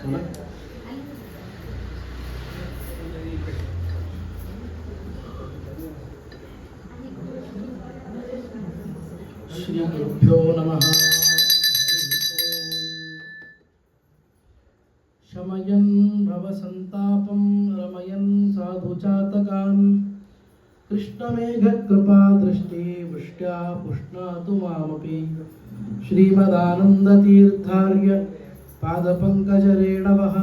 ಶ್ರೀ ಗುರುಭ್ಯೋ ನಮಃ. ಶಮಯನ್ ಭವ ಸಂತಾಪಂ ರಮಯನ್ ಸಾಧು ಚಾತಕಾನ್ ಕೃಷ್ಣಮೇಘ ಕೃಪಾ ದೃಷ್ಟಿ ವೃಷ್ಟ್ಯಾ ಪುಷ್ಣಾತು ಮಾಮಪಿ ಶ್ರೀಮದಾನಂದತೀರ್ಥಾರ್ಯ ಪಾದಪಂಕಜರೇಣವಃ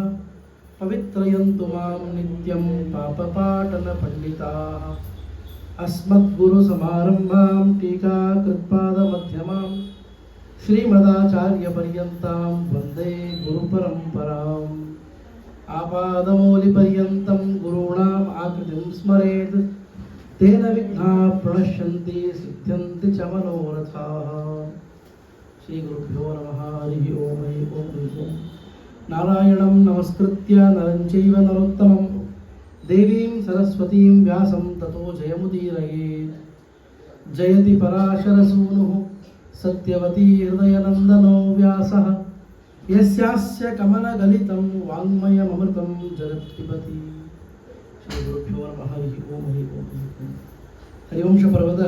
ಪವಿತ್ರಯಂತು ಮಾಂ ನಿತ್ಯಂ ಪಾಪಪಾಟನ ಪಂಡಿತಾಃ ಅಸ್ಮದ್ಗುರು ಸಮಾರಂಭಾಂ ಟೀಕಾಕೃತ್ಪಾದಮಧ್ಯಮಾಂ ಶ್ರೀಮದಾಚಾರ್ಯಪರ್ಯಂತಾಂ ವಂದೇ ಗುರುಪರಂಪರಾಂ. ಆಪಾದಮೌಲಿಪರ್ಯಂತಂ ಗುರುಣಾಂ ಆಕೃತಿಂ ಸ್ಮರೇತ್ ತೇನ ವಿಘ್ನಾಃ ಪ್ರಣಶ್ಯಂತಿ ಸಿದ್ಧ್ಯಂತಿ ಚ ಮನೋರಥಾಃ. ಶ್ರೀ ಗುರುಭ್ಯೋ ನಮಃ. ಹರಿ ಓಂ. ಓಂ ಓಂ. ನಾರಾಯಣಂ ನಮಸ್ಕೃತ್ಯ ನರಂ ಚೈವ ನರೋತ್ತಮಂ ದೇವೀಂ ಸರಸ್ವತೀಂ ವ್ಯಾಸಂ ತತೋ ಜಯಮುದೀರಯೇತ್. ಜಯತಿ ಪರಾಶರಸೂನುಃ ಸತ್ಯವತೀ ಹೃದಯನಂದನೋ ವ್ಯಾಸಃ ಯಸ್ಯಾಸ್ಯ ಕಮಲಗಲಿತಂ ವಾङ्ಮಯಮೃತಂ ಜಗತ್ಪಿಬತಿ. ಶ್ರೀ ಗುರುಭ್ಯೋ ನಮಃ. ಹರಿ ಓಂ. ಹರಿ ಓಂ. ಹರಿವಂಶ ಪರ್ವದ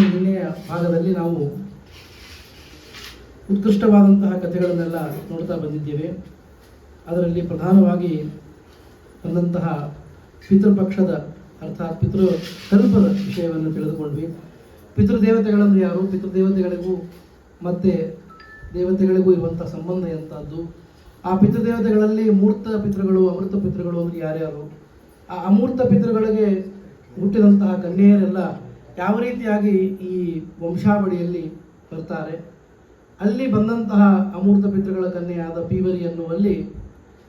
ನಿನ್ನೆಯ ಭಾಗದಲ್ಲಿ ನಾವು ಉತ್ಕೃಷ್ಟವಾದಂತಹ ಕಥೆಗಳನ್ನೆಲ್ಲ ನೋಡ್ತಾ ಬಂದಿದ್ದೇವೆ. ಅದರಲ್ಲಿ ಪ್ರಧಾನವಾಗಿ ಬಂದಂತಹ ಪಿತೃಪಕ್ಷದ ಅರ್ಥಾತ್ ಪಿತೃಕಲ್ಪದ ವಿಷಯವನ್ನು ತಿಳಿದುಕೊಂಡ್ವಿ. ಪಿತೃದೇವತೆಗಳಂದ್ರೆ ಯಾರು, ಪಿತೃದೇವತೆಗಳಿಗೂ ಮತ್ತು ದೇವತೆಗಳಿಗೂ ಇರುವಂಥ ಸಂಬಂಧ ಎಂಥದ್ದು, ಆ ಪಿತೃದೇವತೆಗಳಲ್ಲಿ ಮೂರ್ತ ಪಿತೃಗಳು ಅಮೃತ ಪಿತೃಗಳು ಅಂದರೆ ಯಾರ್ಯಾರು, ಆ ಅಮೂರ್ತ ಪಿತೃಗಳಿಗೆ ಹುಟ್ಟಿದಂತಹ ಕನ್ಯೆಯರೆಲ್ಲ ಯಾವ ರೀತಿಯಾಗಿ ಈ ವಂಶಾವಳಿಯಲ್ಲಿ ಬರ್ತಾರೆ, ಅಲ್ಲಿ ಬಂದಂತಹ ಅಮೂರ್ತ ಪಿತೃಗಳ ಕನ್ಯೆಯಾದ ಪೀವರಿ ಅನ್ನುವಲ್ಲಿ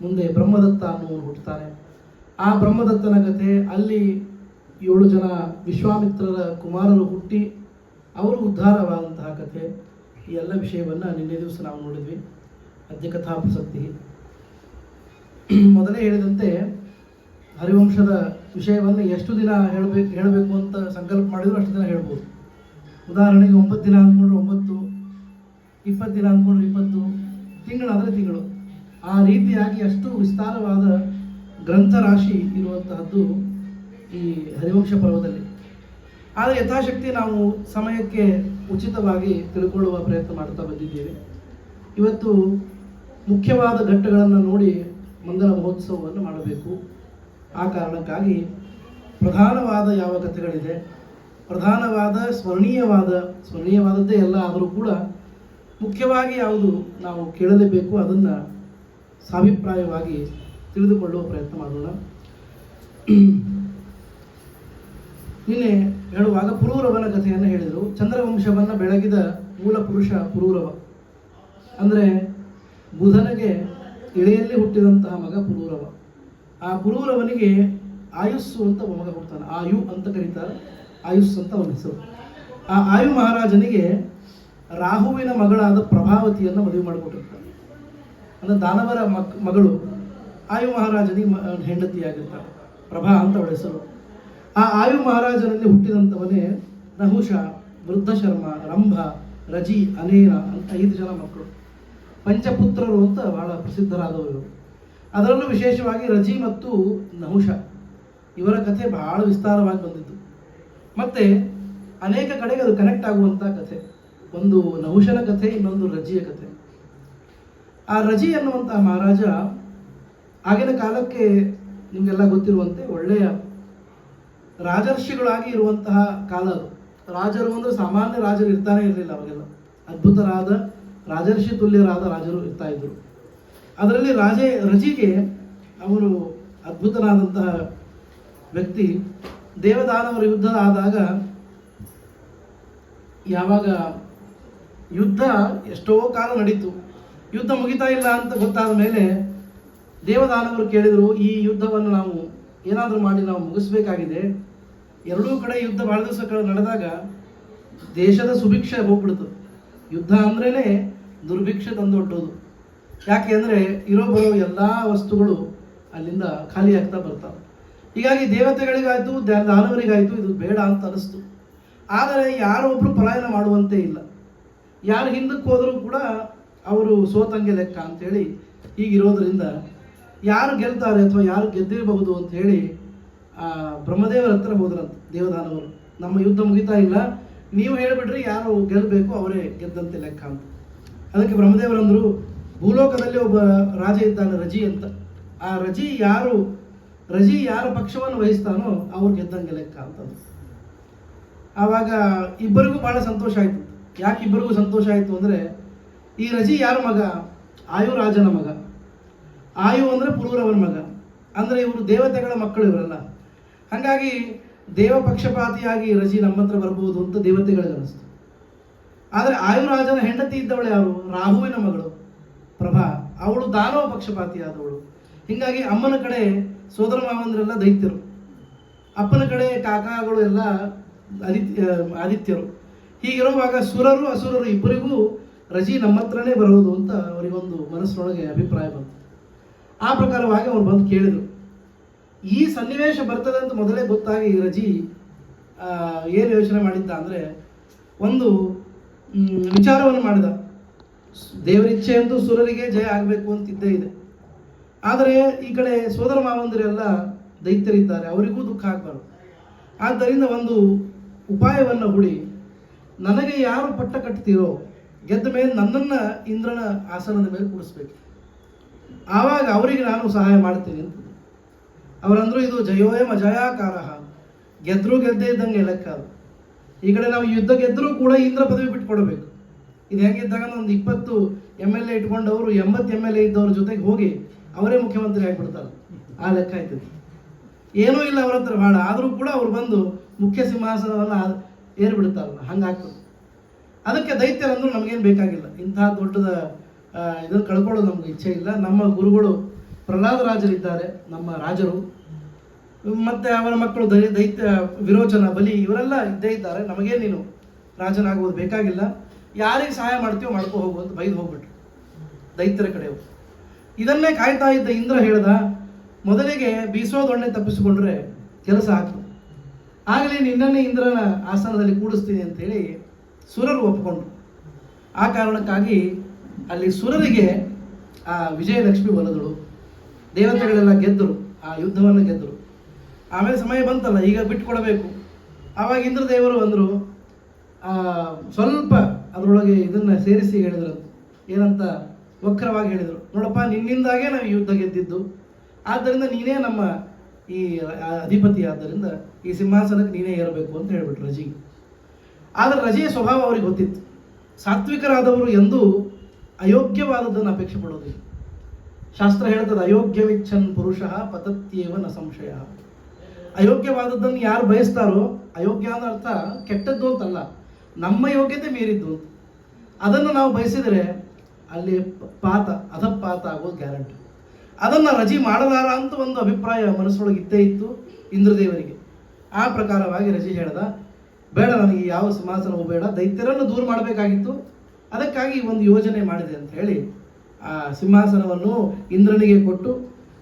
ಮುಂದೆ ಬ್ರಹ್ಮದತ್ತ ಅನ್ನುವರು ಹುಟ್ಟುತ್ತಾನೆ. ಆ ಬ್ರಹ್ಮದತ್ತನ ಕಥೆ, ಅಲ್ಲಿ 7 ಜನ ವಿಶ್ವಾಮಿತ್ರರ ಕುಮಾರರು ಹುಟ್ಟಿ ಅವರು ಉದ್ಧಾರವಾದಂತಹ ಕಥೆ, ಈ ಎಲ್ಲ ವಿಷಯವನ್ನು ನಿನ್ನೆ ದಿವಸ ನಾವು ನೋಡಿದ್ವಿ. ಅದ್ಯ ಕಥಾ ಪ್ರಸಕ್ತಿ. ಮೊದಲೇ ಹೇಳಿದಂತೆ ಹರಿವಂಶದ ವಿಷಯವನ್ನು ಎಷ್ಟು ದಿನ ಹೇಳಬೇಕು ಅಂತ ಸಂಕಲ್ಪ ಮಾಡಿದ್ರು ಅಷ್ಟು ದಿನ ಹೇಳ್ಬೋದು. ಉದಾಹರಣೆಗೆ 9 ದಿನ ಅಂದ್ಕೊಂಡ್ರೆ 9, 20 ದಿನ ಅಂದ್ಕೊಂಡ್ರೆ 20, ತಿಂಗಳಾದರೆ ತಿಂಗಳು, ಆ ರೀತಿಯಾಗಿ ಅಷ್ಟು ವಿಸ್ತಾರವಾದ ಗ್ರಂಥರಾಶಿ ಇರುವಂತಹದ್ದು ಈ ಹರಿವಂಶ ಪರ್ವದಲ್ಲಿ. ಆದರೆ ಯಥಾಶಕ್ತಿ ನಾವು ಸಮಯಕ್ಕೆ ಉಚಿತವಾಗಿ ತಿಳ್ಕೊಳ್ಳುವ ಪ್ರಯತ್ನ ಮಾಡ್ತಾ ಬಂದಿದ್ದೇವೆ. ಇವತ್ತು ಮುಖ್ಯವಾದ ಘಟ್ಟಗಳನ್ನು ನೋಡಿ ಮಂಗಲ ಮಹೋತ್ಸವವನ್ನು ಮಾಡಬೇಕು. ಆ ಕಾರಣಕ್ಕಾಗಿ ಪ್ರಧಾನವಾದ ಯಾವ ಕಥೆಗಳಿದೆ, ಪ್ರಧಾನವಾದ ಸ್ಮರಣೀಯವಾದದ್ದೇ ಎಲ್ಲ ಆದರೂ ಕೂಡ ಮುಖ್ಯವಾಗಿ ಯಾವುದು ನಾವು ಕೇಳಲೇಬೇಕು, ಅದನ್ನು ಸಾಭಿಪ್ರಾಯವಾಗಿ ತಿಳಿದುಕೊಳ್ಳುವ ಪ್ರಯತ್ನ ಮಾಡೋಣ. ನಿನ್ನೆ ಹೇಳುವಾಗ ಪುರೂರವನ ಕಥೆಯನ್ನು ಹೇಳಿದರು. ಚಂದ್ರವಂಶವನ್ನು ಬೆಳಗಿದ ಮೂಲ ಪುರುಷ ಪುರೂರವ, ಅಂದರೆ ಬುಧನಿಗೆ ಇಳೆಯಲ್ಲಿ ಹುಟ್ಟಿದಂತಹ ಮಗ ಪುರೂರವ. ಆ ಪುರೂರವನಿಗೆ ಆಯುಸ್ಸು ಅಂತ ಮಗ ಹುಡ್ತಾನೆ. ಆಯು ಅಂತ ಕರೀತಾರೆ, ಆಯುಸ್ ಅಂತ ಅವನ ಹೆಸರು. ಆ ಆಯು ಮಹಾರಾಜನಿಗೆ ರಾಹುವಿನ ಮಗಳಾದ ಪ್ರಭಾವತಿಯನ್ನು ಮದುವೆ ಮಾಡಿಕೊಟ್ಟಿರ್ತಾನೆ. ಅಂದರೆ ದಾನವರ ಮಗಳು ಆಯು ಮಹಾರಾಜನಿಗೆ ಹೆಂಡತಿಯಾಗಿರ್ತಾಳೆ. ಪ್ರಭಾ ಅಂತ ಅವಳ ಹೆಸರು. ಆ ಆಯು ಮಹಾರಾಜನಲ್ಲಿ ಹುಟ್ಟಿದಂಥವನೇ ನಹುಷ, ವೃದ್ಧಶರ್ಮ, ರಂಭ, ರಜಿ, ಅನೇನ ಅಂತ 5 ಜನ ಮಕ್ಕಳು. ಪಂಚಪುತ್ರರು ಅಂತ ಬಹಳ ಪ್ರಸಿದ್ಧರಾದವರು. ಅದರಲ್ಲೂ ವಿಶೇಷವಾಗಿ ರಜಿ ಮತ್ತು ನಹುಷ ಇವರ ಕಥೆ ಬಹಳ ವಿಸ್ತಾರವಾಗಿ ಬಂದಿತ್ತು. ಮತ್ತು ಅನೇಕ ಕಡೆಗೆ ಅದು ಕನೆಕ್ಟ್ ಆಗುವಂಥ ಕಥೆ. ಒಂದು ನಹುಷನ ಕಥೆ, ಇನ್ನೊಂದು ರಜಿಯ ಕಥೆ. ಆ ರಜಿ ಅನ್ನುವಂತಹ ಮಹಾರಾಜ ಆಗಿನ ಕಾಲಕ್ಕೆ ನಿಮಗೆಲ್ಲ ಗೊತ್ತಿರುವಂತೆ ಒಳ್ಳೆಯ ರಾಜರ್ಷಿಗಳಾಗಿ ಇರುವಂತಹ ಕಾಲ ಅದು. ರಾಜರು ಅಂದರೆ ಸಾಮಾನ್ಯ ರಾಜರು ಇರ್ತಾನೆ ಇರಲಿಲ್ಲ. ಅವಾಗೆಲ್ಲ ಅದ್ಭುತರಾದ ರಾಜರ್ಷಿ ತುಲ್ಯರಾದ ರಾಜರು ಇರ್ತಾ ಇದ್ರು. ಅದರಲ್ಲಿ ರಜಿಗೆ ಅವರು ಅದ್ಭುತನಾದಂತಹ ವ್ಯಕ್ತಿ. ದೇವದಾನವರ ಯುದ್ಧ ಆದಾಗ ಯಾವಾಗ ಯುದ್ಧ ಎಷ್ಟೋ ಕಾಲ ನಡೀತು, ಯುದ್ಧ ಮುಗಿತಾ ಇಲ್ಲ ಅಂತ ಗೊತ್ತಾದ ಮೇಲೆ ದೇವದಾನವರು ಕೇಳಿದರು, ಈ ಯುದ್ಧವನ್ನು ನಾವು ಏನಾದರೂ ಮಾಡಿ ನಾವು ಮುಗಿಸ್ಬೇಕಾಗಿದೆ. ಎರಡೂ ಕಡೆ ಯುದ್ಧ ಭಾಳ ದಿವಸ ನಡೆದಾಗ ದೇಶದ ಸುಭಿಕ್ಷೆ ಹೋಗ್ಬಿಡ್ತು. ಯುದ್ಧ ಅಂದ್ರೇ ದುರ್ಭಿಕ್ಷೆ ತಂದೊಡ್ಡೋದು. ಯಾಕೆ ಅಂದರೆ ಇರೋ ಬರೋ ಎಲ್ಲ ವಸ್ತುಗಳು ಅಲ್ಲಿಂದ ಖಾಲಿ ಆಗ್ತಾ ಬರ್ತಾವೆ. ಹೀಗಾಗಿ ದೇವತೆಗಳಿಗಾಯಿತು ದಾನವರಿಗಾಯಿತು ಇದು ಬೇಡ ಅಂತ ಅನಿಸ್ತು. ಆದರೆ ಯಾರೊಬ್ಬರು ಪಲಾಯನ ಮಾಡುವಂತೆ ಇಲ್ಲ. ಯಾರು ಹಿಂದಕ್ಕೆ ಹೋದರೂ ಕೂಡ ಅವರು ಸೋತಂಗೆ ಲೆಕ್ಕ ಅಂತೇಳಿ ಹೀಗಿರೋದ್ರಿಂದ ಯಾರು ಗೆಲ್ತಾರೆ ಅಥವಾ ಯಾರು ಗೆದ್ದಿರಬಹುದು ಅಂತ ಹೇಳಿ ಬ್ರಹ್ಮದೇವರ ಹತ್ರ ಹೋದ್ರಂತ ದೇವದಾನವರು. ನಮ್ಮ ಯುದ್ಧ ಮುಗಿತಾ ಇಲ್ಲ, ನೀವು ಹೇಳಿಬಿಡ್ರಿ ಯಾರು ಗೆಲ್ಲಬೇಕು ಅವರೇ ಗೆದ್ದಂತೆ ಲೆಕ್ಕ ಅಂತ. ಅದಕ್ಕೆ ಬ್ರಹ್ಮದೇವರಂದರು, ಭೂಲೋಕದಲ್ಲಿ ಒಬ್ಬ ರಾಜ ಇದ್ದಾನೆ ರಜಿ ಅಂತ. ಆ ರಜಿ ಯಾರ ಪಕ್ಷವನ್ನು ವಹಿಸ್ತಾನೋ ಅವ್ರು ಗೆದ್ದಂಗೆ ಲೆಕ್ಕ ಅಂತಂದು. ಆವಾಗ ಇಬ್ಬರಿಗೂ ಬಹಳ ಸಂತೋಷ ಆಯಿತು. ಯಾಕೆ ಇಬ್ಬರಿಗೂ ಸಂತೋಷ ಆಯಿತು ಅಂದರೆ, ಈ ರಜಿ ಯಾರ ಮಗ? ಆಯು ರಾಜನ ಮಗ. ಆಯು ಅಂದರೆ ಪುರೂರವನ ಮಗ. ಅಂದರೆ ಇವರು ದೇವತೆಗಳ ಮಕ್ಕಳು ಇವರೆಲ್ಲ. ಹಾಗಾಗಿ ದೇವ ಪಕ್ಷಪಾತಿಯಾಗಿ ರಜಿ ನಮ್ಮ ಹತ್ರ ಬರ್ಬೋದು ಅಂತ ದೇವತೆಗಳಿಗೆ ಅನಿಸ್ತು. ಆದರೆ ಆಯುರಾಜನ ಹೆಂಡತಿ ಇದ್ದವಳು ಯಾರು? ರಾಹುವಿನ ಮಗಳು ಪ್ರಭಾ. ಅವಳು ದಾನವ ಪಕ್ಷಪಾತಿಯಾದವಳು. ಹೀಗಾಗಿ ಅಮ್ಮನ ಕಡೆ ಸೋದರ ಮಾವಂದ್ರೆಲ್ಲ ದೈತ್ಯರು, ಅಪ್ಪನ ಕಡೆ ಕಾಕಾಗಳು ಎಲ್ಲ ಆದಿತ್ಯರು. ಹೀಗಿರುವಾಗ ಸುರರು ಅಸುರರು ಇಬ್ಬರಿಗೂ ರಜಿ ನಮ್ಮ ಹತ್ರನೇ ಬರೋದು ಅಂತ ಅವರಿಗೊಂದು ಮನಸ್ಸಿನೊಳಗೆ ಅಭಿಪ್ರಾಯ ಬಂತು. ಆ ಪ್ರಕಾರವಾಗಿ ಅವ್ರು ಬಂದು ಕೇಳಿದರು. ಈ ಸನ್ನಿವೇಶ ಬರ್ತದೆ ಅಂತ ಮೊದಲೇ ಗೊತ್ತಾಗಿ ರಜಿ ಏನು ಯೋಚನೆ ಮಾಡಿದ್ದ ಅಂದರೆ, ಒಂದು ವಿಚಾರವನ್ನು ಮಾಡಿದ. ದೇವರಿಚ್ಛೆ ಅಂತೂ ಸುರರಿಗೆ ಜಯ ಆಗಬೇಕು ಅಂತ ಇದ್ದೇ ಇದೆ. ಆದರೆ ಈ ಕಡೆ ಸೋದರ ಮಾವಂದಿರೆಲ್ಲ ದೈತ್ಯರಿದ್ದಾರೆ, ಅವರಿಗೂ ದುಃಖ ಆಗಬಾರ್ದು. ಆದ್ದರಿಂದ ಒಂದು ಉಪಾಯವನ್ನು ಹೂಡಿ, ನನಗೆ ಯಾರು ಪಟ್ಟ ಕಟ್ತೀರೋ ಗೆದ್ದ ಮೇಲೆ ನನ್ನನ್ನು ಇಂದ್ರನ ಆಸನದ ಮೇಲೆ ಕೂಡಿಸ್ಬೇಕು, ಆವಾಗ ಅವರಿಗೆ ನಾನು ಸಹಾಯ ಮಾಡ್ತೀನಿ ಅಂತ. ಅವರಂದ್ರು, ಇದು ಜಯೋಯಂ ಅಜಯಾಕಾರ, ಗೆದ್ರೂ ಗೆದ್ದೇ ಇದ್ದಂಗೆ ಲೆಕ್ಕ ಅದು. ಈ ಕಡೆ ನಾವು ಯುದ್ಧ ಗೆದ್ದರೂ ಕೂಡ ಇಂದ್ರ ಪದವಿ ಬಿಟ್ಕೊಡ್ಬೇಕು. ಇದು ಹೆಂಗಿದ್ದಾಗ ಒಂದು 20 MLA ಇಟ್ಕೊಂಡವರು 80 MLA ಇದ್ದವ್ರ ಜೊತೆಗೆ ಹೋಗಿ ಅವರೇ ಮುಖ್ಯಮಂತ್ರಿ ಆಗಿಬಿಡ್ತಾರೆ. ಆ ಲೆಕ್ಕ ಆಯ್ತದೆ. ಏನೂ ಇಲ್ಲ ಅವ್ರ ಹತ್ರ ಭಾಳ, ಆದರೂ ಕೂಡ ಅವ್ರು ಬಂದು ಮುಖ್ಯ ಸಿಂಹಾಸನವನ್ನು ಏರ್ಬಿಡ್ತಾರಲ್ಲ, ಹಂಗಾಗ್ತದೆ. ಅದಕ್ಕೆ ದೈತ್ಯರಂದ್ರು ನಮಗೇನು ಬೇಕಾಗಿಲ್ಲ, ಇಂಥ ದೊಡ್ಡದ ಇದನ್ನು ಕಳ್ಕೊಳ್ಳೋದು ನಮ್ಗೆ ಇಚ್ಛೆ ಇಲ್ಲ. ನಮ್ಮ ಗುರುಗಳು ಪ್ರಹ್ಲಾದರಾಜರಿದ್ದಾರೆ, ನಮ್ಮ ರಾಜರು, ಮತ್ತು ಅವರ ಮಕ್ಕಳು ದೈತ್ಯ ವಿರೋಚನ, ಬಲಿ, ಇವರೆಲ್ಲ ಇದ್ದೇ ಇದ್ದಾರೆ. ನಮಗೇ ನೀನು ರಾಜನಾಗುವುದು ಬೇಕಾಗಿಲ್ಲ, ಯಾರಿಗೆ ಸಹಾಯ ಮಾಡ್ತೀವೋ ಮಾಡ್ಕೋ ಹೋಗು ಅಂತ ಬೈದು ಹೋಗ್ಬಿಟ್ರು ದೈತ್ಯರ ಕಡೆಯವರು. ಇದನ್ನೇ ಕಾಯ್ತಾ ಇದ್ದ ಇಂದ್ರ ಹೇಳ್ದ, ಮೊದಲಿಗೆ ಬೀಸೋದೊಣ್ಣೆ ತಪ್ಪಿಸಿಕೊಂಡ್ರೆ ಕೆಲಸ ಆಗ್ತದೆ, ಆಗಲೇ ನಿನ್ನನ್ನೇ ಇಂದ್ರನ ಆಸನದಲ್ಲಿ ಕೂಡಿಸ್ತೀನಿ ಅಂತೇಳಿ ಸುರರು ಒಪ್ಪಿಕೊಂಡ್ರು. ಆ ಕಾರಣಕ್ಕಾಗಿ ಅಲ್ಲಿ ಸುರರಿಗೆ ಆ ವಿಜಯಲಕ್ಷ್ಮಿ ಒಲಿದಳು. ದೇವತೆಗಳೆಲ್ಲ ಗೆದ್ದರು, ಆ ಯುದ್ಧವನ್ನು ಗೆದ್ದರು. ಆಮೇಲೆ ಸಮಯ ಬಂತಲ್ಲ, ಈಗ ಬಿಟ್ಕೊಡಬೇಕು. ಆವಾಗ ಇಂದ್ರದೇವರು ಅಂದರು, ಸ್ವಲ್ಪ ಅದರೊಳಗೆ ಇದನ್ನು ಸೇರಿಸಿ ಹೇಳಿದ್ರು. ಏನಂತ ವಕ್ರವಾಗಿ ಹೇಳಿದರು, ನೋಡಪ್ಪ, ನಿನ್ನಿಂದಾಗೆ ನಾವು ಯುದ್ಧ ಗೆದ್ದಿದ್ದು, ಆದ್ದರಿಂದ ನೀನೇ ನಮ್ಮ ಈ ಅಧಿಪತಿ, ಆದ್ದರಿಂದ ಈ ಸಿಂಹಾಸನಕ್ಕೆ ನೀನೇ ಏರಬೇಕು ಅಂತ ಹೇಳ್ಬಿಟ್ರು ರಜಿಗೆ. ಆದರೆ ರಜಿಯ ಸ್ವಭಾವ ಅವ್ರಿಗೆ ಗೊತ್ತಿತ್ತು. ಸಾತ್ವಿಕರಾದವರು ಎಂದೂ ಅಯೋಗ್ಯವಾದದ್ದನ್ನು ಅಪೇಕ್ಷೆ ಪಡೋದಿಲ್ಲ. ಶಾಸ್ತ್ರ ಹೇಳ್ತದೆ, ಅಯೋಗ್ಯವಿಚ್ಛನ್ ಪುರುಷ ಪತತ್ಯೇವ ನ ಸಂಶಯ. ಅಯೋಗ್ಯವಾದದ್ದನ್ನು ಯಾರು ಬಯಸ್ತಾರೋ, ಅಯೋಗ್ಯ ಅನ್ನೋ ಅರ್ಥ ಕೆಟ್ಟದ್ದು ಅಂತಲ್ಲ, ನಮ್ಮ ಯೋಗ್ಯತೆ ಮೀರಿದ್ದು ಅಂತ. ಅದನ್ನು ನಾವು ಬಯಸಿದರೆ ಅಲ್ಲಿ ಅಧಪಾತ ಆಗೋದು ಗ್ಯಾರಂಟಿ. ಅದನ್ನು ರಜಿ ಮಾಡಲಾರ ಅಂತ ಒಂದು ಅಭಿಪ್ರಾಯ ಮನಸ್ಸೊಳಗೆ ಇದ್ದೇ ಇತ್ತು ಇಂದ್ರದೇವರಿಗೆ. ಆ ಪ್ರಕಾರವಾಗಿ ರಜಿ ಹೇಳ್ದ, ಬೇಡ, ನನಗೆ ಯಾವ ಸಿಂಹಾಸನವೂ ಬೇಡ, ದೈತ್ಯರನ್ನು ದೂರ ಮಾಡಬೇಕಾಗಿತ್ತು, ಅದಕ್ಕಾಗಿ ಒಂದು ಯೋಜನೆ ಮಾಡಿದೆ ಅಂತ ಹೇಳಿ ಆ ಸಿಂಹಾಸನವನ್ನು ಇಂದ್ರನಿಗೆ ಕೊಟ್ಟು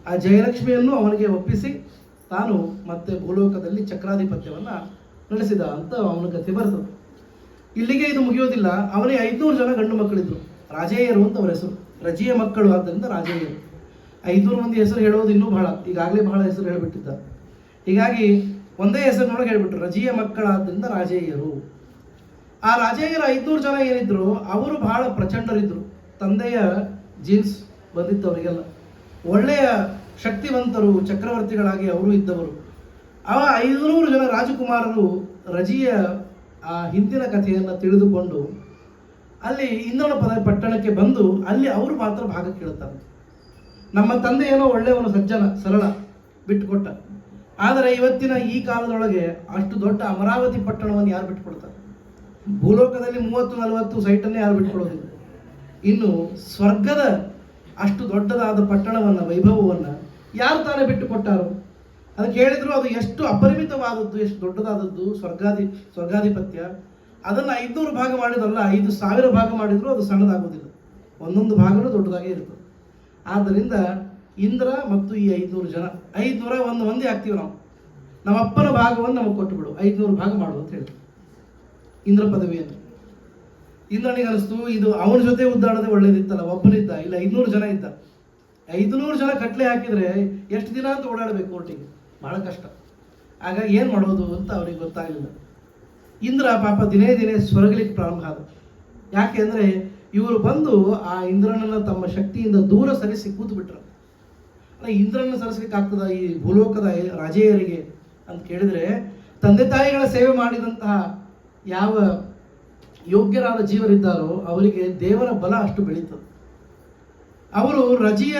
ಆ ಜಯಲಕ್ಷ್ಮಿಯನ್ನು ಅವನಿಗೆ ಒಪ್ಪಿಸಿ ತಾನು ಮತ್ತೆ ಭೂಲೋಕದಲ್ಲಿ ಚಕ್ರಾಧಿಪತ್ಯವನ್ನು ನಡೆಸಿದ ಅಂತ ಅವನ ಕಥೆ ಬರ್ತದೆ. ಇಲ್ಲಿಗೆ ಇದು ಮುಗಿಯೋದಿಲ್ಲ. ಅವನಿಗೆ 500 ಜನ ಗಂಡು ಮಕ್ಕಳಿದ್ರು, ರಾಜೇಯರು ಅಂತ ಅವರ ಹೆಸರು. ರಜಿಯ ಮಕ್ಕಳು ಆದ್ದರಿಂದ ರಾಜೇಯರು. 500 ಮಂದಿ ಹೆಸರು ಹೇಳೋದು ಇನ್ನೂ ಬಹಳ, ಈಗಾಗಲೇ ಬಹಳ ಹೆಸರು ಹೇಳಿಬಿಟ್ಟಿದ್ದಾರೆ. ಹೀಗಾಗಿ ಒಂದೇ ಹೆಸರಿನೊಳಗೆ ಹೇಳ್ಬಿಟ್ರು, ರಜಿಯ ಮಕ್ಕಳಾದ್ದರಿಂದ ರಾಜೇಯರು. ಆ ರಾಜೇಯರ 500 ಜನ ಏನಿದ್ರು ಅವರು ಬಹಳ ಪ್ರಚಂಡರಿದ್ರು. ತಂದೆಯ ಜೀನ್ಸ್ ಬಂದಿತ್ತು ಅವರಿಗೆಲ್ಲ. ಒಳ್ಳೆಯ ಶಕ್ತಿವಂತರು, ಚಕ್ರವರ್ತಿಗಳಾಗಿ ಅವರು ಇದ್ದವರು. ಆ 500 ಜನ ರಾಜಕುಮಾರರು ರಜಿಯ ಆ ಹಿಂದಿನ ಕಥೆಯನ್ನು ತಿಳಿದುಕೊಂಡು ಅಲ್ಲಿ ಇಂದ್ರನ ಪಟ್ಟಣಕ್ಕೆ ಬಂದು ಅಲ್ಲಿ ಅವರು ಮಾತ್ರ ಭಾಗ ಕೇಳುತ್ತಾರೆ. ನಮ್ಮ ತಂದೆ ಏನೋ ಒಳ್ಳೆಯವನು, ಸಜ್ಜನ, ಸರಳ, ಬಿಟ್ಟುಕೊಟ್ಟ. ಆದರೆ ಇವತ್ತಿನ ಈ ಕಾಲದೊಳಗೆ ಅಷ್ಟು ದೊಡ್ಡ ಅಮರಾವತಿ ಪಟ್ಟಣವನ್ನು ಯಾರು ಬಿಟ್ಟುಕೊಡ್ತಾರೆ? ಭೂಲೋಕದಲ್ಲಿ 30-40 ಸೈಟನ್ನೇ ಯಾರು ಬಿಟ್ಕೊಡೋದಿಲ್ಲ. ಇನ್ನು ಸ್ವರ್ಗದ ಅಷ್ಟು ದೊಡ್ಡದಾದ ಪಟ್ಟಣವನ್ನು, ವೈಭವವನ್ನು ಯಾರು ತಾನೇ ಬಿಟ್ಟುಕೊಟ್ಟಾರೋ? ಅದಕ್ಕೆ ಹೇಳಿದ್ರು, ಅದು ಎಷ್ಟು ಅಪರಿಮಿತವಾದದ್ದು, ಎಷ್ಟು ದೊಡ್ಡದಾದದ್ದು ಸ್ವರ್ಗಾಧಿಪತ್ಯ. ಅದನ್ನು 500 ಭಾಗ ಮಾಡಿದ್ರಲ್ಲ, 5,000 ಭಾಗ ಮಾಡಿದ್ರು ಅದು ಸಣ್ಣದಾಗೋದಿಲ್ಲ. ಒಂದೊಂದು ಭಾಗನೂ ದೊಡ್ಡದಾಗೇ ಇರ್ತದೆ. ಆದ್ದರಿಂದ ಇಂದ್ರ ಮತ್ತು ಈ 500 ಜನ, 500 ಒಂದು ಮಂದಿ ಆಗ್ತೀವಿ ನಾವು. ನಮ್ಮ ಅಪ್ಪನ ಭಾಗವನ್ನು ನಮಗೆ ಕೊಟ್ಟು ಬಿಡು, 500 ಭಾಗ ಮಾಡು ಅಂತ ಹೇಳಿದ್ರು ಇಂದ್ರ ಪದವಿಯನ್ನು. ಇಂದ್ರನಿಗೆ ಅನಿಸ್ತು, ಇದು ಅವನ ಜೊತೆ ಉದ್ದಾಡೋದೇ ಒಳ್ಳೇದಿತ್ತಲ್ಲ, ಒಬ್ಬನಿದ್ದ, ಇಲ್ಲ 500 ಜನ ಇದ್ದ. 500 ಜನ ಕಟ್ಲೆ ಹಾಕಿದರೆ ಎಷ್ಟು ದಿನ ಅಂತ ಓಡಾಡಬೇಕು ಕೋರ್ಟಿಗೆ, ಬಹಳ ಕಷ್ಟ. ಆಗ ಏನು ಮಾಡೋದು ಅಂತ ಅವ್ರಿಗೆ ಗೊತ್ತಾಗಲಿಲ್ಲ. ಇಂದ್ರ ಪಾಪ ದಿನೇ ದಿನೇ ಸ್ವರ್ಗಲಿಕ್ಕೆ ಪ್ರಾರಂಭ ಆದ. ಯಾಕೆ ಅಂದರೆ ಇವರು ಬಂದು ಆ ಇಂದ್ರನನ್ನು ತಮ್ಮ ಶಕ್ತಿಯಿಂದ ದೂರ ಸರಿಸಿ ಕೂತು ಬಿಟ್ರು. ಇಂದ್ರನ ಸರಿಸಲಿಕ್ಕೆ ಆಗ್ತದ ಈ ಭೂಲೋಕದ ರಾಜೇಯರಿಗೆ ಅಂತ ಕೇಳಿದರೆ, ತಂದೆ ತಾಯಿಗಳ ಸೇವೆ ಮಾಡಿದಂತಹ ಯಾವ ಯೋಗ್ಯರಾದ ಜೀವರಿದ್ದಾರೋ ಅವರಿಗೆ ದೇವರ ಬಲ ಅಷ್ಟು ಬೆಳೀತದೆ. ಅವರು ರಜಿಯ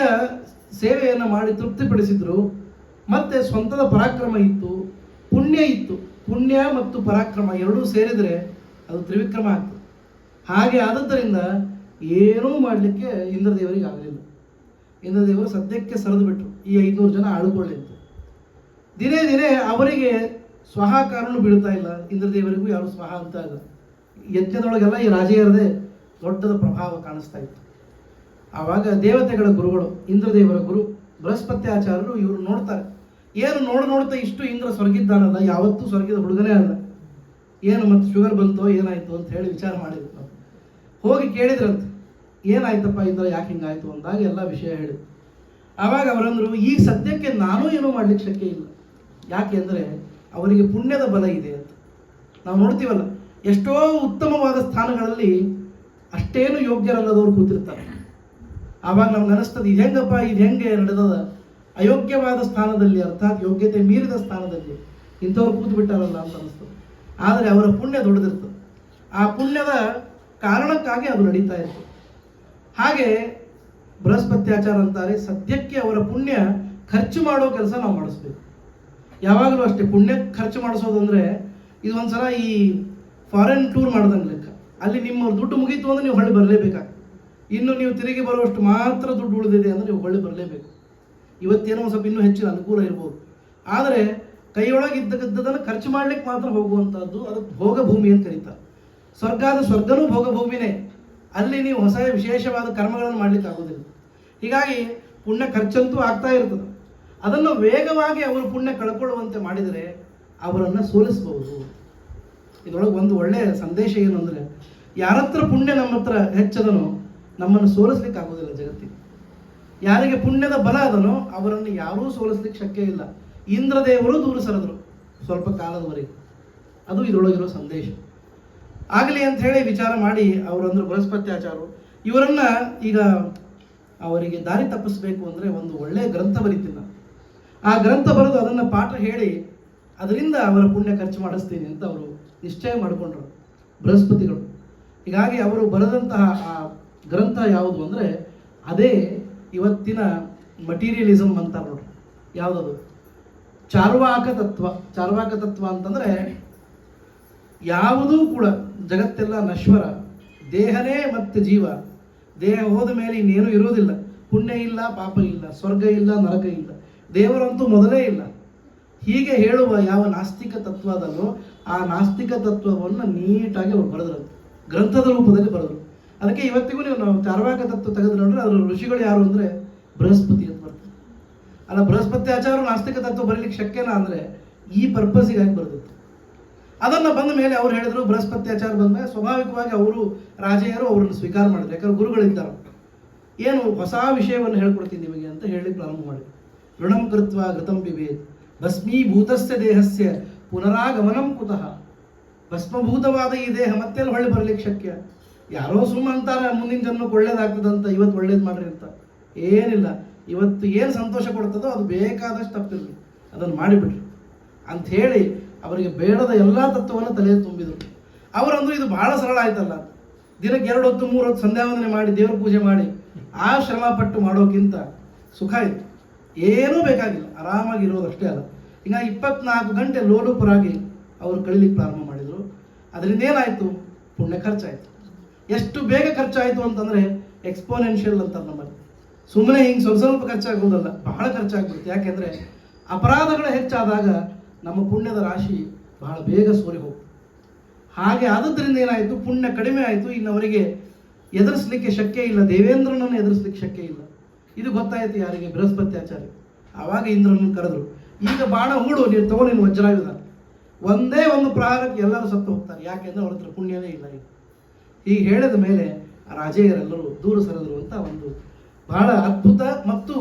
ಸೇವೆಯನ್ನು ಮಾಡಿ ತೃಪ್ತಿಪಡಿಸಿದ್ರು. ಮತ್ತೆ ಸ್ವಂತದ ಪರಾಕ್ರಮ ಇತ್ತು, ಪುಣ್ಯ ಇತ್ತು. ಪುಣ್ಯ ಮತ್ತು ಪರಾಕ್ರಮ ಎರಡೂ ಸೇರಿದರೆ ಅದು ತ್ರಿವಿಕ್ರಮ ಆಗ್ತದೆ. ಹಾಗೆ ಆದದ್ದರಿಂದ ಏನೂ ಮಾಡಲಿಕ್ಕೆ ಇಂದ್ರದೇವರಿಗೆ ಆಗಲಿಲ್ಲ. ಇಂದ್ರದೇವರು ಸದ್ಯಕ್ಕೆ ಸರಿದು ಬಿಟ್ಟರು, ಈ 500 ಜನ ಆಳುಕೊಳ್ಳಿ ಅಂತ. ದಿನೇ ದಿನೇ ಅವರಿಗೆ ಸ್ವಹಾಕಾರನು ಬೀಳ್ತಾ ಇಲ್ಲ, ಇಂದ್ರದೇವರಿಗೂ ಯಾರು ಸ್ವಹ ಅಂತ ಇಲ್ಲ. ಯಜ್ಞದೊಳಗೆಲ್ಲ ಈ ರಾಜೇಯರದೇ ದೊಡ್ಡದ ಪ್ರಭಾವ ಕಾಣಿಸ್ತಾ ಇತ್ತು. ಆವಾಗ ದೇವತೆಗಳ ಗುರುಗಳು, ಇಂದ್ರದೇವರ ಗುರು ಬೃಹಸ್ಪತ್ಯಾಚಾರ್ಯರು ಇವರು ನೋಡ್ತಾರೆ, ಏನು ನೋಡ್ತಾ ಇಷ್ಟು ಇಂದ್ರ ಸ್ವರ್ಗಿದ್ದಾನಲ್ಲ, ಯಾವತ್ತೂ ಸ್ವರ್ಗದ ಹುಡುಗನೇ ಅಲ್ಲ, ಏನು ಮತ್ತು ಶುಗರ್ ಬಂತೋ ಏನಾಯಿತು ಅಂತ ಹೇಳಿ ವಿಚಾರ ಮಾಡಿದ್ರು. ಹೋಗಿ ಕೇಳಿದ್ರಂತೆ, ಏನಾಯ್ತಪ್ಪ ಇಂದ್ರ, ಯಾಕೆ ಹಿಂಗಾಯ್ತು ಅಂದಾಗ ಎಲ್ಲ ವಿಷಯ ಹೇಳಿದ್ರು. ಆವಾಗ ಅವರಂದ್ರು, ಈಗ ಸದ್ಯಕ್ಕೆ ನಾನೂ ಏನೂ ಮಾಡ್ಲಿಕ್ಕೆ ಶಕ್ಯ ಇಲ್ಲ. ಯಾಕೆ ಅಂದರೆ ಅವರಿಗೆ ಪುಣ್ಯದ ಬಲ ಇದೆ ಅಂತ. ನಾವು ನೋಡ್ತೀವಲ್ಲ, ಎಷ್ಟೋ ಉತ್ತಮವಾದ ಸ್ಥಾನಗಳಲ್ಲಿ ಅಷ್ಟೇನು ಯೋಗ್ಯರಲ್ಲದವ್ರು ಕೂತಿರ್ತಾರೆ. ಆವಾಗ ನಮ್ಗೆ ಅನಿಸ್ತದೆ, ಇದು ಹೆಂಗಪ್ಪ, ಇದು ಹೆಂಗೆ ನಡೆದದ, ಅಯೋಗ್ಯವಾದ ಸ್ಥಾನದಲ್ಲಿ ಅರ್ಥಾತ್ ಯೋಗ್ಯತೆ ಮೀರಿದ ಸ್ಥಾನದಲ್ಲಿ ಇಂಥವ್ರು ಕೂತು ಬಿಟ್ಟಾರಲ್ಲ ಅಂತ ಅನಿಸ್ತದೆ. ಆದರೆ ಅವರ ಪುಣ್ಯ ದೊಡ್ಡದಿರ್ತದೆ, ಆ ಪುಣ್ಯದ ಕಾರಣಕ್ಕಾಗಿ ಅದು ನಡೀತಾ ಇರ್ತದೆ. ಹಾಗೆ ಬೃಹಸ್ಪತ್ಯಾಚಾರ ಅಂತಾರೆ, ಸದ್ಯಕ್ಕೆ ಅವರ ಪುಣ್ಯ ಖರ್ಚು ಮಾಡೋ ಕೆಲಸ ನಾವು ಮಾಡಿಸ್ಬೇಕು. ಯಾವಾಗಲೂ ಅಷ್ಟೇ, ಪುಣ್ಯ ಖರ್ಚು ಮಾಡಿಸೋದು ಅಂದರೆ ಇದು ಒಂದ್ಸಲ ಈ ಫಾರಿನ್ ಟೂರ್ ಮಾಡ್ದಂಗೆ ಲೆಕ್ಕ. ಅಲ್ಲಿ ನಿಮ್ಮ ದುಡ್ಡು ಮುಗೀತು ಅಂದರೆ ನೀವು ಹೊಳ್ಳಿ ಬರಲೇಬೇಕಾಗ್ತದೆ. ಇನ್ನು ನೀವು ತಿರುಗಿ ಬರುವಷ್ಟು ಮಾತ್ರ ದುಡ್ಡು ಉಳಿದಿದೆ ಅಂದರೆ ನೀವು ಹೊಳ್ಳಿ ಬರಲೇಬೇಕು. ಇವತ್ತೇನೋ ಸ್ವಲ್ಪ ಇನ್ನೂ ಹೆಚ್ಚಿನ ಅನುಕೂಲ ಇರ್ಬೋದು, ಆದರೆ ಕೈಯೊಳಗಿದ್ದದನ್ನು ಖರ್ಚು ಮಾಡ್ಲಿಕ್ಕೆ ಮಾತ್ರ ಹೋಗುವಂಥದ್ದು, ಅದಕ್ಕೆ ಭೋಗ ಭೂಮಿ ಅಂತ ಕರೀತಾರೆ. ಸ್ವರ್ಗನೂ ಭೋಗ ಭೂಮಿನೇ, ಅಲ್ಲಿ ನೀವು ಹೊಸ ವಿಶೇಷವಾದ ಕರ್ಮಗಳನ್ನು ಮಾಡ್ಲಿಕ್ಕೆ ಆಗೋದಿಲ್ಲ. ಹೀಗಾಗಿ ಪುಣ್ಯ ಖರ್ಚಂತೂ ಆಗ್ತಾ ಇರ್ತದೆ. ಅದನ್ನು ವೇಗವಾಗಿ ಅವರು ಪುಣ್ಯ ಕಳ್ಕೊಳ್ಳುವಂತೆ ಮಾಡಿದರೆ ಅವರನ್ನು ಸೋಲಿಸಬಹುದು. ಇದರೊಳಗೆ ಒಂದು ಒಳ್ಳೆಯ ಸಂದೇಶ ಏನು ಅಂದರೆ, ಯಾರತ್ರ ಪುಣ್ಯ ನಮ್ಮ ಹತ್ರ ಹೆಚ್ಚದನೋ ನಮ್ಮನ್ನು ಸೋಲಿಸ್ಲಿಕ್ಕೆ ಆಗೋದಿಲ್ಲ ಜಗತ್ತಿಗೆ. ಯಾರಿಗೆ ಪುಣ್ಯದ ಬಲ ಅದನೋ ಅವರನ್ನು ಯಾರೂ ಸೋಲಿಸ್ಲಿಕ್ಕೆ ಶಕ್ಯ ಇಲ್ಲ. ಇಂದ್ರದೇವರು ದೂರ ಸರಿದ್ರು ಸ್ವಲ್ಪ ಕಾಲದವರೆಗೆ, ಅದು ಇದರೊಳಗಿರೋ ಸಂದೇಶ. ಆಗಲಿ ಅಂತ ಹೇಳಿ ವಿಚಾರ ಮಾಡಿ ಅವರಂದ್ರು ಬೃಹಸ್ಪತ್ಯಾಚಾರು, ಇವರನ್ನ ಈಗ ಅವರಿಗೆ ದಾರಿ ತಪ್ಪಿಸ್ಬೇಕು ಅಂದರೆ ಒಂದು ಒಳ್ಳೆಯ ಗ್ರಂಥ ಬರೀತೀನಿ, ಆ ಗ್ರಂಥ ಬರೆದು ಅದನ್ನು ಪಾಠ ಹೇಳಿ ಅದರಿಂದ ಅವರ ಪುಣ್ಯ ಖರ್ಚು ಮಾಡಿಸ್ತೀನಿ ಅಂತ ಅವರು ನಿಶ್ಚಯ ಮಾಡಿಕೊಂಡ್ರು ಬೃಹಸ್ಪತಿಗಳು. ಹೀಗಾಗಿ ಅವರು ಬರೆದಂತಹ ಆ ಗ್ರಂಥ ಯಾವುದು ಅಂದರೆ ಅದೇ ಇವತ್ತಿನ ಮಟೀರಿಯಲಿಸಮ್ ಅಂತಾರೆ ನೋಡ್ರಿ. ಯಾವುದದು? ಚಾರ್ವಾಕ ತತ್ವ. ಚಾರ್ವಾಕ ತತ್ವ ಅಂತಂದರೆ ಯಾವುದೂ ಕೂಡ ಜಗತ್ತೆಲ್ಲ ನಶ್ವರ, ದೇಹನೇ ಮತ್ತು ಜೀವ. ದೇಹ ಹೋದ ಮೇಲೆ ಇನ್ನೇನು ಇರೋದಿಲ್ಲ, ಪುಣ್ಯ ಇಲ್ಲ, ಪಾಪ ಇಲ್ಲ, ಸ್ವರ್ಗ ಇಲ್ಲ, ನರಕ ಇಲ್ಲ, ದೇವರಂತೂ ಮೊದಲೇ ಇಲ್ಲ. ಹೀಗೆ ಹೇಳುವ ಯಾವ ನಾಸ್ತಿಕ ತತ್ವ ಅದಲ್ಲೋ ಆ ನಾಸ್ತಿಕ ತತ್ವವನ್ನು ನೀಟಾಗಿ ಅವರು ಬರೆದ್ರು, ಗ್ರಂಥದ ರೂಪದಲ್ಲಿ ಬರೆದರು. ಅದಕ್ಕೆ ಇವತ್ತಿಗೂ ನಾವು ಚಾರ್ವಾಕ ತತ್ವ ತೆಗೆದು ನೋಡ್ರೆ ಅದರ ಋಷಿಗಳು ಯಾರು ಅಂದರೆ ಬೃಹಸ್ಪತಿ ಅಂತ ಬರ್ತದೆ. ಅಲ್ಲ, ಬೃಹಸ್ಪತ್ಯಾಚಾರ ನಾಸ್ತಿಕ ತತ್ವ ಬರೀಲಿಕ್ಕೆ ಶಕ್ಯನಾ ಅಂದರೆ ಈ ಪರ್ಪಸ್ಸಿಗಾಗಿ ಬರೆದಿತ್ತು. ಅದನ್ನು ಬಂದ ಮೇಲೆ ಅವ್ರು ಹೇಳಿದ್ರು, ಬೃಹಸ್ಪತ್ಯಾಚಾರ ಬಂದ ಮೇಲೆ ಸ್ವಾಭಾವಿಕವಾಗಿ ಅವರು ರಾಜೆಯರು ಅವರನ್ನು ಸ್ವೀಕಾರ ಮಾಡಿದ್ರು. ಯಾಕಂದ್ರೆ ಗುರುಗಳಿದ್ದಾರೆ, ಏನು ಹೊಸ ವಿಷಯವನ್ನು ಹೇಳ್ಕೊಡ್ತೀನಿ ನಿಮಗೆ ಅಂತ ಹೇಳಿ ಪ್ರಾರಂಭ ಮಾಡಿದ್ರು. ಋಣಂ ಕೃತ್ವ ಘೃತಂ ಪಿಬೇತ್ ಭಸ್ಮೀಭೂತಸ್ಯ ದೇಹಸ್ಯ ಪುನರಾಗಮನಂ ಕುತಃ. ಭಸ್ಮಭೂತವಾದ ಈ ದೇಹ ಮತ್ತೆಲ್ಲ ಹೊಳ್ಳಿ ಬರಲಿಕ್ಕೆ ಶಕ್ಯ? ಯಾರೋ ಸುಮ್ಮ ಅಂತಾರೆ ಮುಂದಿನ ಜನ್ಮಕ್ಕೆ ಒಳ್ಳೇದಾಗ್ತದಂತ, ಇವತ್ತು ಒಳ್ಳೇದು ಮಾಡ್ರಿ ಅಂತ. ಏನಿಲ್ಲ, ಇವತ್ತು ಏನು ಸಂತೋಷ ಕೊಡ್ತದೋ ಅದು ಬೇಕಾದಷ್ಟು ತಪ್ಪಿರಲಿ, ಅದನ್ನು ಮಾಡಿಬಿಟ್ರಿ ಅಂಥೇಳಿ ಅವರಿಗೆ ಬೇಡದ ಎಲ್ಲ ತತ್ವವನ್ನು ತಲೆಯಲ್ಲಿ ತುಂಬಿದರು. ಅವರಂದ್ರು ಇದು ಬಹಳ ಸರಳ ಆಯ್ತಲ್ಲ, ದಿನಕ್ಕೆ 2 ಹೊತ್ತು 3 ಹೊತ್ತು ಸಂಧ್ಯಾವಂದನೆ ಮಾಡಿ ದೇವರ ಪೂಜೆ ಮಾಡಿ ಆ ಶ್ರಮ ಪಟ್ಟು ಮಾಡೋಕ್ಕಿಂತ ಸುಖ ಇತ್ತು, ಏನೂ ಬೇಕಾಗಿಲ್ಲ, ಆರಾಮಾಗಿರೋದು ಅಷ್ಟೇ ಅಲ್ಲ. ಈಗ 24 ಗಂಟೆ ಲೋಲುಪರಾಗಿ ಅವರು ಕಳೀಲಿಕ್ಕೆ ಪ್ರಾರಂಭ ಮಾಡಿದರು. ಅದರಿಂದ ಏನಾಯಿತು? ಪುಣ್ಯ ಖರ್ಚಾಯಿತು. ಎಷ್ಟು ಬೇಗ ಖರ್ಚಾಯಿತು ಅಂತಂದರೆ ಎಕ್ಸ್ಪೋನೆನ್ಷಿಯಲ್ ಅಂತ ನಮ್ಮಲ್ಲಿ. ಸುಮ್ಮನೆ ಹಿಂಗೆ ಸ್ವಲ್ಪ ಖರ್ಚಾಗೋದಲ್ಲ, ಬಹಳ ಖರ್ಚಾಗ್ಬಿಡುತ್ತೆ. ಯಾಕೆಂದರೆ ಅಪರಾಧಗಳು ಹೆಚ್ಚಾದಾಗ ನಮ್ಮ ಪುಣ್ಯದ ರಾಶಿ ಬಹಳ ಬೇಗ ಸೋರಿ ಹೋಗ್ತದೆ. ಹಾಗೆ ಆದದ್ರಿಂದ ಏನಾಯಿತು? ಪುಣ್ಯ ಕಡಿಮೆ ಆಯಿತು. ಇನ್ನು ಅವರಿಗೆ ಎದುರಿಸಲಿಕ್ಕೆ ಶಕ್ಯ ಇಲ್ಲ, ದೇವೇಂದ್ರನನ್ನು ಎದುರಿಸಲಿಕ್ಕೆ ಶಕ್ಯ ಇಲ್ಲ. ಇದು ಗೊತ್ತಾಯಿತು ಯಾರಿಗೆ? ಬೃಹಸ್ಪತ್ಯಾಚಾರ್ಯ. ಆವಾಗ ಇಂದ್ರನನ್ನು ಕರೆದ್ರು, ಈಗ ಬಾಣ ಹೂಡು, ನೀನು ತಗೋ ನೀನು ವಜ್ರಾಯುಧ. ಒಂದೇ ಒಂದು ಪ್ರಹಾರಕ್ಕೆ ಎಲ್ಲರೂ ಸತ್ತು ಹೋಗ್ತಾರೆ, ಯಾಕೆಂದರೆ ಅವ್ರ ಹತ್ರ ಪುಣ್ಯನೇ ಇಲ್ಲ. ಹೀಗೆ ಹೇಳಿದ ಮೇಲೆ ಆ ರಾಜೇಯರೆಲ್ಲರೂ ದೂರ ಸರಿದ್ರು ಅಂತ ಒಂದು ಬಹಳ ಅದ್ಭುತ ಮತ್ತು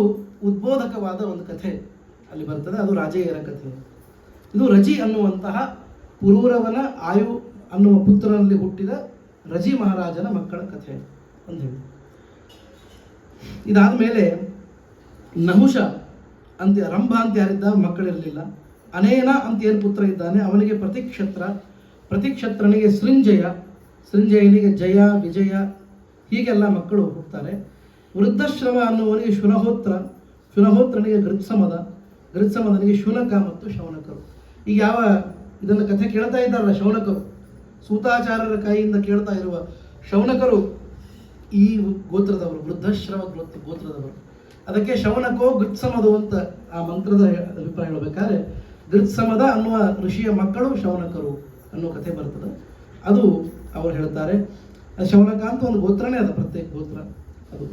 ರೋಚಕವಾದ ಒಂದು ಕಥೆ ಅಲ್ಲಿ ಬರ್ತದೆ. ಅದು ರಾಜೇಯರ ಕಥೆ. ಇದು ರಜಿ ಅನ್ನುವಂತಹ ಪುರೂರವನ ಆಯು ಅನ್ನುವ ಪುತ್ರನಲ್ಲಿ ಹುಟ್ಟಿದ ರಜಿ ಮಹಾರಾಜನ ಮಕ್ಕಳ ಕಥೆ ಅಂತ ಹೇಳಿ. ಇದಾದ ಮೇಲೆ ನಹುಷ ಅಂತ ರಂಭ ಅಂತ ಯಾರಿದ್ದ ಮಕ್ಕಳಿರಲಿಲ್ಲ. ಅನೇನ ಅಂತ ಏನು ಪುತ್ರ ಇದ್ದಾನೆ ಅವನಿಗೆ ಪ್ರತಿಕ್ಷತ್ರನಿಗೆ ಸೃಂಜಯನಿಗೆ ಜಯ ವಿಜಯ ಹೀಗೆಲ್ಲ ಮಕ್ಕಳು ಹುಟ್ಟುತ್ತಾರೆ. ವೃದ್ಧಶ್ರವ ಅನ್ನುವನಿಗೆ ಶುನಹೋತ್ರನಿಗೆ ಗೃತ್ಸಮದನಿಗೆ ಶುನಕ ಮತ್ತು ಶೌನಕರು. ಈಗ ಯಾವ ಇದನ್ನು ಕಥೆ ಕೇಳ್ತಾ ಇದ್ದಾರಲ್ಲ ಶೌನಕರು, ಸೂತಾಚಾರ್ಯರ ಕೈಯಿಂದ ಕೇಳ್ತಾ ಇರುವ ಶೌನಕರು ಈ ಗೋತ್ರದವರು, ವೃದ್ಧಶ್ರವ ಗೋತ್ರದವರು. ಅದಕ್ಕೆ ಶೌನಕೋ ಗೃತ್ಸಮದು ಅಂತ ಆ ಮಂತ್ರದ ಅಭಿಪ್ರಾಯ ಹೇಳಬೇಕಾದ್ರೆ ಗೃತ್ಸಮದ ಅನ್ನುವ ಋಷಿಯ ಮಕ್ಕಳು ಶೌನಕರು ಅನ್ನುವ ಕಥೆ ಬರ್ತದೆ. ಅದು ಅವರು ಹೇಳ್ತಾರೆ. ಶೌನಕ ಅಂತ ಒಂದು ಗೋತ್ರನೇ ಅದ, ಪ್ರತ್ಯೇಕ ಗೋತ್ರ ಅದು.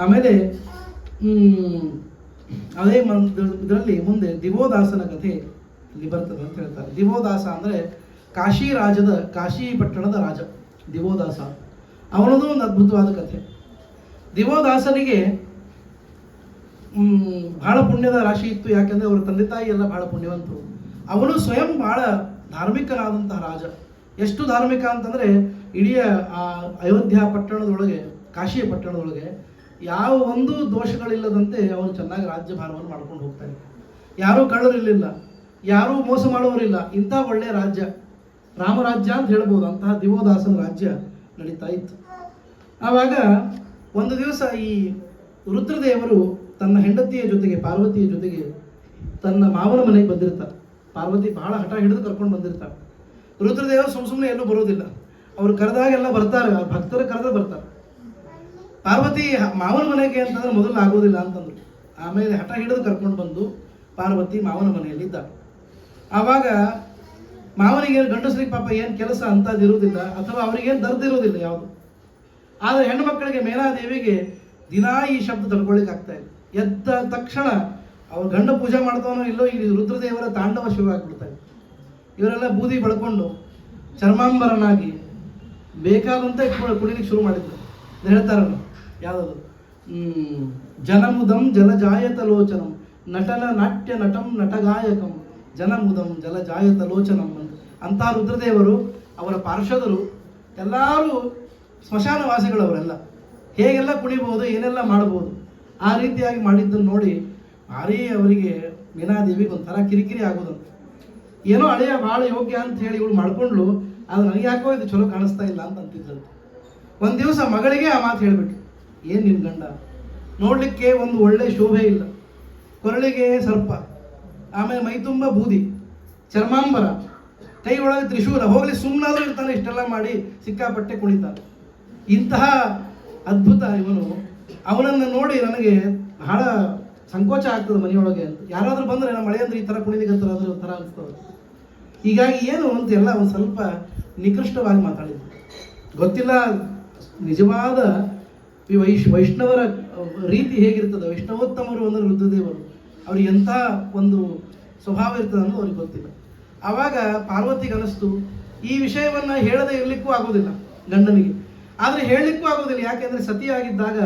ಆಮೇಲೆ ಅದೇ ಇದರಲ್ಲಿ ಮುಂದೆ ದಿವೋದಾಸನ ಕಥೆ ಇಲ್ಲಿ ಬರ್ತದೆ ಅಂತ ಹೇಳ್ತಾರೆ. ದಿವೋದಾಸ ಅಂದರೆ ಕಾಶಿ ಪಟ್ಟಣದ ರಾಜ ದಿವೋದಾಸ. ಅವನದು ಒಂದು ಅದ್ಭುತವಾದ ಕಥೆ. ದಿವೋದಾಸನಿಗೆ ಬಹಳ ಪುಣ್ಯದ ರಾಶಿ ಇತ್ತು. ಯಾಕೆಂದರೆ ಅವರ ತಂದೆ ತಾಯಿ ಎಲ್ಲ ಬಹಳ ಪುಣ್ಯವಂತರು. ಅವನು ಸ್ವಯಂ ಬಹಳ ಧಾರ್ಮಿಕನಾದಂತಹ ರಾಜ. ಎಷ್ಟು ಧಾರ್ಮಿಕ ಅಂತಂದರೆ ಇಡೀ ಆ ಅಯೋಧ್ಯ ಪಟ್ಟಣದೊಳಗೆ, ಕಾಶಿಯ ಪಟ್ಟಣದೊಳಗೆ ಯಾವ ಒಂದು ದೋಷಗಳಿಲ್ಲದಂತೆ ಅವನು ಚೆನ್ನಾಗಿ ರಾಜ್ಯಭಾರವನ್ನು ಮಾಡ್ಕೊಂಡು ಹೋಗ್ತಾನೆ. ಯಾರೂ ಕಳ್ಳರಿರಲಿಲ್ಲ, ಯಾರೂ ಮೋಸ ಮಾಡುವವರಿಲ್ಲ. ಇಂಥ ಒಳ್ಳೆಯ ರಾಜ್ಯ, ರಾಮರಾಜ್ಯ ಅಂತ ಹೇಳ್ಬೋದು. ಅಂತಹ ದಿವೋದಾಸನ ರಾಜ್ಯ ನಡೀತಾ ಇತ್ತು. ಆವಾಗ ಒಂದು ದಿವಸ ಈ ರುದ್ರದೇವರು ತನ್ನ ಹೆಂಡತಿಯ ಜೊತೆಗೆ, ಪಾರ್ವತಿಯ ಜೊತೆಗೆ ತನ್ನ ಮಾವನ ಮನೆಗೆ ಬಂದಿರ್ತಾರೆ. ಪಾರ್ವತಿ ಬಹಳ ಹಠ ಹಿಡಿದು ಕರ್ಕೊಂಡು ಬಂದಿರ್ತಾರೆ. ರುದ್ರದೇವರು ಸುಮ್ಮನೆ ಎಲ್ಲೂ ಬರೋದಿಲ್ಲ. ಅವ್ರು ಕರೆದಾಗೆಲ್ಲ ಬರ್ತಾರೆ, ಭಕ್ತರು ಕರೆದ್ರೆ ಬರ್ತಾರೆ. ಪಾರ್ವತಿ ಮಾವನ ಮನೆಗೆ ಅಂತಂದ್ರೆ ಮೊದಲು ಆಗೋದಿಲ್ಲ ಅಂತಂದ್ರು. ಆಮೇಲೆ ಹಠ ಹಿಡಿದು ಕರ್ಕೊಂಡು ಬಂದು ಪಾರ್ವತಿ ಮಾವನ ಮನೆಯಲ್ಲಿ ಇದ್ದಾರೆ. ಆವಾಗ ಮಾವನಿಗೆ ಗಂಡಸರಿಗೆ ಪಾಪ ಏನು ಕೆಲಸ ಅಂತದ್ದು ಇರುವುದಿಲ್ಲ, ಅಥವಾ ಅವರಿಗೇನು ದರ್ದಿರೋದಿಲ್ಲ ಯಾವುದು. ಆದರೆ ಹೆಣ್ಣು ಮಕ್ಕಳಿಗೆ ಮೇನಾದೇವಿಗೆ ದಿನಾ ಈ ಶಬ್ದ ತಡ್ಕೊಳ್ಳಿಕ್ಕೆ ಆಗ್ತಾ ಇದೆ. ಎದ್ದ ತಕ್ಷಣ ಅವ್ರು ಗಂಡ ಪೂಜೆ ಮಾಡ್ತಾನೋ ಇಲ್ಲೋ ಈ ರುದ್ರದೇವರ ತಾಂಡವ ಶುರು ಆಗ್ಬಿಡ್ತಾರೆ. ಇವರೆಲ್ಲ ಬೂದಿ ಬೆಳ್ಕೊಂಡು ಚರ್ಮಾಂಬರನಾಗಿ ಬೇಕಾದಂತ ಕುಡಿಲಿಕ್ಕೆ ಶುರು ಮಾಡಿದ್ರು. ಹೇಳ್ತಾರಲ್ಲ ಯಾವುದದು, ಜನಮುದಂ ಜಲಜಾಯತ ಲೋಚನಂ ನಟನ ನಾಟ್ಯ ನಟಂ ನಟಗಾಯಕಂ ಜನಮುದಂ ಜಲಜಾಯತ ಲೋಚನಂ ಅಂತ. ಅಂತಹ ರುದ್ರದೇವರು, ಅವರ ಪಾರ್ಷದರು ಎಲ್ಲರೂ ಸ್ಮಶಾನವಾಸಿಗಳು. ಅವರೆಲ್ಲ ಹೇಗೆಲ್ಲ ಕುಣಿಬಹುದು, ಏನೆಲ್ಲ ಮಾಡಬಹುದು, ಆ ರೀತಿಯಾಗಿ ಮಾಡಿದ್ದನ್ನು ನೋಡಿ ಭಾರಿ ಅವರಿಗೆ ಮೀನಾದೇವಿಗೆ ಒಂಥರ ಕಿರಿಕಿರಿ ಆಗೋದಂತ. ಏನೋ ಹಳೆಯ ಭಾಳ ಯೋಗ್ಯ ಅಂತ ಹೇಳಿ ಇವಳು ಮಾಡ್ಕೊಂಡ್ಲು, ಅದು ನನಗೆ ಯಾಕೋ ಇದು ಚಲೋ ಕಾಣಿಸ್ತಾ ಇಲ್ಲ ಅಂತ ಅಂತಿದ್ದರು. ಒಂದು ದಿವಸ ಮಗಳಿಗೆ ಆ ಮಾತು ಹೇಳಿಬಿಟ್ರು, ಏನು ನಿನ್ನ ಗಂಡ ನೋಡಲಿಕ್ಕೆ ಒಂದು ಒಳ್ಳೆ ಶೋಭೆ ಇಲ್ಲ, ಕೊರಳಿಗೆ ಸರ್ಪ, ಆಮೇಲೆ ಮೈ ತುಂಬ ಬೂದಿ, ಚರ್ಮಾಂಬರ, ಕೈ ಒಳಗೆ ತ್ರಿಶೂಲ, ಹೋಗಲಿ ಸುಮ್ಮನಾದ್ರೂ ಇರ್ತಾನೆ, ಇಷ್ಟೆಲ್ಲ ಮಾಡಿ ಸಿಕ್ಕಾಪಟ್ಟೆ ಕುಣಿತಾನೆ. ಇಂತಹ ಅದ್ಭುತ ಇವನು. ಅವನನ್ನು ನೋಡಿ ನನಗೆ ಬಹಳ ಸಂಕೋಚ ಆಗ್ತದೆ ಮನೆಯೊಳಗೆ ಅಂತ. ಯಾರಾದರೂ ಬಂದರೆ ನಮ್ಮ ಮಳೆ ಅಂದ್ರೆ ಈ ಥರ ಕುಣಿಲಿಕ್ಕಂತಾರೆ ಅಂದ್ರೆ ಒಂಥರ ಅನಿಸ್ತದೆ. ಹೀಗಾಗಿ ಏನು ಅಂತ ಎಲ್ಲ ಒಂದು ಸ್ವಲ್ಪ ನಿಕೃಷ್ಟವಾಗಿ ಮಾತಾಡಿದ್ರು. ಗೊತ್ತಿಲ್ಲ ನಿಜವಾದ ಈ ವೈಷ್ಣವರ ರೀತಿ ಹೇಗಿರ್ತದೆ, ವೈಷ್ಣವೋತ್ತಮರು ಅಂದರೆ ರುದ್ರದೇವರು, ಅವ್ರಿಗೆ ಎಂಥ ಒಂದು ಸ್ವಭಾವ ಇರ್ತದೆ ಅನ್ನೋದು ಅವ್ರಿಗೆ ಗೊತ್ತಿಲ್ಲ. ಆವಾಗ ಪಾರ್ವತಿಗೆ ಅನಿಸ್ತು ಈ ವಿಷಯವನ್ನು ಹೇಳದೆ ಇರಲಿಕ್ಕೂ ಆಗೋದಿಲ್ಲ ಗಂಡನಿಗೆ, ಆದರೆ ಹೇಳಲಿಕ್ಕೂ ಆಗೋದಿಲ್ಲ. ಯಾಕೆಂದರೆ ಸತಿಯಾಗಿದ್ದಾಗ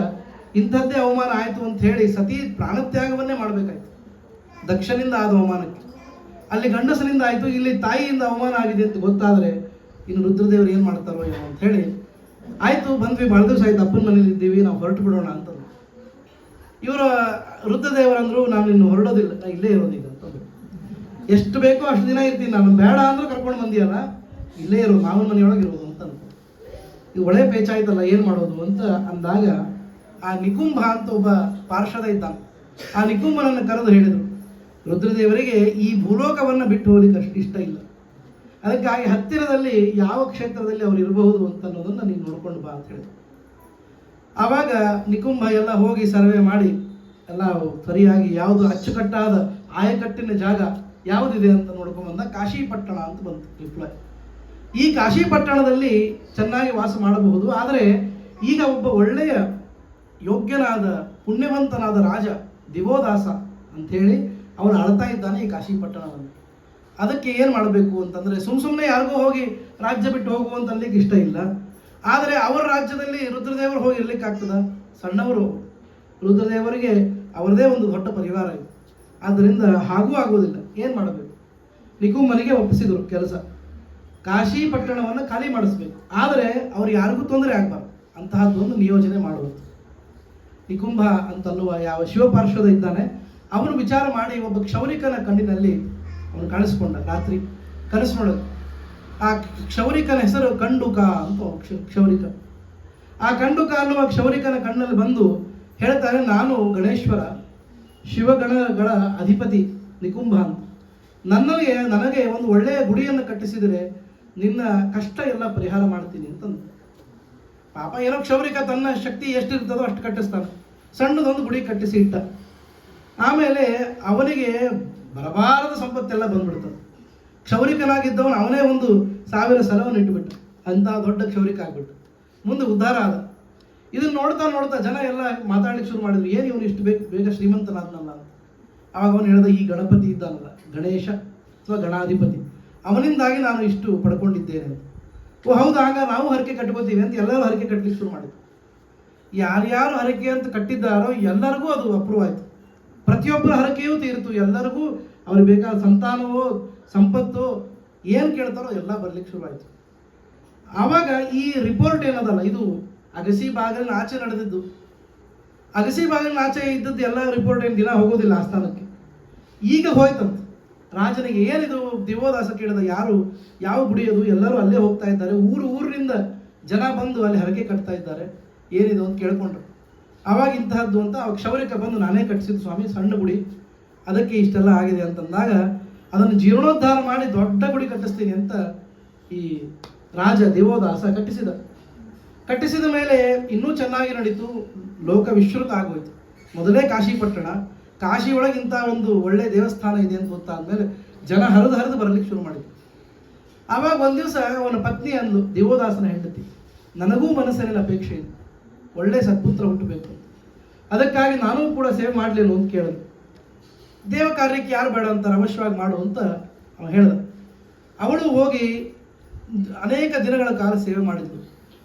ಇಂಥದ್ದೇ ಅವಮಾನ ಆಯಿತು ಅಂತ ಹೇಳಿ ಸತಿ ಪ್ರಾಣತ್ಯಾಗವನ್ನೇ ಮಾಡಬೇಕಾಯ್ತು. ದಕ್ಷನಿಂದ ಆದ ಅವಮಾನಕ್ಕೆ ಅಲ್ಲಿ ಗಂಡಸನಿಂದ ಆಯಿತು, ಇಲ್ಲಿ ತಾಯಿಯಿಂದ ಅವಮಾನ ಆಗಿದೆ ಅಂತ ಗೊತ್ತಾದರೆ ಇನ್ನು ರುದ್ರದೇವರು ಏನು ಮಾಡ್ತಾರೋ ಏನೋ ಅಂತ ಹೇಳಿ ಆಯಿತು, ಬಂದ್ವಿ, ಭಾಳ ದಿವಸ ಆಯ್ತು, ಅಪ್ಪನ ಮನೇಲಿ ಇದ್ದೀವಿ, ನಾವು ಹೊರಟು ಬಿಡೋಣ ಅಂತಂದು. ಇವರು ರುದ್ರದೇವರಂದ್ರು ನಾನು ಇನ್ನು ಹೊರಡೋದಿಲ್ಲ, ನಾ ಇಲ್ಲೇ ಇರೋದೀಗ ಅಂತಂದು. ಎಷ್ಟು ಬೇಕೋ ಅಷ್ಟು ದಿನ ಇರ್ತೀನಿ, ನಾನು ಬೇಡ ಅಂದ್ರೂ ಕರ್ಕೊಂಡು ಬಂದಿಯಲ್ಲ, ಇಲ್ಲೇ ಇರೋದು, ಮಾವನ ಮನೆಯೊಳಗೆ ಇರೋದು ಅಂತ ಅನ್ಕೊ. ಇದು ಒಳ್ಳೆ ಪೇಚಾಯ್ತಲ್ಲ, ಏನು ಮಾಡೋದು ಅಂತ ಅಂದಾಗ ಆ ನಿಕುಂಭ ಅಂತ ಒಬ್ಬ ಪಾರ್ಷದ ಇದ್ದಾನೆ. ಆ ನಿಕುಂಭನನ್ನು ಕರೆದು ಹೇಳಿದರು, ರುದ್ರದೇವರಿಗೆ ಈ ಭೂಲೋಕವನ್ನು ಬಿಟ್ಟು ಹೋಗ್ಲಿಕ್ಕೆ ಅಷ್ಟು ಇಷ್ಟ ಇಲ್ಲ, ಅದಕ್ಕಾಗಿ ಹತ್ತಿರದಲ್ಲಿ ಯಾವ ಕ್ಷೇತ್ರದಲ್ಲಿ ಅವ್ರು ಇರಬಹುದು ಅಂತ ಅನ್ನೋದನ್ನು ನೀನು ನೋಡ್ಕೊಂಡು ಬಾ ಅಂತ ಹೇಳಿದ್ರು. ಆವಾಗ ನಿಕುಂಭ ಎಲ್ಲ ಹೋಗಿ ಸರ್ವೆ ಮಾಡಿ ಎಲ್ಲ ಸರಿಯಾಗಿ ಯಾವುದು ಅಚ್ಚುಕಟ್ಟಾದ ಆಯಕಟ್ಟಿನ ಜಾಗ ಯಾವುದಿದೆ ಅಂತ ನೋಡ್ಕೊಂಡ್ಬಂದ. ಕಾಶಿ ಪಟ್ಟಣ ಅಂತ ಬಂತು ರಿಪ್ಲೈ. ಈ ಕಾಶಿ ಪಟ್ಟಣದಲ್ಲಿ ಚೆನ್ನಾಗಿ ವಾಸ ಮಾಡಬಹುದು, ಆದರೆ ಈಗ ಒಬ್ಬ ಒಳ್ಳೆಯ ಯೋಗ್ಯನಾದ ಪುಣ್ಯವಂತನಾದ ರಾಜ ದಿವೋದಾಸ ಅಂಥೇಳಿ ಅವನು ಆಳ್ತಾ ಇದ್ದಾನೆ ಈ ಕಾಶಿ ಪಟ್ಟಣವನ್ನು. ಅದಕ್ಕೆ ಏನು ಮಾಡಬೇಕು ಅಂತಂದರೆ ಸುಮ್ಮನೆ ಯಾರಿಗೂ ಹೋಗಿ ರಾಜ್ಯ ಬಿಟ್ಟು ಹೋಗುವಂತ ಅಲ್ಲಿಗೆ ಇಷ್ಟ ಇಲ್ಲ. ಆದರೆ ಅವರ ರಾಜ್ಯದಲ್ಲಿ ರುದ್ರದೇವರು ಹೋಗಿ ಇರ್ಲಿಕ್ಕೆ ಆಗ್ತದ? ಸಣ್ಣವರು ರುದ್ರದೇವರಿಗೆ ಅವರದೇ ಒಂದು ದೊಡ್ಡ ಪರಿವಾರ ಇದೆ. ಆದ್ದರಿಂದ ಹಾಗೂ ಆಗುವುದಿಲ್ಲ. ಏನು ಮಾಡಬೇಕು? ನಿಕುಂಭನಿಗೆ ಒಪ್ಪಿಸಿದರು ಕೆಲಸ. ಕಾಶಿ ಪಟ್ಟಣವನ್ನು ಖಾಲಿ ಮಾಡಿಸ್ಬೇಕು, ಆದರೆ ಅವ್ರಿಗೆ ಯಾರಿಗೂ ತೊಂದರೆ ಆಗಬಾರ್ದು ಅಂತಹದ್ದೊಂದು ನಿಯೋಜನೆ ಮಾಡುವುದು. ನಿಕುಂಭ ಅಂತನ್ನುವ ಯಾವ ಶಿವಪಾರ್ಶ್ವದ ಇದ್ದಾನೆ, ಅವನು ವಿಚಾರ ಮಾಡಿ ಒಬ್ಬ ಕ್ಷೌರಿಕನ ಕಣ್ಣಿನಲ್ಲಿ ಅವನು ಕಾಣಿಸ್ಕೊಂಡ. ರಾತ್ರಿ ಕನಸು ನೋಡೋದು. ಆ ಕ್ಷೌರಿಕನ ಹೆಸರು ಕಂಡುಕ ಅಂತ ಕ್ಷೌರಿಕ. ಆ ಕಂಡುಕ ಅನ್ನುವ ಕ್ಷೌರಿಕನ ಕಣ್ಣಲ್ಲಿ ಬಂದು ಹೇಳ್ತಾರೆ, ನಾನು ಗಣೇಶ್ವರ, ಶಿವಗಣಗಳ ಅಧಿಪತಿ ನಿಕುಂಭ ಅಂತ. ನನಗೆ ಒಂದು ಒಳ್ಳೆಯ ಗುಡಿಯನ್ನು ಕಟ್ಟಿಸಿದರೆ ನಿನ್ನ ಕಷ್ಟ ಎಲ್ಲ ಪರಿಹಾರ ಮಾಡ್ತೀನಿ ಅಂತಂದು. ಪಾಪ ಏನೋ ಕ್ಷೌರಿಕ ತನ್ನ ಶಕ್ತಿ ಎಷ್ಟಿರ್ತದೋ ಅಷ್ಟು ಕಟ್ಟಿಸ್ತಾನೆ. ಸಣ್ಣದೊಂದು ಗುಡಿ ಕಟ್ಟಿಸಿ ಇಟ್ಟ. ಆಮೇಲೆ ಅವನಿಗೆ ಬರಬಾರದ ಸಂಪತ್ತೆಲ್ಲ ಬಂದ್ಬಿಡ್ತದೆ. ಕ್ಷೌರಿಕನಾಗಿದ್ದವನು ಅವನೇ 1,000 ಸಲವನ್ನು ಇಟ್ಟುಬಿಟ್ಟ. ಅಂಥ ದೊಡ್ಡ ಕ್ಷೌರಿಕ ಆಗ್ಬಿಟ್ಟು ಮುಂದೆ ಉದ್ಧಾರ ಆದ. ಇದನ್ನು ನೋಡ್ತಾ ನೋಡ್ತಾ ಜನ ಎಲ್ಲ ಮಾತಾಡ್ಲಿಕ್ಕೆ ಶುರು ಮಾಡಿದ್ರು, ಏನು ಇವನು ಇಷ್ಟು ಬೇಗ ಶ್ರೀಮಂತನಾದ್ನಲ್ಲ ಅಂತ. ಆವಾಗ ಅವನು ಹೇಳ್ದ, ಈ ಗಣಪತಿ ಇದ್ದಾನಲ್ಲ, ಗಣೇಶ ಅಥವಾ ಗಣಾಧಿಪತಿ, ಅವನಿಂದಾಗಿ ನಾನು ಇಷ್ಟು ಪಡ್ಕೊಂಡಿದ್ದೇನೆ ಅಂತ. ಓ ಹೌದು, ಆಗ ನಾವು ಹರಕೆ ಕಟ್ಕೋತೀವಿ ಅಂತ ಎಲ್ಲರೂ ಹರಕೆ ಕಟ್ಟಲಿಕ್ಕೆ ಶುರು ಮಾಡಿದ್ರು. ಯಾರ್ಯಾರು ಹರಕೆ ಅಂತ ಕಟ್ಟಿದ್ದಾರೋ ಎಲ್ಲರಿಗೂ ಅದು ಅಪ್ರೂವ್ ಆಯಿತು. ಪ್ರತಿಯೊಬ್ಬರ ಹರಕೆಯೂ ತೀರಿತು. ಎಲ್ಲರಿಗೂ ಅವ್ರಿಗೆ ಬೇಕಾದ ಸಂತಾನವೋ ಸಂಪತ್ತು ಏನು ಕೇಳ್ತಾರೋ ಎಲ್ಲ ಬರ್ಲಿಕ್ಕೆ ಶುರು ಆಯಿತು. ಆವಾಗ ಈ ರಿಪೋರ್ಟ್ ಏನದಲ್ಲ, ಇದು ಅಗಸಿ ಬಾಗಿಲಿನ ಆಚೆ ನಡೆದಿದ್ದು. ಅಗಸಿ ಬಾಗಿಲಿನ ಆಚೆ ಇದ್ದದ್ದು ಎಲ್ಲ ರಿಪೋರ್ಟ್ ಏನು ದಿನ ಹೋಗೋದಿಲ್ಲ ಆಸ್ಥಾನಕ್ಕೆ. ಈಗ ಹೋಯ್ತಂತ ರಾಜನಿಗೆ, ಏನಿದು ದಿವೋದಾಸ ಕೇಳಿದ, ಯಾರು ಯಾವ ಗುಡಿಯೋದು, ಎಲ್ಲರೂ ಅಲ್ಲೇ ಹೋಗ್ತಾ ಇದ್ದಾರೆ, ಊರಿನಿಂದ ಜನ ಬಂದು ಅಲ್ಲಿ ಹರಕೆ ಕಟ್ತಾ ಇದ್ದಾರೆ, ಏನಿದು ಅಂತ ಕೇಳ್ಕೊಂಡ್ರು. ಆವಾಗ ಇಂತಹದ್ದು ಅಂತ ಅವಾಗ ಕ್ಷೌರಿಕ ಬಂದು, ನಾನೇ ಕಟ್ಟಿಸಿದ್ದು ಸ್ವಾಮಿ, ಸಣ್ಣ ಗುಡಿ, ಅದಕ್ಕೆ ಇಷ್ಟೆಲ್ಲ ಆಗಿದೆ ಅಂತಂದಾಗ ಅದನ್ನು ಜೀರ್ಣೋದ್ಧಾರ ಮಾಡಿ ದೊಡ್ಡ ಗುಡಿ ಕಟ್ಟಿಸ್ತೀನಿ ಅಂತ ಈ ರಾಜ ದಿವೋದಾಸ ಕಟ್ಟಿಸಿದ ಮೇಲೆ ಇನ್ನೂ ಚೆನ್ನಾಗಿ ನಡೀತು. ಲೋಕ ವಿಶ್ರುತ ಆಗೋಯ್ತು. ಮೊದಲೇ ಕಾಶಿ ಪಟ್ಟಣ, ಕಾಶಿ ಒಳಗೆ ಇಂಥ ಒಂದು ಒಳ್ಳೆ ದೇವಸ್ಥಾನ ಇದೆ ಅಂತ ಗೊತ್ತಾದ್ಮೇಲೆ ಜನ ಹರಿದು ಬರಲಿಕ್ಕೆ ಶುರು ಮಾಡಿದ್ರು. ಆವಾಗ ಒಂದು ದಿವಸ ಅವನ ಪತ್ನಿ ಅಂದ್ಲು, ದಿವೋದಾಸನ ಹೆಂಡತಿ, ನನಗೂ ಮನಸ್ಸಿನಲ್ಲಿ ಅಪೇಕ್ಷೆ ಇದೆ, ಒಳ್ಳೆ ಸತ್ಪುತ್ರ ಹುಟ್ಟಬೇಕು, ಅದಕ್ಕಾಗಿ ನಾನೂ ಕೂಡ ಸೇವೆ ಮಾಡಲಿಲ್ಲ ಅಂತ ಕೇಳಿದ್ರು. ದೇವ ಕಾರ್ಯಕ್ಕೆ ಯಾರು ಬೇಡ ಅಂತಾರೆ, ಅವಶ್ಯವಾಗಿ ಮಾಡು ಅಂತ ಅವ ಹೇಳ್ದ. ಅವಳು ಹೋಗಿ ಅನೇಕ ದಿನಗಳ ಕಾಲ ಸೇವೆ ಮಾಡಿದ್ಳು.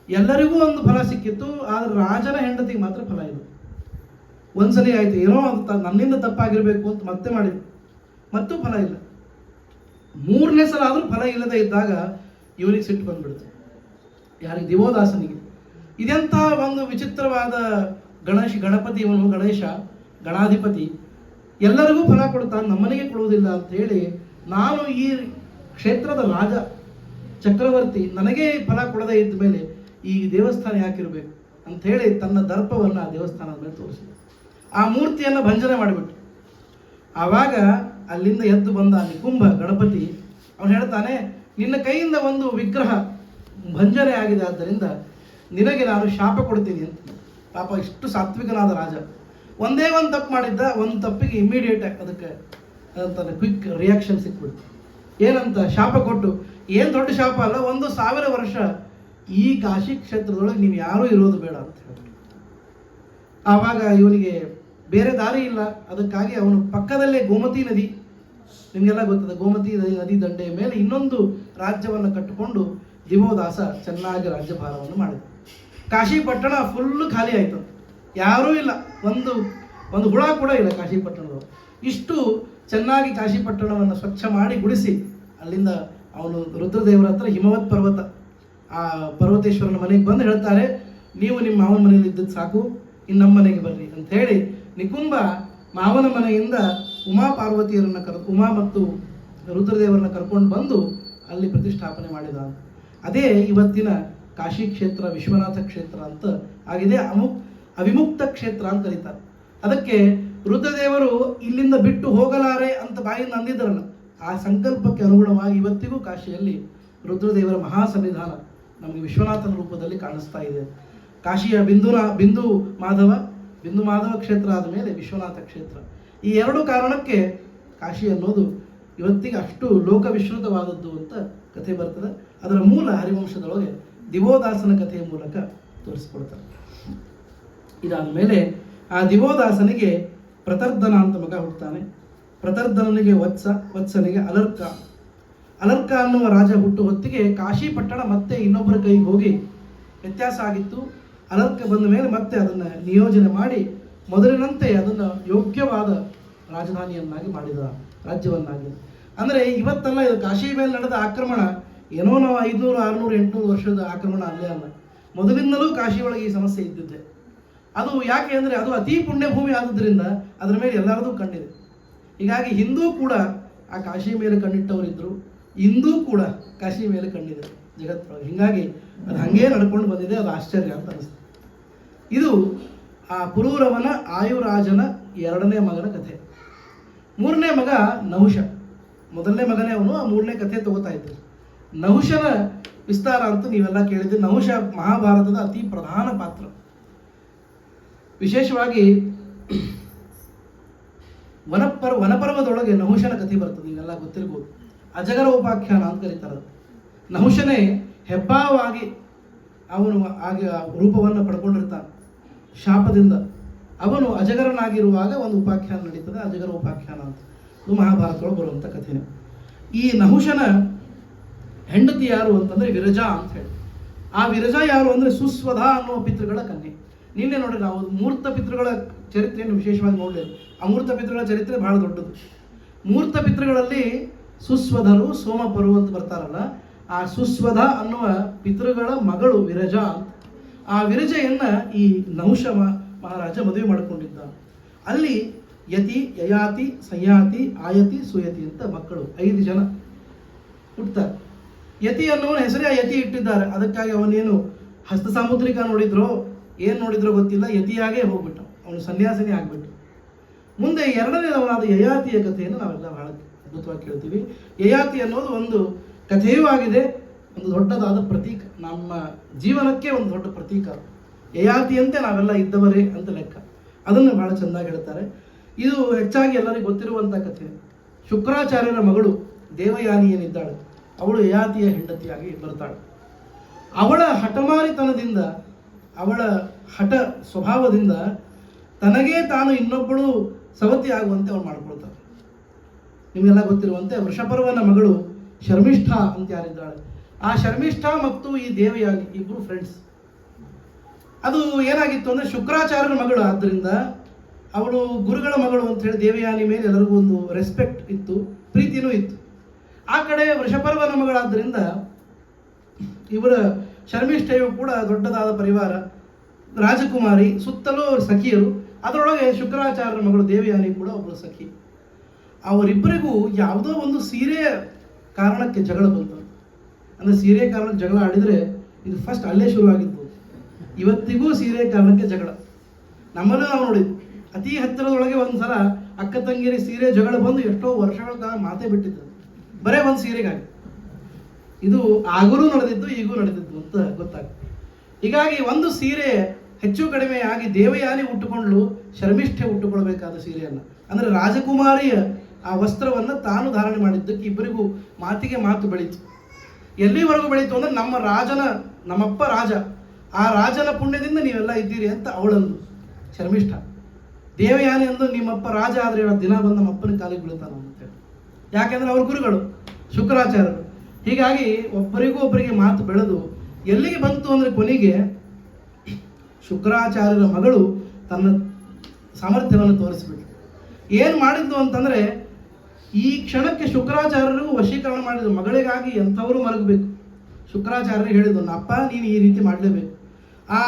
ಎಲ್ಲರಿಗೂ ಒಂದು ಫಲ ಸಿಕ್ಕಿತ್ತು, ಆದರೆ ರಾಜನ ಹೆಂಡತಿಗೆ ಮಾತ್ರ ಫಲ ಇಲ್ಲ. ಒಂದ್ಸಲಿ ಆಯ್ತು, ಏನೋ ಅಂತ ನನ್ನಿಂದ ತಪ್ಪಾಗಿರ್ಬೇಕು ಅಂತ ಮತ್ತೆ ಮಾಡಿದ್ರು, ಮತ್ತೂ ಫಲ ಇಲ್ಲ. 3ನೇ ಸಲ ಆದರೂ ಫಲ ಇಲ್ಲದೆ ಇದ್ದಾಗ ಇವನಿಗೆ ಸಿಟ್ಟು ಬಂದ್ಬಿಡ್ತು. ಯಾರಿಗೆ? ದಿವೋದಾಸನಿಗೆ. ಇದೆಂಥ ಒಂದು ವಿಚಿತ್ರವಾದ ಗಣಪತಿ ಇವನು, ಗಣೇಶ ಗಣಾಧಿಪತಿ, ಎಲ್ಲರಿಗೂ ಫಲ ಕೊಡ್ತಾನೆ, ನಮ್ಮನೆಗೆ ಕೊಡುವುದಿಲ್ಲ ಅಂತ ಹೇಳಿ, ನಾನು ಈ ಕ್ಷೇತ್ರದ ರಾಜ ಚಕ್ರವರ್ತಿ, ನನಗೆ ಫಲ ಕೊಡದೇ ಇದ್ದ ಮೇಲೆ ಈ ದೇವಸ್ಥಾನ ಯಾಕಿರಬೇಕು ಅಂತ ಹೇಳಿ ತನ್ನ ದರ್ಪವನ್ನು ಆ ದೇವಸ್ಥಾನದ ಮೇಲೆ ತೋರಿಸಿದ. ಆ ಮೂರ್ತಿಯನ್ನು ಭಂಜನೆ ಮಾಡಿಬಿಟ್ಟು ಆವಾಗ ಅಲ್ಲಿಂದ ಎದ್ದು ಬಂದ ನಿಕುಂಭ ಗಣಪತಿ ಅವನು ಹೇಳ್ತಾನೆ, ನಿನ್ನ ಕೈಯಿಂದ ಒಂದು ವಿಗ್ರಹ ಭಂಜನೆ ಆಗಿದೆ, ಆದ್ದರಿಂದ ನಿನಗೆ ನಾನು ಶಾಪ ಕೊಡ್ತೀನಿ ಅಂತ. ಪಾಪ ಇಷ್ಟು ಸಾತ್ವಿಕನಾದ ರಾಜ ಒಂದೇ ಒಂದು ತಪ್ಪು ಮಾಡಿದ್ದ, ಒಂದು ತಪ್ಪಿಗೆ ಇಮಿಡಿಯೇಟ್ ಅದಕ್ಕೆ ಅಂತಾನೆ ಕ್ವಿಕ್ ರಿಯಾಕ್ಷನ್ ಸಿಕ್ಬಿಡ್ತು. ಏನಂತ ಶಾಪ ಕೊಟ್ಟು, ಏನು ದೊಡ್ಡ ಶಾಪ ಅಲ್ಲ, 1,000 ವರ್ಷ ಈ ಕಾಶಿ ಕ್ಷೇತ್ರದೊಳಗೆ ನೀವು ಯಾರೂ ಇರೋದು ಬೇಡ ಅಂತ ಹೇಳ್ಬಿಟ್ಟು. ಆವಾಗ ಇವನಿಗೆ ಬೇರೆ ದಾರಿ ಇಲ್ಲ, ಅದಕ್ಕಾಗಿ ಅವನು ಪಕ್ಕದಲ್ಲೇ ಗೋಮತಿ ನದಿ, ನಿಮಗೆಲ್ಲ ಗೊತ್ತದೆ, ಗೋಮತಿ ನದಿ ದಂಡೆಯ ಮೇಲೆ ಇನ್ನೊಂದು ರಾಜ್ಯವನ್ನು ಕಟ್ಟಿಕೊಂಡು ದಿವೋದಾಸ ಚೆನ್ನಾಗಿ ರಾಜ್ಯಭಾರವನ್ನು ಮಾಡಿದ. ಕಾಶಿ ಪಟ್ಟಣ ಫುಲ್ಲು ಖಾಲಿ ಆಯಿತು, ಯಾರೂ ಇಲ್ಲ, ಒಂದು ಹುಳ ಕೂಡ ಇಲ್ಲ ಕಾಶಿ ಪಟ್ಟಣದವರು. ಇಷ್ಟು ಚೆನ್ನಾಗಿ ಕಾಶಿ ಪಟ್ಟಣವನ್ನು ಸ್ವಚ್ಛ ಮಾಡಿ ಗುಡಿಸಿ, ಅಲ್ಲಿಂದ ಅವನು ರುದ್ರದೇವರ ಹತ್ರ ಹಿಮವತ್ ಪರ್ವತ, ಆ ಪರ್ವತೇಶ್ವರನ ಮನೆಗೆ ಬಂದು ಹೇಳ್ತಾರೆ, ನೀವು ನಿಮ್ಮ ಮಾವನ ಮನೆಯಲ್ಲಿ ಇದ್ದದ್ದು ಸಾಕು, ಇನ್ನು ನಮ್ಮ ಮನೆಗೆ ಬರ್ರಿ ಅಂತ ಹೇಳಿ ನಿಕುಂಭ ಮಾವನ ಮನೆಯಿಂದ ಉಮಾ ಪಾರ್ವತಿಯರನ್ನು ಉಮಾ ಮತ್ತು ರುದ್ರದೇವರನ್ನ ಕರ್ಕೊಂಡು ಬಂದು ಅಲ್ಲಿ ಪ್ರತಿಷ್ಠಾಪನೆ ಮಾಡಿದ. ಅದೇ ಇವತ್ತಿನ ಕಾಶಿ ಕ್ಷೇತ್ರ, ವಿಶ್ವನಾಥ ಕ್ಷೇತ್ರ ಅಂತ ಆಗಿದೆ. ಅವಿಮುಕ್ತ ಕ್ಷೇತ್ರ ಅಂತ ಕರೀತಾರೆ. ಅದಕ್ಕೆ ರುದ್ರದೇವರು ಇಲ್ಲಿಂದ ಬಿಟ್ಟು ಹೋಗಲಾರೆ ಅಂತ ಬಾಯಿಂದ ಅಂದಿದ್ರಲ್ಲ, ಆ ಸಂಕಲ್ಪಕ್ಕೆ ಅನುಗುಣವಾಗಿ ಇವತ್ತಿಗೂ ಕಾಶಿಯಲ್ಲಿ ರುದ್ರದೇವರ ಮಹಾ ಸನ್ನಿಧಾನ ನಮಗೆ ವಿಶ್ವನಾಥನ ರೂಪದಲ್ಲಿ ಕಾಣಿಸ್ತಾ ಇದೆ. ಕಾಶಿಯ ಬಿಂದು ಮಾಧವ ಕ್ಷೇತ್ರ ಆದ ಮೇಲೆ ವಿಶ್ವನಾಥ ಕ್ಷೇತ್ರ. ಈ ಎರಡು ಕಾರಣಕ್ಕೆ ಕಾಶಿ ಅನ್ನೋದು ಇವತ್ತಿಗೆ ಅಷ್ಟು ಲೋಕವಿಶ್ರುತವಾದದ್ದು ಅಂತ ಕಥೆ ಬರ್ತದೆ. ಅದರ ಮೂಲ ಹರಿವಂಶದೊಳಗೆ ದಿವೋದಾಸನ ಕಥೆಯ ಮೂಲಕ ತೋರಿಸ್ಕೊಡ್ತಾರೆ. ಇದಾದ ಮೇಲೆ ಆ ದಿವೋದಾಸನಿಗೆ ಪ್ರತರ್ಧನ ಅಂತ ಮಗ ಹುಟ್ಟುತ್ತಾನೆ. ಪ್ರತರ್ಧನಿಗೆ ವತ್ಸನಿಗೆ ಅಲರ್ಕ ಅನ್ನುವ ರಾಜ ಹುಟ್ಟು ಹೊತ್ತಿಗೆ ಕಾಶಿ ಪಟ್ಟಣ ಮತ್ತೆ ಇನ್ನೊಬ್ಬರ ಕೈಗೆ ಹೋಗಿ ವ್ಯತ್ಯಾಸ ಆಗಿತ್ತು. ಅಲರ್ಕ ಬಂದ ಮೇಲೆ ಮತ್ತೆ ಅದನ್ನು ನಿಯೋಜನೆ ಮಾಡಿ ಮೊದಲಿನಂತೆ ಅದನ್ನು ಯೋಗ್ಯವಾದ ರಾಜಧಾನಿಯನ್ನಾಗಿ ಮಾಡಿದ, ರಾಜ್ಯವನ್ನಾಗಿ. ಅಂದರೆ ಇವತ್ತೆಲ್ಲ ಇದು ಕಾಶಿ ಮೇಲೆ ನಡೆದ ಆಕ್ರಮಣ ಏನೋ ನಾವು 500, 600, 800 ವರ್ಷದ ಆಕ್ರಮಣ ಅಲ್ಲೇ ಅಲ್ಲ. ಮೊದಲಿಂದಲೂ ಕಾಶಿ ಒಳಗೆ ಈ ಸಮಸ್ಯೆ ಇದ್ದಿದ್ದೆ. ಅದು ಯಾಕೆ ಅಂದರೆ ಅದು ಅತಿ ಪುಣ್ಯ ಭೂಮಿ ಆದುದರಿಂದ ಅದರ ಮೇಲೆ ಎಲ್ಲರದೂ ಕಣ್ಣಿದೆ. ಹೀಗಾಗಿ ಹಿಂದೂ ಕೂಡ ಆ ಕಾಶಿ ಮೇಲೆ ಕಣ್ಣಿಟ್ಟವರಿದ್ದರು, ಇಂದೂ ಕೂಡ ಕಾಶಿ ಮೇಲೆ ಕಣ್ಣಿದೆ ಜಗತ್ತೊಳಗೆ. ಹೀಗಾಗಿ ಅದು ಹಾಗೇ ನಡ್ಕೊಂಡು ಬಂದಿದೆ. ಅದು ಆಶ್ಚರ್ಯ ಅಂತ ಅನಿಸ್ತದೆ. ಇದು ಆ ಪುರೂರವನ ಆಯುರಾಜನ 2ನೇ ಮಗನ ಕಥೆ. 3ನೇ ಮಗ ನಹುಷ. ಮೊದಲನೇ ಮಗನೇ ಅವನು, ಆ 3ನೇ ಕಥೆ ತಗೋತಾ ಇದ್ರು. ನಹುಷನ ವಿಸ್ತಾರ ಅಂತೂ ನೀವೆಲ್ಲ ಕೇಳಿದ್ರೆ, ನಹುಷ ಮಹಾಭಾರತದ ಅತಿ ಪ್ರಧಾನ ಪಾತ್ರ. ವಿಶೇಷವಾಗಿ ವನಪರ್ವದೊಳಗೆ ನಹುಷನ ಕಥೆ ಬರ್ತದೆ, ನೀವೆಲ್ಲ ಗೊತ್ತಿರ್ಬೋದು. ಅಜಗರ ಉಪಾಖ್ಯಾನ ಅಂತ ಕರೀತಾರೆ. ನಹುಷನೇ ಹೆಬ್ಬಾವಾಗಿ ಅವನು ಆಗ ರೂಪವನ್ನು ಪಡ್ಕೊಂಡಿರ್ತಾನೆ ಶಾಪದಿಂದ. ಅವನು ಅಜಗರನಾಗಿರುವಾಗ ಒಂದು ಉಪಾಖ್ಯಾನ ನಡೀತದೆ, ಅಜಗರ ಉಪಾಖ್ಯಾನ ಅಂತ. ಇದು ಮಹಾಭಾರತದೊಳಗೆ ಬರುವಂಥ ಕಥೆನೇ. ಈ ನಹುಷನ ಹೆಂಡತಿ ಯಾರು ಅಂತಂದರೆ ವಿರಜಾ ಅಂತ ಹೇಳಿ. ಆ ವಿರಜಾ ಯಾರು ಅಂದರೆ ಸುಸ್ವಧ ಅನ್ನುವ ಪಿತೃಗಳ ಕನ್ಯೆ. ನಿನ್ನೆ ನೋಡ್ರಿ, ನಾವು ಮೂರ್ತ ಪಿತೃಗಳ ಚರಿತ್ರೆಯನ್ನು ವಿಶೇಷವಾಗಿ ನೋಡಲಿಲ್ಲ. ಅಮೂರ್ತ ಪಿತೃಗಳ ಚರಿತ್ರೆ ಬಹಳ ದೊಡ್ಡದು. ಮೂರ್ತ ಪಿತೃಗಳಲ್ಲಿ ಸುಸ್ವಧರು, ಸೋಮಪರು ಅಂತ ಬರ್ತಾರಲ್ಲ, ಆ ಸುಸ್ವಧ ಅನ್ನುವ ಪಿತೃಗಳ ಮಗಳು ವಿರಜಾ ಅಂತ. ಆ ವಿರಜೆಯನ್ನ ಈ ನಹುಷ ಮಹಾರಾಜ ಮದುವೆ ಮಾಡಿಕೊಂಡಿದ್ದ. ಅಲ್ಲಿ ಯತಿ, ಯಯಾತಿ, ಸಂಯಾತಿ, ಆಯತಿ, ಸುಯತಿ ಅಂತ ಮಕ್ಕಳು 5 ಜನ ಹುಟ್ಟುತ್ತಾರೆ. ಯತಿ ಅನ್ನುವನ ಹೆಸರೇ ಯತಿ ಇಟ್ಟಿದ್ದಾರೆ. ಅದಕ್ಕಾಗಿ ಅವನೇನು ಹಸ್ತ ಸಾಮುದ್ರಿಕ ನೋಡಿದ್ರೋ ಏನು ನೋಡಿದ್ರೋ ಗೊತ್ತಿಲ್ಲ, ಯತಿಯಾಗೇ ಹೋಗ್ಬಿಟ್ಟ. ಅವನು ಸನ್ಯಾಸಿನಿ ಆಗ್ಬಿಟ್ಟು. ಮುಂದೆ 2ನೇದವನಾದ ಯಯಾತಿಯ ಕಥೆಯನ್ನು ನಾವೆಲ್ಲ ಬಹಳ ಅದ್ಭುತವಾಗಿ ಕೇಳ್ತೀವಿ. ಯಯಾತಿ ಅನ್ನೋದು ಒಂದು ಕಥೆಯೂ ಆಗಿದೆ, ಒಂದು ದೊಡ್ಡದಾದ ಪ್ರತೀಕ. ನಮ್ಮ ಜೀವನಕ್ಕೆ ಒಂದು ದೊಡ್ಡ ಪ್ರತೀಕ. ಯಯಾತಿಯಂತೆ ನಾವೆಲ್ಲ ಇದ್ದವರೇ ಅಂತ ಲೆಕ್ಕ. ಅದನ್ನು ಬಹಳ ಚೆಂದಾಗಿ ಹೇಳ್ತಾರೆ. ಇದು ಹೆಚ್ಚಾಗಿ ಎಲ್ಲರಿಗೂ ಗೊತ್ತಿರುವಂಥ ಕಥೆ. ಶುಕ್ರಾಚಾರ್ಯರ ಮಗಳು ದೇವಯಾನಿ ಏನಿದ್ದಾಳೆ, ಅವಳು ಯಯಾತಿಯ ಹೆಂಡತಿಯಾಗಿ ಬರ್ತಾಳೆ. ಅವಳ ಹಠಮಾರಿತನದಿಂದ, ಅವಳ ಹಠ ಸ್ವಭಾವದಿಂದ ತನಗೇ ತಾನು ಇನ್ನೊಬ್ಬಳು ಸವತಿ ಆಗುವಂತೆ ಅವಳು ಮಾಡ್ಕೊಳ್ತಾಳೆ. ನಿಮಗೆಲ್ಲ ಗೊತ್ತಿರುವಂತೆ ವೃಷಪರ್ವನ ಮಗಳು ಶರ್ಮಿಷ್ಠ ಅಂತ ಯಾರಿದ್ದಾಳೆ, ಆ ಶರ್ಮಿಷ್ಠ ಮತ್ತು ಈ ದೇವಯಾನಿ ಇಬ್ಬರು ಫ್ರೆಂಡ್ಸ್. ಅದು ಏನಾಗಿತ್ತು ಅಂದರೆ ಶುಕ್ರಾಚಾರ್ಯರ ಮಗಳು ಆದ್ದರಿಂದ ಅವಳು ಗುರುಗಳ ಮಗಳು ಅಂತ ಹೇಳಿ ದೇವಯಾನಿ ಮೇಲೆ ಎಲ್ಲರಿಗೂ ಒಂದು ರೆಸ್ಪೆಕ್ಟ್ ಇತ್ತು, ಪ್ರೀತಿನೂ ಇತ್ತು. ಆ ಕಡೆ ವೃಷಪರ್ವನ ಮಗಳಾದ್ದರಿಂದ ಇವರ ಶರ್ಮಿಷ್ಠೆಯು ಕೂಡ ದೊಡ್ಡದಾದ ಪರಿವಾರ, ರಾಜಕುಮಾರಿ, ಸುತ್ತಲೂ ಸಖಿಯರು. ಅದರೊಳಗೆ ಶುಕ್ರಾಚಾರ್ಯರ ಮಗಳು ದೇವಯಾನಿ ಕೂಡ ಒಬ್ಬಳು ಸಖಿ. ಅವರಿಬ್ಬರಿಗೂ ಯಾವುದೋ ಒಂದು ಸೀರೆಯ ಕಾರಣಕ್ಕೆ ಜಗಳ ಬಂತು. ಅಂದರೆ ಸೀರೆ ಕಾರಣಕ್ಕೆ ಜಗಳ ಆಡಿದರೆ ಇದು ಫಸ್ಟ್ ಅಲ್ಲೇ ಶುರುವಾಗಿದ್ದು. ಇವತ್ತಿಗೂ ಸೀರೆ ಕಾರಣಕ್ಕೆ ಜಗಳ ನಮ್ಮಲ್ಲೂ ನಾವು ನೋಡಿದ್ವಿ. ಅತಿ ಹತ್ತಿರದೊಳಗೆ ಒಂದು ಸಲ ಅಕ್ಕ ತಂಗಿಯರಿ ಸೀರೆ ಜಗಳ ಬಂದು ಎಷ್ಟೋ ವರ್ಷಗಳ ಕಾಲ ಮಾತೇ ಬಿಟ್ಟಿದ್ದು, ಬರೇ ಒಂದು ಸೀರೆಗಾಗಿ. ಇದು ಆಗಲೂ ನಡೆದಿದ್ದು, ಈಗೂ ನಡೆದಿದ್ದು ಅಂತ ಗೊತ್ತಾಗ್ತದೆ. ಹೀಗಾಗಿ ಒಂದು ಸೀರೆ ಹೆಚ್ಚು ಕಡಿಮೆ ಆಗಿ ದೇವಯಾನಿ ಉಟ್ಟುಕೊಂಡ್ಲು, ಶರ್ಮಿಷ್ಠೆ ಉಟ್ಟುಕೊಳ್ಬೇಕಾದ ಸೀರೆಯನ್ನು. ಅಂದರೆ ರಾಜಕುಮಾರಿಯ ಆ ವಸ್ತ್ರವನ್ನು ತಾನು ಧಾರಣೆ ಮಾಡಿದ್ದಕ್ಕೆ ಇಬ್ಬರಿಗೂ ಮಾತಿಗೆ ಮಾತು ಬೆಳೀತು. ಎಲ್ಲಿವರೆಗೂ ಬೆಳೀತು ಅಂದರೆ ನಮ್ಮಪ್ಪ ರಾಜ, ಆ ರಾಜನ ಪುಣ್ಯದಿಂದ ನೀವೆಲ್ಲ ಇದ್ದೀರಿ ಅಂತ ಅವಳಂದು ಶರ್ಮಿಷ್ಠ. ದೇವಯಾನಿ ಅಂದು ನಿಮ್ಮಪ್ಪ ರಾಜ ಆದರೆ ದಿನ ಬಂದು ನಮ್ಮಪ್ಪನ ಕಾಲಿಗೆ ಬೀಳ್ತಾನ ಅಂತೇಳಿ. ಯಾಕೆಂದರೆ ಅವ್ರ ಗುರುಗಳು ಶುಕ್ರಾಚಾರ್ಯರು. ಹೀಗಾಗಿ ಒಬ್ಬರಿಗೂ ಒಬ್ಬರಿಗೆ ಮಾತು ಬೆಳೆದು ಎಲ್ಲಿಗೆ ಬಂತು ಅಂದರೆ ಕೊನೆಗೆ ಶುಕ್ರಾಚಾರ್ಯರ ಮಗಳು ತನ್ನ ಸಾಮರ್ಥ್ಯವನ್ನು ತೋರಿಸ್ಬಿಟ್ರು. ಏನು ಮಾಡಿದ್ದು ಅಂತಂದರೆ, ಈ ಕ್ಷಣಕ್ಕೆ ಶುಕ್ರಾಚಾರ್ಯರು ವಶೀಕರಣ ಮಾಡಿದ್ರು. ಮಗಳಿಗಾಗಿ ಎಂಥವರು ಮಲಗಬೇಕು. ಶುಕ್ರಾಚಾರ್ಯರು ಹೇಳಿದ್ರು, ಅಪ್ಪ ನೀನು ಈ ರೀತಿ ಮಾಡಲೇಬೇಕು. ಆ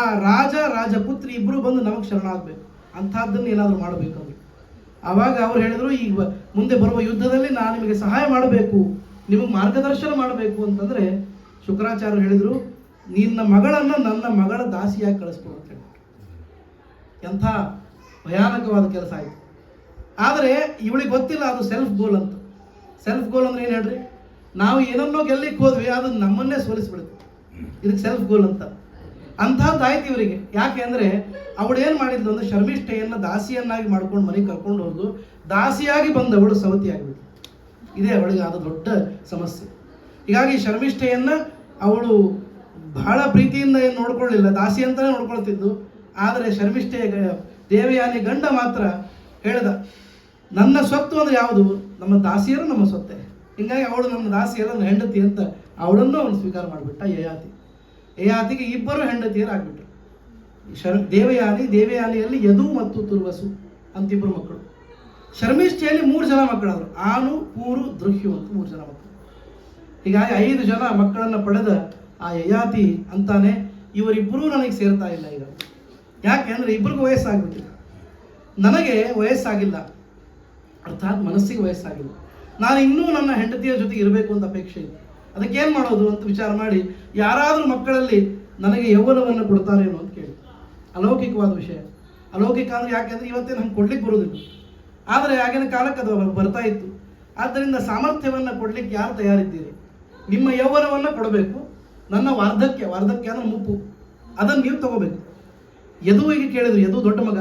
ರಾಜಪುತ್ರಿ ಇಬ್ಬರು ಬಂದು ನಮಗೆ ಶರಣಾಗಬೇಕು, ಅಂಥದ್ದನ್ನು ಏನಾದರೂ ಮಾಡಬೇಕಂದ್ರೆ. ಆವಾಗ ಅವ್ರು ಹೇಳಿದರು, ಈಗ ಮುಂದೆ ಬರುವ ಯುದ್ಧದಲ್ಲಿ ನಾನು ನಿಮಗೆ ಸಹಾಯ ಮಾಡಬೇಕು, ನಿಮಗೆ ಮಾರ್ಗದರ್ಶನ ಮಾಡಬೇಕು ಅಂತಂದರೆ ಶುಕ್ರಾಚಾರ್ಯರು ಹೇಳಿದರು, ನಿನ್ನ ಮಗಳನ್ನು ನನ್ನ ಮಗಳ ದಾಸಿಯಾಗಿ ಕಳಿಸ್ಕೊಡು ಅಂತ ಹೇಳಿ. ಎಂಥ ಭಯಾನಕವಾದ ಕೆಲಸ ಆಯಿತು. ಆದರೆ ಇವಳಿಗೆ ಗೊತ್ತಿಲ್ಲ ಅದು ಸೆಲ್ಫ್ ಗೋಲ್ ಅಂತ. ಸೆಲ್ಫ್ ಗೋಲ್ ಅಂದ್ರೆ ಏನು ಹೇಳ್ರಿ, ನಾವು ಏನನ್ನೋ ಗೆಲ್ಲಿಕ್ಕೆ ಹೋದ್ವಿ, ಅದು ನಮ್ಮನ್ನೇ ಸೋಲಿಸ್ಬಿಡುತ್ತೆ. ಇದಕ್ಕೆ ಸೆಲ್ಫ್ ಗೋಲ್ ಅಂತ. ಅಂಥದ್ದಾಯ್ತು ಇವರಿಗೆ. ಯಾಕೆ ಅಂದರೆ ಅವಳು ಏನು ಮಾಡಿದ್ಲು ಅಂದರೆ ಶರ್ಮಿಷ್ಠೆಯನ್ನು ದಾಸಿಯನ್ನಾಗಿ ಮಾಡ್ಕೊಂಡು ಮನೆಗೆ ಕರ್ಕೊಂಡು ಹೋದ್ಲು. ದಾಸಿಯಾಗಿ ಬಂದವಳು ಸವತಿ ಆಗಿಬಿಟ್ಲು. ಇದೇ ಅವಳಿಗೆ ಆದ ದೊಡ್ಡ ಸಮಸ್ಯೆ. ಹೀಗಾಗಿ ಶರ್ಮಿಷ್ಠೆಯನ್ನು ಅವಳು ಬಹಳ ಪ್ರೀತಿಯಿಂದ ಏನು ನೋಡ್ಕೊಳ್ಳಿಲ್ಲ, ದಾಸಿ ಅಂತಲೇ ನೋಡ್ಕೊಳ್ತಿದ್ದು. ಆದರೆ ಶರ್ಮಿಷ್ಠೆಯ ದೇವಯಾನಿ ಗಂಡ ಮಾತ್ರ ಹೇಳ್ದ, ನನ್ನ ಸ್ವತ್ತು ಅಂದರೆ ಯಾವುದು, ನಮ್ಮ ದಾಸಿಯರು ನಮ್ಮ ಸ್ವತ್ತೆ. ಹೀಗಾಗಿ ಅವಳು ನಮ್ಮ ದಾಸಿಯರು ನನ್ನ ಹೆಂಡತಿ ಅಂತ ಅವಳನ್ನು ಅವನು ಸ್ವೀಕಾರ ಮಾಡಿಬಿಟ್ಟ ಯಯಾತಿಗೆ ಇಬ್ಬರು ಹೆಂಡತಿಯರು ಆಗ್ಬಿಟ್ರು. ದೇವಯಾನಿಯಲ್ಲಿ ಯದು ಮತ್ತು ತುರ್ವಸು ಅಂತಿಬ್ಬರು ಮಕ್ಕಳು. ಶರ್ಮಿಷ್ಠಿಯಲ್ಲಿ 3 ಜನ ಮಕ್ಕಳಾದರು, ಆನು, ಪೂರು, ದೃಹ್ಯು ಅಂತ 3 ಜನ ಮಕ್ಕಳು. ಹೀಗಾಗಿ 5 ಜನ ಮಕ್ಕಳನ್ನು ಪಡೆದ ಆ ಯಯಾತಿ ಅಂತಾನೆ ಇವರಿಬ್ಬರೂ ನನಗೆ ಸೇರ್ತಾ ಇಲ್ಲ ಈಗ. ಯಾಕೆ ಅಂದರೆ ಇಬ್ಬರಿಗೂ ವಯಸ್ಸಾಗ್ಬಿಟ್ಟಿದೆ. ನನಗೆ ವಯಸ್ಸಾಗಿಲ್ಲ, ಅರ್ಥಾತ್ ಮನಸ್ಸಿಗೆ ವಯಸ್ಸಾಗಿಲ್ಲ. ನಾನು ಇನ್ನೂ ನನ್ನ ಹೆಂಡತಿಯ ಜೊತೆಗೆ ಇರಬೇಕು ಅಂತ ಅಪೇಕ್ಷೆ ಇದೆ. ಅದಕ್ಕೇನು ಮಾಡೋದು ಅಂತ ವಿಚಾರ ಮಾಡಿ ಯಾರಾದರೂ ಮಕ್ಕಳಲ್ಲಿ ನನಗೆ ಯೌವನವನ್ನು ಕೊಡ್ತಾರೇನೋ ಅಂತ ಕೇಳಿ. ಅಲೌಕಿಕವಾದ ವಿಷಯ. ಅಲೌಕಿಕ ಅಂದರೆ ಯಾಕೆಂದರೆ ಇವತ್ತೇ ನಂಗೆ ಕೊಡ್ಲಿಕ್ಕೆ ಬರೋದಿಲ್ಲ, ಆದರೆ ಆಗಿನ ಕಾಲಕ್ಕೆ ಅದು ಬರ್ತಾ ಇತ್ತು. ಆದ್ದರಿಂದ ಸಾಮರ್ಥ್ಯವನ್ನು ಕೊಡ್ಲಿಕ್ಕೆ ಯಾರು ತಯಾರಿದ್ದೀರಿ? ನಿಮ್ಮ ಯೌವನವನ್ನು ಕೊಡಬೇಕು, ನನ್ನ ವಾರ್ಧಕ್ಯ ಅಂದರೆ ಮುಪ್ಪು, ಅದನ್ನು ನೀವು ತಗೋಬೇಕು. ಯದುವಿಗೆ ಕೇಳಿದ್ರು, ಯದು ದೊಡ್ಡ ಮಗ,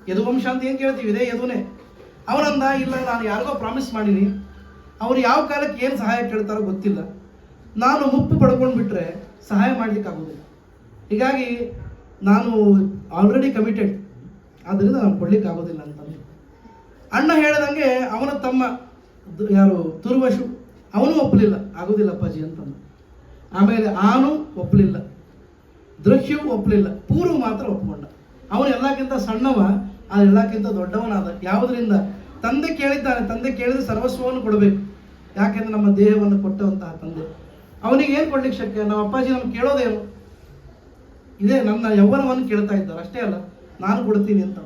ಯದುವಂಶ ಅಂತ ಏನು ಕೇಳ್ತೀವಿ, ಇದೇ ಯದುನೇ. ಅವನಂದ, ಇಲ್ಲ ನಾನು ಯಾರಿಗೋ ಪ್ರಾಮಿಸ್ ಮಾಡೀನಿ, ಅವರು ಯಾವ ಕಾಲಕ್ಕೆ ಏನು ಸಹಾಯ ಕೇಳ್ತಾರೋ ಗೊತ್ತಿಲ್ಲ, ನಾನು ಮುಪ್ಪು ಪಡ್ಕೊಂಡು ಬಿಟ್ಟರೆ ಸಹಾಯ ಮಾಡಲಿಕ್ಕೆ ಆಗೋದಿಲ್ಲ, ಹೀಗಾಗಿ ನಾನು ಆಲ್ರೆಡಿ ಕಮಿಟೆಡ್, ಆದ್ದರಿಂದ ನಾನು ಕೊಡ್ಲಿಕ್ಕೆ ಆಗೋದಿಲ್ಲ ಅಂತಂದು. ಅಣ್ಣ ಹೇಳ್ದಂಗೆ ಅವನ ತಮ್ಮ ಯಾರು ತುರ್ವಶು, ಅವನು ಒಪ್ಪಲಿಲ್ಲ, ಆಗೋದಿಲ್ಲ ಅಪ್ಪಾಜಿ ಅಂತಂದು. ಆಮೇಲೆ ಆನು ಒಪ್ಪಲಿಲ್ಲ, ದೃಶ್ಯೂ ಒಪ್ಪಲಿಲ್ಲ, ಪೂರ್ವ ಮಾತ್ರ ಒಪ್ಕೊಂಡ. ಅವನು ಎಲ್ಲಕ್ಕಿಂತ ಸಣ್ಣವ, ಆ ಎಲ್ಲಕ್ಕಿಂತ ದೊಡ್ಡವನಾದ. ಯಾವುದರಿಂದ? ತಂದೆ ಕೇಳಿದ್ದಾನೆ, ತಂದೆ ಕೇಳಿದ್ರೆ ಸರ್ವಸ್ವವನ್ನು ಕೊಡಬೇಕು, ಯಾಕೆಂದ್ರೆ ನಮ್ಮ ದೇಹವನ್ನು ಕೊಟ್ಟಂತಹ ತಂದೆ. ಅವನಿಗೆ ಏನು ಕೊಡ್ಲಿಕ್ಕೆ ಶಕ್ಯ? ನಮ್ಮ ಅಪ್ಪಾಜಿ ನಮ್ಗೆ ಕೇಳೋದೇನು? ಇದೇ ನನ್ನ ಯೌವನವನ್ನು ಕೇಳ್ತಾ ಇದ್ದಾರೆ, ಅಷ್ಟೇ ಅಲ್ಲ ನಾನು ಕೊಡ್ತೀನಿ ಅಂತ.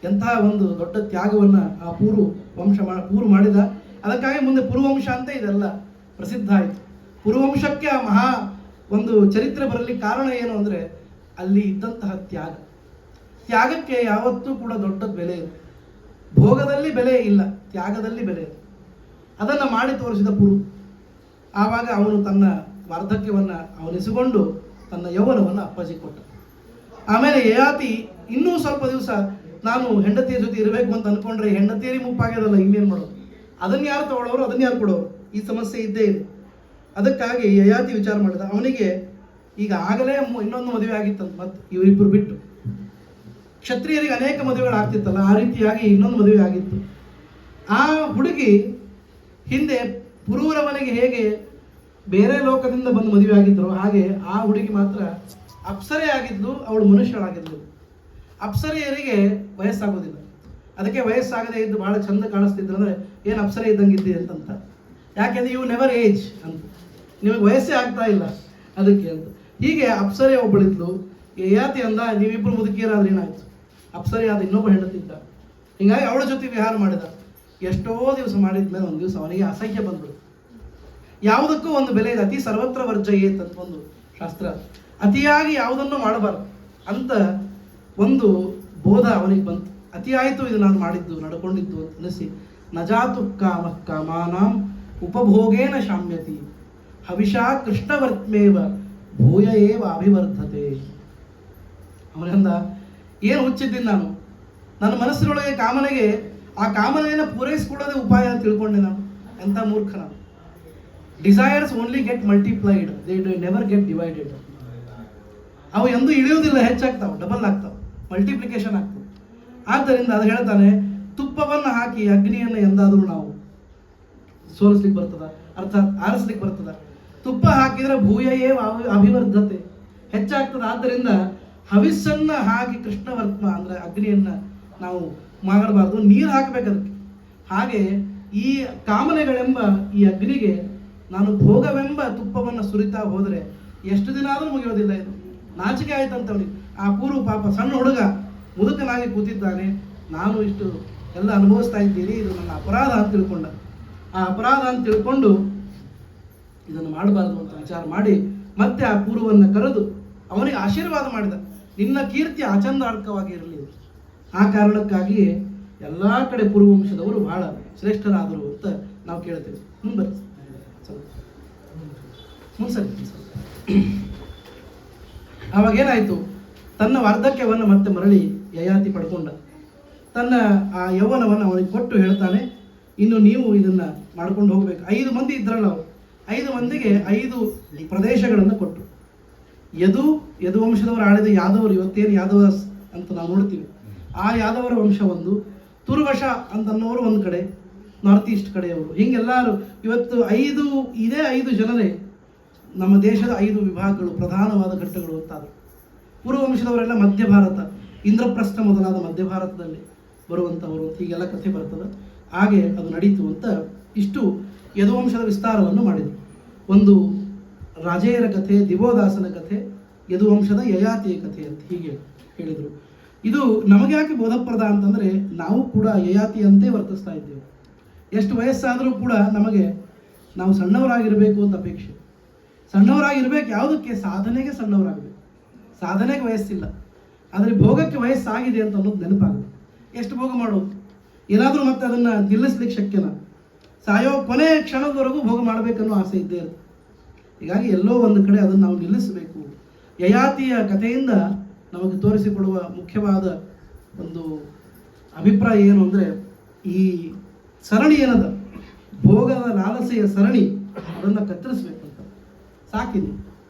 ಎಂತಹ ಒಂದು ದೊಡ್ಡ ತ್ಯಾಗವನ್ನು ಆ ಪೂರ್ವ ಮಾಡಿದ. ಅದಕ್ಕಾಗಿ ಮುಂದೆ ಪುರುವಂಶ ಅಂತ ಇದೆಲ್ಲ ಪ್ರಸಿದ್ಧ ಆಯಿತು. ಪುರುವಂಶಕ್ಕೆ ಆ ಮಹಾ ಒಂದು ಚರಿತ್ರೆ ಬರಲಿಕ್ಕೆ ಕಾರಣ ಏನು ಅಂದರೆ ಅಲ್ಲಿ ಇದ್ದಂತಹ ತ್ಯಾಗಕ್ಕೆ ಯಾವತ್ತೂ ಕೂಡ ದೊಡ್ಡ ಬೆಲೆ ಇದೆ. ಭೋಗದಲ್ಲಿ ಬೆಲೆ ಇಲ್ಲ, ತ್ಯಾಗದಲ್ಲಿ ಬೆಲೆ ಇದೆ. ಅದನ್ನು ಮಾಡಿ ತೋರಿಸಿದ ಪುರು. ಆವಾಗ ಅವನು ತನ್ನ ವಾರ್ಧಕ್ಯವನ್ನು ಅವನಿಸಿಕೊಂಡು ತನ್ನ ಯೌವನವನ್ನು ಅಪ್ಪಾಜಿ ಕೊಟ್ಟ. ಆಮೇಲೆ ಯಯಾತಿ ಇನ್ನೂ ಸ್ವಲ್ಪ ದಿವಸ ನಾನು ಹೆಂಡತಿಯ ಜೊತೆ ಇರಬೇಕು ಅಂತ ಅಂದ್ಕೊಂಡ್ರೆ ಹೆಂಡತಿಯರಿಗೆ ಮುಪ್ಪಾಗ್ಯದಲ್ಲ, ಇನ್ನೇನು ಮಾಡೋದು? ಅದನ್ನು ಯಾರು ತಗೊಳ್ಳೋರು, ಅದನ್ನು ಯಾರು ಕೊಡೋರು? ಈ ಸಮಸ್ಯೆ ಇದ್ದೇ ಇದೆ. ಅದಕ್ಕಾಗಿ ಯಯಾತಿ ವಿಚಾರ ಮಾಡಿದ. ಅವನಿಗೆ ಈಗ ಆಗಲೇ ಇನ್ನೊಂದು ಮದುವೆ ಆಗಿತ್ತಂತ, ಮತ್ತು ಇವರಿಬ್ಬರು ಬಿಟ್ಟು. ಕ್ಷತ್ರಿಯರಿಗೆ ಅನೇಕ ಮದುವೆಗಳಾಗ್ತಿತ್ತಲ್ಲ, ಆ ರೀತಿಯಾಗಿ ಇನ್ನೊಂದು ಮದುವೆ ಆಗಿತ್ತು. ಆ ಹುಡುಗಿ ಹಿಂದೆ ಪುರೂರ ಮನೆಗೆ ಹೇಗೆ ಬೇರೆ ಲೋಕದಿಂದ ಬಂದು ಮದುವೆ ಆಗಿದ್ರು, ಹಾಗೆ ಆ ಹುಡುಗಿ ಮಾತ್ರ ಅಪ್ಸರೆ ಆಗಿದ್ಲು, ಅವಳು ಮನುಷ್ಯಳಾಗಿದ್ಲು. ಅಪ್ಸರೆಯರಿಗೆ ವಯಸ್ಸಾಗೋದಿಲ್ಲ, ಅದಕ್ಕೆ ವಯಸ್ಸಾಗದೇ ಇದ್ದು ಬಹಳ ಚಂದ ಕಾಣಿಸ್ತಿದ್ರು. ಅಂದರೆ ಏನು ಅಪ್ಸರೆ ಇದ್ದಂಗೆ ಇದ್ದಿ ಅಂತಂತ. ಯಾಕೆಂದರೆ ಯು ನೆವರ್ ಏಜ್ ಅಂತ, ನಿಮಗೆ ವಯಸ್ಸೇ ಆಗ್ತಾ ಇಲ್ಲ ಅದಕ್ಕೆ ಅಂತ. ಹೀಗೆ ಅಪ್ಸರೆ ಒಬ್ಬಳಿದ್ಲು. ಯಯಾತಿ ಅಂದ, ನೀವಿಬ್ಬರು ಮುದುಕಿಯರಾದ್ರೆ ಏನಾಯ್ತು? ಅಪ್ಸರೆ ಆದ ಇನ್ನೊಬ್ಬ ಹೆಂಡತಿದ್ದ. ಹೀಗಾಗಿ ಅವಳ ಜೊತೆ ವಿಹಾರ ಮಾಡಿದ. ಎಷ್ಟೋ ದಿವಸ ಮಾಡಿದ್ಮೇಲೆ ಒಂದು ದಿವಸ ಅವನಿಗೆ ಅಸಹ್ಯ ಬಂದ್ಬಿಡು. ಯಾವುದಕ್ಕೂ ಒಂದು ಬೆಲೆ ಇದೆ. ಅತಿ ಸರ್ವತ್ರ ವರ್ಜಯೇತ್ ಅಂತ ಒಂದು ಶಾಸ್ತ್ರ. ಅತಿಯಾಗಿ ಯಾವುದನ್ನು ಮಾಡಬಾರ್ದು ಅಂತ ಒಂದು ಬೋಧ ಅವನಿಗೆ ಬಂತು. ಅತಿಯಾಯಿತು, ಇದು ನಾನು ಮಾಡಿದ್ದು ನಡ್ಕೊಂಡಿದ್ದು ಅಂತ ಅನಿಸಿ, ನಜಾತು ಕಾಮ ಕಾಮಾನಾಂ ಉಪಭೋಗೇನ ಶಾಮ್ಯತಿ ಹವಿಷಾ ಕೃಷ್ಣವರ್ತ್ಮೇವ ಭೂಯ ಏವ ಅಭಿವರ್ಧತೆ. ಅವನಿಂದ ಏನು ಹುಚ್ಚಿದ್ದೀನಿ ನಾನು, ನನ್ನ ಮನಸ್ಸಿನೊಳಗೆ ಕಾಮನೆಗೆ ಆ ಕಾಮನೆಯನ್ನು ಪೂರೈಸಿಕೊಳ್ಳೋದೇ ಉಪಾಯ ಅಂತ ತಿಳ್ಕೊಂಡೆ ನಾನು. ಎಂಥ ಮೂರ್ಖ ನಾನು. Desires only get multiplied, they never get divided. ಅವು ಎಂದೂ ಇಳಿಯೋದಿಲ್ಲ, ಹೆಚ್ಚಾಗ್ತಾವೆ, ಡಬಲ್ ಆಗ್ತಾವೆ, ಮಲ್ಟಿಪ್ಲಿಕೇಶನ್ ಆಗ್ತವೆ. ಆದ್ದರಿಂದ ಅದು ಹೇಳ್ತಾನೆ, ತುಪ್ಪವನ್ನು ಹಾಕಿ ಅಗ್ನಿಯನ್ನು ಎಂದಾದರೂ ನಾವು ಸೋಲಿಸ್ಲಿಕ್ಕೆ ಬರ್ತದ, ಅರ್ಥಾತ್ ಆರಿಸ್ಲಿಕ್ಕೆ ಬರ್ತದ. ತುಪ್ಪ ಹಾಕಿದರೆ ಭೂಯಯೇ ಅಭಿವರ್ಧತೆ, ಹೆಚ್ಚಾಗ್ತದೆ. ಆದ್ದರಿಂದ ಹವಿಸ್ಸನ್ನು ಹಾಕಿ ಕೃಷ್ಣವರ್ತ್ಮ ಅಂದರೆ ಅಗ್ನಿಯನ್ನು ನಾವು ಮಾಡಬಾರ್ದು, ನೀರು ಹಾಕಬೇಕು ಅದಕ್ಕೆ. ಹಾಗೆ ಈ ಕಾಮನೆಗಳೆಂಬ ಈ ಅಗ್ನಿಗೆ ನಾನು ಭೋಗವೆಂಬ ತುಪ್ಪವನ್ನು ಸುರಿತಾ ಹೋದರೆ ಎಷ್ಟು ದಿನ ಆದರೂ ಮುಗಿಯೋದಿಲ್ಲ. ಇದು ನಾಚಿಕೆ ಆಯ್ತಂತ ಅವನಿಗೆ. ಆ ಪೂರ್ವ ಪಾಪ ಸಣ್ಣ ಹುಡುಗ ಮುದುಕನಾಗಿ ಕೂತಿದ್ದಾನೆ, ನಾನು ಇಷ್ಟು ಎಲ್ಲ ಅನುಭವಿಸ್ತಾ ಇದ್ದೀನಿ, ಇದು ನನ್ನ ಅಪರಾಧ ಅಂತ ತಿಳ್ಕೊಂಡ. ಆ ಅಪರಾಧ ಅಂತ ತಿಳ್ಕೊಂಡು ಇದನ್ನು ಮಾಡಬಾರ್ದು ಅಂತ ವಿಚಾರ ಮಾಡಿ ಮತ್ತೆ ಆ ಪೂರ್ವವನ್ನು ಕರೆದು ಅವನಿಗೆ ಆಶೀರ್ವಾದ ಮಾಡಿದ. ನಿನ್ನ ಕೀರ್ತಿ ಆಚಂದಾರ್ಕವಾಗಿ ಇರಲಿ. ಆ ಕಾರಣಕ್ಕಾಗಿಯೇ ಎಲ್ಲ ಕಡೆ ಪೂರ್ವವಂಶದವರು ಬಹಳ ಶ್ರೇಷ್ಠರಾದರು ಅಂತ ನಾವು ಕೇಳ್ತೇವೆ. ಮುಂದೆ ಅವಾಗೇನಾಯಿತು, ತನ್ನ ವಾರ್ಧಕ್ಯವನ್ನು ಮತ್ತೆ ಮರಳಿ ಯಯಾತಿ ಪಡ್ಕೊಂಡ. ತನ್ನ ಆ ಯೌವನವನ್ನು ಅವನಿಗೆ ಕೊಟ್ಟು ಹೇಳ್ತಾನೆ, ಇನ್ನು ನೀವು ಇದನ್ನು ಮಾಡ್ಕೊಂಡು ಹೋಗಬೇಕು. 5 ಮಂದಿ ಇದ್ರಲ್ಲ, ಅವರು 5 ಮಂದಿಗೆ 5 ಪ್ರದೇಶಗಳನ್ನು ಕೊಟ್ಟು. ಯದುವಂಶದವರು ಆಳಿದ ಯಾದವರು, ಇವತ್ತೇನು ಯಾದವ ಅಂತ ನಾವು ನೋಡ್ತೀವಿ, ಆ ಯಾದವರ ವಂಶ ಒಂದು, ತುರ್ವಶ ಅಂತನ್ನೋರು ಒಂದು ಕಡೆ, ನಾರ್ತ್ ಈಸ್ಟ್ ಕಡೆಯವರು, ಹೀಗೆಲ್ಲರೂ ಇವತ್ತು 5 ಜನರೇ ನಮ್ಮ ದೇಶದ 5 ವಿಭಾಗಗಳು, ಪ್ರಧಾನವಾದ ಘಟ್ಟಗಳು ಅಂತಾದರು. ಪೂರ್ವವಂಶದವರೆಲ್ಲ ಮಧ್ಯ ಭಾರತ, ಇಂದ್ರಪ್ರಸ್ಥ ಮೊದಲಾದ ಮಧ್ಯ ಭಾರತದಲ್ಲಿ ಬರುವಂಥವರು, ಹೀಗೆಲ್ಲ ಕಥೆ ಬರ್ತದೆ. ಹಾಗೆ ಅದು ನಡೀತು ಅಂತ ಇಷ್ಟು ಯದುವಂಶದ ವಿಸ್ತಾರವನ್ನು ಮಾಡಿದರು. ಒಂದು ರಾಜೇಯರ ಕಥೆ, ದಿವೋದಾಸನ ಕಥೆ, ಯದುವಂಶದ ಯಯಾತಿಯ ಕಥೆ ಅಂತ ಹೀಗೆ ಹೇಳಿದರು. ಇದು ನಮಗೆ ಯಾಕೆ ಬೋಧಪ್ರದ ಅಂತಂದರೆ, ನಾವು ಕೂಡ ಯಯಾತಿಯಂತೆ ವರ್ತಿಸ್ತಾ ಇದ್ದೇವೆ. ಎಷ್ಟು ವಯಸ್ಸಾದರೂ ಕೂಡ ನಮಗೆ ನಾವು ಸಣ್ಣವರಾಗಿರಬೇಕು ಅಂತ ಅಪೇಕ್ಷೆ. ಸಣ್ಣವರಾಗಿರ್ಬೇಕು ಯಾವುದಕ್ಕೆ? ಸಾಧನೆಗೆ ಸಣ್ಣವರಾಗಬೇಕು. ಸಾಧನೆಗೆ ವಯಸ್ಸಿಲ್ಲ, ಆದರೆ ಭೋಗಕ್ಕೆ ವಯಸ್ಸಾಗಿದೆ ಅಂತ ಅನ್ನೋದು ನೆನಪಾಗುತ್ತೆ. ಎಷ್ಟು ಭೋಗ ಮಾಡೋದು? ಏನಾದರೂ ಮತ್ತೆ ಅದನ್ನು ನಿಲ್ಲಿಸ್ಲಿಕ್ಕೆ ಶಕ್ಯನ? ಸಾಯೋ ಕೊನೆ ಕ್ಷಣದವರೆಗೂ ಭೋಗ ಮಾಡಬೇಕನ್ನೋ ಆಸೆ ಇದ್ದೇ ಇರುತ್ತೆ. ಹೀಗಾಗಿ ಎಲ್ಲೋ ಒಂದು ಕಡೆ ಅದನ್ನು ನಾವು ನಿಲ್ಲಿಸಬೇಕು. ಯಯಾತಿಯ ಕಥೆಯಿಂದ ನಮಗೆ ತೋರಿಸಿಕೊಡುವ ಮುಖ್ಯವಾದ ಒಂದು ಅಭಿಪ್ರಾಯ ಏನು ಅಂದರೆ, ಈ ಸರಣಿ ಏನದ ಭೋಗದ ಲಾಲಸೆಯ ಸರಣಿ, ಅದನ್ನು ಕತ್ತರಿಸ್ಬೇಕು ಅಂತ ಸಾಕಿದೆ.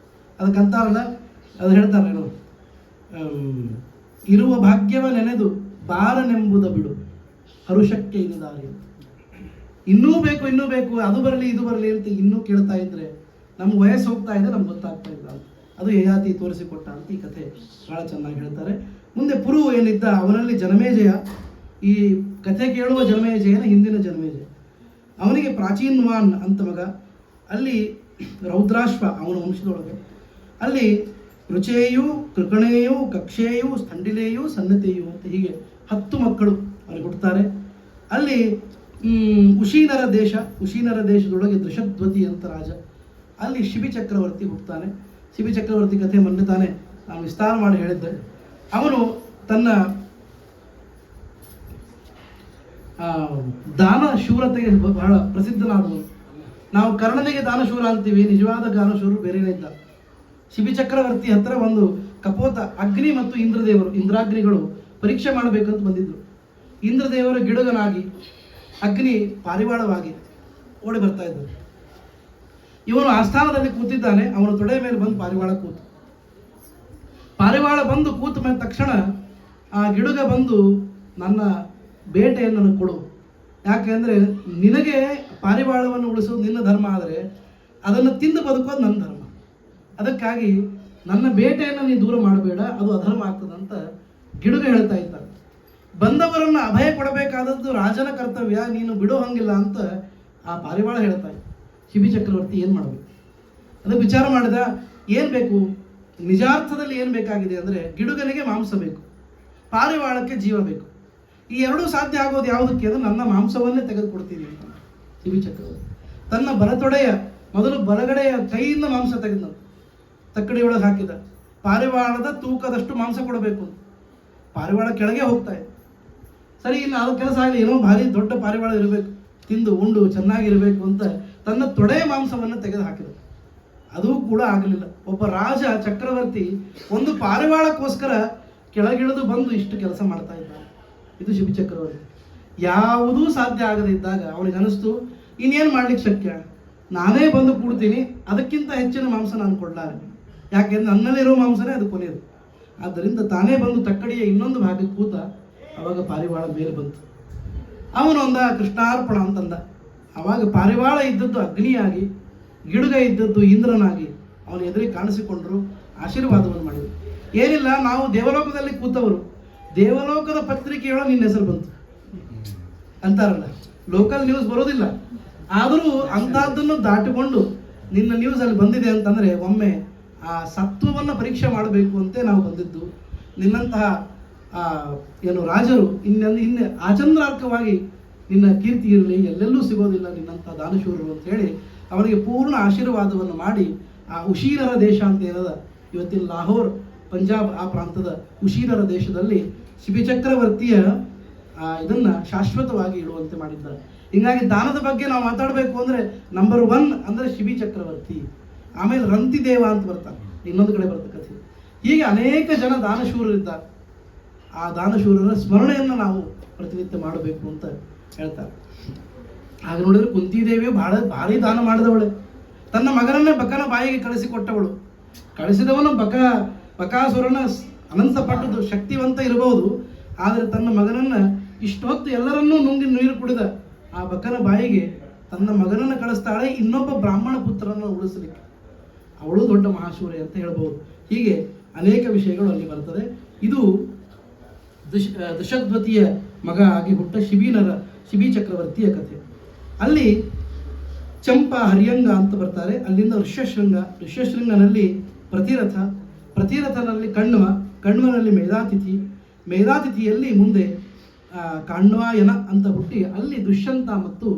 ಅದಕ್ಕಂತಾರಲ್ಲ, ಅದು ಹೇಳ್ತಾರೇನು, ಇರುವ ಭಾಗ್ಯವ ನೆನೆದು ಬಾರನೆಂಬುದ ಬಿಡು ಹರುಷಕ್ಕೆ ಇನ್ನು ದಾರಿ. ಇನ್ನೂ ಬೇಕು ಇನ್ನೂ ಬೇಕು, ಅದು ಬರಲಿ ಇದು ಬರಲಿ ಅಂತ ಇನ್ನೂ ಕೇಳ್ತಾ ಇದ್ರೆ ನಮ್ಗೆ ವಯಸ್ಸು ಹೋಗ್ತಾ ಇದೆ, ನಮ್ಗೆ ಗೊತ್ತಾಗ್ತಾ ಇಲ್ಲ ಅಂತ. ಅದು ಯಯಾತಿ ತೋರಿಸಿಕೊಟ್ಟ ಅಂತ ಈ ಕಥೆ ಭಾಳ ಚೆನ್ನಾಗಿ ಹೇಳ್ತಾರೆ. ಮುಂದೆ ಪುರು ಏನಿದ್ದ, ಅವನಲ್ಲಿ ಜನಮೇಜಯ, ಈ ಕಥೆ ಕೇಳುವ ಜನಮೇಜಯನ ಹಿಂದಿನ ಜನಮೇಜಯ, ಅವನಿಗೆ ಪ್ರಾಚೀನ್ವಾನ್ ಅಂತ ಮಗ. ಅಲ್ಲಿ ರೌದ್ರಾಶ್ವ ಅವನ ವಂಶದೊಳಗೆ. ಅಲ್ಲಿ ರುಚೇಯು, ಕೃಕಣೇಯು, ಕಕ್ಷೇಯು, ಸ್ಥಂಡಿಲೆಯು, ಸನ್ನತೆಯು ಅಂತ ಹೀಗೆ 10 ಮಕ್ಕಳು ಅವ್ರಿಗೆ ಹುಡ್ತಾರೆ. ಅಲ್ಲಿ ಉಶೀನರ ದೇಶದೊಳಗೆ ದೃಷದ್ವತಿ ಅಂತ ರಾಜ, ಅಲ್ಲಿ ಶಿಬಿ ಚಕ್ರವರ್ತಿ ಹುಟ್ಟುತ್ತಾನೆ. ಶಿಬಿ ಚಕ್ರವರ್ತಿ ಕಥೆ ಮೊನ್ನೆ ತಾನೇ ನಾನು ವಿಸ್ತಾರ ಮಾಡಿ ಹೇಳಿದ್ದೆ. ಅವನು ತನ್ನ ದಾನ ಶೂರತೆಗೆ ಬಹಳ ಪ್ರಸಿದ್ಧನಾದವನು. ನಾವು ಕರ್ಣನಿಗೆ ದಾನಶೂರ ಅಂತೀವಿ, ನಿಜವಾದ ದಾನಶೂರರು ಬೇರೆನೇ ಇದ್ದ. ಶಿಬಿ ಚಕ್ರವರ್ತಿ ಹತ್ರ ಒಂದು ಕಪೋತ, ಅಗ್ನಿ ಮತ್ತು ಇಂದ್ರಾಗ್ನಿಗಳು ಪರೀಕ್ಷೆ ಮಾಡಬೇಕಂತ ಬಂದಿದ್ರು. ಇಂದ್ರದೇವರು ಗಿಡುಗನಾಗಿ, ಅಗ್ನಿ ಪಾರಿವಾಳವಾಗಿ ಓಡಿ ಬರ್ತಾ ಇದ್ದರು. ಇವನು ಆಸ್ಥಾನದಲ್ಲಿ ಕೂತಿದ್ದಾನೆ, ಅವನ ತೊಡೆಯ ಮೇಲೆ ಬಂದು ಪಾರಿವಾಳ ಬಂದು ಕೂತ ಮೇಲೆ ತಕ್ಷಣ ಆ ಗಿಡುಗ ಬಂದು, ನನ್ನ ಬೇಟೆಯನ್ನು ನನಗೆ ಕೊಡು, ಯಾಕೆಂದರೆ ನಿನಗೆ ಪಾರಿವಾಳವನ್ನು ಉಳಿಸೋದು ನಿನ್ನ ಧರ್ಮ, ಆದರೆ ಅದನ್ನು ತಿಂದು ಬದುಕೋದು ನನ್ನ ಧರ್ಮ. ಅದಕ್ಕಾಗಿ ನನ್ನ ಬೇಟೆಯನ್ನು ನೀನು ದೂರ ಮಾಡಬೇಡ, ಅದು ಅಧರ್ಮ ಆಗ್ತದಂತ ಗಿಡುಗ ಹೇಳ್ತಾ ಇದ್ದಾರೆ. ಬಂದವರನ್ನು ಅಭಯ ಕೊಡಬೇಕಾದದ್ದು ರಾಜನ ಕರ್ತವ್ಯ, ನೀನು ಬಿಡೋ ಹಂಗಿಲ್ಲ ಅಂತ ಆ ಪಾರಿವಾಳ ಹೇಳ್ತಾ ಇದ್ದ. ಶಿಬಿ ಚಕ್ರವರ್ತಿ ಏನು ಮಾಡಬೇಕು ಅದಕ್ಕೆ ವಿಚಾರ ಮಾಡಿದ. ಏನು ಬೇಕು? ನಿಜಾರ್ಥದಲ್ಲಿ ಏನು ಬೇಕಾಗಿದೆ ಅಂದರೆ, ಗಿಡುಗನಿಗೆ ಮಾಂಸ ಬೇಕು, ಪಾರಿವಾಳಕ್ಕೆ ಜೀವ ಬೇಕು. ಈ ಎರಡೂ ಸಾಧ್ಯ ಆಗೋದು ಯಾವುದಕ್ಕೆ ಅಂದರೆ, ನನ್ನ ಮಾಂಸವನ್ನೇ ತೆಗೆದುಕೊಡ್ತೀನಿ ಅಂತ ಶಿಬಿ ಚಕ್ರವರ್ತಿ ತನ್ನ ಬಲತೊಡೆಯ ಮೊದಲು ಬಲಗಡೆಯ ಕೈಯಿಂದ ಮಾಂಸ ತೆಗೆದ, ತಕ್ಕಡಿಯೊಳಗೆ ಹಾಕಿದ. ಪಾರಿವಾಳದ ತೂಕದಷ್ಟು ಮಾಂಸ ಕೊಡಬೇಕು. ಪಾರಿವಾಳ ಕೆಳಗೆ ಹೋಗ್ತಾ ಇದೆ. ಸರಿ, ಇಲ್ಲ ಅದು ಕೆಲಸ ಆಗಲಿ, ಏನೋ ಭಾರಿ ದೊಡ್ಡ ಪಾರಿವಾಳ ಇರಬೇಕು, ತಿಂದು ಉಂಡು ಚೆನ್ನಾಗಿರಬೇಕು ಅಂತ ತನ್ನ ತೊಡೆಯ ಮಾಂಸವನ್ನು ತೆಗೆದು ಹಾಕಿದ. ಅದು ಕೂಡ ಆಗಲಿಲ್ಲ. ಒಬ್ಬ ರಾಜ ಚಕ್ರವರ್ತಿ ಒಂದು ಪಾರಿವಾಳಕ್ಕೋಸ್ಕರ ಕೆಳಗಿಳಿದು ಬಂದು ಇಷ್ಟು ಕೆಲಸ ಮಾಡ್ತಾ ಇದ್ದಾನೆ. ಇದು ಶಿಬಿ ಚಕ್ರವರ್ತಿ. ಯಾವುದೂ ಸಾಧ್ಯ ಆಗದಿದ್ದಾಗ ಅವನಿಗೆ ಅನಿಸ್ತು, ಇನ್ನೇನು ಮಾಡ್ಲಿಕ್ಕೆ ಶಕ್ಯ, ನಾನೇ ಬಂದು ಕೂಡ್ತೀನಿ, ಅದಕ್ಕಿಂತ ಹೆಚ್ಚಿನ ಮಾಂಸ ನಾನು ಕೊಡಲಾರೆ, ಯಾಕೆಂದ್ರೆ ನನ್ನಲ್ಲಿರೋ ಮಾಂಸನೇ ಅದು ಕೊನೆಯದು. ಆದ್ದರಿಂದ ತಾನೇ ಬಂದು ತಕ್ಕಡಿಯ ಇನ್ನೊಂದು ಭಾಗಕ್ಕೆ ಕೂತ. ಅವಾಗ ಪಾರಿವಾಳ ಮೇಲೆ ಬಂತು. ಅವನೊಂದ ಕೃಷ್ಣಾರ್ಪಣ ಅಂತಂದ. ಅವಾಗ ಪಾರಿವಾಳ ಇದ್ದದ್ದು ಅಗ್ನಿಯಾಗಿ, ಗಿಡುಗ ಇದ್ದದ್ದು ಇಂದ್ರನಾಗಿ ಅವನ ಎದುರಿಗೆ ಕಾಣಿಸಿಕೊಂಡರು, ಆಶೀರ್ವಾದವನ್ನು ಮಾಡಿದರು. ಏನಿಲ್ಲ, ನಾವು ದೇವಲೋಕದಲ್ಲಿ ಕೂತವರು, ದೇವಲೋಕದ ಪತ್ರಿಕೆಯೊಳಗೆ ನಿನ್ನ ಹೆಸರು ಬಂತು ಅಂತಾರಲ್ಲ, ಲೋಕಲ್ ನ್ಯೂಸ್ ಬರೋದಿಲ್ಲ, ಆದರೂ ಅಂಥದ್ದನ್ನು ದಾಟಿಕೊಂಡು ನಿನ್ನ ನ್ಯೂಸ್ ಅಲ್ಲಿ ಬಂದಿದೆ ಅಂತಂದರೆ, ಒಮ್ಮೆ ಆ ಸತ್ವವನ್ನು ಪರೀಕ್ಷೆ ಮಾಡಬೇಕು ಅಂತೆ ನಾವು ಬಂದಿದ್ದು. ನಿನ್ನಂತಹ ಏನು ರಾಜರು ಇನ್ನು ಆಚಂದ್ರಾರ್ಕವಾಗಿ ನಿನ್ನ ಕೀರ್ತಿ ಇರಲಿ, ಎಲ್ಲೆಲ್ಲೂ ಸಿಗೋದಿಲ್ಲ ನಿನ್ನಂಥ ದಾನಶೂರರು ಅಂತ ಹೇಳಿ ಅವನಿಗೆ ಪೂರ್ಣ ಆಶೀರ್ವಾದವನ್ನು ಮಾಡಿ, ಆ ಉಶೀನರ ದೇಶ ಅಂತ ಏನದ ಇವತ್ತಿನ ಲಾಹೋರ್ ಪಂಜಾಬ್ ಆ ಪ್ರಾಂತದ ಉಶೀನರ ದೇಶದಲ್ಲಿ ಶಿಬಿ ಚಕ್ರವರ್ತಿಯ ಇದನ್ನು ಶಾಶ್ವತವಾಗಿ ಇಡುವಂತೆ ಮಾಡಿದ್ದಾರೆ. ಹೀಗಾಗಿ ದಾನದ ಬಗ್ಗೆ ನಾವು ಮಾತಾಡಬೇಕು ಅಂದರೆ ನಂಬರ್ 1 ಅಂದರೆ ಶಿಬಿ ಚಕ್ರವರ್ತಿ. ಆಮೇಲೆ ರಂತಿದೇವ ಅಂತ ಬರ್ತಾರೆ, ಇನ್ನೊಂದು ಕಡೆ ಬರ್ತ ಕಥೆ. ಹೀಗೆ ಅನೇಕ ಜನ ದಾನಶೂರರಿದ್ದಾರೆ. ಆ ದಾನಶೂರರ ಸ್ಮರಣೆಯನ್ನು ನಾವು ಪ್ರತಿನಿತ್ಯ ಮಾಡಬೇಕು ಅಂತ ಹೇಳ್ತಾರೆ. ಹಾಗೆ ನೋಡಿದ್ರೆ ಕುಂತಿದೇವಿಯು ಭಾರಿ ದಾನ ಮಾಡಿದವಳೆ. ತನ್ನ ಮಗನನ್ನೇ ಬಕನ ಬಾಯಿಗೆ ಕಳಿಸಿಕೊಟ್ಟವಳು. ಕಳಿಸಿದವನು ಬಕಾಸುರನ ಅನಂತ ಪಟ್ಟದ್ದು ಶಕ್ತಿವಂತ ಇರಬಹುದು, ಆದರೆ ತನ್ನ ಮಗನನ್ನು ಇಷ್ಟು ಹೊತ್ತು ಎಲ್ಲರನ್ನೂ ನುಂಗಿ ನೀರು ಕುಡಿದ ಆ ಬಕನ ಬಾಯಿಗೆ ತನ್ನ ಮಗನನ್ನು ಕಳಿಸ್ತಾಳೆ, ಇನ್ನೊಬ್ಬ ಬ್ರಾಹ್ಮಣ ಪುತ್ರನನ್ನು ಉಳಿಸಲಿಕ್ಕೆ. ಅವಳು ದೊಡ್ಡ ಮಹಾಶೂರೆ ಅಂತ ಹೇಳ್ಬೋದು. ಹೀಗೆ ಅನೇಕ ವಿಷಯಗಳು ಅಲ್ಲಿ ಬರ್ತದೆ. ಇದು ದಶದ್ವತಿಯ ಮಗ ಆಗಿ ಹುಟ್ಟ ಶಿಬಿ ಚಕ್ರವರ್ತಿಯ ಕಥೆ. ಅಲ್ಲಿ ಚಂಪಾ ಹರ್ಯಂಗ ಅಂತ ಬರ್ತಾರೆ. ಅಲ್ಲಿಂದ ಋಷ್ಯಶೃಂಗನಲ್ಲಿ ಪ್ರತಿರಥನಲ್ಲಿ ಕಣ್ವನಲ್ಲಿ ಮೇಧಾತಿಥಿಯಲ್ಲಿ ಮುಂದೆ ಕಾಣ್ವಾಯನ ಅಂತ ಹುಟ್ಟಿ ಅಲ್ಲಿ ದುಷ್ಯಂತ ಮತ್ತು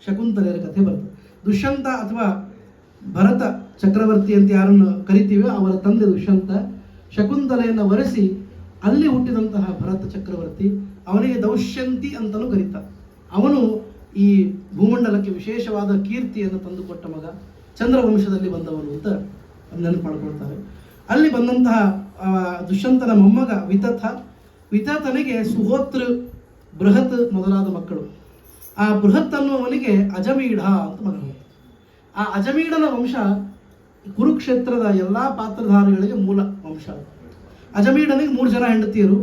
ಶಕುಂತಲೆಯರ ಕಥೆ ಬರ್ತದೆ. ದುಷ್ಯಂತ ಅಥವಾ ಭರತ ಚಕ್ರವರ್ತಿ ಅಂತ ಯಾರನ್ನು ಕರಿತೀವೋ ಅವರ ತಂದೆ ದುಷ್ಯಂತ. ಶಕುಂತಲೆಯನ್ನು ವರೆಸಿ ಅಲ್ಲಿ ಹುಟ್ಟಿದಂತಹ ಭರತ ಚಕ್ರವರ್ತಿ, ಅವನಿಗೆ ದೌಶ್ಯಂತಿ ಅಂತಲೂ ಕರೀತಾರೆ. ಅವನು ಈ ಭೂಮಂಡಲಕ್ಕೆ ವಿಶೇಷವಾದ ಕೀರ್ತಿಯನ್ನು ತಂದುಕೊಟ್ಟ ಮಗ, ಚಂದ್ರವಂಶದಲ್ಲಿ ಬಂದವನು ಅಂತ ನೆನಪು ಮಾಡ್ಕೊಳ್ತಾರೆ. ಅಲ್ಲಿ ಬಂದಂತಹ ದುಷ್ಯಂತನ ಮೊಮ್ಮಗ ವಿತಥನಿಗೆ ಸುಹೋತೃ, ಬೃಹತ್ ಮೊದಲಾದ ಮಕ್ಕಳು. ಆ ಬೃಹತ್ ಅನ್ನುವವನಿಗೆ ಅಜಮೀಢ ಅಂತ ಮಗ. ಆ ಅಜಮೀಢನ ವಂಶ ಕುರುಕ್ಷೇತ್ರದ ಎಲ್ಲ ಪಾತ್ರಧಾರಿಗಳಿಗೆ ಮೂಲ ವಂಶ. ಅಜಮೀಢನಿಗೆ 3 ಜನ ಹೆಂಡತಿಯರು,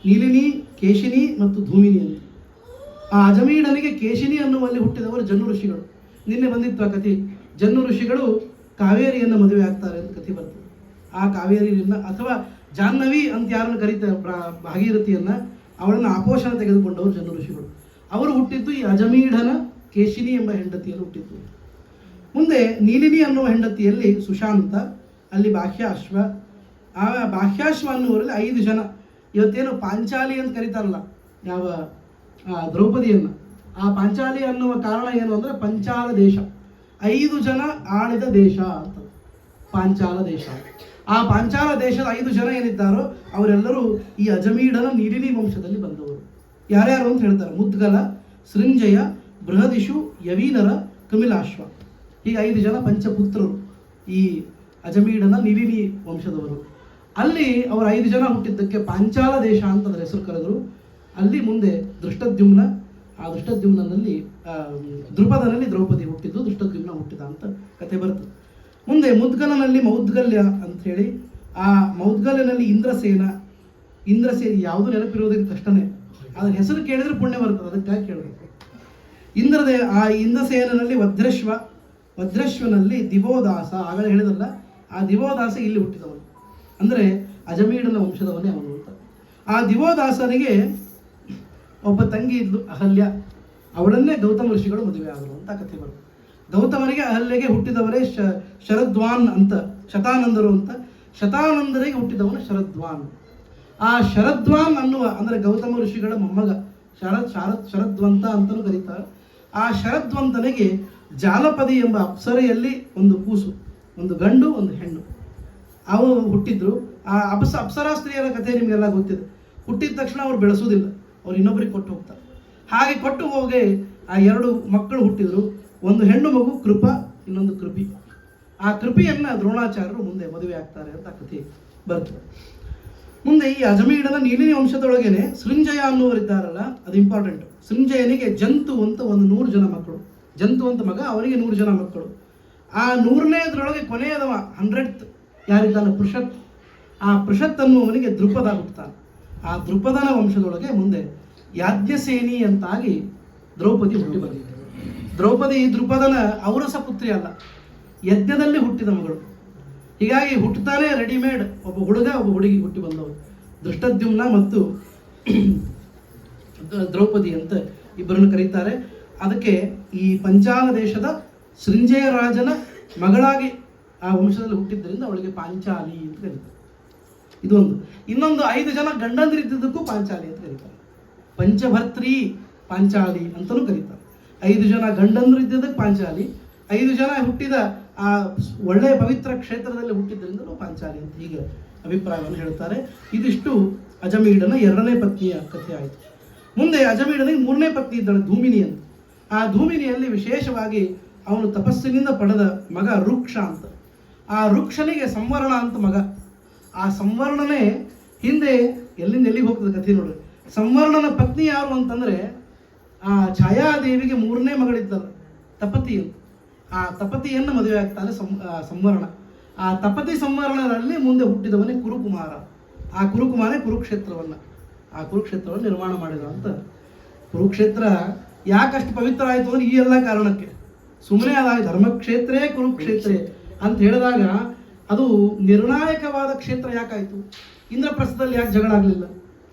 ನೀಲಿನಿ, ಕೇಶಿನಿ ಮತ್ತು ಧೂಮಿನಿ ಅಂತ. ಆ ಅಜಮೀಢನಿಗೆ ಕೇಶಿನಿ ಅನ್ನುವಲ್ಲಿ ಹುಟ್ಟಿದವರು ಜನ್ನು ಋಷಿಗಳು. ನಿನ್ನೆ ಬಂದಿತ್ತು ಆ ಕಥೆ. ಜನ್ನು ಋಷಿಗಳು ಕಾವೇರಿಯನ್ನು ಮದುವೆ ಆಗ್ತಾರೆ ಅಂತ ಕಥೆ ಬರ್ತದೆ. ಆ ಕಾವೇರಿಯನ್ನ ಅಥವಾ ಜಾಹ್ನವಿ ಅಂತ ಯಾರನ್ನು ಕರೀತಾರೆ ಭಾಗೀರಥಿಯನ್ನ, ಅವಳನ್ನು ಆಪೋಷಣ ತೆಗೆದುಕೊಂಡವರು ಜನ್ನು ಋಷಿಗಳು. ಅವರು ಹುಟ್ಟಿದ್ದು ಈ ಅಜಮೀಢನ ಕೇಶಿನಿ ಎಂಬ ಹೆಂಡತಿಯನ್ನು ಹುಟ್ಟಿದ್ದು. ಮುಂದೆ ನೀಲಿನಿ ಅನ್ನುವ ಹೆಂಡತಿಯಲ್ಲಿ ಸುಶಾಂತ, ಅಲ್ಲಿ ಬಾಹ್ಯಾಶ್ವ. ಆ ಬಾಹ್ಯಾಶ್ವ ಅನ್ನುವರಲ್ಲಿ 5 ಜನ. ಇವತ್ತೇನು ಪಾಂಚಾಲಿ ಅಂತ ಕರೀತಾರಲ್ಲ ಯಾವ ದ್ರೌಪದಿಯನ್ನು, ಆ ಪಾಂಚಾಲಿ ಅನ್ನುವ ಕಾರಣ ಏನು ಅಂದರೆ ಪಂಚಾಲ ದೇಶ, 5 ಜನ ಆಳಿದ ದೇಶ ಅಂತ ಪಾಂಚಾಲ ದೇಶ. ಆ ಪಾಂಚಾಲ ದೇಶದ 5 ಜನ ಏನಿದ್ದಾರೋ ಅವರೆಲ್ಲರೂ ಈ ಅಜಮೀಢನ ನೀಲಿನಿ ವಂಶದಲ್ಲಿ ಬಂದವರು. ಯಾರ್ಯಾರು ಅಂತ ಹೇಳ್ತಾರೆ: ಮುದ್ಗಲ, ಸೃಂಜಯ, ಬೃಹದಿಷು, ಯವೀನರ, ಕಮಿಲಾಶ್ವ. ಹೀಗೆ 5 ಜನ ಪಂಚಪುತ್ರರು ಈ ಅಜಮೀಢನ ನೀಲಿನಿ ವಂಶದವರು. ಅಲ್ಲಿ ಅವರು 5 ಜನ ಹುಟ್ಟಿದ್ದಕ್ಕೆ ಪಾಂಚಾಲ ದೇಶ ಅಂತ ಅದರ ಹೆಸರು ಕರೆದರು. ಅಲ್ಲಿ ಮುಂದೆ ದೃಷ್ಟದ್ಯುಮ್ನ, ಆ ದೃಷ್ಟದ್ಯುಮ್ನಲ್ಲಿ ದೃಪದನಲ್ಲಿ ದ್ರೌಪದಿ ಹುಟ್ಟಿದ್ದು, ದೃಷ್ಟದ್ಯುಮ್ನ ಹುಟ್ಟಿದ ಅಂತ ಕಥೆ ಬರ್ತದೆ. ಮುಂದೆ ಮುದ್ಗಲನಲ್ಲಿ ಮೌದ್ಗಲ್ಯ ಅಂಥೇಳಿ, ಆ ಮೌದ್ಗಲ್ಯನಲ್ಲಿ ಇಂದ್ರಸೇನ ಯಾವುದು ನೆನಪಿರೋದಕ್ಕೆ ಕಷ್ಟನೇ, ಅದರ ಹೆಸರು ಕೇಳಿದ್ರೆ ಪುಣ್ಯ ಬರ್ತದೆ, ಅದಕ್ಕಾಗಿ ಕೇಳಬೇಕು. ಆ ಇಂದ್ರಸೇನಲ್ಲಿ ವಜ್ರಶ್ವನಲ್ಲಿ ದಿವೋದಾಸ, ಆಗಲೇ ಹೇಳಿದಲ್ಲ, ಆ ದಿವೋದಾಸ ಇಲ್ಲಿ ಹುಟ್ಟಿದವನು, ಅಂದರೆ ಅಜಮೀಢನ ವಂಶದವನೇ ಅವನು ಅಂತ. ಆ ದಿವೋದಾಸನಿಗೆ ಒಬ್ಬ ತಂಗಿ ಇದ್ಲು, ಅಹಲ್ಯ. ಅವಳನ್ನೇ ಗೌತಮ ಋಷಿಗಳು ಮದುವೆ ಆದರು ಅಂತ ಕಥೆ ಬರುತ್ತೆ. ಗೌತಮನಿಗೆ ಅಹಲ್ಯಗೆ ಹುಟ್ಟಿದವರೇ ಶರದ್ವಾನ್ ಅಂತ, ಶತಾನಂದರು ಅಂತ. ಶತಾನಂದರಿಗೆ ಹುಟ್ಟಿದವನು ಶರದ್ವಾನ್. ಆ ಶರದ್ವಾನ್ ಅನ್ನುವ ಅಂದರೆ ಗೌತಮ ಋಷಿಗಳ ಮೊಮ್ಮಗ, ಶರದ್ವಂತ ಅಂತಲೂ ಕರೀತಾರೆ. ಆ ಶರದ್ವಂತನಿಗೆ ಜಾಲಪದಿ ಎಂಬ ಅಪ್ಸರೆಯಲ್ಲಿ ಒಂದು ಕೂಸು, ಒಂದು ಗಂಡು ಒಂದು ಹೆಣ್ಣು, ಅವು ಹುಟ್ಟಿದ್ರು. ಆ ಅಪ್ಸರಾ ಸ್ತ್ರೀಯರ ಕಥೆ ನಿಮಗೆಲ್ಲ ಗೊತ್ತಿದೆ. ಹುಟ್ಟಿದ ತಕ್ಷಣ ಅವ್ರು ಬೆಳೆಸೋದಿಲ್ಲ, ಅವ್ರು ಇನ್ನೊಬ್ಬರಿಗೆ ಕೊಟ್ಟು ಹೋಗ್ತಾರೆ. ಹಾಗೆ ಕೊಟ್ಟು ಹೋಗಿ ಆ 2 ಮಕ್ಕಳು ಹುಟ್ಟಿದ್ರು. ಒಂದು ಹೆಣ್ಣು ಮಗು ಕೃಪ, ಇನ್ನೊಂದು ಕೃಪಿ. ಆ ಕೃಪಿಯನ್ನು ದ್ರೋಣಾಚಾರ್ಯರು ಮುಂದೆ ಮದುವೆ ಆಗ್ತಾರೆ ಅಂತ ಕಥೆ ಬರ್ತದೆ. ಮುಂದೆ ಈ ಅಜಮೀಢನ ನೀಲಿನಿ ವಂಶದೊಳಗೇನೆ ಸೃಂಜಯ ಅನ್ನುವರಿದ್ದಾರಲ್ಲ, ಅದು ಇಂಪಾರ್ಟೆಂಟ್. ಸೃಂಜಯನಿಗೆ ಜಂತು ಅಂತ ಒಂದು 100 ಜನ ಮಕ್ಕಳು. ಜಂತು ಅಂತ ಮಗ, ಅವನಿಗೆ 100 ಜನ ಮಕ್ಕಳು. ಆ 100ನೇದ್ರೊಳಗೆ ಕೊನೆಯದವ 100th ಯಾರಿದ್ದಾನೆ ಪೃಷತ್. ಆ ಪೃಷತ್ ಅನ್ನುವವನಿಗೆ ದೃಪದ ಹುಟ್ಟುತ್ತಾನೆ. ಆ ದೃಪದನ ವಂಶದೊಳಗೆ ಮುಂದೆ ಯಾಜ್ಞಸೇನಿ ಅಂತಾಗಿ ದ್ರೌಪದಿ ಹುಟ್ಟಿ ಬಂದಿದೆ. ದ್ರೌಪದಿ ದೃಪದನ ಔರಸ ಪುತ್ರಿ ಅಲ್ಲ, ಯಜ್ಞದಲ್ಲಿ ಹುಟ್ಟಿದ ಮಗಳು. ಹೀಗಾಗಿ ಹುಟ್ಟುತ್ತಾನೆ ರೆಡಿಮೇಡ್ ಒಬ್ಬ ಹುಡುಗ ಒಬ್ಬ ಹುಡುಗಿ ಹುಟ್ಟಿ ಬಂದವರು. ದೃಷ್ಟದ್ಯುಮ್ನ ಮತ್ತು ದ್ರೌಪದಿ ಅಂತ ಇಬ್ಬರನ್ನು ಕರೀತಾರೆ. ಅದಕ್ಕೆ ಈ ಪಂಚಾಲ ದೇಶದ ಸೃಂಜಯ ರಾಜನ ಮಗಳಾಗಿ ಆ ವಂಶದಲ್ಲಿ ಹುಟ್ಟಿದ್ದರಿಂದ ಅವಳಿಗೆ ಪಾಂಚಾಲಿ ಅಂತ ಕರೀತಾರೆ. ಇದೊಂದು. ಇನ್ನೊಂದು 5 ಜನ ಗಂಡಂದಿರಿದ್ದಕ್ಕೂ ಪಾಂಚಾಲಿ ಅಂತ ಕರೀತಾರೆ. ಪಂಚಭರ್ತ್ರಿ ಪಾಂಚಾಲಿ ಅಂತಲೂ ಕರೀತಾರೆ. 5 ಜನ ಗಂಡಂದ್ರು ಇದ್ದದಕ್ಕೆ ಪಾಂಚಾಲಿ, 5 ಜನ ಹುಟ್ಟಿದ ಆ ಒಳ್ಳೆಯ ಪವಿತ್ರ ಕ್ಷೇತ್ರದಲ್ಲಿ ಹುಟ್ಟಿದ್ದರಿಂದಲೂ ಪಾಂಚಾಲಿ ಅಂತ ಹೀಗೆ ಅಭಿಪ್ರಾಯವನ್ನು ಹೇಳ್ತಾರೆ. ಇದಿಷ್ಟು ಅಜಮೀಢನ 2ನೇ ಪತ್ನಿಯ ಕಥೆ ಆಯಿತು. ಮುಂದೆ ಅಜಮೀಢನಿಗೆ 3ನೇ ಪತ್ನಿ ಇದ್ದಾಳೆ, ಧೂಮಿನಿ ಅಂತ. ಆ ಧೂಮಿನಿಯಲ್ಲಿ ವಿಶೇಷವಾಗಿ ಅವನು ತಪಸ್ಸಿನಿಂದ ಪಡೆದ ಮಗ ರುಕ್ಷ ಅಂತ. ಆ ರುಕ್ಷನಿಗೆ ಸಂವರ್ಣ ಅಂತ ಮಗ. ಆ ಸಂವರ್ಣನೇ ಹಿಂದೆ ಎಲ್ಲಿಗೆ ಹೋಗ್ತದೆ ಕಥೆ ನೋಡ್ರಿ. ಸಂವರ್ಣನ ಪತ್ನಿ ಯಾರು ಅಂತಂದರೆ ಆ ಛಾಯಾದೇವಿಗೆ 3ನೇ ಮಗಳಿದ್ದಲ್ಲ ತಪತಿ ಅಂತ. ಆ ತಪತಿಯನ್ನು ಮದುವೆ ಆಗ್ತಾನೆ ಸಂವರ್ಣ. ಆ ತಪತಿ ಸಂವರ್ಣರಲ್ಲಿ ಮುಂದೆ ಹುಟ್ಟಿದವನೇ ಕುರುಕುಮಾರ. ಆ ಕುರುಕುಮಾರೇ ಕುರುಕ್ಷೇತ್ರವನ್ನು ನಿರ್ಮಾಣ ಮಾಡಿದ ಅಂತ. ಕುರುಕ್ಷೇತ್ರ ಯಾಕಷ್ಟು ಪವಿತ್ರ ಆಯಿತು ಅಂದರೆ ಈ ಎಲ್ಲ ಕಾರಣಕ್ಕೆ. ಸುಮ್ಮನೆ ಅಲ್ಲ, ಧರ್ಮಕ್ಷೇತ್ರೇ ಕುರುಕ್ಷೇತ್ರೇ ಅಂತ ಹೇಳಿದಾಗ ಅದು ನಿರ್ಣಾಯಕವಾದ ಕ್ಷೇತ್ರ ಯಾಕಾಯಿತು? ಇಂದ್ರಪ್ರಸ್ಥದಲ್ಲಿ ಯಾಕೆ ಜಗಳ ಆಗಲಿಲ್ಲ?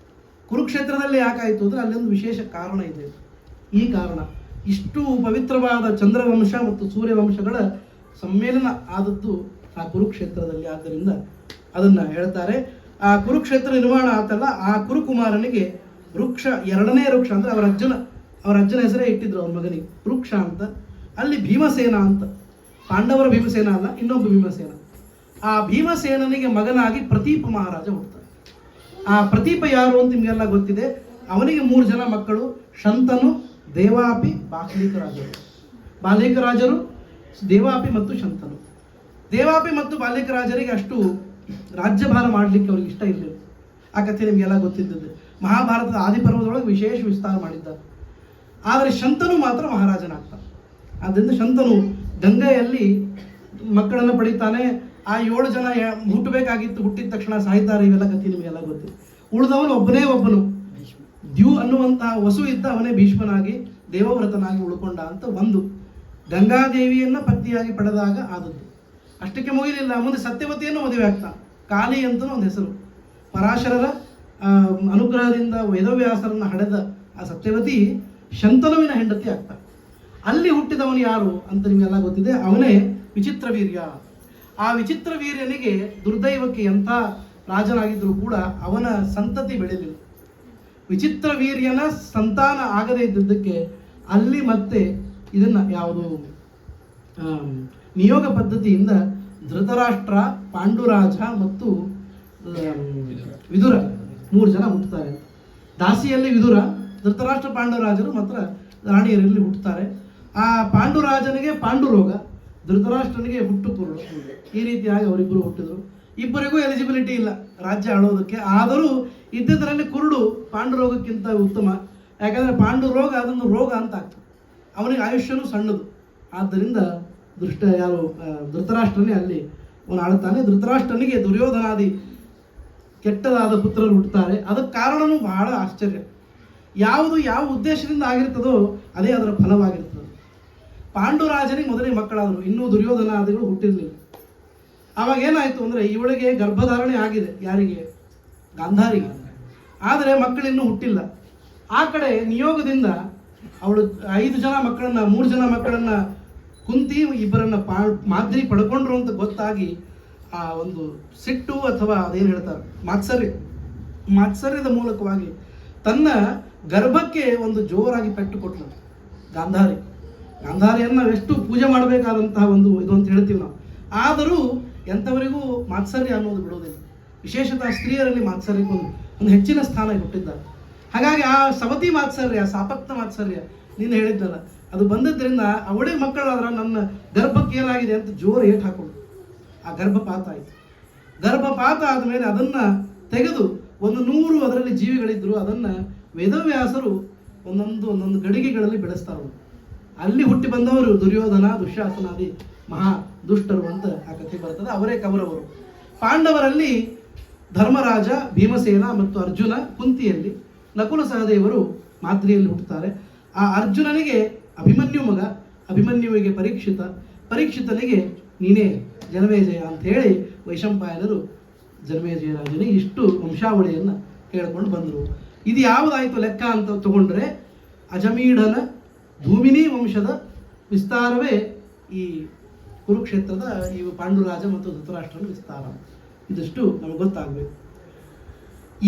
ಕುರುಕ್ಷೇತ್ರದಲ್ಲಿ ಯಾಕಾಯಿತು ಅಂದರೆ ಅಲ್ಲೊಂದು ವಿಶೇಷ ಕಾರಣ ಇದೆ. ಈ ಕಾರಣ, ಇಷ್ಟು ಪವಿತ್ರವಾದ ಚಂದ್ರವಂಶ ಮತ್ತು ಸೂರ್ಯವಂಶಗಳ ಸಮ್ಮೇಳನ ಆದದ್ದು ಆ ಕುರುಕ್ಷೇತ್ರದಲ್ಲಿ. ಆದ್ದರಿಂದ ಅದನ್ನು ಹೇಳ್ತಾರೆ. ಆ ಕುರುಕ್ಷೇತ್ರ ನಿರ್ಮಾಣ ಆತಲ್ಲ, ಆ ಕುರುಕುಮಾರನಿಗೆ ವೃಕ್ಷ, ಎರಡನೇ ವೃಕ್ಷ ಅಂದರೆ ಅವರ ಅಜ್ಜನ ಹೆಸರೇ ಇಟ್ಟಿದ್ರು ಅವನ ಮಗನಿಗೆ ವೃಕ್ಷ ಅಂತ. ಅಲ್ಲಿ ಭೀಮಸೇನ ಅಂತ, ಪಾಂಡವರ ಭೀಮಸೇನ ಅಲ್ಲ, ಇನ್ನೊಬ್ಬ ಭೀಮಸೇನ. ಆ ಭೀಮಸೇನನಿಗೆ ಮಗನಾಗಿ ಪ್ರತೀಪ ಮಹಾರಾಜ ಹುಡ್ತಾರೆ. ಆ ಪ್ರತೀಪ ಯಾರು ಅಂತ ನಿಮಗೆಲ್ಲ ಗೊತ್ತಿದೆ. ಅವನಿಗೆ 3 ಜನ ಮಕ್ಕಳು, ಶಂತನು, ದೇವಾಪಿ, ಬಾಲಿಕರಾಜರು, ದೇವಾಪಿ ಮತ್ತು ಶಂತನು. ದೇವಾಪಿ ಮತ್ತು ಬಾಲಿಕರಾಜರಿಗೆ ಅಷ್ಟು ರಾಜ್ಯಭಾರ ಮಾಡಲಿಕ್ಕೆ ಅವ್ರಿಗೆ ಇಷ್ಟ ಇರಲಿಲ್ಲ. ಆ ಕಥೆ ನಿಮಗೆಲ್ಲ ಗೊತ್ತಿದ್ದದ್ದು. ಮಹಾಭಾರತದ ಆದಿಪರ್ವದೊಳಗೆ ವಿಶೇಷ ವಿಸ್ತಾರ ಮಾಡಿದ್ದಾರೆ. ಆದರೆ ಶಂತನು ಮಾತ್ರ ಮಹಾರಾಜನಾಗ್ತಾನೆ. ಆದ್ದರಿಂದ ಶಂತನು ಗಂಗೆಯಲ್ಲಿ ಮಕ್ಕಳನ್ನು ಪಡಿತಾನೆ. ಆ 7 ಜನ ಹುಟ್ಟಬೇಕಾಗಿತ್ತು, ಹುಟ್ಟಿದ ತಕ್ಷಣ ಸಾಯ್ತಾರೆ. ಇವೆಲ್ಲ ಕಥೆ ನಿಮಗೆಲ್ಲ ಗೊತ್ತಿದೆ. ಉಳಿದವನು ಒಬ್ಬನು ದ್ಯೂ ಅನ್ನುವಂತಹ ವಸು ಇದ್ದ, ಅವನೇ ಭೀಷ್ಮನಾಗಿ ದೇವವ್ರತನಾಗಿ ಉಳ್ಕೊಂಡ ಅಂತ ಒಂದು. ಗಂಗಾದೇವಿಯನ್ನು ಪತ್ನಿಯಾಗಿ ಪಡೆದಾಗ ಆದದ್ದು. ಅಷ್ಟಕ್ಕೆ ಮುಗಿಲಿಲ್ಲ, ಮುಂದೆ ಸತ್ಯವತಿಯನ್ನು ಮದುವೆ ಆಗ್ತಾನೆ. ಕಾಳಿ ಅಂತಲೂ ಒಂದು ಹೆಸರು. ಪರಾಶರರ ಅನುಗ್ರಹದಿಂದ ವೇದವ್ಯಾಸರನ್ನು ಹಡೆದ ಆ ಸತ್ಯವತಿ ಶಂತನುವಿನ ಹೆಂಡತಿ ಆಗ್ತಾನೆ. ಅಲ್ಲಿ ಹುಟ್ಟಿದವನು ಯಾರು ಅಂತ ನಿಮಗೆಲ್ಲ ಗೊತ್ತಿದೆ. ಅವನೇ ವಿಚಿತ್ರವೀರ್ಯ. ಆ ವಿಚಿತ್ರವೀರ್ಯನಿಗೆ ದುರ್ದೈವಕ್ಕೆ ಎಂಥ ರಾಜನಾಗಿದ್ದರೂ ಕೂಡ ಅವನ ಸಂತತಿ ಬೆಳೆಯಲಿಲ್ಲ. ವಿಚಿತ್ರವೀರ್ಯನ ಸಂತಾನ ಆಗದೇ ಇದ್ದದ್ದಕ್ಕೆ ಅಲ್ಲಿ ಮತ್ತೆ ಇದನ್ನು ಯಾವುದು ನಿಯೋಗ ಪದ್ಧತಿಯಿಂದ ಧೃತರಾಷ್ಟ್ರ, ಪಾಂಡುರಾಜ ಮತ್ತು ವಿದುರ 3 ಜನ ಹುಟ್ಟುತ್ತಾರೆ. ದಾಸಿಯಲ್ಲಿ ವಿದುರ, ಧೃತರಾಷ್ಟ್ರ, ಪಾಂಡುರಾಜರು ಮಾತ್ರ ರಾಣಿಯರಲ್ಲಿ ಹುಟ್ಟುತ್ತಾರೆ. ಆ ಪಾಂಡುರಾಜನಿಗೆ ಪಾಂಡುರೋಗ, ಧೃತರಾಷ್ಟ್ರನಿಗೆ ಹುಟ್ಟು ಕುರುಡು. ಈ ರೀತಿಯಾಗಿ ಅವರಿಬ್ಬರು ಹುಟ್ಟಿದ್ರು. ಇಬ್ಬರಿಗೂ ಎಲಿಜಿಬಿಲಿಟಿ ಇಲ್ಲ ರಾಜ್ಯ ಆಳೋದಕ್ಕೆ. ಆದರೂ ಇದ್ದಿದ್ದರಲ್ಲಿ ಕುರುಡು ಪಾಂಡುರೋಗಕ್ಕಿಂತ ಉತ್ತಮ. ಯಾಕಂದರೆ ಪಾಂಡುರೋಗ ಅದೊಂದು ರೋಗ ಅಂತ ಆಗ್ತದೆ. ಅವನಿಗೆ ಆಯುಷ್ಯನೂ ಸಣ್ಣದು. ಆದ್ದರಿಂದ ಧೃತರಾಷ್ಟ್ರನೇ ಅಲ್ಲಿ ಅವನು ಆಳುತ್ತಾನೆ. ಧೃತರಾಷ್ಟ್ರನಿಗೆ ದುರ್ಯೋಧನಾದಿ ಕೆಟ್ಟದಾದ ಪುತ್ರರು ಹುಟ್ಟುತ್ತಾರೆ. ಅದಕ್ಕೆ ಕಾರಣವೂ ಬಹಳ ಆಶ್ಚರ್ಯ. ಯಾವ ಉದ್ದೇಶದಿಂದ ಆಗಿರ್ತದೋ ಅದೇ ಅದರ ಫಲವಾಗಿರ್ತದೆ. ಪಾಂಡುರಾಜನಿಗೆ ಮೊದಲೇ ಮಕ್ಕಳಾದರು, ಇನ್ನೂ ದುರ್ಯೋಧನಾದಿಗಳು ಹುಟ್ಟಿರಲಿಲ್ಲ. ಆವಾಗ ಏನಾಯಿತು ಅಂದರೆ, ಇವಳಿಗೆ ಗರ್ಭಧಾರಣೆ ಆಗಿದೆ. ಯಾರಿಗೆ? ಗಾಂಧಾರಿಗೆ. ಆದರೆ ಮಕ್ಕಳಿನ್ನೂ ಹುಟ್ಟಿಲ್ಲ. ಆ ಕಡೆ ನಿಯೋಗದಿಂದ ಅವಳು 5 ಜನ ಮಕ್ಕಳನ್ನು, 3 ಜನ ಮಕ್ಕಳನ್ನು ಕುಂತಿ ಇಬ್ಬರನ್ನ ಮಾದ್ರಿ ಪಡ್ಕೊಂಡ್ರು ಅಂತ ಗೊತ್ತಾಗಿ ಆ ಒಂದು ಸಿಟ್ಟು ಅಥವಾ ಅದೇನು ಹೇಳ್ತಾರೆ ಮಾತ್ಸರ್ಯದ ಮೂಲಕವಾಗಿ ತನ್ನ ಗರ್ಭಕ್ಕೆ ಒಂದು ಜೋರಾಗಿ ಪೆಟ್ಟು ಕೊಟ್ಟಳು ಗಾಂಧಾರಿಯನ್ನು ಎಷ್ಟು ಪೂಜೆ ಮಾಡಬೇಕಾದಂತಹ ಒಂದು ಇದು ಅಂತ ಹೇಳ್ತೀವಿ ನಾವು. ಆದರೂ ಎಂಥವರಿಗೂ ಮಾತ್ಸರ್ಯ ಅನ್ನೋದು ಬಿಡೋದಿಲ್ಲ. ವಿಶೇಷತಃ ಸ್ತ್ರೀಯರಲ್ಲಿ ಮಾತ್ಸರ್ಯಕ್ಕೆ ಒಂದು ಹೆಚ್ಚಿನ ಸ್ಥಾನ ಕೊಟ್ಟಿದ್ದಾರೆ. ಹಾಗಾಗಿ ಆ ಸವತಿ ಮಾತ್ಸರ್ಯ, ಸಾಪಕ್ತ ಮಾತ್ಸರ್ಯ ನೀನು ಹೇಳಿದ್ದಲ್ಲ, ಅದು ಬಂದದ್ರಿಂದ ಅವಳೇ ಮಕ್ಕಳಾದ್ರೆ ನನ್ನ ಗರ್ಭಕ್ಕೆ ಏನಾಗಿದೆ ಅಂತ ಜೋರು ಏಟು ಹಾಕೊಂಡು ಆ ಗರ್ಭಪಾತ ಆಯಿತು. ಗರ್ಭಪಾತ ಆದಮೇಲೆ ಅದನ್ನು ತೆಗೆದು 100 ಅದರಲ್ಲಿ ಜೀವಿಗಳಿದ್ದರು. ಅದನ್ನು ವೇದವ್ಯಾಸರು ಒಂದೊಂದು ಗಡಿಗೆಗಳಲ್ಲಿ ಬೆಳೆಸ್ತಾರೆ. ಅಲ್ಲಿ ಹುಟ್ಟಿ ಬಂದವರು ದುರ್ಯೋಧನ, ದುಶ್ಯಾಸನಾದಿ ಮಹಾ ದುಷ್ಟರು ಅಂತ ಆ ಕಥೆ ಬರ್ತದೆ. ಅವರೇ ಕೌರವರು. ಪಾಂಡವರಲ್ಲಿ ಧರ್ಮರಾಜ, ಭೀಮಸೇನ ಮತ್ತು ಅರ್ಜುನ ಕುಂತಿಯಲ್ಲಿ, ನಕುಲ ಸಹದೇವರು ಮಾದ್ರಿಯಲ್ಲಿ ಹುಟ್ಟುತ್ತಾರೆ. ಆ ಅರ್ಜುನನಿಗೆ ಅಭಿಮನ್ಯು ಮಗ, ಅಭಿಮನ್ಯುವಿಗೆ ಪರೀಕ್ಷಿತನಿಗೆ ನೀನೇ ಜನಮೇಜಯ ಅಂತ ಹೇಳಿ ವೈಶಂಪಾಯನರು ಜನಮೇಜಯ ರಾಜನಿಗೆ ಇಷ್ಟು ವಂಶಾವಳಿಯನ್ನು ಕೇಳಿಕೊಂಡು ಬಂದರು. ಇದು ಯಾವುದಾಯಿತು ಲೆಕ್ಕ ಅಂತ ತಗೊಂಡ್ರೆ, ಅಜಮೀಢನ ಧೂಮಿನಿ ವಂಶದ ವಿಸ್ತಾರವೇ ಈ ಕುರುಕ್ಷೇತ್ರದ ಈ ಪಾಂಡುರಾಜ ಮತ್ತು ಧೃತರಾಷ್ಟ್ರನ ವಿಸ್ತಾರ. ಇದಷ್ಟು ನಮಗೆ ಗೊತ್ತಾಗಬೇಕು.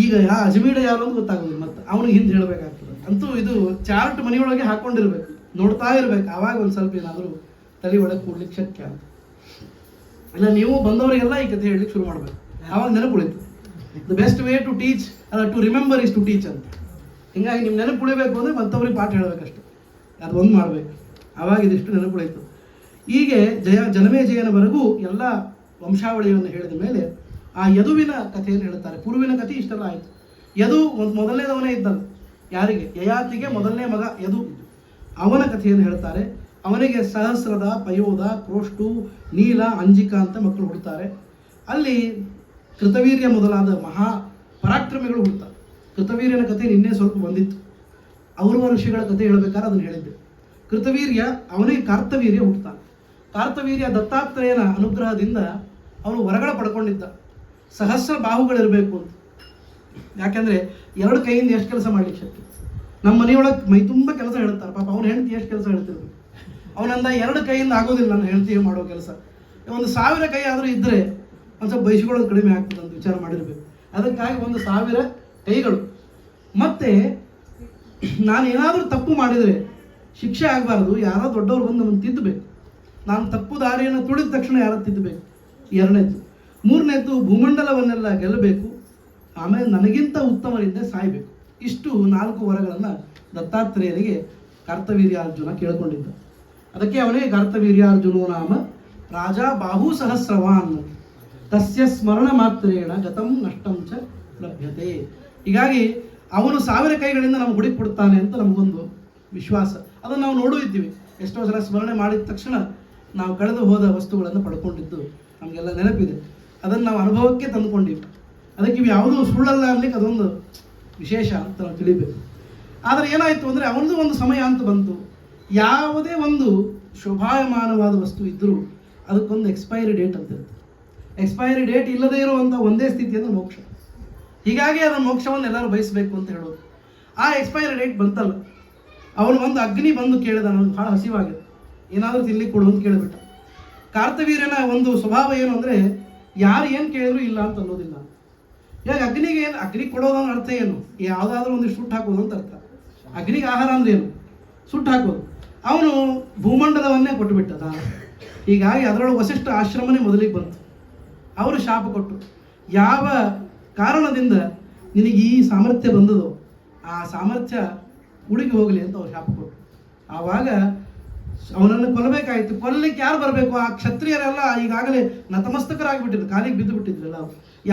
ಈಗ ಅಜಮೀಢ ಯಾರು ಅಂತ ಗೊತ್ತಾಗೋದಿಲ್ಲ, ಮತ್ತು ಅವನಿಗೆ ಹಿಂದೆ ಹೇಳಬೇಕಾಗ್ತದೆ. ಅಂತೂ ಇದು ಚಾರ್ಟ್ ಮನೆಯೊಳಗೆ ಹಾಕೊಂಡಿರ್ಬೇಕು, ನೋಡ್ತಾ ಇರ್ಬೇಕು. ಆವಾಗ ಒಂದು ಸ್ವಲ್ಪ ಏನಾದರೂ ತಲೆ ಒಳಗೆ ಕೂಡ್ಲಿಕ್ಕೆ ಶಕ್ಯ ಅಂತ. ಇಲ್ಲ ನೀವು ಬಂದವರಿಗೆಲ್ಲ ಈ ಕಥೆ ಹೇಳಲಿಕ್ಕೆ ಶುರು ಮಾಡಬೇಕು, ಆವಾಗ ನೆನಪು ಉಳಿತು. The best way to teach to remember is to teach ಅಂತ. ಹೀಗಾಗಿ ನಿಮ್ಮ ನೆನಪು ಉಳಿಬೇಕು ಅಂದರೆ ಮತ್ತೊಬ್ಬರಿಗೆ ಪಾಠ ಹೇಳಬೇಕಷ್ಟೆ, ಅದು ಒಂದು ಮಾಡಬೇಕು. ಆವಾಗ ಇದಿಷ್ಟು ನೆನಪು ಉಳಿತು. ಹೀಗೆ ಜನಮೇಜಯನವರೆಗೂ ಎಲ್ಲ ವಂಶಾವಳಿಯನ್ನು ಹೇಳಿದ ಮೇಲೆ ಆ ಯದುವಿನ ಕಥೆಯನ್ನು ಹೇಳ್ತಾರೆ. ಪುರುವಿನ ಕಥೆ ಇಷ್ಟೆಲ್ಲ ಆಯಿತು. ಯದು ಮೊದಲನೇದವನೇ ಇದ್ದನು. ಯಾರಿಗೆ? ಯಯಾತಿಗೆ ಮೊದಲನೇ ಮಗ ಯದು. ಅವನ ಕಥೆಯನ್ನು ಹೇಳ್ತಾರೆ. ಅವನಿಗೆ ಸಹಸ್ರದ, ಪಯೋಧ, ಕ್ರೋಷ್ಟು, ನೀಲ, ಅಂಜಿಕ ಅಂತ ಮಕ್ಕಳು ಹುಡ್ತಾರೆ. ಅಲ್ಲಿ ಕೃತವೀರ್ಯ ಮೊದಲಾದ ಮಹಾ ಪರಾಕ್ರಮಿಗಳು ಹುಡ್ತಾರೆ. ಕೃತವೀರ್ಯನ ಕಥೆ ನಿನ್ನೆ ಸ್ವಲ್ಪ ಬಂದಿತ್ತು. ಔರವ ಋಷಿಗಳ ಕಥೆ ಹೇಳಬೇಕಾದ್ರೆ ಅದನ್ನು ಹೇಳಿದ್ದೆ. ಕೃತವೀರ್ಯ, ಅವನಿಗೆ ಕಾರ್ತವೀರ್ಯ ಹುಟ್ಟುತ್ತಾನೆ. ಕಾರ್ತವೀರ್ಯ ದತ್ತಾತ್ರೇಯನ ಅನುಗ್ರಹದಿಂದ ಅವನು ವರಗಳ ಪಡ್ಕೊಂಡಿದ್ದ. ಸಹಸ್ರ ಬಾಹುಗಳಿರಬೇಕು ಅಂತ. ಯಾಕೆಂದರೆ 2 ಕೈಯಿಂದ ಎಷ್ಟು ಕೆಲಸ ಮಾಡ್ಲಿಕ್ಕೆ ಶಕ್ತಿ. ನಮ್ಮ ಮನೆಯೊಳಗೆ ಮೈ ತುಂಬ ಕೆಲಸ ಹೇಳ್ತಾರೆ. ಪಾಪ ಅವ್ನು ಹೆಂಡತಿ ಎಷ್ಟು ಕೆಲಸ ಹೇಳ್ತಿರ್ಬೇಕು. ಅವನಂದ 2 ಕೈಯಿಂದ ಆಗೋದಿಲ್ಲ ನನ್ನ ಹೆಂಡತಿ ಮಾಡೋ ಕೆಲಸ. 1000 ಕೈ ಆದರೂ ಇದ್ದರೆ ಒಂದು ಸ್ವಲ್ಪ ಬಯಸಿಕೊಳ್ಳೋದು ಕಡಿಮೆ ಆಗ್ತದೆ ಅಂತ ವಿಚಾರ ಮಾಡಿರಬೇಕು. ಅದಕ್ಕಾಗಿ 1000 ಕೈಗಳು. ಮತ್ತು ನಾನು ಏನಾದರೂ ತಪ್ಪು ಮಾಡಿದರೆ ಶಿಕ್ಷೆ ಆಗಬಾರ್ದು, ಯಾರೋ ದೊಡ್ಡವ್ರು ಬಂದು ನಮ್ಮನ್ನು ತಿದ್ದಬೇಕು. ನಾನು ತಪ್ಪು ದಾರಿಯನ್ನು ತುಳಿದ ತಕ್ಷಣ ಯಾರೋ ತಿದ್ದಬೇಕು. 2ನೇದ್ದು. 3ನೇದ್ದು ಭೂಮಂಡಲವನ್ನೆಲ್ಲ ಗೆಲ್ಲಬೇಕು. ಆಮೇಲೆ ನನಗಿಂತ ಉತ್ತಮರಿಂದ ಸಾಯಬೇಕು. ಇಷ್ಟು 4 ವರಗಳನ್ನು ದತ್ತಾತ್ರೇಯರಿಗೆ ಕಾರ್ತವೀರ್ಯಾರ್ಜುನ ಕೇಳಿಕೊಂಡಿದ್ದ. ಅದಕ್ಕೆ ಅವನಿಗೆ ಕಾರ್ತವೀರ್ಯಾರ್ಜುನೋ ನಾಮ ರಾಜ ಬಾಹು ಸಹಸ್ರವಾನ್ ತಸ್ಯ ಸ್ಮರಣ ಮಾತ್ರೇಣ ಗತಂ ನಷ್ಟಂ ಚ ಲಭ್ಯತೆ. ಹೀಗಾಗಿ ಅವನು 1000 ಕೈಗಳಿಂದ ನಮ್ಗೆ ಹುಡುಕಿ ಕೊಡ್ತಾನೆ ಅಂತ ನಮಗೊಂದು ವಿಶ್ವಾಸ. ಅದನ್ನು ನಾವು ನೋಡೂ ಇದ್ದೀವಿ. ಎಷ್ಟೋ ಸಲ ಸ್ಮರಣೆ ಮಾಡಿದ ತಕ್ಷಣ ನಾವು ಕಳೆದು ಹೋದ ವಸ್ತುಗಳನ್ನು ಪಡ್ಕೊಂಡಿದ್ದು ನಮಗೆಲ್ಲ ನೆನಪಿದೆ. ಅದನ್ನು ನಾವು ಅನುಭವಕ್ಕೆ ತಂದುಕೊಂಡಿವಿ. ಅದಕ್ಕೆ ಇವು ಯಾವುದೂ ಸುಳ್ಳಲ್ಲ ಅನ್ನಲಿಕ್ಕೆ ಅದೊಂದು ವಿಶೇಷ ಅಂತ ನಾವು ತಿಳಿಬೇಕು. ಆದರೆ ಏನಾಯಿತು ಅಂದರೆ ಅವನದು ಒಂದು ಸಮಯ ಅಂತ ಬಂತು. ಯಾವುದೇ ಒಂದು ಶೋಭಾಯಮಾನವಾದ ವಸ್ತು ಇದ್ದರೂ ಅದಕ್ಕೊಂದು ಎಕ್ಸ್ಪೈರಿ ಡೇಟ್ ಅಂತ ಇರುತ್ತೆ. ಎಕ್ಸ್ಪೈರಿ ಡೇಟ್ ಇಲ್ಲದೇ ಇರುವಂಥ ಒಂದೇ ಸ್ಥಿತಿ ಅಂದರೆ ಮೋಕ್ಷ. ಹೀಗಾಗಿ ಅದರ ಮೋಕ್ಷವನ್ನು ಎಲ್ಲರೂ ಬಯಸಬೇಕು ಅಂತ ಹೇಳೋದು. ಆ ಎಕ್ಸ್ಪೈರಿ ಡೇಟ್ ಬಂತಲ್ಲ, ಅವನು ಒಂದು ಅಗ್ನಿ ಬಂದು ಕೇಳಿದ, ನನಗೆ ಭಾಳ ಹಸಿವಾಗಿದೆ, ಏನಾದರೂ ತಿನ್ಲಿಕ್ಕೆ ಕೊಡು ಅಂತ ಕೇಳಿಬಿಟ್ಟ. ಕಾರ್ತವೀರ್ಯನ ಒಂದು ಸ್ವಭಾವ ಏನು ಅಂದರೆ ಯಾರು ಏನು ಕೇಳಿದ್ರು ಇಲ್ಲ ಅಂತ ಅನ್ನೋದಿಲ್ಲ. ಇವಾಗ ಅಗ್ನಿಗೆ ಏನು, ಅಗ್ನಿ ಕೊಡೋದನ್ನ ಅರ್ಥ ಏನು? ಯಾವುದಾದ್ರೂ ಒಂದಿಷ್ಟು ಸುಟ್ಟು ಹಾಕೋದು ಅಂತ ಅರ್ಥ. ಅಗ್ನಿಗೆ ಆಹಾರ ಅಂದ್ರೆ ಏನು? ಸುಟ್ಟು ಹಾಕೋದು. ಅವನು ಭೂಮಂಡಲವನ್ನೇ ಕೊಟ್ಟುಬಿಟ್ಟ ದಾನ. ಹೀಗಾಗಿ ಅದರೊಳಗೆ ವಸಿಷ್ಠ ಆಶ್ರಮನೇ ಮೊದಲಿಗೆ ಬಂತು. ಅವರು ಶಾಪ ಕೊಟ್ಟರು. ಯಾವ ಕಾರಣದಿಂದ ನಿನಗೆ ಈ ಸಾಮರ್ಥ್ಯ ಬಂದದೋ ಆ ಸಾಮರ್ಥ್ಯ ಉಡುಗಿ ಹೋಗಲಿ ಅಂತ ಅವ್ರು ಶಾಪ ಕೊಟ್ಟರು. ಆವಾಗ ಅವನನ್ನು ಕೊಲ್ಲಬೇಕಾಯಿತು. ಕೊಲ್ಲಲಿಕ್ಕೆ ಯಾರು ಬರಬೇಕು? ಆ ಕ್ಷತ್ರಿಯರೆಲ್ಲ ಈಗಾಗಲೇ ನತಮಸ್ತಕರಾಗಿಬಿಟ್ಟಿದ್ರು, ಕಾಲಿಗೆ ಬಿದ್ದು ಬಿಟ್ಟಿದ್ರಲ್ಲ.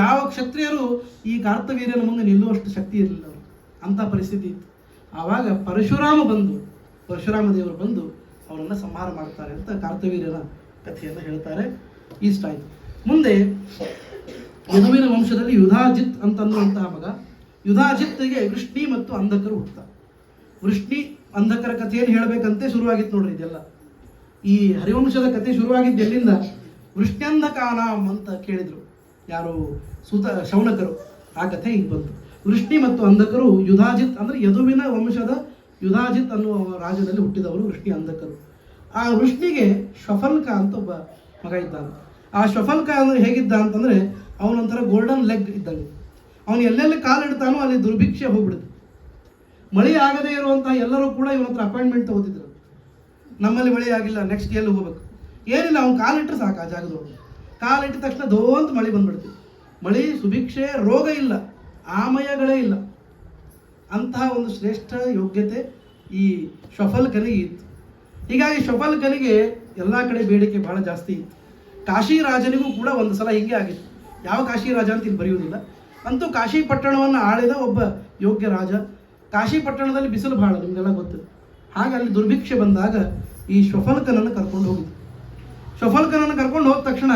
ಯಾವ ಕ್ಷತ್ರಿಯರು ಈ ಕಾರ್ತವೀರ್ಯನ ಮುಂದೆ ನಿಲ್ಲುವಷ್ಟು ಶಕ್ತಿ ಇರಲಿಲ್ಲ ಅವರು. ಅಂಥ ಪರಿಸ್ಥಿತಿ ಇತ್ತು. ಆವಾಗ ಪರಶುರಾಮ ದೇವರು ಬಂದು ಅವರನ್ನು ಸಂಹಾರ ಮಾಡ್ತಾರೆ ಅಂತ ಕಾರ್ತವೀರ್ಯನ ಕಥೆಯನ್ನು ಹೇಳ್ತಾರೆ. ಇಷ್ಟಾಯಿತು. ಮುಂದೆ ಯದುವಿನ ವಂಶದಲ್ಲಿ ಯುಧಾಜಿತ್ ಅಂತನ್ನುವಂತಹ ಮಗ. ಯುಧಾಜಿತ್ಗೆ ವೃಷ್ಣಿ ಮತ್ತು ಅಂಧಕರು ಹುಟ್ಟುತ್ತಾರೆ. ವೃಷ್ಣಿ ಅಂಧಕರ ಕಥೆಯನ್ನು ಹೇಳಬೇಕಂತೆ ಶುರುವಾಗಿತ್ತು ನೋಡ್ರಿ. ಇದೆಲ್ಲ ಈ ಹರಿವಂಶದ ಕಥೆ ಶುರುವಾಗಿದ್ದು ಎಲ್ಲಿಂದ? ವೃಷ್ಣ್ಯಂಧಕಾನಾಂ ಅಂತ ಕೇಳಿದರು ಯಾರು? ಶೌನಕರು. ಆ ಕಥೆ ಈಗ ಬಂತು. ವೃಷ್ಣಿ ಮತ್ತು ಅಂಧಕರು ಯುಧಾಜಿತ್ ಅಂದರೆ ಯದುವಿನ ವಂಶದ ಯುಧಾಜಿತ್ ಅನ್ನುವ ರಾಜ್ಯದಲ್ಲಿ ಹುಟ್ಟಿದವರು ವೃಷ್ಣಿ ಅಂಧಕರು. ಆ ವೃಷ್ಣಿಗೆ ಶ್ವಫಲ್ಕ ಅಂತ ಒಬ್ಬ ಮಗ ಇದ್ದಾನೆ. ಆ ಶ್ವಫಲ್ಕ ಅಂದರೆ ಹೇಗಿದ್ದ ಅಂತಂದರೆ ಅವನೊಂಥರ ಗೋಲ್ಡನ್ ಲೆಗ್ ಇದ್ದಂಗೆ. ಅವನು ಎಲ್ಲೆಲ್ಲಿ ಕಾಲಿಡ್ತಾನೋ ಅಲ್ಲಿ ದುರ್ಭಿಕ್ಷೆ ಹೋಗ್ಬಿಡುತ್ತೆ. ಮಳೆ ಆಗದೇ ಇರುವಂತಹ ಎಲ್ಲರೂ ಕೂಡ ಇವನ ಹತ್ರ ಅಪಾಯಿಂಟ್ಮೆಂಟ್ ತಗೋತಿದ್ರು. ನಮ್ಮಲ್ಲಿ ಮಳೆ ಆಗಿಲ್ಲ, ನೆಕ್ಸ್ಟ್ ಎಲ್ಲಿ ಹೋಗ್ಬೇಕು? ಏನಿಲ್ಲ, ಅವ್ನು ಕಾಲಿಟ್ಟರೆ ಸಾಕು ಆ ಜಾಗದೊಳಗೆ. ಕಾಲಿಟ್ಟ ತಕ್ಷಣ ದೋಂತ ಮಳೆ ಬಂದ್ಬಿಡ್ತೀವಿ. ಮಳೆ, ಸುಭಿಕ್ಷೆ, ರೋಗ ಇಲ್ಲ, ಆಮಯಗಳೇ ಇಲ್ಲ. ಅಂತಹ ಒಂದು ಶ್ರೇಷ್ಠ ಯೋಗ್ಯತೆ ಈ ಶ್ವಫಲ್ಕನಿಗೆ ಇತ್ತು. ಹೀಗಾಗಿ ಶ್ವಫಲ್ಕನಿಗೆ ಎಲ್ಲ ಕಡೆ ಬೇಡಿಕೆ ಬಹಳ ಜಾಸ್ತಿ ಇತ್ತು. ಕಾಶಿ ರಾಜನಿಗೂ ಕೂಡ ಒಂದು ಸಲ ಹಿಂಗೆ ಆಗಿತ್ತು. ಯಾವ ಕಾಶಿ ರಾಜ ಅಂತ ಇಲ್ಲಿ ಬರೆಯುವುದಿಲ್ಲ. ಅಂತೂ ಕಾಶಿ ಪಟ್ಟಣವನ್ನು ಆಳಿದ ಒಬ್ಬ ಯೋಗ್ಯ ರಾಜ. ಕಾಶಿ ಪಟ್ಟಣದಲ್ಲಿ ಬಿಸಿಲು ಭಾಳ, ನಿಮಗೆಲ್ಲ ಗೊತ್ತು. ಹಾಗೆ ಅಲ್ಲಿ ದುರ್ಭಿಕ್ಷೆ ಬಂದಾಗ ಈ ಶ್ವಫಲ್ಕನನ್ನು ಕರ್ಕೊಂಡು ಹೋಗಿದ್ದು. ಶ್ವಫಲ್ಕನನ್ನು ಕರ್ಕೊಂಡು ಹೋದ ತಕ್ಷಣ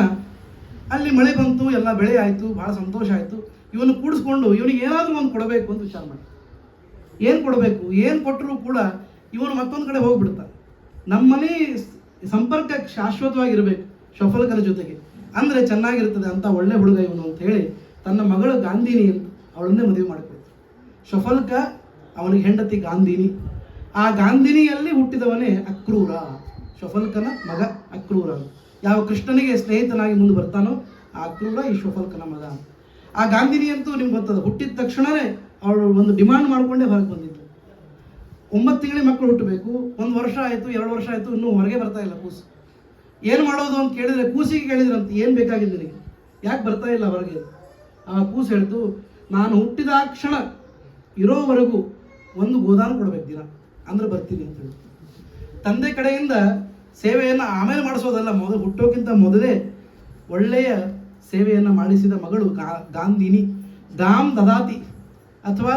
ಅಲ್ಲಿ ಮಳೆ ಬಂತು, ಎಲ್ಲ ಬೆಳೆ ಆಯಿತು, ಭಾಳ ಸಂತೋಷ ಆಯಿತು. ಇವನು ಕೂಡಿಸ್ಕೊಂಡು ಇವನಿಗೆ ಏನಾದರೂ ಒಂದು ಕೊಡಬೇಕು ಅಂತ ವಿಚಾರ ಮಾಡಿ. ಏನು ಕೊಡಬೇಕು? ಏನು ಕೊಟ್ಟರೂ ಕೂಡ ಇವನು ಮತ್ತೊಂದು ಕಡೆ ಹೋಗ್ಬಿಡ್ತಾನೆ. ನಮ್ಮನೆ ಸಂಪರ್ಕ ಶಾಶ್ವತವಾಗಿರಬೇಕು ಶ್ವಫಲ್ಕನ ಜೊತೆಗೆ, ಅಂದರೆ ಚೆನ್ನಾಗಿರ್ತದೆ ಅಂತ ಒಳ್ಳೆ ಹುಡುಗ ಇವನು ಅಂತ ಹೇಳಿ ತನ್ನ ಮಗಳು ಗಾಂಧಿನಿ ಅಂತ ಅವಳನ್ನೇ ಮದುವೆ ಮಾಡಿಕೊಡ್ತಾರೆ. ಶ್ವಫಲ್ಕ ಅವನಿಗೆ ಹೆಂಡತಿ ಗಾಂಧಿನಿ. ಆ ಗಾಂಧಿನಿಯಲ್ಲಿ ಹುಟ್ಟಿದವನೇ ಅಕ್ರೂರ. ಶ್ವಫಲ್ಕನ ಮಗ ಅಕ್ರೂರ. ಯಾವ ಕೃಷ್ಣನಿಗೆ ಸ್ನೇಹಿತನಾಗಿ ಮುಂದೆ ಬರ್ತಾನೋ ಆ ಅಕ್ರೂರ ಈ ಶ್ವಫಲ್ಕನ ಮಗ. ಆ ಗಾಂಧಿನಿ ಅಂತೂ ನಿಮ್ಗೆ ಗೊತ್ತದ, ಹುಟ್ಟಿದ ತಕ್ಷಣವೇ ಅವಳು ಒಂದು ಡಿಮಾಂಡ್ ಮಾಡಿಕೊಂಡೇ ಹೊರಗೆ ಬಂದಿದ್ದು. 9 ತಿಂಗಳಿಗೆ ಮಕ್ಕಳು ಹುಟ್ಟಬೇಕು. 1 ವರ್ಷ ಆಯಿತು, 2 ವರ್ಷ ಆಯಿತು, ಇನ್ನೂ ಹೊರಗೆ ಬರ್ತಾ ಇಲ್ಲ ಕೂಸು. ಏನು ಮಾಡೋದು ಅಂತ ಕೇಳಿದರೆ, ಕೂಸಿಗೆ ಕೇಳಿದ್ರಂತ, ಏನು ಬೇಕಾಗಿದೆ ನಿನಗೆ, ಯಾಕೆ ಬರ್ತಾ ಇಲ್ಲ ಹೊರಗೆ? ಆ ಕೂಸು ಹೇಳ್ತು, ನಾನು ಹುಟ್ಟಿದ ಕ್ಷಣ ಇರೋವರೆಗೂ ಒಂದು ಗೋದಾನು ಕೊಡಬೇಕು ದಿನ, ಅಂದ್ರೆ ಬರ್ತೀನಿ ಅಂತ ಹೇಳಿ. ತಂದೆ ಕಡೆಯಿಂದ ಸೇವೆಯನ್ನು ಆಮೇಲೆ ಮಾಡಿಸೋದಲ್ಲ, ಹುಟ್ಟೋಕ್ಕಿಂತ ಮೊದಲೇ ಒಳ್ಳೆಯ ಸೇವೆಯನ್ನು ಮಾಡಿಸಿದ ಮಗಳು ಗಾಂಧಿನಿ. ಗಾಮ್ ದದಾತಿ ಅಥವಾ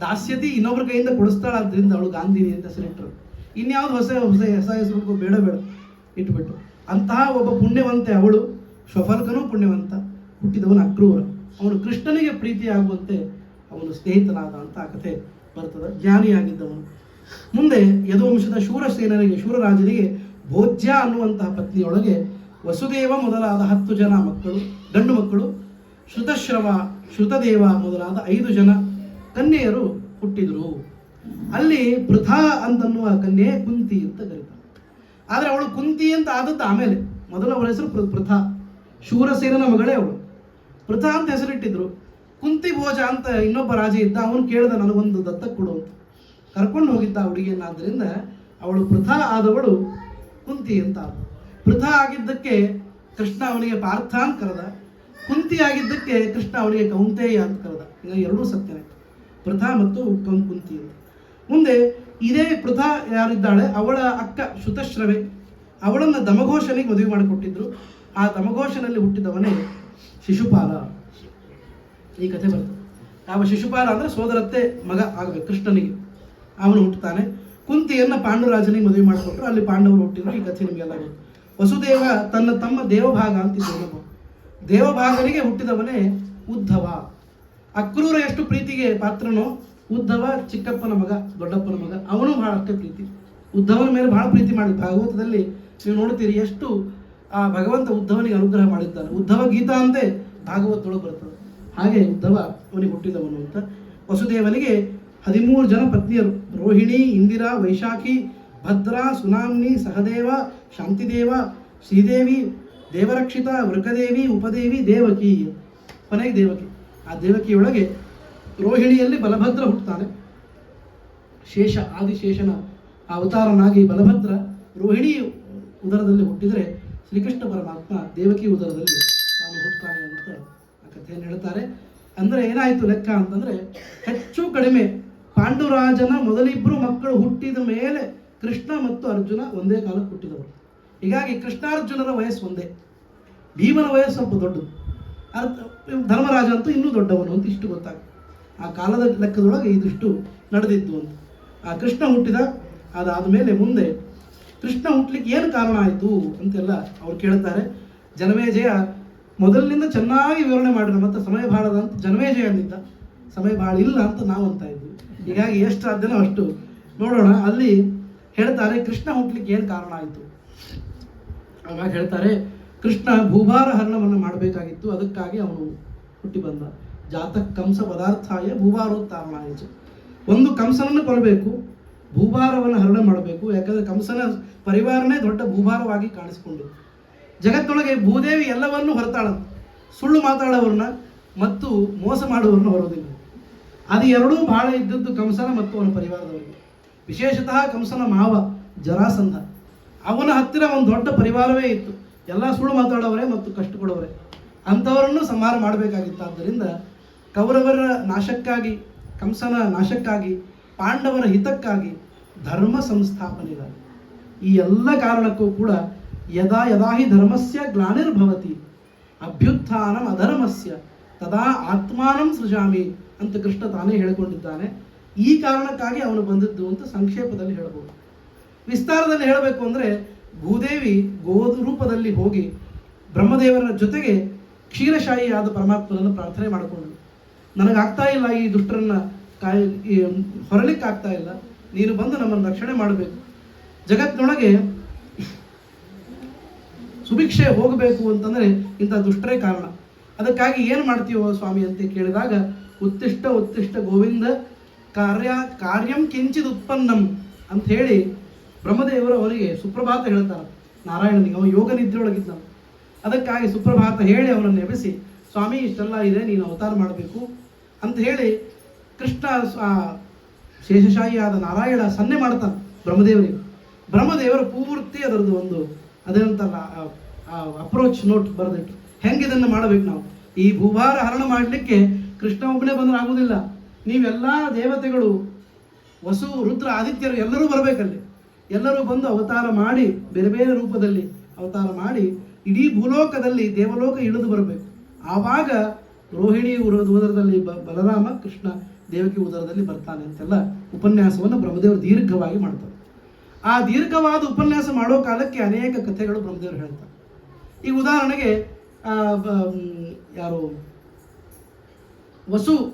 ದಾಸ್ಯತಿ, ಇನ್ನೊಬ್ಬರ ಕೈಯಿಂದ ಕೊಡಿಸ್ತಾಳಾದ್ರಿಂದ ಅವಳು ಗಾಂಧಿನಿ ಅಂತ ಹೆಸರಿಟ್ಟರು. ಇನ್ಯಾವುದು ಹೊಸ ಹೆಸರು ಬೇಡ ಇಟ್ಬಿಟ್ಟು. ಅಂತಹ ಒಬ್ಬ ಪುಣ್ಯವಂತೆ ಅವಳು. ಶ್ವಫಲ್ಕನೂ ಪುಣ್ಯವಂತ, ಹುಟ್ಟಿದವನು ಅಕ್ರೂರ. ಅವನು ಕೃಷ್ಣನಿಗೆ ಪ್ರೀತಿಯಾಗುವಂತೆ ಅವನು ಸ್ನೇಹಿತನಾದ ಅಂತ ಆ ಕಥೆ ಬರ್ತದೆ. ಜ್ಞಾನಿಯಾಗಿದ್ದವನು. ಮುಂದೆ ಯದುವಂಶದ ಶೂರರಾಜನಿಗೆ ಭೋಜ್ಯ ಅನ್ನುವಂತಹ ಪತ್ನಿಯೊಳಗೆ ವಸುದೇವ ಮೊದಲಾದ 10 ಜನ ಮಕ್ಕಳು, ಗಂಡು ಮಕ್ಕಳು, ಶ್ರುತಶ್ರವ, ಶ್ರುತದೇವ ಮೊದಲಾದ 5 ಜನ ಕನ್ಯೆಯರು ಹುಟ್ಟಿದರು. ಅಲ್ಲಿ ಪೃಥಾ ಅಂತನ್ನುವ ಕನ್ಯೆ ಕುಂತಿ ಅಂತ ಕರೀತಾರೆ. ಆದರೆ ಅವಳು ಕುಂತಿ ಅಂತ ಆದದ್ದು ಆಮೇಲೆ. ಮೊದಲು ಅವಳ ಹೆಸರು ಪೃಥಾ, ಶೂರಸೇನನ ಮಗಳೇ ಅವಳು. ಪೃಥಾ ಅಂತ ಹೆಸರಿಟ್ಟಿದ್ರು. ಕುಂತಿ ಭೋಜ ಅಂತ ಇನ್ನೊಬ್ಬ ರಾಜ ಇದ್ದ, ಅವನು ಕೇಳಿದ ನನಗೊಂದು ದತ್ತಕ್ಕೆ ಕೊಡು ಅಂತ, ಕರ್ಕೊಂಡು ಹೋಗಿದ್ದ ಹುಡುಗಿಯನ್ನು. ಆದ್ದರಿಂದ ಅವಳು ಪೃಥಾ ಆದವಳು ಕುಂತಿ ಅಂತ. ಪೃಥಾ ಆಗಿದ್ದಕ್ಕೆ ಕೃಷ್ಣ ಅವನಿಗೆ ಪಾರ್ಥ ಅಂತ ಕರೆದ, ಕುಂತಿ ಆಗಿದ್ದಕ್ಕೆ ಕೃಷ್ಣ ಅವನಿಗೆ ಕೌಂತೇಯ ಅಂತ ಕರೆದ. ಈಗ ಎರಡೂ ಸತ್ಯನೇ, ಪೃಥಾ ಮತ್ತು ಕುಂತಿ ಅಂತ. ಮುಂದೆ ಇದೇ ಪೃಥಾ ಯಾರಿದ್ದಾಳೆ, ಅವಳ ಅಕ್ಕ ಶ್ರುತಶ್ರವೆ, ಅವಳನ್ನು ದಮಘೋಷನಿಗೆ ಮದುವೆ ಮಾಡಿಕೊಟ್ಟಿದ್ರು. ಆ ದಮಘೋಷನಲ್ಲಿ ಹುಟ್ಟಿದವನೇ ಶಿಶುಪಾಲ. ಈ ಕಥೆ ಬರ್ತದೆ. ಯಾವ ಶಿಶುಪಾಲ ಅಂದರೆ ಸೋದರತ್ತೆ ಮಗ ಆಗಬೇಕು ಕೃಷ್ಣನಿಗೆ, ಅವನು ಹುಟ್ಟುತ್ತಾನೆ. ಕುಂತಿಯನ್ನು ಪಾಂಡುರಾಜನಿಗೆ ಮದುವೆ ಮಾಡಿಕೊಟ್ರು, ಅಲ್ಲಿ ಪಾಂಡವರು ಹುಟ್ಟಿದ್ರು. ಈ ಕಥೆ ನಿಮಗೆಲ್ಲ ಗೊತ್ತು. ವಸುದೇವ ತನ್ನ ತಮ್ಮ ದೇವಭಾಗ ಅಂತಿದ್ದರು. ದೇವಭಾಗನಿಗೆ ಹುಟ್ಟಿದವನೇ ಉದ್ಧವ. ಅಕ್ರೂರ ಎಷ್ಟು ಪ್ರೀತಿಗೆ ಪಾತ್ರನೋ, ಉದ್ಧವ ಚಿಕ್ಕಪ್ಪನ ಮಗ, ದೊಡ್ಡಪ್ಪನ ಮಗ, ಅವನು ಬಹಳ ಅಷ್ಟೇ ಪ್ರೀತಿ. ಉದ್ಧವನ ಮೇಲೆ ಬಹಳ ಪ್ರೀತಿ ಮಾಡಿದ. ಭಾಗವತದಲ್ಲಿ ನೀವು ನೋಡ್ತೀರಿ ಎಷ್ಟು ಆ ಭಗವಂತ ಉದ್ಧವನಿಗೆ ಅನುಗ್ರಹ ಮಾಡಿದ್ದಾನೆ. ಉದ್ಧವ ಗೀತಾ ಅಂತೆ ಭಾಗವತದೊಳಗೆ ಬರ್ತದೆ. ಹಾಗೆ ಉದ್ಧವ ಅವನಿಗೆ ಹುಟ್ಟಿದವನು ಅಂತ. ವಸುದೇವನಿಗೆ 13 ಜನ ಪತ್ನಿಯರು: ರೋಹಿಣಿ, ಇಂದಿರಾ, ವೈಶಾಖಿ, ಭದ್ರಾ, ಸುನಾಮ್ನಿ, ಸಹದೇವ, ಶಾಂತಿದೇವ, ಶ್ರೀದೇವಿ, ದೇವರಕ್ಷಿತ, ವೃಕದೇವಿ, ಉಪದೇವಿ, ದೇವಕಿ. ಕೊನೆಗೆ ದೇವಕಿ. ಆ ದೇವಕಿಯೊಳಗೆ ರೋಹಿಣಿಯಲ್ಲಿ ಬಲಭದ್ರ ಹುಟ್ಟುತ್ತಾನೆ. ಶೇಷ, ಆದಿಶೇಷನ ಅವತಾರನಾಗಿ ಬಲಭದ್ರ ರೋಹಿಣಿ ಉದರದಲ್ಲಿ ಹುಟ್ಟಿದರೆ, ಶ್ರೀಕೃಷ್ಣ ಪರಮಾತ್ಮ ದೇವಕಿ ಉದರದಲ್ಲಿ ತಾನು ಹುಟ್ಟುತ್ತಾನೆ ಅಂತ ಆ ಕಥೆಯನ್ನು ಹೇಳ್ತಾರೆ. ಅಂದರೆ ಏನಾಯಿತು ಲೆಕ್ಕ ಅಂತಂದರೆ, ಹೆಚ್ಚು ಕಡಿಮೆ ಪಾಂಡುರಾಜನ ಮೊದಲಿಬ್ಬರು ಮಕ್ಕಳು ಹುಟ್ಟಿದ ಮೇಲೆ ಕೃಷ್ಣ ಮತ್ತು ಅರ್ಜುನ ಒಂದೇ ಕಾಲಕ್ಕೆ ಹುಟ್ಟಿದವರು. ಹೀಗಾಗಿ ಕೃಷ್ಣಾರ್ಜುನರ ವಯಸ್ಸು ಒಂದೇ. ಭೀಮನ ವಯಸ್ಸು ಸ್ವಲ್ಪ ದೊಡ್ಡದು, ಧರ್ಮರಾಜ ಅಂತೂ ಇನ್ನೂ ದೊಡ್ಡವನು ಅಂತ ಇಷ್ಟು ಗೊತ್ತಾಗ್ತದೆ. ಆ ಕಾಲದ ಲೆಕ್ಕದೊಳಗೆ ಇದಿಷ್ಟು ನಡೆದಿದ್ದು ಅಂತ. ಆ ಕೃಷ್ಣ ಹುಟ್ಟಿದ. ಅದಾದ ಮೇಲೆ ಮುಂದೆ ಕೃಷ್ಣ ಹುಟ್ಟಲಿಕ್ಕೆ ಏನು ಕಾರಣ ಆಯಿತು ಅಂತೆಲ್ಲ ಅವ್ರು ಕೇಳ್ತಾರೆ. ಜನಮೇಜಯ ಮೊದಲಿನಿಂದ ಚೆನ್ನಾಗಿ ವಿವರಣೆ ಮಾಡಿದ್ರು, ಮತ್ತು ಸಮಯ ಭಾಳದ ಅಂತ ಜನಮೇಜಯ ಅಂದಿದ್ದ. ಸಮಯ ಭಾಳ ಇಲ್ಲ ಅಂತ ನಾವು ಅಂತ ಇದ್ವಿ. ಹೀಗಾಗಿ ಎಷ್ಟು ಸಾಧ್ಯನೋ ಅಷ್ಟು ನೋಡೋಣ. ಅಲ್ಲಿ ಹೇಳ್ತಾರೆ ಕೃಷ್ಣ ಹುಟ್ಟಲಿಕ್ಕೆ ಏನು ಕಾರಣ ಆಯಿತು. ಆವಾಗ ಹೇಳ್ತಾರೆ, ಕೃಷ್ಣ ಭೂಭಾರ ಹರಣವನ್ನು ಮಾಡಬೇಕಾಗಿತ್ತು, ಅದಕ್ಕಾಗಿ ಅವನು ಹುಟ್ಟಿ ಬಂದ. ಜಾತಕ ಕಂಸ ಪದಾರ್ಥಾಯ ಭೂಭಾರೋತ್ತಾರಣಾಯ. ಒಂದು ಕಂಸನನ್ನು ಕೊಲ್ಲಬೇಕು, ಭೂಭಾರವನ್ನು ಹರಣ ಮಾಡಬೇಕು. ಯಾಕಂದರೆ ಕಂಸನ ಪರಿವಾರನೇ ದೊಡ್ಡ ಭೂಭಾರವಾಗಿ ಕಾಣಿಸಿಕೊಂಡಿದೆ. ಜಗತ್ತೊಳಗೆ ಭೂದೇವಿ ಎಲ್ಲವನ್ನೂ ಹೊರತಾಳಂತ. ಸುಳ್ಳು ಮಾತಾಡೋವ್ರನ್ನ ಮತ್ತು ಮೋಸ ಮಾಡುವವ್ರನ್ನ ಹೊರೋದಿಲ್ಲ. ಅದು ಎರಡೂ ಬಹಳ ಇದ್ದದ್ದು ಕಂಸನ ಮತ್ತು ಅವನ ಪರಿವಾರದವರಿಗೆ. ವಿಶೇಷತಃ ಕಂಸನ ಮಾವ ಜರಾಸಂಧ, ಅವನ ಹತ್ತಿರ ಒಂದು ದೊಡ್ಡ ಪರಿವಾರವೇ ಇತ್ತು. ಎಲ್ಲ ಸುಳ್ಳು ಮಾತಾಡೋವರೇ ಮತ್ತು ಕಷ್ಟ ಕೊಡೋವರೇ. ಅಂಥವರನ್ನು ಸಂಹಾರ ಮಾಡಬೇಕಾಗಿತ್ತು. ಆದ್ದರಿಂದ ಕೌರವರ ನಾಶಕ್ಕಾಗಿ, ಕಂಸನ ನಾಶಕ್ಕಾಗಿ, ಪಾಂಡವರ ಹಿತಕ್ಕಾಗಿ, ಧರ್ಮ ಸಂಸ್ಥಾಪನೆಗಾಗಿ, ಈ ಎಲ್ಲ ಕಾರಣಕ್ಕೂ ಕೂಡ ಯದಾ ಯದಾ ಹಿ ಧರ್ಮಸ್ಯ ಗ್ಲಾನಿರ್ಭವತಿ ಅಭ್ಯುತ್ಥಾನಂ ಅಧರ್ಮಸ್ಯ ತದಾ ಆತ್ಮಾನಂ ಸೃಜಾಮಿ ಅಂತ ಕೃಷ್ಣ ತಾನೇ ಹೇಳಿಕೊಂಡಿದ್ದಾನೆ. ಈ ಕಾರಣಕ್ಕಾಗಿ ಅವನು ಬಂದಿದ್ದು ಅಂತ ಸಂಕ್ಷೇಪದಲ್ಲಿ ಹೇಳಬಹುದು. ವಿಸ್ತಾರದಲ್ಲಿ ಹೇಳಬೇಕು ಅಂದರೆ, ಭೂದೇವಿ ಗೋಧು ರೂಪದಲ್ಲಿ ಹೋಗಿ ಬ್ರಹ್ಮದೇವರ ಜೊತೆಗೆ ಕ್ಷೀರಶಾಹಿಯಾದ ಪರಮಾತ್ಮನನ್ನು ಪ್ರಾರ್ಥನೆ ಮಾಡಿಕೊಂಡಳು. ನನಗಾಗ್ತಾ ಇಲ್ಲ, ಈ ದುಷ್ಟರನ್ನು ಹೊರಲಿಕ್ಕಾಗ್ತಾ ಇಲ್ಲ, ನೀನು ಬಂದು ನಮ್ಮನ್ನು ರಕ್ಷಣೆ ಮಾಡಬೇಕು. ಜಗತ್ತಿನೊಳಗೆ ಸುಭಿಕ್ಷೆ ಹೋಗಬೇಕು ಅಂತಂದರೆ ಇಂಥ ದುಷ್ಟರೇ ಕಾರಣ. ಅದಕ್ಕಾಗಿ ಏನು ಮಾಡ್ತೀವೋ ಸ್ವಾಮಿ ಅಂತ ಕೇಳಿದಾಗ, ಉತ್ತಿಷ್ಟ ಉತ್ತಿಷ್ಟ ಗೋವಿಂದ ಕಾರ್ಯಂ ಕಿಂಚಿದ್ ಉತ್ಪನ್ನಂ ಅಂತ ಹೇಳಿ ಬ್ರಹ್ಮದೇವರು ಅವನಿಗೆ ಸುಪ್ರಭಾತ ಹೇಳ್ತಾರೆ. ನಾರಾಯಣನಿಗೆ ಅವನು ಯೋಗ ನಿದ್ರೆಯೊಳಗಿದ್ದ. ಅದಕ್ಕಾಗಿ ಸುಪ್ರಭಾತ ಹೇಳಿ ಅವನನ್ನು ಎಬ್ಬಿಸಿ, ಸ್ವಾಮಿ ಇಷ್ಟೆಲ್ಲ ಇದೆ, ನೀನು ಅವತಾರ ಮಾಡಬೇಕು ಅಂತ ಹೇಳಿ ಕೃಷ್ಣ ಶೇಷಶಾಹಿಯಾದ ನಾರಾಯಣ ಸನ್ನೆ ಮಾಡ್ತಾನೆ ಬ್ರಹ್ಮದೇವರಿಗೆ. ಬ್ರಹ್ಮದೇವರು ಪೂರ್ತಿ ಅದರದ್ದು ಒಂದು ಅದೇನಂತಲ್ಲ ಅಪ್ರೋಚ್ ನೋಟ್ ಬರೆದಿಟ್ಟು, ಹೆಂಗೆ ಇದನ್ನು ಮಾಡಬೇಕು ನಾವು. ಈ ಭೂಭಾರ ಹರಣ ಮಾಡಲಿಕ್ಕೆ ಕೃಷ್ಣ ಒಬ್ಬನೇ ಬಂದ್ರೆ ಆಗುವುದಿಲ್ಲ. ನೀವೆಲ್ಲ ದೇವತೆಗಳು, ವಸು, ರುದ್ರ, ಆದಿತ್ಯರು ಎಲ್ಲರೂ ಬರಬೇಕಲ್ಲಿ. ಎಲ್ಲರೂ ಬಂದು ಅವತಾರ ಮಾಡಿ, ಬೇರೆ ಬೇರೆ ರೂಪದಲ್ಲಿ ಅವತಾರ ಮಾಡಿ ಇಡೀ ಭೂಲೋಕದಲ್ಲಿ ದೇವಲೋಕ ಇಳಿದು ಬರಬೇಕು. ಆವಾಗ ರೋಹಿಣಿ ಉದರದಲ್ಲಿ ಬಲರಾಮ, ಕೃಷ್ಣ ದೇವಕಿ ಉದರದಲ್ಲಿ ಬರ್ತಾನೆ ಅಂತೆಲ್ಲ ಉಪನ್ಯಾಸವನ್ನು ಬ್ರಹ್ಮದೇವರು ದೀರ್ಘವಾಗಿ ಮಾಡ್ತಾರೆ. ಆ ದೀರ್ಘವಾದ ಉಪನ್ಯಾಸ ಮಾಡೋ ಕಾಲಕ್ಕೆ ಅನೇಕ ಕಥೆಗಳು ಬ್ರಹ್ಮದೇವರು ಹೇಳ್ತಾರೆ. ಈಗ ಉದಾಹರಣೆಗೆ ಯಾರು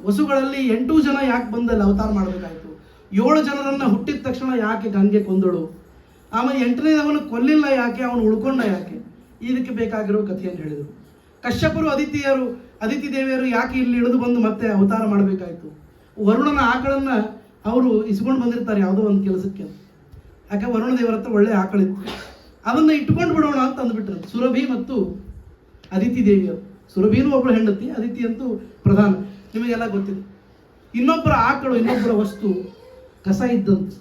ವಸುಗಳಲ್ಲಿ 8 ಜನ ಯಾಕೆ ಬಂದಲ್ಲಿ ಅವತಾರ ಮಾಡಬೇಕಾಯಿತು, 7 ಜನರನ್ನು ಹುಟ್ಟಿದ ತಕ್ಷಣ ಯಾಕೆ ಗಂಗೆ ಕೊಂದಳು, ಆಮೇಲೆ 8ನೇದವನು ಕೊಲ್ಲಿಲ್ಲ ಯಾಕೆ, ಅವನು ಉಳ್ಕೊಂಡ ಯಾಕೆ, ಇದಕ್ಕೆ ಬೇಕಾಗಿರೋ ಕಥೆಯನ್ನು ಹೇಳಿದರು. ಕಶ್ಯಪರು ಅದಿತಿ ದೇವಿಯರು ಯಾಕೆ ಇಲ್ಲಿ ಇಳಿದು ಬಂದು ಮತ್ತೆ ಅವತಾರ ಮಾಡಬೇಕಾಯಿತು? ವರುಣನ ಆಕಳನ್ನು ಅವರು ಇಸ್ಕೊಂಡು ಬಂದಿರ್ತಾರೆ ಯಾವುದೋ ಒಂದು ಕೆಲಸಕ್ಕೆ. ಯಾಕೆ ವರುಣ ದೇವರ ಹತ್ರ ಒಳ್ಳೆ ಆಕಳಿತ್ತು, ಅದನ್ನು ಇಟ್ಕೊಂಡು ಬಿಡೋಣ ಅಂತ ಅಂದ್ಬಿಟ್ರು ಸುರಭಿ ಮತ್ತು ಅದಿತಿ ದೇವಿಯರು. ಸುರಭಿನೂ ಒಬ್ಬಳು ಹೆಂಡತಿ, ಅದಿತಿ ಅಂತೂ ಪ್ರಧಾನ, ನಿಮಗೆಲ್ಲ ಗೊತ್ತಿದೆ. ಇನ್ನೊಬ್ಬರ ಆಕಳು, ಇನ್ನೊಬ್ಬರ ವಸ್ತು ಕಸ ಇದ್ದಂತೆ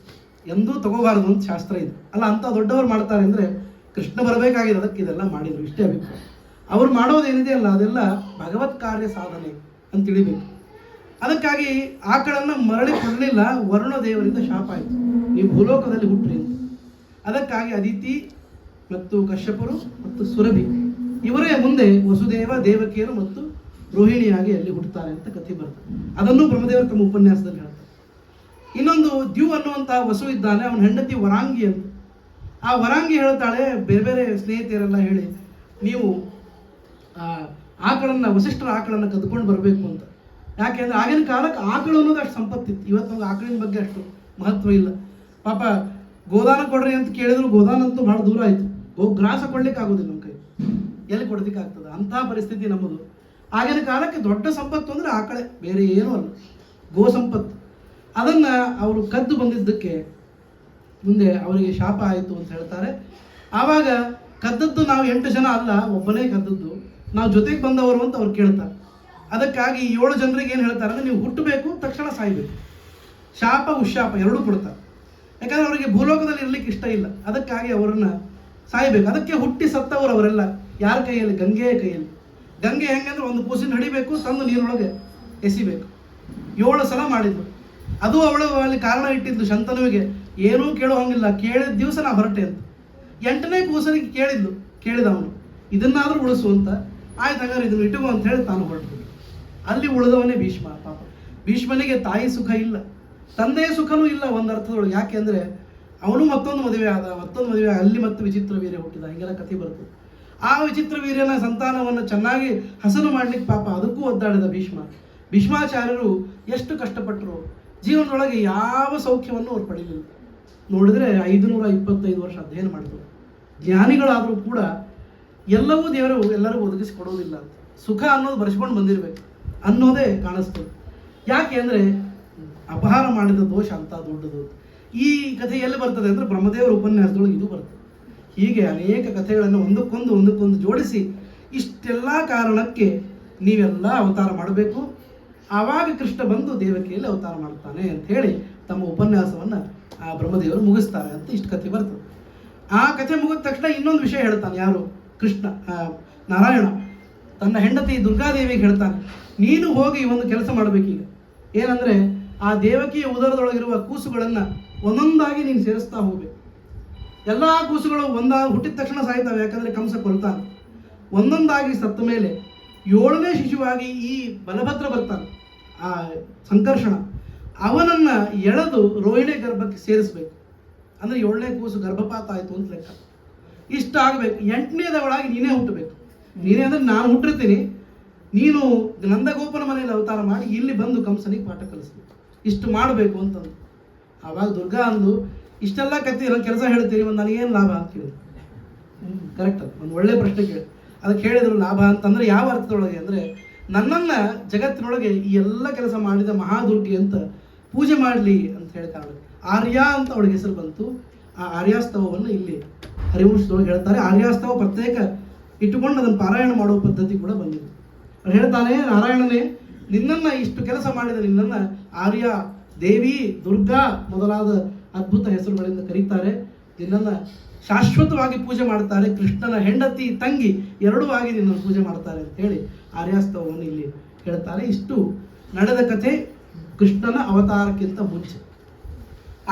ಎಂದೂ ತಗೋಬಾರದು ಅಂತ ಶಾಸ್ತ್ರ ಇದೆ ಅಲ್ಲ. ಅಂತ ದೊಡ್ಡವರು ಮಾಡ್ತಾರೆ ಅಂದರೆ ಕೃಷ್ಣ ಬರಬೇಕಾಗಿದೆ, ಅದಕ್ಕೆ ಇದೆಲ್ಲ ಮಾಡಿದರು. ಇಷ್ಟೇ ಅಭಿಪ್ರಾಯ. ಅವ್ರು ಮಾಡೋದೇನಿದೆ ಅಲ್ಲ ಅದೆಲ್ಲ ಭಗವತ್ ಕಾರ್ಯ ಸಾಧನೆ ಅಂತ ತಿಳಿಬೇಕು. ಅದಕ್ಕಾಗಿ ಆಕಳನ್ನು ಮರಳಿ ಕೊಡಲಿಲ್ಲ, ವರುಣ ದೇವರಿಂದ ಶಾಪ ಆಯಿತು, ನೀವು ಭೂಲೋಕದಲ್ಲಿ ಹುಟ್ಟ್ರಿ ಅಂತ. ಅದಕ್ಕಾಗಿ ಅದಿತಿ ಮತ್ತು ಕಶ್ಯಪರು ಮತ್ತು ಸುರಭಿ ಇವರೇ ಮುಂದೆ ವಸುದೇವ, ದೇವಕಿಯರು ಮತ್ತು ರೋಹಿಣಿಯಾಗಿ ಅಲ್ಲಿ ಹುಟ್ಟುತ್ತಾರೆ ಅಂತ ಕಥೆ ಬರ್ತದೆ. ಅದನ್ನು ಬ್ರಹ್ಮದೇವರು ತಮ್ಮ ಉಪನ್ಯಾಸದಲ್ಲಿ ಹೇಳ್ತಾರೆ. ಇನ್ನೊಂದು ದ್ಯು ಅನ್ನುವಂತಹ ವಸು ಇದ್ದಾನೆ, ಅವನ ಹೆಂಡತಿ ವರಾಂಗಿ ಅಂತ. ಆ ವರಾಂಗಿ ಹೇಳ್ತಾಳೆ, ಬೇರೆ ಬೇರೆ ಸ್ನೇಹಿತರೆಲ್ಲ ಹೇಳಿ ನೀವು ಆಕಳನ್ನು, ವಸಿಷ್ಠರ ಆಕಳನ್ನು ಕದ್ಕೊಂಡು ಬರಬೇಕು ಅಂತ. ಯಾಕೆಂದ್ರೆ ಆಗಿನ ಕಾಲಕ್ಕೆ ಆಕಳು ಅನ್ನೋದು ಅಷ್ಟು ಸಂಪತ್ತಿತ್ತು. ಇವತ್ತು ನಮ್ಗೆ ಆಕಳಿನ ಬಗ್ಗೆ ಅಷ್ಟು ಮಹತ್ವ ಇಲ್ಲ. ಪಾಪ ಗೋದಾನ ಕೊಡ್ರಿ ಅಂತ ಕೇಳಿದ್ರು ಗೋದಾನ ಅಂತೂ ಭಾಳ ದೂರ ಆಯಿತು. ಗ್ರಾಸ ಕೊಡ್ಲಿಕ್ಕೆ ಆಗೋದಿಲ್ಲ ನಮ್ಮ ಕೈ, ಎಲ್ಲಿ ಕೊಡೋದಕ್ಕೆ ಆಗ್ತದೆ? ಅಂಥ ಪರಿಸ್ಥಿತಿ ನಮ್ಮದು. ಆಗಿನ ಕಾಲಕ್ಕೆ ದೊಡ್ಡ ಸಂಪತ್ತು ಅಂದರೆ ಆಕಳೆ, ಬೇರೆ ಏನೂ ಅಲ್ಲ, ಗೋ ಸಂಪತ್ತು. ಅದನ್ನು ಅವರು ಕದ್ದು ಬಂದಿದ್ದಕ್ಕೆ ಮುಂದೆ ಅವರಿಗೆ ಶಾಪ ಆಯಿತು ಅಂತ ಹೇಳ್ತಾರೆ. ಆವಾಗ ಕದ್ದದ್ದು ನಾವು 8 ಜನ ಅಲ್ಲ, ಒಬ್ಬನೇ ಕದ್ದದ್ದು, ನಾವು ಜೊತೆಗೆ ಬಂದವರು ಅಂತ ಅವ್ರು ಕೇಳ್ತಾರೆ. ಅದಕ್ಕಾಗಿ 7 ಜನರಿಗೆ ಏನು ಹೇಳ್ತಾರೆ ಅಂದರೆ, ನೀವು ಹುಟ್ಟಬೇಕು, ತಕ್ಷಣ ಸಾಯಬೇಕು. ಶಾಪ ಉಶಾಪ ಎರಡೂ ಕೊಡ್ತಾರೆ. ಯಾಕಂದರೆ ಅವರಿಗೆ ಭೂಲೋಕದಲ್ಲಿ ಇರಲಿಕ್ಕೆ ಇಷ್ಟ ಇಲ್ಲ, ಅದಕ್ಕಾಗಿ ಅವರನ್ನು ಸಾಯಬೇಕು. ಅದಕ್ಕೆ ಹುಟ್ಟಿ ಸತ್ತವರು ಅವರೆಲ್ಲ ಯಾರ ಕೈಯಲ್ಲಿ? ಗಂಗೆಯ ಕೈಯಲ್ಲಿ. ಗಂಗೆ ಹೆಂಗಂದ್ರೆ ಒಂದು ಕೂಸಿನ ಹಿಡಿಬೇಕು, ತಂದು ನೀರೊಳಗೆ ಎಸಿಬೇಕು. 7 ಸಲ ಮಾಡಿದ್ರು. ಅದು ಅವಳು ಅಲ್ಲಿ ಕಾರಣ ಇಟ್ಟಿದ್ದು ಶಂತನುವಿಗೆ, ಏನೂ ಕೇಳೋ ಹಂಗಿಲ್ಲ, ಕೇಳಿದ ದಿವಸ ನಾ ಹೊರಟೆ ಅಂತ. 8ನೇ ಕೂಸನಿಗೆ ಕೇಳಿದ ಅವನು, ಇದನ್ನಾದರೂ ಉಳಿಸು ಅಂತ. ಆಯ್ತು ಹಾಗಾದ್ರೆ ಇದನ್ನು ಇಟ್ಟುಕೋ ಅಂತ ಹೇಳಿ ತಾನು ಹೊರಟು. ಅಲ್ಲಿ ಉಳಿದವನೇ ಭೀಷ್ಮ. ಪಾಪ ಭೀಷ್ಮನಿಗೆ ತಾಯಿ ಸುಖ ಇಲ್ಲ, ತಂದೆಯ ಸುಖನೂ ಇಲ್ಲ ಒಂದು ಅರ್ಥದೊಳಗೆ. ಯಾಕೆ ಅಂದರೆ ಅವನು ಮತ್ತೊಂದು ಮದುವೆ ಆದ, ಅಲ್ಲಿ ಮತ್ತೆ ವಿಚಿತ್ರ ವೀರ್ಯ ಹುಟ್ಟಿದ, ಹಿಂಗೆಲ್ಲ ಕಥೆ ಬರ್ತದೆ. ಆ ವಿಚಿತ್ರ ವೀರ್ಯನ ಸಂತಾನವನ್ನು ಚೆನ್ನಾಗಿ ಹಸನು ಮಾಡ್ಲಿಕ್ಕೆ ಪಾಪ ಅದಕ್ಕೂ ಒದ್ದಾಡಿದ ಭೀಷ್ಮಾಚಾರ್ಯರು ಎಷ್ಟು ಕಷ್ಟಪಟ್ಟರು. ಜೀವನದೊಳಗೆ ಯಾವ ಸೌಖ್ಯವನ್ನು ಅವ್ರು ಪಡೀಲಿಲ್ಲ. ನೋಡಿದ್ರೆ 525 ವರ್ಷ ಅಧ್ಯಯನ ಮಾಡಿದ್ರು. ಜ್ಞಾನಿಗಳಾದರೂ ಕೂಡ ಎಲ್ಲವೂ ದೇವರು ಎಲ್ಲರಿಗೂ ಒದಗಿಸಿಕೊಡೋದಿಲ್ಲ ಅಂತ. ಸುಖ ಅನ್ನೋದು ಬರೆಸ್ಕೊಂಡು ಬಂದಿರಬೇಕು ಅನ್ನೋದೇ ಕಾಣಿಸ್ತದೆ. ಯಾಕೆ ಅಂದರೆ ಅಪಹಾರ ಮಾಡಿದ ದೋಷ ಅಂತ ದೊಡ್ಡದು. ಈ ಕಥೆ ಎಲ್ಲಿ ಬರ್ತದೆ ಅಂದರೆ ಬ್ರಹ್ಮದೇವರ ಉಪನ್ಯಾಸದೊಳಗೆ ಇದು ಬರ್ತದೆ. ಹೀಗೆ ಅನೇಕ ಕಥೆಗಳನ್ನು ಒಂದಕ್ಕೊಂದು ಜೋಡಿಸಿ ಇಷ್ಟೆಲ್ಲ ಕಾರಣಕ್ಕೆ ನೀವೆಲ್ಲ ಅವತಾರ ಮಾಡಬೇಕು, ಆವಾಗ ಕೃಷ್ಣ ಬಂದು ದೇವಕಿಯಲ್ಲಿ ಅವತಾರ ಮಾಡ್ತಾನೆ ಅಂತ ಹೇಳಿ ತಮ್ಮ ಉಪನ್ಯಾಸವನ್ನು ಆ ಬ್ರಹ್ಮದೇವರು ಮುಗಿಸ್ತಾರೆ ಅಂತ ಇಷ್ಟು ಕಥೆ ಬರ್ತದೆ. ಆ ಕಥೆ ಮುಗಿದ ತಕ್ಷಣ ಇನ್ನೊಂದು ವಿಷಯ ಹೇಳ್ತಾನೆ. ಯಾರು? ಕೃಷ್ಣ, ನಾರಾಯಣ ತನ್ನ ಹೆಂಡತಿ ದುರ್ಗಾದೇವಿಗೆ ಹೇಳ್ತಾನೆ, ನೀನು ಹೋಗಿ ಒಂದು ಕೆಲಸ ಮಾಡಬೇಕೀಗ. ಏನಂದರೆ ಆ ದೇವಕಿಯ ಉದರದೊಳಗಿರುವ ಕೂಸುಗಳನ್ನು ಒಂದೊಂದಾಗಿ ನೀನು ಸೇರಿಸ್ತಾ ಹೋಗ್ಬೇಕು. ಎಲ್ಲ ಕೂಸುಗಳು ಹುಟ್ಟಿದ ತಕ್ಷಣ ಸಾಯ್ತಾವೆ, ಯಾಕಂದರೆ ಕಂಸ ಕೊಲ್ತಾನೆ. ಒಂದೊಂದಾಗಿ ಸತ್ತ ಮೇಲೆ 7ನೇ ಶಿಶುವಾಗಿ ಈ ಬಲಭದ್ರ ಬರ್ತಾನೆ, ಆ ಸಂಕರ್ಷಣ, ಅವನನ್ನು ಎಳೆದು ರೋಹಿಣಿ ಗರ್ಭಕ್ಕೆ ಸೇರಿಸ್ಬೇಕು. ಅಂದರೆ 7ನೇ ಕೂಸು ಗರ್ಭಪಾತ ಆಯಿತು ಅಂತ ಲೆಕ್ಕ. ಇಷ್ಟ ಆಗಬೇಕು. 8ನೇದವಳಾಗಿ ನೀನೇ ಹುಟ್ಟಬೇಕು. ನೀನೇ ಅಂದರೆ ನಾನು ಹುಟ್ಟಿರ್ತೀನಿ, ನೀನು ನಂದಗೋಪನ ಮನೆಯಲ್ಲಿ ಅವತಾರ ಮಾಡಿ ಇಲ್ಲಿ ಬಂದು ಕಂಸನಿಗೆ ಪಾಠ ಕಲಿಸ್ಬೇಕು, ಇಷ್ಟು ಮಾಡಬೇಕು ಅಂತಂದು. ಆವಾಗ ದುರ್ಗಾ ಅಂದು, ಇಷ್ಟೆಲ್ಲ ಕತ್ತಿ ಕೆಲಸ ಹೇಳ್ತೀರಿ, ಒಂದು ನನಗೇನು ಲಾಭ ಅಂತ ಕೇಳಿದ್ರು. ಕರೆಕ್ಟ್, ಅದು ಒಂದು ಒಳ್ಳೆ ಪ್ರಶ್ನೆ ಕೇಳಿ. ಅದಕ್ಕೆ ಹೇಳಿದ್ರು ಲಾಭ ಅಂತಂದರೆ ಯಾವ ಅರ್ಥದೊಳಗೆ ಅಂದರೆ, ನನ್ನನ್ನು ಜಗತ್ತಿನೊಳಗೆ ಈ ಎಲ್ಲ ಕೆಲಸ ಮಾಡಿದ ಮಹಾದುರ್ಗಿ ಅಂತ ಪೂಜೆ ಮಾಡಲಿ ಅಂತ ಹೇಳ್ತಾರೆ. ಆರ್ಯ ಅಂತ ಅವಳಿಗೆ ಹೆಸರು ಬಂತು. ಆ ಆರ್ಯಾಸ್ತವವನ್ನು ಇಲ್ಲಿ ಹರಿವಂಶದೊಳಗೆ ಹೇಳ್ತಾರೆ. ಆರ್ಯಾಸ್ತವ ಪ್ರತ್ಯೇಕ ಇಟ್ಟುಕೊಂಡು ಅದನ್ನು ಪಾರಾಯಣ ಮಾಡುವ ಪದ್ಧತಿ ಕೂಡ ಬಂದಿದೆ. ಅವ್ರು ಹೇಳ್ತಾನೆ, ನಾರಾಯಣನೇ ನಿನ್ನನ್ನು ಇಷ್ಟು ಕೆಲಸ ಮಾಡಿದ ನಿನ್ನನ್ನು ಆರ್ಯ, ದೇವಿ, ದುರ್ಗಾ ಮೊದಲಾದ ಅದ್ಭುತ ಹೆಸರುಗಳಿಂದ ಕರೀತಾರೆ. ನಿನ್ನನ್ನು ಶಾಶ್ವತವಾಗಿ ಪೂಜೆ ಮಾಡ್ತಾರೆ. ಕೃಷ್ಣನ ಹೆಂಡತಿ, ತಂಗಿ ಎರಡೂ ಆಗಿ ನಿನ್ನನ್ನು ಪೂಜೆ ಮಾಡ್ತಾರೆ ಅಂತ ಹೇಳಿ ಆರ್ಯಾಸ್ತವವನ್ನು ಇಲ್ಲಿ ಹೇಳ್ತಾರೆ. ಇಷ್ಟು ನಡೆದ ಕಥೆ ಕೃಷ್ಣನ ಅವತಾರಕ್ಕಿಂತ ಮುಂಚೆ.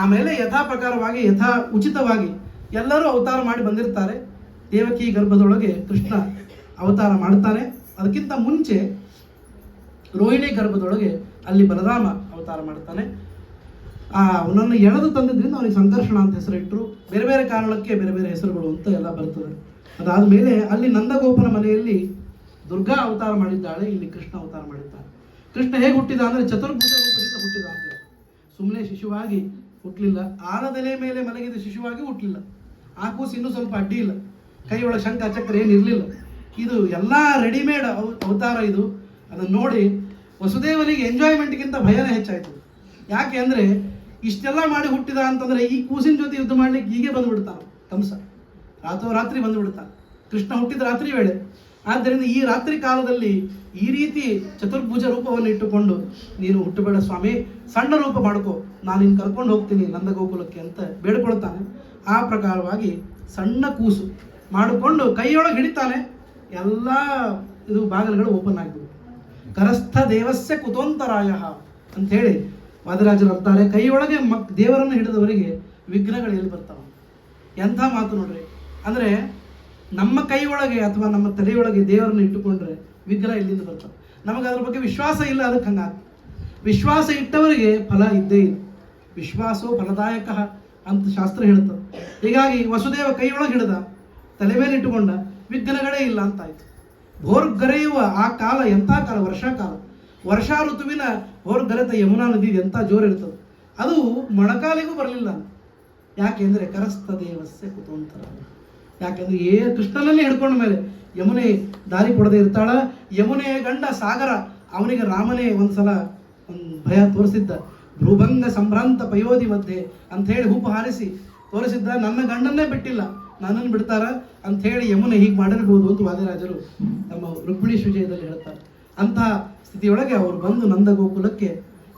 ಆಮೇಲೆ ಯಥಾ ಪ್ರಕಾರವಾಗಿ ಯಥಾ ಉಚಿತವಾಗಿ ಎಲ್ಲರೂ ಅವತಾರ ಮಾಡಿ ಬಂದಿರ್ತಾರೆ. ದೇವಕಿ ಗರ್ಭದೊಳಗೆ ಕೃಷ್ಣ ಅವತಾರ ಮಾಡ್ತಾನೆ. ಅದಕ್ಕಿಂತ ಮುಂಚೆ ರೋಹಿಣಿ ಗರ್ಭದೊಳಗೆ ಅಲ್ಲಿ ಬಲರಾಮ ಅವತಾರ ಮಾಡ್ತಾನೆ. ಅವನನ್ನು ಎಳೆದು ತಂದಿದ್ದರಿಂದ ಅವನಿಗೆ ಸಂಕರ್ಷಣ ಅಂತ ಹೆಸರಿಟ್ಟರು. ಬೇರೆ ಬೇರೆ ಕಾರಣಕ್ಕೆ ಬೇರೆ ಬೇರೆ ಹೆಸರುಗಳು ಅಂತ ಎಲ್ಲ ಬರ್ತದೆ. ಅದಾದ ಮೇಲೆ ಅಲ್ಲಿ ನಂದಗೋಪನ ಮನೆಯಲ್ಲಿ ದುರ್ಗಾ ಅವತಾರ ಮಾಡಿದ್ದಾಳೆ, ಇಲ್ಲಿ ಕೃಷ್ಣ ಅವತಾರ ಮಾಡಿದ್ದಾನೆ. ಕೃಷ್ಣ ಹೇಗೆ ಹುಟ್ಟಿದ ಅಂದರೆ ಚತುರ್ಭುಜ ರೂಪದಿಂದ ಹುಟ್ಟಿದ ಅಂತ. ಸುಮ್ಮನೆ ಶಿಶುವಾಗಿ ಹುಟ್ಟಲಿಲ್ಲ, ಆಲದೆಲೆ ಮೇಲೆ ಮಲಗಿದ ಶಿಶುವಾಗಿ ಹುಟ್ಟಲಿಲ್ಲ. ಆ ಕೂಸು ಇನ್ನೂ ಸ್ವಲ್ಪ ಅಡ್ಡಿ ಇಲ್ಲ, ಕೈಯೊಳಗೆ ಶಂಖ ಚಕ್ರ ಏನಿರಲಿಲ್ಲ. ಇದು ಎಲ್ಲ ರೆಡಿಮೇಡ್ ಅವತಾರ ಇದು. ಅದನ್ನು ನೋಡಿ ವಸುದೇವನಿಗೆ ಎಂಜಾಯ್ಮೆಂಟ್ಗಿಂತ ಭಯನೇ ಹೆಚ್ಚಾಯಿತು. ಯಾಕೆ ಅಂದರೆ ಇಷ್ಟೆಲ್ಲ ಮಾಡಿ ಹುಟ್ಟಿದ ಅಂತಂದರೆ ಈ ಕೂಸಿನ ಜೊತೆ ಯುದ್ಧ ಮಾಡಲಿಕ್ಕೆ ಹೀಗೆ ಬಂದುಬಿಡ್ತಾನೆ ಕಂಸ. ರಾತ್ರಿ ಬಂದುಬಿಡ್ತಾನೆ. ಕೃಷ್ಣ ಹುಟ್ಟಿದ ರಾತ್ರಿ ವೇಳೆ. ಆದ್ದರಿಂದ ಈ ರಾತ್ರಿ ಕಾಲದಲ್ಲಿ ಈ ರೀತಿ ಚತುರ್ಭುಜ ರೂಪವನ್ನು ಇಟ್ಟುಕೊಂಡು ನೀನು ಹುಟ್ಟಬೇಡ ಸ್ವಾಮಿ, ಸಣ್ಣ ರೂಪ ಮಾಡ್ಕೋ, ನಾನು ನಿನ್ನ ಕರ್ಕೊಂಡು ಹೋಗ್ತೀನಿ ನಂದಗೋಕುಲಕ್ಕೆ ಅಂತ ಬೇಡ್ಕೊಳ್ತಾನೆ. ಆ ಪ್ರಕಾರವಾಗಿ ಸಣ್ಣ ಕೂಸು ಮಾಡಿಕೊಂಡು ಕೈಯೊಳಗೆ ಹಿಡಿತಾನೆ. ಎಲ್ಲ ಇದು ಬಾಗಿಲುಗಳು ಓಪನ್ ಆಗಿಬಿಡು. ಕರಸ್ಥ ದೇವಸ್ಯ ಕುತೋಂತರಾಯ ಅಂಥೇಳಿ ವಾದಿರಾಜರು ಅಂತಾರೆ, ಕೈಯೊಳಗೆ ದೇವರನ್ನು ಹಿಡಿದವರಿಗೆ ವಿಘ್ನಗಳು ಎಲ್ಲಿ ಬರ್ತಾವೆ. ಎಂಥ ಮಾತು ನೋಡ್ರಿ. ಅಂದರೆ ನಮ್ಮ ಕೈಯೊಳಗೆ ಅಥವಾ ನಮ್ಮ ತಲೆಯೊಳಗೆ ದೇವರನ್ನು ಇಟ್ಟುಕೊಂಡ್ರೆ ವಿಘ್ನ ಎಲ್ಲಿಂದ ಬರ್ತವೆ. ನಮಗೆ ಅದ್ರ ಬಗ್ಗೆ ವಿಶ್ವಾಸ ಇಲ್ಲ, ಅದಕ್ಕೆ ಹಂಗಾಗ್ತದೆ. ವಿಶ್ವಾಸ ಇಟ್ಟವರಿಗೆ ಫಲ ಇದ್ದೇ ಇಲ್ಲ. ವಿಶ್ವಾಸೋ ಫಲದಾಯಕ ಅಂತ ಶಾಸ್ತ್ರ ಹೇಳ್ತದೆ. ಹೀಗಾಗಿ ವಸುದೇವ ಕೈಯೊಳಗೆ ಹಿಡಿದ, ತಲೆ ಮೇಲೆ ಇಟ್ಟುಕೊಂಡ, ವಿಘ್ನಗಳೇ ಇಲ್ಲ ಅಂತಾಯ್ತು. ಭೋರ್ಗರೆಯುವ ಆ ಕಾಲ ಎಂಥ ಕಾಲ, ವರ್ಷಾಕಾಲ. ವರ್ಷಾ ಋತುವಿನ ಭೋರ್ಗರೆತ ಯಮುನಾ ನದಿ ಎಂಥ ಜೋರಿರ್ತದೆ. ಅದು ಮೊಣಕಾಲಿಗೂ ಬರಲಿಲ್ಲ. ಯಾಕೆಂದರೆ ಕರಸ್ಥ ದೇವಸ್ಯ ಕುತೋಂತರ. ಯಾಕೆಂದ್ರೆ ಕೃಷ್ಣನನ್ನೇ ಹಿಡ್ಕೊಂಡ ಮೇಲೆ ಯಮುನೆ ದಾರಿ ಕೊಡದೆ ಇರ್ತಾಳ. ಯಮುನೆಯ ಗಂಡ ಸಾಗರ, ಅವನಿಗೆ ರಾಮನೇ ಒಂದ್ಸಲ ಭಯ ತೋರಿಸಿದ್ದ. ಭ್ರೂಭಂಗ ಸಂಭ್ರಾಂತ ಪಯೋಧಿ ಮಧ್ಯೆ ಅಂಥೇಳಿ ಹುಬ್ಬು ಹಾರಿಸಿ ತೋರಿಸಿದ್ದ, ನನ್ನ ಗಂಡನ್ನೇ ಬಿಟ್ಟಿಲ್ಲ, ನನ್ನನ್ನು ಬಿಡ್ತಾರ ಅಂಥೇಳಿ ಯಮುನೆ ಹೀಗೆ ಮಾಡಿರ್ಬೋದು ಅಂತ ವಾದಿರಾಜರು ನಮ್ಮ ರುಕ್ಮಿಣೀಶ್ ವಿಜಯದಲ್ಲಿ ಹೇಳ್ತಾರೆ. ಅಂತಹ ಸ್ಥಿತಿಯೊಳಗೆ ಅವರು ಬಂದು ನಂದಗೋಕುಲಕ್ಕೆ,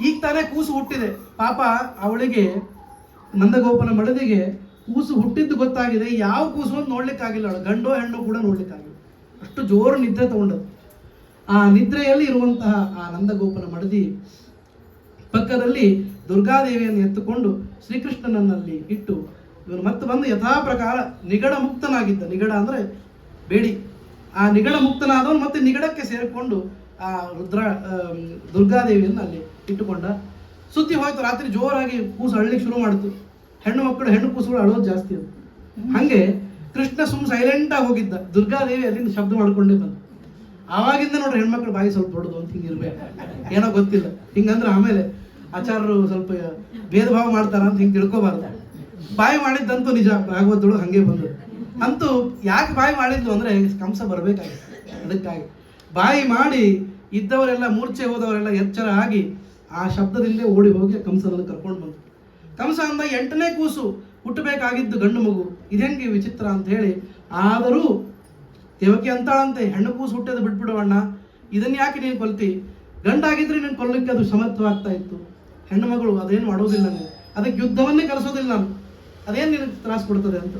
ಈಗ ತಾನೇ ಕೂಸು ಹುಟ್ಟಿದೆ ಪಾಪ ಅವಳಿಗೆ, ನಂದಗೋಪನ ಮಡದಿಗೆ ಕೂಸು ಹುಟ್ಟಿದ್ದು ಗೊತ್ತಾಗಿದೆ. ಯಾವ ಕೂಸು ಅಂತ ನೋಡ್ಲಿಕ್ಕಾಗಿಲ್ಲ. ಅವಳು ಗಂಡೋ ಹೆಣ್ಣು ಕೂಡ ನೋಡ್ಲಿಕ್ಕಾಗಿಲ್ಲ. ಅಷ್ಟು ಜೋರು ನಿದ್ರೆ ತಗೊಂಡದ್ದು. ಆ ನಿದ್ರೆಯಲ್ಲಿ ಇರುವಂತಹ ಆ ನಂದಗೋಪನ ಮಡದಿ ಪಕ್ಕದಲ್ಲಿ ದುರ್ಗಾದೇವಿಯನ್ನು ಎತ್ತುಕೊಂಡು ಶ್ರೀಕೃಷ್ಣನನ್ನಲ್ಲಿ ಇಟ್ಟು ಇವನು ಮತ್ತೆ ಬಂದು ಯಥಾ ಪ್ರಕಾರ ನಿಗಡ ಮುಕ್ತನಾಗಿದ್ದ. ನಿಗಡ ಅಂದರೆ ಬೇಡಿ. ಆ ನಿಗಡ ಮುಕ್ತನಾದವನು ಮತ್ತೆ ನಿಗಡಕ್ಕೆ ಸೇರಿಕೊಂಡು ಆ ದುರ್ಗಾದೇವಿಯನ್ನು ಅಲ್ಲಿ ಇಟ್ಟುಕೊಂಡ. ಸುದ್ದಿ ಹೋಯ್ತು, ರಾತ್ರಿ ಜೋರಾಗಿ ಕೂಸು ಅಳ್ಲಿಕ್ಕೆ ಶುರು ಮಾಡಿತು. ಹೆಣ್ಣು ಕೂಸುಗಳು ಅಳೋದು ಜಾಸ್ತಿ ಅದು. ಹಾಗೆ ಕೃಷ್ಣ ಸೈಲೆಂಟಾಗಿ ಹೋಗಿದ್ದ. ದುರ್ಗಾದೇವಿ ಅಲ್ಲಿಂದ ಶಬ್ದ ಮಾಡ್ಕೊಂಡೇ ಬಂದು. ಆವಾಗಿಂದ ನೋಡ್ರಿ ಹೆಣ್ಮಕ್ಳು ಬಾಯಿ ಸ್ವಲ್ಪ ದೊಡ್ಡದು ಅಂತ ಹಿಂಗಿರ್ಬೇಕು, ಏನೋ ಗೊತ್ತಿಲ್ಲ. ಹಿಂಗಂದ್ರೆ ಆಮೇಲೆ ಆಚಾರ್ಯರು ಸ್ವಲ್ಪ ಭೇದ ಭಾವ ಮಾಡ್ತಾರ ಅಂತ ಹಿಂಗೆ ತಿಳ್ಕೊಬಾರ್ದು. ಬಾಯಿ ಮಾಡಿದ್ದಂತೂ ನಿಜ, ಭಾಗವತದೊಳಗೆ ಹಂಗೆ ಬಂದದ್ದು. ಅಂತೂ ಯಾಕೆ ಬಾಯಿ ಮಾಡಿದ್ಲು ಅಂದರೆ ಕಂಸ ಬರಬೇಕಾಗಿತ್ತು. ಅದಕ್ಕಾಗಿ ಬಾಯಿ ಮಾಡಿ ಇದ್ದವರೆಲ್ಲ, ಮೂರ್ಛೆ ಹೋದವರೆಲ್ಲ ಎಚ್ಚರ ಆಗಿ ಆ ಶಬ್ದದಿಂದ ಓಡಿ ಹೋಗಿ ಕಂಸನನ್ನು ಕರ್ಕೊಂಡು ಬಂದು. ಕಂಸ ಅಂದ 8ನೇ ಕೂಸು ಹುಟ್ಟಬೇಕಾಗಿದ್ದು ಗಂಡು ಮಗು, ಇದೆಂಗೆ ವಿಚಿತ್ರ ಅಂತ ಹೇಳಿ. ಆದರೂ ದೇವಕಿ ಅಂತಾಳಂತೆ, ಹೆಣ್ಣು ಕೂಸು ಹುಟ್ಟೋದು ಬಿಟ್ಬಿಡುವಣ್ಣ, ಇದನ್ನು ಯಾಕೆ ನೀನು ಕೊಲ್ತಿ? ಗಂಡಾಗಿದ್ರೆ ನೀನು ಕೊಲ್ಲಕ್ಕೆ ಅದು ಸಮರ್ಥವಾಗ್ತಾ ಇತ್ತು. ಹೆಣ್ಣು ಮಗಳು ಅದೇನು ಮಾಡೋದಿಲ್ಲ, ನೀವು ಅದಕ್ಕೆ ಯುದ್ಧವನ್ನೇ ಕಲಿಸೋದಿಲ್ಲ ನಾನು, ಅದೇನು ನಿನಗೆ ತ್ರಾಸು ಕೊಡ್ತದೆ ಅಂತ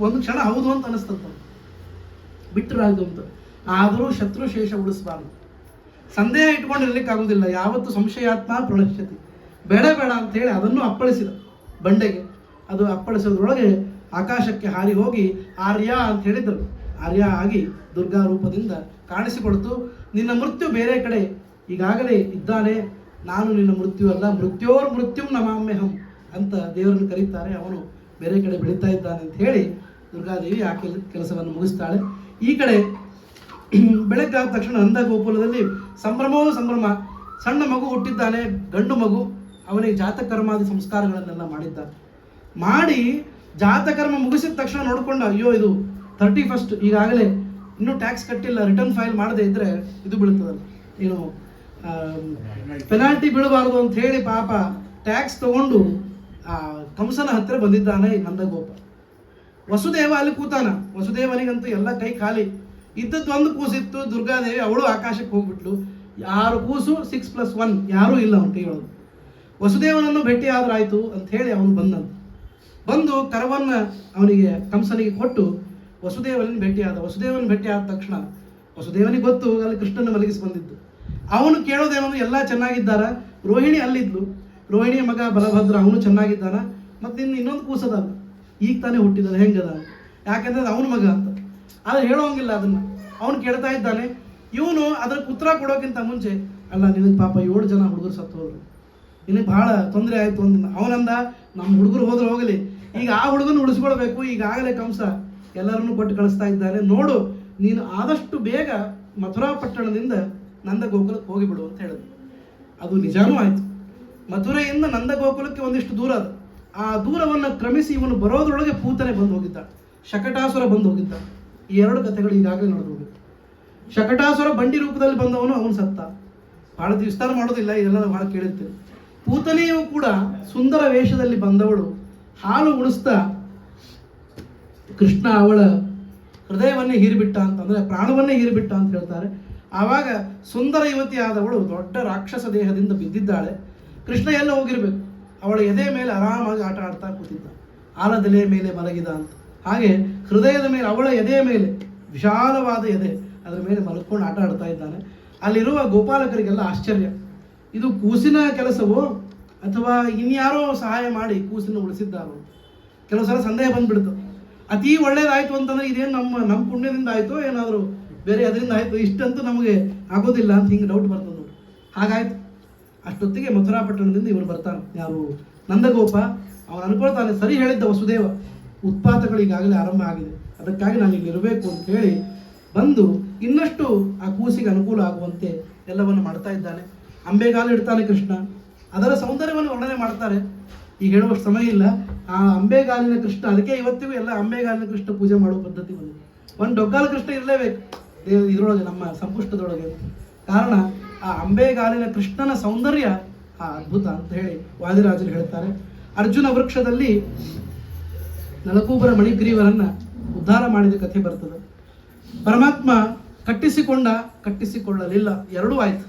ಒಂದು ಕ್ಷಣ ಹೌದು ಅಂತ ಅನಿಸ್ತಂತ. ಬಿಟ್ಟರಾಯ್ತು ಅಂತ. ಆದರೂ ಶತ್ರುಶೇಷ ಉಳಿಸಬಾರ್ದು. ಸಂದೇಹ ಇಟ್ಕೊಂಡಿರ್ಲಿಕ್ಕಾಗೋದಿಲ್ಲ. ಯಾವತ್ತು ಸಂಶಯಾತ್ಮ ಪ್ರಳಶ್ಯತಿ. ಬೇಡ ಅಂತೇಳಿ ಅದನ್ನು ಅಪ್ಪಳಿಸಿದ ಬಂಡೆಗೆ. ಅದು ಅಪ್ಪಳಿಸೋದ್ರೊಳಗೆ ಆಕಾಶಕ್ಕೆ ಹಾರಿ ಹೋಗಿ ಆರ್ಯ ಅಂತ ಹೇಳಿದರು. ಆರ್ಯ ಆಗಿ ದುರ್ಗಾ ರೂಪದಿಂದ ಕಾಣಿಸಿಕೊಡ್ತು. ನಿನ್ನ ಮೃತ್ಯು ಬೇರೆ ಕಡೆ ಈಗಾಗಲೇ ಇದ್ದಾನೆ, ನಾನು ನಿನ್ನ ಮೃತ್ಯು ಅಲ್ಲ, ಮೃತ್ಯೋರ್ ಮೃತ್ಯುಂ ನಮಾಮ್ಯಹಂ ಅಂತ ದೇವರನ್ನು ಕರೀತಾರೆ. ಅವನು ಬೇರೆ ಕಡೆ ಬೆಳೀತಾ ಇದ್ದಾನೆ ಅಂತ ಹೇಳಿ ದುರ್ಗಾದೇವಿ ಆ ಕೆಲಸವನ್ನು ಮುಗಿಸ್ತಾಳೆ. ಈ ಕಡೆ ಬೆಳಗ್ಗಾದ ತಕ್ಷಣ ನಂದಗೋಕುಲದಲ್ಲಿ ಸಂಭ್ರಮವೋ ಸಂಭ್ರಮ. ಸಣ್ಣ ಮಗು ಹುಟ್ಟಿದ್ದಾನೆ, ಗಂಡು ಮಗು. ಅವನಿಗೆ ಜಾತಕರ್ಮಾದಿ ಸಂಸ್ಕಾರಗಳನ್ನೆಲ್ಲ ಮಾಡಿದ್ದಾನೆ. ಮಾಡಿ ಜಾತಕರ್ಮ ಮುಗಿಸಿದ ತಕ್ಷಣ ನೋಡಿಕೊಂಡು, ಅಯ್ಯೋ ಇದು 31st, ಈಗಾಗಲೇ ಇನ್ನೂ ಟ್ಯಾಕ್ಸ್ ಕಟ್ಟಿಲ್ಲ, ರಿಟರ್ನ್ ಫೈಲ್ ಮಾಡದೇ ಇದ್ದರೆ ಇದು ಬೀಳ್ತದಲ್ಲ, ಏನು ಪೆನಾಲ್ಟಿ ಬೀಳಬಾರ್ದು ಅಂತ ಹೇಳಿ ಪಾಪ ಟ್ಯಾಕ್ಸ್ ತಗೊಂಡು ಕಂಸನ ಹತ್ತಿರ ಬಂದಿದ್ದಾನೆ ನಂದಗೋಪ. ವಸುದೇವ ಅಲ್ಲಿ ಕೂತಾನ. ವಸುದೇವನಿಗಂತೂ ಎಲ್ಲ ಕೈ ಖಾಲಿ. ಇದ್ದದ್ದು ಒಂದು ಕೂಸಿತ್ತು, ದುರ್ಗಾದೇವಿ, ಅವಳು ಆಕಾಶಕ್ಕೆ ಹೋಗ್ಬಿಟ್ಲು. 6 ಕೂಸು, 6+1 ಯಾರೂ ಇಲ್ಲ ಅವನ ಕೈಯೊಳಗೆ. ವಸುದೇವನನ್ನು ಭೇಟಿ ಆದ್ರಾಯ್ತು ಅಂತ ಹೇಳಿ ಅವನು ಬಂದು ಕರವನ್ನು ಅವನಿಗೆ ಕಂಸನಿಗೆ ಕೊಟ್ಟು ವಸುದೇವನನ್ನು ಭೇಟಿಯಾದ. ವಸುದೇವನ ಭೇಟಿಯಾದ ತಕ್ಷಣ ವಸುದೇವನಿಗೆ ಗೊತ್ತು ಅಲ್ಲಿ ಕೃಷ್ಣನ ಮಲಗಿಸಿ ಬಂದಿದ್ದು. ಅವನು ಕೇಳೋದೇನಂದ್ರೆ ಎಲ್ಲ ಚೆನ್ನಾಗಿದ್ದಾರ, ರೋಹಿಣಿ ಅಲ್ಲಿದ್ಲು, ರೋಹಿಣಿಯ ಮಗ ಬಲಭದ್ರ ಅವನು ಚೆನ್ನಾಗಿದ್ದಾನ, ಮತ್ತು ಇನ್ನೊಂದು ಕೂಸದ ಈಗ ತಾನೇ ಹುಟ್ಟಿದಾನೆ, ಹೆಂಗದ, ಯಾಕೆಂದ್ರೆ ಅದು ಅವನ ಮಗ ಅಂತ. ಆದರೆ ಹೇಳೋಂಗಿಲ್ಲ ಅದನ್ನು. ಅವನು ಕೇಳ್ತಾ ಇದ್ದಾನೆ. ಇವನು ಅದಕ್ಕೆ ಉತ್ತರ ಕೊಡೋಕ್ಕಿಂತ ಮುಂಚೆ, ಅಲ್ಲ ನಿನಗೆ ಪಾಪ 7 ಜನ ಹುಡುಗರು ಸತ್ತು ಹೋದ್ರು, ನಿನಗೆ ಭಾಳ ತೊಂದರೆ ಆಯಿತು ಅಂದ. ಅವನಂದ, ನಮ್ಮ ಹುಡುಗರು ಹೋದ್ರೆ ಹೋಗಲಿ, ಈಗ ಆ ಹುಡುಗನ ಉಳಿಸ್ಕೊಳ್ಬೇಕು, ಈಗಾಗಲೇ ಕಂಸ ಎಲ್ಲರನ್ನೂ ಕೊಟ್ಟು ಕಳಿಸ್ತಾ ಇದ್ದಾನೆ, ನೋಡು ನೀನು ಆದಷ್ಟು ಬೇಗ ಮಥುರಾ ಪಟ್ಟಣದಿಂದ ನಂದಗೋಕುಲಕ್ಕೆ ಹೋಗಿಬಿಡು ಅಂತ ಹೇಳಿದ್ರು. ಅದು ನಿಜಾನೂ ಆಯಿತು. ಮಥುರೆಯಿಂದ ನಂದಗೋಕುಲಕ್ಕೆ ಒಂದಿಷ್ಟು ದೂರ ಅದು. ಆ ದೂರವನ್ನು ಕ್ರಮಿಸಿ ಇವನು ಬರೋದ್ರೊಳಗೆ ಪೂತನೆ ಬಂದು ಹೋಗಿದ್ದ, ಶಕಟಾಸುರ ಬಂದು ಹೋಗಿದ್ದ. ಈ ಎರಡು ಕಥೆಗಳು ಈಗಾಗಲೇ ನೋಡಬಹುದು. ಶಕಟಾಸುರ ಬಂಡಿ ರೂಪದಲ್ಲಿ ಬಂದವನು ಅವನು ಸತ್ತ. ಬಹಳ ವಿಸ್ತಾರ ಮಾಡೋದಿಲ್ಲ, ಇದೆಲ್ಲ ನಾವು ಬಹಳ ಕೇಳಿರ್ತೇವೆ. ಪೂತನೆಯೂ ಕೂಡ ಸುಂದರ ವೇಷದಲ್ಲಿ ಬಂದವಳು ಹಾಲು ಉಣಿಸ್ತಾ ಕೃಷ್ಣ ಅವಳ ಹೃದಯವನ್ನೇ ಹೀರಿಬಿಟ್ಟ ಅಂತಂದ್ರೆ ಪ್ರಾಣವನ್ನೇ ಹೀರಿಬಿಟ್ಟ ಅಂತ ಹೇಳ್ತಾರೆ. ಆವಾಗ ಸುಂದರ ಯುವತಿ ಆದವಳು ದೊಡ್ಡ ರಾಕ್ಷಸ ದೇಹದಿಂದ ಬಿದ್ದಿದ್ದಾಳೆ. ಕೃಷ್ಣ ಎಲ್ಲ ಹೋಗಿರ್ಬೇಕು, ಅವಳ ಎದೆ ಮೇಲೆ ಆರಾಮಾಗಿ ಆಟ ಆಡ್ತಾ ಕೂತಿದ್ದ, ಆಲದೆಲೆ ಮೇಲೆ ಮಲಗಿದ ಅಂತ. ಹಾಗೆ ಹೃದಯದ ಮೇಲೆ, ಅವಳ ಎದೆಯ ಮೇಲೆ, ವಿಶಾಲವಾದ ಎದೆ, ಅದರ ಮೇಲೆ ಮಲ್ಕೊಂಡು ಆಟ ಆಡ್ತಾ ಇದ್ದಾನೆ. ಅಲ್ಲಿರುವ ಗೋಪಾಲಕರಿಗೆಲ್ಲ ಆಶ್ಚರ್ಯ, ಇದು ಕೂಸಿನ ಕೆಲಸವೋ ಅಥವಾ ಇನ್ಯಾರೋ ಸಹಾಯ ಮಾಡಿ ಕೂಸಿನ ಉಳಿಸಿದ್ದಾರೋ. ಕೆಲವು ಸಲ ಸಂದೇಹ ಬಂದ್ಬಿಡ್ತು, ಅತೀ ಒಳ್ಳೇದಾಯ್ತು ಅಂತಂದ್ರೆ ಇದೇನು ನಮ್ಮ ಪುಣ್ಯದಿಂದ ಆಯ್ತು ಏನಾದರೂ ಬೇರೆ ಅದರಿಂದ ಆಯ್ತು, ಇಷ್ಟಂತೂ ನಮಗೆ ಆಗೋದಿಲ್ಲ ಅಂತ ಹಿಂಗೆ ಡೌಟ್ ಬರ್ತದೆ ನೋಡಿ. ಹಾಗಾಯ್ತು. ಅಷ್ಟೊತ್ತಿಗೆ ಮಥುರಾಪಟ್ಟಣದಿಂದ ಇವರು ಬರ್ತಾನೆ, ಯಾರು ನಂದಗೋಪ. ಅವನು ಅನ್ಕೊಳ್ತಾನೆ, ಸರಿ ಹೇಳಿದ್ದ ವಸುದೇವ, ಉತ್ಪಾತಗಳು ಈಗಾಗಲೇ ಆರಂಭ ಆಗಿದೆ, ಅದಕ್ಕಾಗಿ ನಾನು ಇಲ್ಲಿ ಇರಬೇಕು ಅಂತ ಹೇಳಿ ಬಂದು ಇನ್ನಷ್ಟು ಆ ಕೂಸಿಗೆ ಅನುಕೂಲ ಆಗುವಂತೆ ಎಲ್ಲವನ್ನು ಮಾಡ್ತಾ ಇದ್ದಾನೆ. ಅಂಬೆಗಾಲು ಇಡ್ತಾನೆ ಕೃಷ್ಣ. ಅದರ ಸೌಂದರ್ಯವನ್ನು ವರ್ಣನೆ ಮಾಡ್ತಾರೆ, ಈಗ ಹೇಳುವಷ್ಟು ಸಮಯ ಇಲ್ಲ. ಆ ಅಂಬೆಗಾಲಿನ ಕೃಷ್ಣ, ಅದಕ್ಕೆ ಇವತ್ತಿಗೂ ಎಲ್ಲ ಅಂಬೆಗಾಲಿನ ಕೃಷ್ಣ ಪೂಜೆ ಮಾಡುವ ಪದ್ಧತಿ ಬಂದಿದೆ. ಒಂದು ಡೊಗ್ಗಾಲ ಕೃಷ್ಣ ಇರಲೇಬೇಕು ಇದರೊಳಗೆ, ನಮ್ಮ ಸಂಪುಷ್ಟದೊಳಗೆ. ಕಾರಣ ಆ ಅಂಬೆಗಾಲಿನ ಕೃಷ್ಣನ ಸೌಂದರ್ಯ ಆ ಅದ್ಭುತ ಅಂತ ಹೇಳಿ ವಾದಿರಾಜರು ಹೇಳ್ತಾರೆ. ಅರ್ಜುನ ವೃಕ್ಷದಲ್ಲಿ ನಲಕೂಬರ ಮಣಿಗ್ರೀವರನ್ನ ಉದ್ಧಾರ ಮಾಡಿದ ಕಥೆ ಬರ್ತದೆ. ಪರಮಾತ್ಮ ಕಟ್ಟಿಸಿಕೊಳ್ಳಲಿಲ್ಲ, ಎರಡೂ ಆಯ್ತು.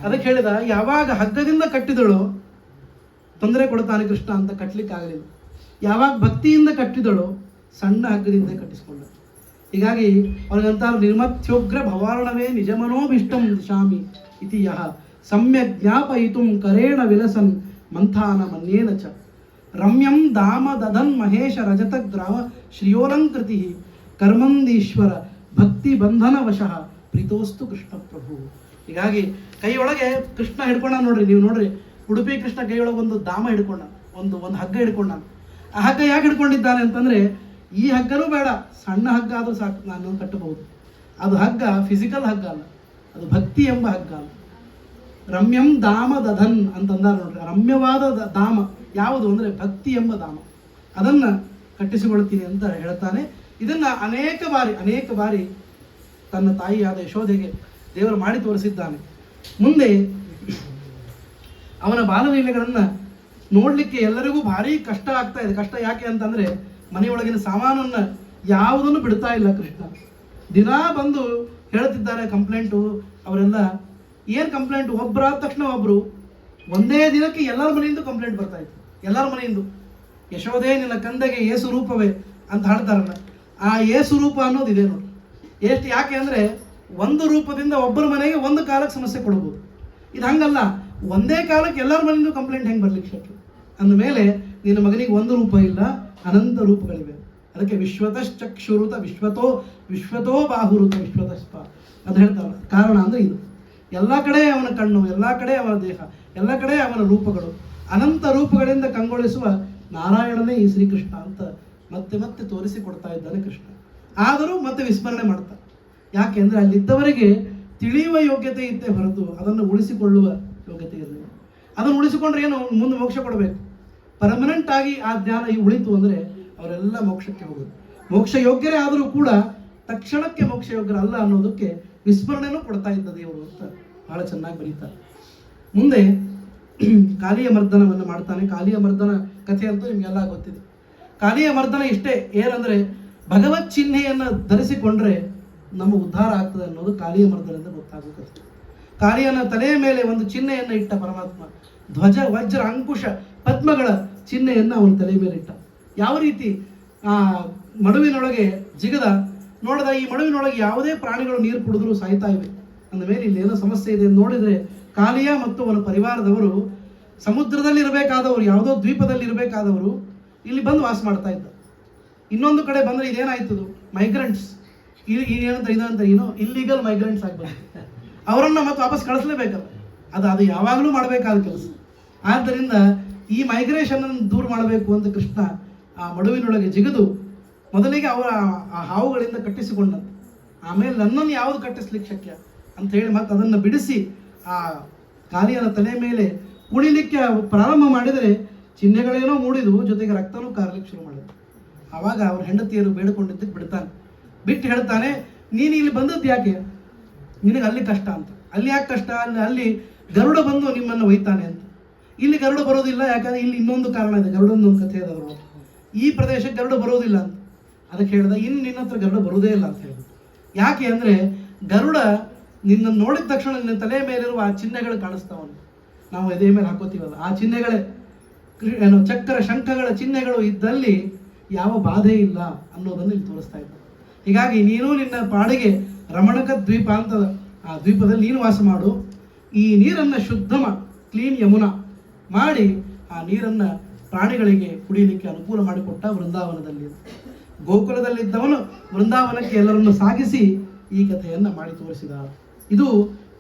ಅದಕ್ಕೆ ಹೇಳಿದ, ಯಾವಾಗ ಹಗ್ಗದಿಂದ ಕಟ್ಟಿದಳೋ ತೊಂದರೆ ಕೊಡ್ತಾನೆ ಕೃಷ್ಣ ಅಂತ ಕಟ್ಟಲಿಕ್ಕೆ ಆಗಲಿಲ್ಲ. ಯಾವಾಗ ಭಕ್ತಿಯಿಂದ ಕಟ್ಟಿದಳೋ ಸಣ್ಣ ಹಗ್ಗದಿಂದ ಕಟ್ಟಿಸಿಕೊಂಡ. ಹೀಗಾಗಿ ಅವನಿಗಂತ ನಿರ್ಮಥ್ಯೋಗ್ರ ಭವಾರ್ಣವೇ ನಿಜಮನೋಭಿಷ್ಟಂ ದಿಶಾಮಿ ಇತಿ ಯಹ ಸಮ್ಯಕ್ ಜ್ಞಾಪಯಿತುಂ ಕರೇಣ ವಿಲಸನ್ ಮಂಥಾನ ಮನ್ಯೇನ ಚ ರಮ್ಯಂ ದಾಮ ದದನ್ ಮಹೇಶ ರಜತ ಗ್ರಾಮ ಶ್ರಿಯೋಲಂಕೃತಿ ಕರ್ಮಂದೀಶ್ವರ ಭಕ್ತಿ ಬಂಧನ ವಶಃ ಪ್ರೀತೋಸ್ತು ಕೃಷ್ಣ ಪ್ರಭು. ಹೀಗಾಗಿ ಕೈಯೊಳಗೆ ಕೃಷ್ಣ ಹಿಡ್ಕೊಂಡ ನೋಡ್ರಿ, ನೀವು ನೋಡ್ರಿ, ಉಡುಪಿ ಕೃಷ್ಣ ಕೈಯೊಳಗೆ ಒಂದು ದಾಮ ಹಿಡ್ಕೊಂಡ, ಒಂದು ಹಗ್ಗ ಹಿಡ್ಕೊಂಡ. ಆ ಹಗ್ಗ ಯಾಕೆ ಹಿಡ್ಕೊಂಡಿದ್ದಾನೆ ಅಂತಂದ್ರೆ, ಈ ಹಗ್ಗನೂ ಬೇಡ, ಸಣ್ಣ ಹಗ್ಗ ಆದರೂ ಸಾಕು, ನಾನು ಕಟ್ಟಬಹುದು. ಅದು ಹಗ್ಗ ಫಿಸಿಕಲ್ ಹಗ್ಗ ಅಲ್ಲ, ಅದು ಭಕ್ತಿ ಎಂಬ ಹಗ್ಗ ಅಲ್ಲ. ರಮ್ಯಂ ದಾಮ ದಧನ್ ಅಂತಂದಾರ ನೋಡ್ರಿ, ರಮ್ಯವಾದ ದಾಮ ಯಾವುದು ಅಂದರೆ ಭಕ್ತಿ ಎಂಬ ದಾಮ, ಅದನ್ನ ಕಟ್ಟಿಸಿಕೊಳ್ತೀನಿ ಅಂತ ಹೇಳ್ತಾನೆ. ಇದನ್ನ ಅನೇಕ ಬಾರಿ ತನ್ನ ತಾಯಿಯಾದ ಯಶೋಧೆಗೆ ದೇವರು ಮಾಡಿ ತೋರಿಸಿದ್ದಾನೆ. ಮುಂದೆ ಅವನ ಬಾಲಲೀಲೆಗಳನ್ನು ನೋಡಲಿಕ್ಕೆ ಎಲ್ಲರಿಗೂ ಭಾರಿ ಕಷ್ಟ ಆಗ್ತಾ ಇದೆ. ಕಷ್ಟ ಯಾಕೆ ಅಂತಂದ್ರೆ, ಮನೆಯೊಳಗಿನ ಸಾಮಾನನ್ನು ಯಾವುದನ್ನು ಬಿಡ್ತಾ ಇಲ್ಲ ಕೃಷ್ಣ. ದಿನಾ ಬಂದು ಹೇಳ್ತಿದ್ದಾರೆ ಕಂಪ್ಲೇಂಟು. ಅವರೆಲ್ಲ ಏನು ಕಂಪ್ಲೇಂಟು, ಒಬ್ಬರಾದ ತಕ್ಷಣ ಒಬ್ಬರು, ಒಂದೇ ದಿನಕ್ಕೆ ಎಲ್ಲರ ಮನೆಯಿಂದ ಕಂಪ್ಲೇಂಟ್ ಬರ್ತಾ ಇತ್ತು, ಎಲ್ಲರ ಮನೆಯಿಂದ. ಯಶೋಧೆ ನಿನ್ನ ಕಂದಗೆ ಏಸು ರೂಪವೇ ಅಂತ ಹೇಳ್ತಾರಲ್ಲ, ಆ ಏಸು ರೂಪ ಅನ್ನೋದು ಇದೆ ನೋಡಿ. ಯಾಕೆ ಅಂದರೆ, ಒಂದು ರೂಪದಿಂದ ಒಬ್ಬರ ಮನೆಗೆ ಒಂದು ಕಾಲಕ್ಕೆ ಸಮಸ್ಯೆ ಕೊಡ್ಬೋದು. ಇದು ಹಂಗಲ್ಲ, ಒಂದೇ ಕಾಲಕ್ಕೆ ಎಲ್ಲರ ಮನೆಯಿಂದ ಕಂಪ್ಲೇಂಟ್ ಹೆಂಗೆ ಬರ್ಲಿಕ್ಕೆ ಶಕ್ಯ ಅಂದಮೇಲೆ, ನಿನ್ನ ಮಗನಿಗೆ ಒಂದು ರೂಪ ಇಲ್ಲ, ಅನಂತ ರೂಪಗಳಿವೆ. ಅದಕ್ಕೆ ವಿಶ್ವತಶ್ಚಕ್ಷುರುತ ವಿಶ್ವತೋ ಬಾಹುರುತ ವಿಶ್ವತಸ್ಪ ಅಂತ ಹೇಳ್ತಾರಲ್ಲ. ಕಾರಣ ಅಂದರೆ ಇದು, ಎಲ್ಲ ಕಡೆ ಅವನ ಕಣ್ಣು, ಎಲ್ಲ ಕಡೆ ಅವನ ದೇಹ, ಎಲ್ಲ ಕಡೆ ಅವನ ರೂಪಗಳು, ಅನಂತ ರೂಪಗಳಿಂದ ಕಂಗೊಳಿಸುವ ನಾರಾಯಣನೇ ಈ ಶ್ರೀಕೃಷ್ಣ ಅಂತ ಮತ್ತೆ ಮತ್ತೆ ತೋರಿಸಿಕೊಡ್ತಾ ಇದ್ದಾನೆ ಕೃಷ್ಣ. ಆದರೂ ಮತ್ತೆ ವಿಸ್ಮರಣೆ ಮಾಡ್ತಾರೆ. ಯಾಕೆ ಅಂದರೆ, ಅಲ್ಲಿದ್ದವರಿಗೆ ತಿಳಿಯುವ ಯೋಗ್ಯತೆ ಇದ್ದೇ ಹೊರತು ಅದನ್ನು ಉಳಿಸಿಕೊಳ್ಳುವ ಯೋಗ್ಯತೆ ಇರಲಿಲ್ಲ. ಅದನ್ನು ಉಳಿಸಿಕೊಂಡ್ರೆ ಏನು, ಮುಂದೆ ಮೋಕ್ಷ ಕೊಡಬೇಕು. ಪರ್ಮನೆಂಟ್ ಆಗಿ ಆ ಜ್ಞಾನ ಈ ಉಳಿತು ಅಂದರೆ ಅವರೆಲ್ಲ ಮೋಕ್ಷಕ್ಕೆ ಹೋಗೋದು. ಮೋಕ್ಷ ಯೋಗ್ಯರೇ ಆದರೂ ಕೂಡ ತಕ್ಷಣಕ್ಕೆ ಮೋಕ್ಷ ಯೋಗ್ಯರಲ್ಲ ಅನ್ನೋದಕ್ಕೆ ವಿಸ್ಮರಣೆನೂ ಕೊಡ್ತಾ ಇದ್ದ ದೇವರು ಅಂತ ಬಹಳ ಚೆನ್ನಾಗಿ ಬರೀತಾರೆ. ಮುಂದೆ ಕಾಲಿಯ ಮರ್ದನವನ್ನು ಮಾಡ್ತಾನೆ. ಕಾಲಿಯ ಮರ್ದನ ಕಥೆ ಅಂತೂ ನಿಮಗೆಲ್ಲ ಗೊತ್ತಿದೆ. ಕಾಲಿಯ ಮರ್ದನ ಇಷ್ಟೇ, ಏನಂದರೆ ಭಗವತ್ ಚಿಹ್ನೆಯನ್ನು ಧರಿಸಿಕೊಂಡ್ರೆ ನಮ್ಮ ಉದ್ಧಾರ ಆಗ್ತದೆ ಅನ್ನೋದು ಕಾಲಿಯ ಮರ್ದನದಿಂದ ಗೊತ್ತಾಗುತ್ತೆ. ಕಾಲಿಯನ ತಲೆಯ ಮೇಲೆ ಒಂದು ಚಿಹ್ನೆಯನ್ನು ಇಟ್ಟ ಪರಮಾತ್ಮ, ಧ್ವಜ ವಜ್ರ ಅಂಕುಶ ಪದ್ಮಗಳ ಚಿಹ್ನೆಯನ್ನು ಅವನ ತಲೆಯ ಮೇಲೆ ಇಟ್ಟ. ಯಾವ ರೀತಿ ಆ ಮಡುವಿನೊಳಗೆ ಜಿಗದ ನೋಡಿದ, ಈ ಮಡುವಿನೊಳಗೆ ಯಾವುದೇ ಪ್ರಾಣಿಗಳು ನೀರು ಕುಡಿದ್ರೂ ಸಾಯ್ತಾ ಇವೆ ಅಂದಮೇಲೆ ಇಲ್ಲಿ ಏನೋ ಸಮಸ್ಯೆ ಇದೆ ಅಂತ ನೋಡಿದರೆ, ಕಾಲಿಯ ಮತ್ತು ಅವನ ಪರಿವಾರದವರು ಸಮುದ್ರದಲ್ಲಿ ಇರಬೇಕಾದವರು, ಯಾವುದೋ ದ್ವೀಪದಲ್ಲಿ ಇರಬೇಕಾದವರು ಇಲ್ಲಿ ಬಂದು ವಾಸ ಮಾಡ್ತಾ ಇದ್ದ. ಇನ್ನೊಂದು ಕಡೆ ಬಂದರೆ ಇದೇನಾಯ್ತದು, ಮೈಗ್ರೆಂಟ್ಸ್, ಇದಂತ ಏನೋ ಇಲ್ಲಿಗಲ್ ಮೈಗ್ರೆಂಟ್ಸ್ ಆಗ್ಬೋದು. ಅವರನ್ನು ಮತ್ತೆ ವಾಪಸ್ ಕಳಿಸ್ಲೇಬೇಕಲ್ಲ, ಅದು ಯಾವಾಗಲೂ ಮಾಡಬೇಕಾದ ಕೆಲಸ. ಆದ್ದರಿಂದ ಈ ಮೈಗ್ರೇಷನ್ ಅನ್ನು ದೂರ ಮಾಡಬೇಕು ಅಂತ ಕೃಷ್ಣ ಆ ಮಡುವಿನೊಳಗೆ ಜಿಗಿದು ಮೊದಲಿಗೆ ಅವರ ಆ ಹಾವುಗಳಿಂದ ಕಟ್ಟಿಸಿಕೊಂಡಂತೆ, ಆಮೇಲೆ ನನ್ನನ್ನು ಯಾವುದು ಕಟ್ಟಿಸ್ಲಿಕ್ಕೆ ಶಕ್ಯ ಅಂತ ಹೇಳಿ ಮತ್ತೆ ಅದನ್ನು ಬಿಡಿಸಿ ಆ ಕಾಲಿಯನ ತಲೆ ಮೇಲೆ ಕುಣಿಲಿಕ್ಕೆ ಪ್ರಾರಂಭ ಮಾಡಿದರೆ ಚಿಹ್ನೆಗಳೇನೋ ಮೂಡಿದ್ವು, ಜೊತೆಗೆ ರಕ್ತನೂ ಕಾರಲಿಕ್ಕೆ ಶುರು ಮಾಡಿದ್ರು. ಆವಾಗ ಅವ್ರ ಹೆಂಡತಿಯರು ಬೇಡಿಕೊಂಡಿದ್ದಕ್ಕೆ ಬಿಡ್ತಾನೆ. ಬಿಟ್ಟು ಹೇಳ್ತಾನೆ, ನೀನು ಇಲ್ಲಿ ಬಂದದ್ದು ಯಾಕೆ? ನಿನಗೆ ಅಲ್ಲಿ ಕಷ್ಟ ಅಂತ. ಅಲ್ಲಿ ಯಾಕೆ ಕಷ್ಟ? ಅಲ್ಲಿ ಗರುಡ ಬಂದು ನಿಮ್ಮನ್ನು ಒಯ್ತಾನೆ ಅಂತ. ಇಲ್ಲಿ ಗರುಡ ಬರೋದಿಲ್ಲ, ಯಾಕಂದ್ರೆ ಇಲ್ಲಿ ಇನ್ನೊಂದು ಕಾರಣ ಇದೆ, ಗರುಡೊಂದೊಂದು ಕಥೆ ಇದೆ ಅದರೊಳಗೆ. ಈ ಪ್ರದೇಶಕ್ಕೆ ಗರುಡ ಬರೋದಿಲ್ಲ ಅಂತ. ಅದಕ್ಕೆ ಹೇಳ್ದ, ಇನ್ನು ನಿನ್ನ ಹತ್ರ ಗರುಡ ಬರೋದೇ ಇಲ್ಲ ಅಂತ ಹೇಳಿದ್ರು. ಯಾಕೆ ಅಂದರೆ ಗರುಡ ನಿನ್ನನ್ನು ನೋಡಿದ ತಕ್ಷಣ ನಿನ್ನ ತಲೆ ಮೇಲಿರುವ ಆ ಚಿಹ್ನೆಗಳು ಕಾಣಿಸ್ತಾವನು. ನಾವು ಎದೆ ಮೇಲೆ ಹಾಕೋತೀವಲ್ಲ, ಆ ಚಿಹ್ನೆಗಳೇ ಏನು ಚಕ್ರ ಶಂಖಗಳ ಚಿಹ್ನೆಗಳು ಇದ್ದಲ್ಲಿ ಯಾವ ಬಾಧೆ ಇಲ್ಲ ಅನ್ನೋದನ್ನು ಇಲ್ಲಿ ತೋರಿಸ್ತಾ ಇದ್ದ. ಹೀಗಾಗಿ ನೀನು ನಿನ್ನ ಪಾಡಿಗೆ ರಮಣಕ ದ್ವೀಪ ಅಂತದ, ಆ ದ್ವೀಪದಲ್ಲಿ ನೀನು ವಾಸ ಮಾಡು. ಈ ನೀರನ್ನು ಶುದ್ಧ ಕ್ಲೀನ್ ಯಮುನಾ ಮಾಡಿ ಆ ನೀರನ್ನು ಪ್ರಾಣಿಗಳಿಗೆ ಕುಡಿಯಲಿಕ್ಕೆ ಅನುಕೂಲ ಮಾಡಿಕೊಟ್ಟ ವೃಂದಾವನದಲ್ಲಿ. ಗೋಕುಲದಲ್ಲಿದ್ದವನು ವೃಂದಾವನಕ್ಕೆ ಎಲ್ಲರನ್ನು ಸಾಗಿಸಿ ಈ ಕಥೆಯನ್ನು ಮಾಡಿ ತೋರಿಸಿದ. ಇದು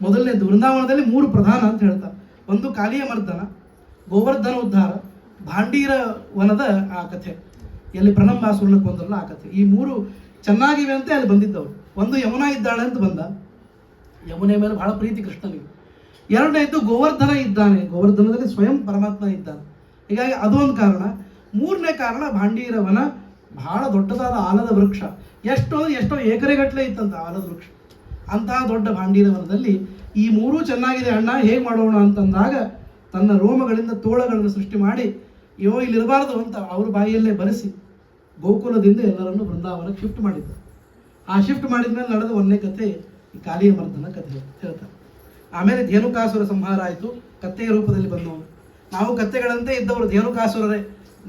ಮೊದಲನೇದು. ವೃಂದಾವನದಲ್ಲಿ 3 ಪ್ರಧಾನ ಅಂತ ಹೇಳ್ತಾರೆ. ಒಂದು ಕಾಲಿಯ ಮರ್ದನ, ಗೋವರ್ಧನ ಉದ್ಧಾರ, ಭಾಂಡೀರ ವನದ ಆ ಕಥೆ, ಎಲ್ಲಿ ಪ್ರಣಂಬಾಸುರನ ಕೊಂದರಲ್ಲ ಆ ಕಥೆ. ಈ 3 ಚೆನ್ನಾಗಿವೆ ಅಂತ ಅಲ್ಲಿ ಬಂದಿದ್ದವರು. ಒಂದು ಯಮುನಾ ಇದ್ದಾಳೆ ಅಂತ ಬಂದ, ಯಮುನೆ ಮೇಲೆ ಬಹಳ ಪ್ರೀತಿ ಕೃಷ್ಣನಿಗೆ. ಎರಡನೇದು ಗೋವರ್ಧನ ಇದ್ದಾನೆ, ಗೋವರ್ಧನದಲ್ಲಿ ಸ್ವಯಂ ಪರಮಾತ್ಮ ಇದ್ದಾನೆ, ಹೀಗಾಗಿ ಅದೊಂದು ಕಾರಣ. 3ನೇ ಕಾರಣ ಭಾಂಡೀರ ವನ, ಬಹಳ ದೊಡ್ಡದಾದ ಆಲದ ವೃಕ್ಷ. ಎಷ್ಟೋ ಎಕರೆಗಟ್ಟಲೆ ಇತ್ತಂತ ಆಲದ ವೃಕ್ಷ. ಅಂತಹ ದೊಡ್ಡ ಭಾಂಡೀರ ವನದಲ್ಲಿ ಈ 3 ಚೆನ್ನಾಗಿದೆ ಅಣ್ಣ, ಹೇಗೆ ಮಾಡೋಣ ಅಂತಂದಾಗ ತನ್ನ ರೋಮಗಳಿಂದ ತೋಳಗಳನ್ನು ಸೃಷ್ಟಿ ಮಾಡಿ ಇಲ್ಲಿರಬಾರ್ದು ಅಂತ ಅವ್ರ ಬಾಯಿಯಲ್ಲೇ ಬರೆಸಿ ಗೋಕುಲದಿಂದ ಎಲ್ಲರನ್ನು ವೃಂದಾವನಕ್ಕೆ ಶಿಫ್ಟ್ ಮಾಡಿದ್ದ. ಆ ಶಿಫ್ಟ್ ಮಾಡಿದ ಮೇಲೆ ನಡೆದ 1ನೇ ಕಥೆ ಈ ಕಾಲಿಯ ಮರ್ದನ ಕಥೆ ಹೇಳ್ತಾರೆ. ಆಮೇಲೆ ಧೇನುಕಾಸುರ ಸಂಹಾರ ಆಯಿತು, ಕತ್ತೆಯ ರೂಪದಲ್ಲಿ ಬಂದವರು. ನಾವು ಕತ್ತೆಗಳಂತೆ ಇದ್ದವರು ಧೇನುಕಾಸುರರೇ.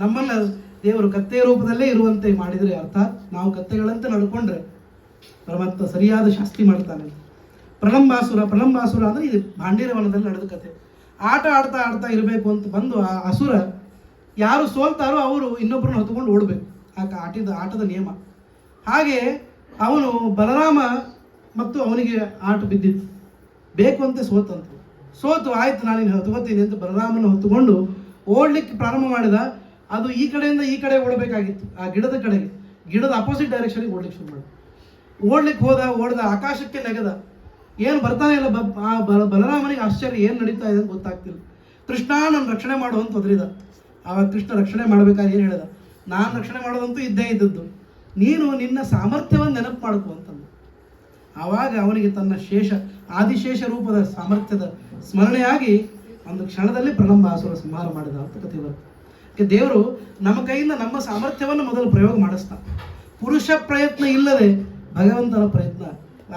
ನಮ್ಮನ್ನು ದೇವರು ಕತ್ತೆಯ ರೂಪದಲ್ಲೇ ಇರುವಂತೆ ಮಾಡಿದರೆ, ಅರ್ಥಾತ್ ನಾವು ಕತ್ತೆಗಳಂತೆ ನಡ್ಕೊಂಡ್ರೆ ಪರಮಾತ್ಮ ಸರಿಯಾದ ಶಾಸ್ತಿ ಮಾಡ್ತಾನೆ. ಪ್ರಲಂಬಾಸುರ ಅಂದರೆ ಇದು ಭಾಂಡೀರ ವನದಲ್ಲಿ ನಡೆದ ಕಥೆ. ಆಟ ಆಡ್ತಾ ಇರಬೇಕು ಅಂತ ಬಂದು ಆ ಅಸುರ ಯಾರು ಸೋಲ್ತಾರೋ ಅವರು ಇನ್ನೊಬ್ಬರನ್ನ ಹೊತ್ಕೊಂಡು ಓಡಬೇಕು, ಆಟದ ನಿಯಮ. ಹಾಗೆ ಅವನು ಬಲರಾಮ ಮತ್ತು ಅವನಿಗೆ ಆಟ ಬಿದ್ದಿತ್ತು, ಬೇಕು ಅಂತ ಸೋತು ಆಯ್ತು ನಾನು ಹೊತ್ಕೋತೀನಿ ಅಂತ ಬಲರಾಮನ ಹೊತ್ತುಕೊಂಡು ಓಡಲಿಕ್ಕೆ ಪ್ರಾರಂಭ ಮಾಡಿದ. ಅದು ಈ ಕಡೆಯಿಂದ ಈ ಕಡೆ ಓಡಬೇಕಾಗಿತ್ತು, ಆ ಗಿಡದ ಕಡೆಗೆ, ಗಿಡದ ಅಪೋಸಿಟ್ ಡೈರೆಕ್ಷನ್ಗೆ ಓಡ್ಲಿಕ್ಕೆ ಶುರು ಮಾಡಿ. ಓಡ್ಲಿಕ್ಕೆ ಓಡ್ದ, ಆಕಾಶಕ್ಕೆ ನೆಗೆದ. ಏನು ಬರ್ತಾನೆ ಇಲ್ಲ ಆ ಬಲರಾಮನಿಗೆ ಆಶ್ಚರ್ಯ, ಏನು ನಡೀತಾ ಇದೆ ಅಂತ ಗೊತ್ತಾಗ್ತಿಲ್ಲ. ಕೃಷ್ಣ ನನ್ನ ರಕ್ಷಣೆ ಮಾಡುವಂತ ಒದರಿದ. ಆವಾಗ ಕೃಷ್ಣ ರಕ್ಷಣೆ ಮಾಡಬೇಕಾದ್ರೆ ಏನು ಹೇಳಿದ, ನಾನು ರಕ್ಷಣೆ ಮಾಡೋದಂತೂ ಇದ್ದೇ ಇದ್ದದ್ದು, ನೀನು ನಿನ್ನ ಸಾಮರ್ಥ್ಯವನ್ನು ನೆನಪು ಮಾಡ್ಕೊ ಅಂತಂದು. ಆವಾಗ ಅವನಿಗೆ ತನ್ನ ಆದಿಶೇಷ ರೂಪದ ಸಾಮರ್ಥ್ಯದ ಸ್ಮರಣೆಯಾಗಿ ಒಂದು ಕ್ಷಣದಲ್ಲಿ ಪ್ರಣಂಬಾಸುರ ಸಂಹಾರ ಮಾಡಿದ ಅಂತ ಕಥೆ ಬರುತ್ತೆ. ದೇವರು ನಮ್ಮ ಕೈಯಿಂದ ನಮ್ಮ ಸಾಮರ್ಥ್ಯವನ್ನು ಮೊದಲು ಪ್ರಯೋಗ ಮಾಡಿಸ್ತಾನೆ. ಪುರುಷ ಪ್ರಯತ್ನ ಇಲ್ಲದೆ ಭಗವಂತನ ಪ್ರಯತ್ನ,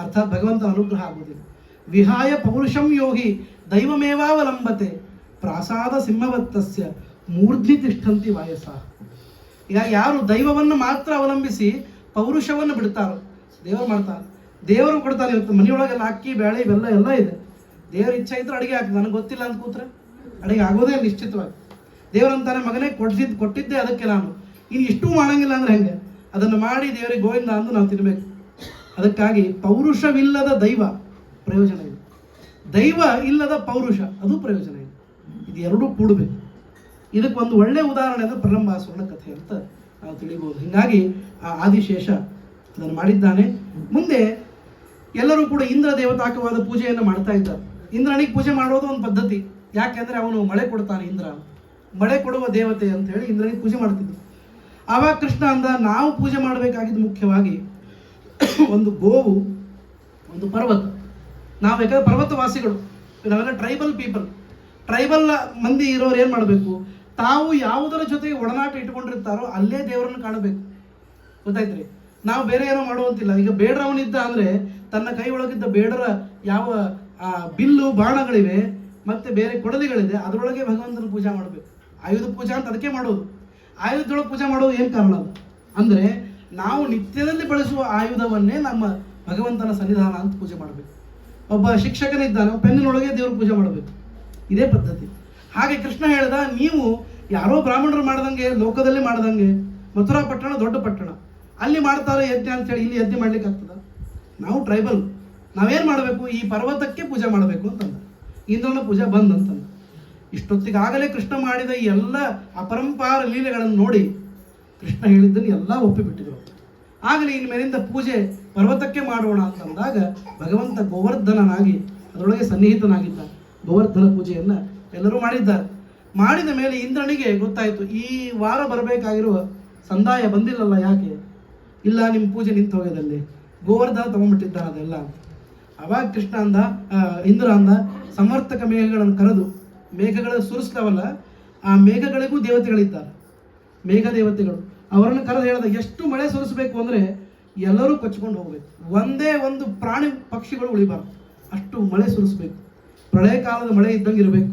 ಅರ್ಥಾತ್ ಭಗವಂತನ ಅನುಗ್ರಹ ಆಗುವುದಿಲ್ಲ. ವಿಹಾಯ ಪೌರುಷಂ ಯೋಗಿ ದೈವಮೇವಾವಲಂಬತೆ ಪ್ರಾಸಾದ ಸಿಂಹವತ್ತಸ್ಯ ಮೂರ್ಧ್ನಿ ತಿಷ್ಠಂತಿ ವಾಯಸ. ಈಗ ಯಾರು ದೈವವನ್ನು ಮಾತ್ರ ಅವಲಂಬಿಸಿ ಪೌರುಷವನ್ನು ಬಿಡ್ತಾರೋ ದೇವರು ಮಾಡ್ತಾನೆ. ದೇವರು ಕೊಡ್ತಾನೆ. ಇವತ್ತು ಮನೆಯೊಳಗೆಲ್ಲ ಅಕ್ಕಿ ಬೇಳೆ ಇವೆಲ್ಲ ಎಲ್ಲ ಇದೆ. ದೇವರ ಇಚ್ಛೆ ಇದ್ರೆ ಅಡುಗೆ ಆಗ್ತದೆ, ನನಗೆ ಗೊತ್ತಿಲ್ಲ ಅಂತ ಕೂತ್ರೆ ಅಡುಗೆ ಆಗೋದೇ ನಿಶ್ಚಿತವಾಗಿ. ದೇವರಂತಾನೆ, ಮಗನೇ ಕೊಟ್ಟಿದ್ದೆ ಅದಕ್ಕೆ, ನಾನು ಇನ್ನು ಇಷ್ಟೂ ಮಾಡಂಗಿಲ್ಲ ಅಂದ್ರೆ ಹೆಂಗೆ, ಅದನ್ನು ಮಾಡಿ ದೇವರಿಗೆ ಗೋವಿಂದ ಅಂದು ನಾವು ತಿನ್ನಬೇಕು. ಅದಕ್ಕಾಗಿ ಪೌರುಷವಿಲ್ಲದ ದೈವ ಪ್ರಯೋಜನ ಇದೆ, ದೈವ ಇಲ್ಲದ ಪೌರುಷ ಅದು ಪ್ರಯೋಜನ ಇದೆ. ಇದು ಎರಡೂ ಕೂಡಬೇಕು. ಇದಕ್ಕೆ ಒಂದು ಒಳ್ಳೆಯ ಉದಾಹರಣೆ ಅಂದರೆ ಪ್ರಲಂಬಾಸುರನ ಕಥೆ ಅಂತ ನಾವು ತಿಳಿಬೋದು. ಹೀಗಾಗಿ ಆ ಆದಿಶೇಷ ಅದನ್ನು ಮಾಡಿದ್ದಾನೆ. ಮುಂದೆ ಎಲ್ಲರೂ ಕೂಡ ಇಂದ್ರ ದೇವತಾಕವಾದ ಪೂಜೆಯನ್ನು ಮಾಡ್ತಾ ಇದ್ದಾರೆ. ಇಂದ್ರನಿಗೆ ಪೂಜೆ ಮಾಡೋದು ಒಂದು ಪದ್ಧತಿ. ಯಾಕೆಂದರೆ ಅವನು ಮಳೆ ಕೊಡ್ತಾನೆ, ಇಂದ್ರ ಮಳೆ ಕೊಡುವ ದೇವತೆ ಅಂತ ಹೇಳಿ ಇಂದ್ರನಿಗೆ ಪೂಜೆ ಮಾಡ್ತಿದ್ದರು. ಆವಾಗ ಕೃಷ್ಣ ಅಂದ, ನಾವು ಪೂಜೆ ಮಾಡಬೇಕಾಗಿದ್ದು ಮುಖ್ಯವಾಗಿ ಒಂದು ಗೋವು, ಒಂದು ಪರ್ವತ. ನಾವು ಯಾಕಂದ್ರೆ ಪರ್ವತವಾಸಿಗಳು, ನಾವೆಲ್ಲ ಟ್ರೈಬಲ್ ಮಂದಿ ಇರೋರು ಏನು ಮಾಡಬೇಕು, ತಾವು ಯಾವುದರ ಜೊತೆಗೆ ಒಡನಾಟ ಇಟ್ಕೊಂಡಿರ್ತಾರೋ ಅಲ್ಲೇ ದೇವರನ್ನು ಕಾಣಬೇಕು. ಗೊತ್ತಾಯ್ತ್ರಿ? ನಾವು ಬೇರೆ ಏನೋ ಮಾಡುವಂತಿಲ್ಲ. ಈಗ ಬೇಡರವನಿದ್ದ ಅಂದರೆ ತನ್ನ ಕೈ ಒಳಗಿದ್ದ ಬೇಡರ ಯಾವ ಬಿಲ್ಲು ಬಾಣಗಳಿವೆ ಮತ್ತು ಬೇರೆ ಕೊಡಲಿಗಳಿದೆ, ಅದರೊಳಗೆ ಭಗವಂತನ ಪೂಜೆ ಮಾಡಬೇಕು. ಆಯುಧ ಪೂಜೆ ಅಂತ ಅದಕ್ಕೆ ಮಾಡೋದು. ಆಯುಧದೊಳಗೆ ಪೂಜೆ ಮಾಡೋದು ಏನು ಕಾರಣ ಅಂದರೆ, ನಾವು ನಿತ್ಯದಲ್ಲಿ ಬಳಸುವ ಆಯುಧವನ್ನೇ ನಮ್ಮ ಭಗವಂತನ ಸನ್ನಿಧಾನ ಅಂತ ಪೂಜೆ ಮಾಡಬೇಕು. ಒಬ್ಬ ಶಿಕ್ಷಕನಿದ್ದಾನೆ, ಪೆನ್ನಿನೊಳಗೆ ದೇವ್ರ ಪೂಜೆ ಮಾಡಬೇಕು. ಇದೇ ಪದ್ಧತಿ. ಹಾಗೆ ಕೃಷ್ಣ ಹೇಳ್ದ, ನೀವು ಯಾರೋ ಬ್ರಾಹ್ಮಣರು ಮಾಡ್ದಂಗೆ, ಲೋಕದಲ್ಲಿ ಮಾಡ್ದಂಗೆ, ಮಥುರಾ ಪಟ್ಟಣ ದೊಡ್ಡ ಪಟ್ಟಣ, ಅಲ್ಲಿ ಮಾಡ್ತಾರೆ ಯಜ್ಞ ಅಂತೇಳಿ ಇಲ್ಲಿ ಯಜ್ಞ ಮಾಡ್ಲಿಕ್ಕೆ ಆಗ್ತದ? ನಾವು ಟ್ರೈಬಲ್, ನಾವೇನು ಮಾಡಬೇಕು, ಈ ಪರ್ವತಕ್ಕೆ ಪೂಜೆ ಮಾಡಬೇಕು ಅಂತಂದ. ಇಂದ್ರನ ಪೂಜೆ ಬಂದಂತಂದ. ಇಷ್ಟೊತ್ತಿಗಾಗಲೇ ಕೃಷ್ಣ ಮಾಡಿದ ಈ ಎಲ್ಲ ಅಪರಂಪಾರ ಲೀಲೆಗಳನ್ನು ನೋಡಿ ಕೃಷ್ಣ ಹೇಳಿದ್ದನ್ನು ಎಲ್ಲ ಒಪ್ಪಿಬಿಟ್ಟಿದ್ರು. ಆಗಲಿ ಇನ್ನು ಮೇಲಿಂದ ಪೂಜೆ ಪರ್ವತಕ್ಕೆ ಮಾಡೋಣ ಅಂತಂದಾಗ ಭಗವಂತ ಗೋವರ್ಧನನಾಗಿ ಅದರೊಳಗೆ ಸನ್ನಿಹಿತನಾಗಿದ್ದ. ಗೋವರ್ಧನ ಪೂಜೆಯನ್ನು ಎಲ್ಲರೂ ಮಾಡಿದ್ದಾರೆ. ಮಾಡಿದ ಮೇಲೆ ಇಂದ್ರನಿಗೆ ಗೊತ್ತಾಯಿತು, ಈ ವಾರ ಬರಬೇಕಾಗಿರುವ ಸಂದಾಯ ಬಂದಿಲ್ಲಲ್ಲ, ಯಾಕೆ ಇಲ್ಲ ನಿಮ್ಮ ಪೂಜೆ ನಿಂತು ಹೋಗೋದಲ್ಲಿ, ಗೋವರ್ಧನ ತಗೊಂಡ್ಬಿಟ್ಟಿದ್ದಾನೆ ಅದೆಲ್ಲ ಅಂತ. ಅವಾಗ ಕೃಷ್ಣ ಅಂದ, ಇಂದ್ರ ಅಂದ, ಸಂವರ್ತಕ ಮೇಘಗಳನ್ನು ಕರೆದು, ಮೇಘಗಳ ಸುರಿಸ್ತಾವಲ್ಲ ಆ ಮೇಘಗಳಿಗೂ ದೇವತೆಗಳಿದ್ದಾರೆ, ಮೇಘ ದೇವತೆಗಳು, ಅವರನ್ನು ಕರೆದು ಹೇಳ್ದ ಎಷ್ಟು ಮಳೆ ಸುರಿಸ್ಬೇಕು ಅಂದರೆ ಎಲ್ಲರೂ ಕೊಚ್ಕೊಂಡು ಹೋಗ್ಬೇಕು, ಒಂದೇ ಒಂದು ಪ್ರಾಣಿ ಪಕ್ಷಿಗಳು ಉಳಿಬಾರ್ದು, ಅಷ್ಟು ಮಳೆ ಸುರಿಸ್ಬೇಕು, ಪ್ರಳಯ ಕಾಲದ ಮಳೆ ಇದ್ದಂಗೆ ಇರಬೇಕು.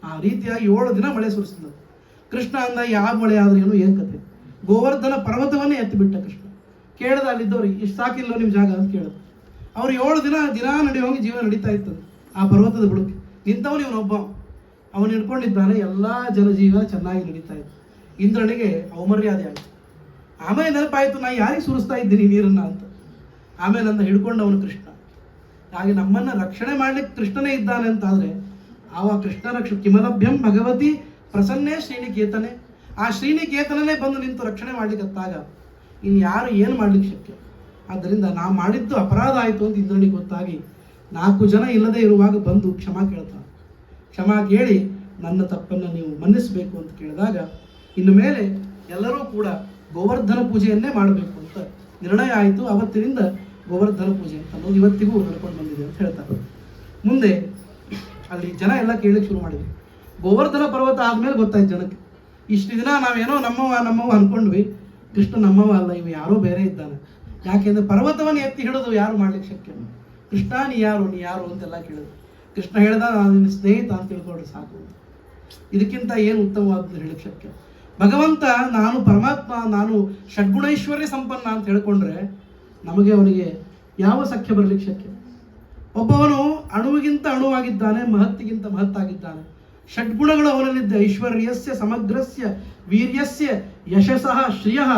ಆ ರೀತಿಯಾಗಿ 7 ದಿನ ಮಳೆ ಸುರಿಸಿದ ಕೃಷ್ಣ ಅಂದ. ಯಾವ ಮಳೆ ಆದ್ರೆ ಏನು ಕತೆ? ಗೋವರ್ಧನ ಪರ್ವತವನ್ನೇ ಎತ್ತಿಬಿಟ್ಟ ಕೃಷ್ಣ. ಕೇಳ್ದ ಅಲ್ಲಿದ್ದವ್ರಿಗೆ, ಇಷ್ಟು ಸಾಕಿಲ್ಲೋ ನಿಮ್ಮ ಜಾಗ ಅಂತ ಕೇಳಿದ್ರು. ಅವ್ರು 7 ದಿನ ನಡೆಯುವಂಗೆ ಜೀವನ ನಡೀತಾ ಇತ್ತು ಆ ಪರ್ವತದ ಬುಡಕ್ಕೆ. ನಿಂತವನು ಇವನೊಬ್ಬ, ಅವನು ಹಿಡ್ಕೊಂಡಿದ್ದಾನೆ, ಎಲ್ಲ ಜನಜೀವನ ಚೆನ್ನಾಗಿ ನಡೀತಾ ಇತ್ತು. ಇಂದ್ರನಿಗೆ ಅವಮರ್ಯಾದೆ ಆಯಿತು. ಆಮೇಲೆ ನೆನಪಾಯಿತು, ನಾ ಯಾರಿಗೆ ಸುರಿಸ್ತಾ ಇದ್ದೀನಿ ನೀರನ್ನ ಅಂತ. ಆಮೇಲೆ ಅಂದ ಹಿಡ್ಕೊಂಡವನು ಕೃಷ್ಣ. ಹಾಗೆ ನಮ್ಮನ್ನು ರಕ್ಷಣೆ ಮಾಡ್ಲಿಕ್ಕೆ ಕೃಷ್ಣನೇ ಇದ್ದಾನೆ ಅಂತಾದರೆ ಆವ ಕೃಷ್ಣ ಕಿಮಲಭ್ಯಂ ಭಗವತಿ ಪ್ರಸನ್ನೇ ಶ್ರೀನಿಕೇತನೆ, ಆ ಶ್ರೀನಿಕೇತನನೇ ಬಂದು ನಿಂತು ರಕ್ಷಣೆ ಮಾಡ್ಲಿಕ್ಕತ್ತಾಗ ಇನ್ನು ಯಾರು ಏನು ಮಾಡ್ಲಿಕ್ಕೆ ಶಕ್ಯ? ಆದ್ದರಿಂದ ನಾ ಮಾಡಿದ್ದು ಅಪರಾಧ ಆಯಿತು ಅಂತ ಇಂದ್ರನಿಗೆ ಗೊತ್ತಾಗಿ 4 ಜನ ಇಲ್ಲದೆ ಇರುವಾಗ ಬಂದು ಕ್ಷಮಾ ಕೇಳ್ತಾನೆ. ಕ್ಷಮಾ ಕೇಳಿ ನನ್ನ ತಪ್ಪನ್ನು ನೀವು ಮನ್ನಿಸಬೇಕು ಅಂತ ಕೇಳಿದಾಗ ಇನ್ನು ಮೇಲೆ ಎಲ್ಲರೂ ಕೂಡ ಗೋವರ್ಧನ ಪೂಜೆಯನ್ನೇ ಮಾಡಬೇಕು ಅಂತ ನಿರ್ಣಯ ಆಯಿತು. ಅವತ್ತಿನಿಂದ ಗೋವರ್ಧನ ಪೂಜೆ ಅಂತ ಅನ್ನೋದು ಇವತ್ತಿಗೂ ನಡ್ಕೊಂಡು ಬಂದಿದೆ ಅಂತ ಹೇಳ್ತಾರೆ. ಮುಂದೆ ಅಲ್ಲಿ ಜನ ಎಲ್ಲ ಕೇಳಲಿಕ್ಕೆ ಶುರು ಮಾಡಿದ್ವಿ. ಗೋವರ್ಧನ ಪರ್ವತ ಆದಮೇಲೆ ಗೊತ್ತಾಯ್ತು ಜನಕ್ಕೆ, ಇಷ್ಟು ದಿನ ನಾವೇನೋ ನಮ್ಮವ ಅಂದ್ಕೊಂಡ್ವಿ, ಕೃಷ್ಣ ನಮ್ಮವ ಅಲ್ಲ, ಇವು ಯಾರೋ ಬೇರೆ ಇದ್ದಾನೆ. ಯಾಕೆಂದರೆ ಪರ್ವತವನ್ನು ಎತ್ತಿ ಹಿಡಿದು ಯಾರು ಮಾಡ್ಲಿಕ್ಕೆ ಶಕ್ಯ? ಕೃಷ್ಣ ನೀ ಯಾರು ಅಂತೆಲ್ಲ ಕೇಳಿದ್ರು. ಕೃಷ್ಣ ಹೇಳ್ದ, ನಾನು ನಿನ್ನ ಸ್ನೇಹಿತ ಅಂತ ತಿಳ್ಕೊಂಡ್ರೆ ಸಾಕು, ಇದಕ್ಕಿಂತ ಏನು ಉತ್ತಮವಾದ ಹೇಳಕ್ಕೆ ಶಕ್ಯ? ಭಗವಂತ ನಾನು ಪರಮಾತ್ಮ, ನಾನು ಷಡ್ಗುಣೈಶ್ವರ್ಯ ಸಂಪನ್ನ ಅಂತ ಹೇಳ್ಕೊಂಡ್ರೆ ನಮಗೆ ಅವನಿಗೆ ಯಾವ ಸಖ್ಯ ಬರಲಿಕ್ಕೆ ಶಕ್ಯ? ಒಬ್ಬವನು ಅಣುವಿಗಿಂತ ಅಣುವಾಗಿದ್ದಾನೆ, ಮಹತ್ತಿಗಿಂತ ಮಹತ್ತಾಗಿದ್ದಾನೆ. ಷಡ್ಗುಣಗಳು ಅವನಲ್ಲಿದ್ದ ಐಶ್ವರ್ಯಸ್ಯ ಸಮಗ್ರಸ್ಯ ವೀರ್ಯಸ್ಯ ಯಶಸಃ ಶ್ರಿಯಃ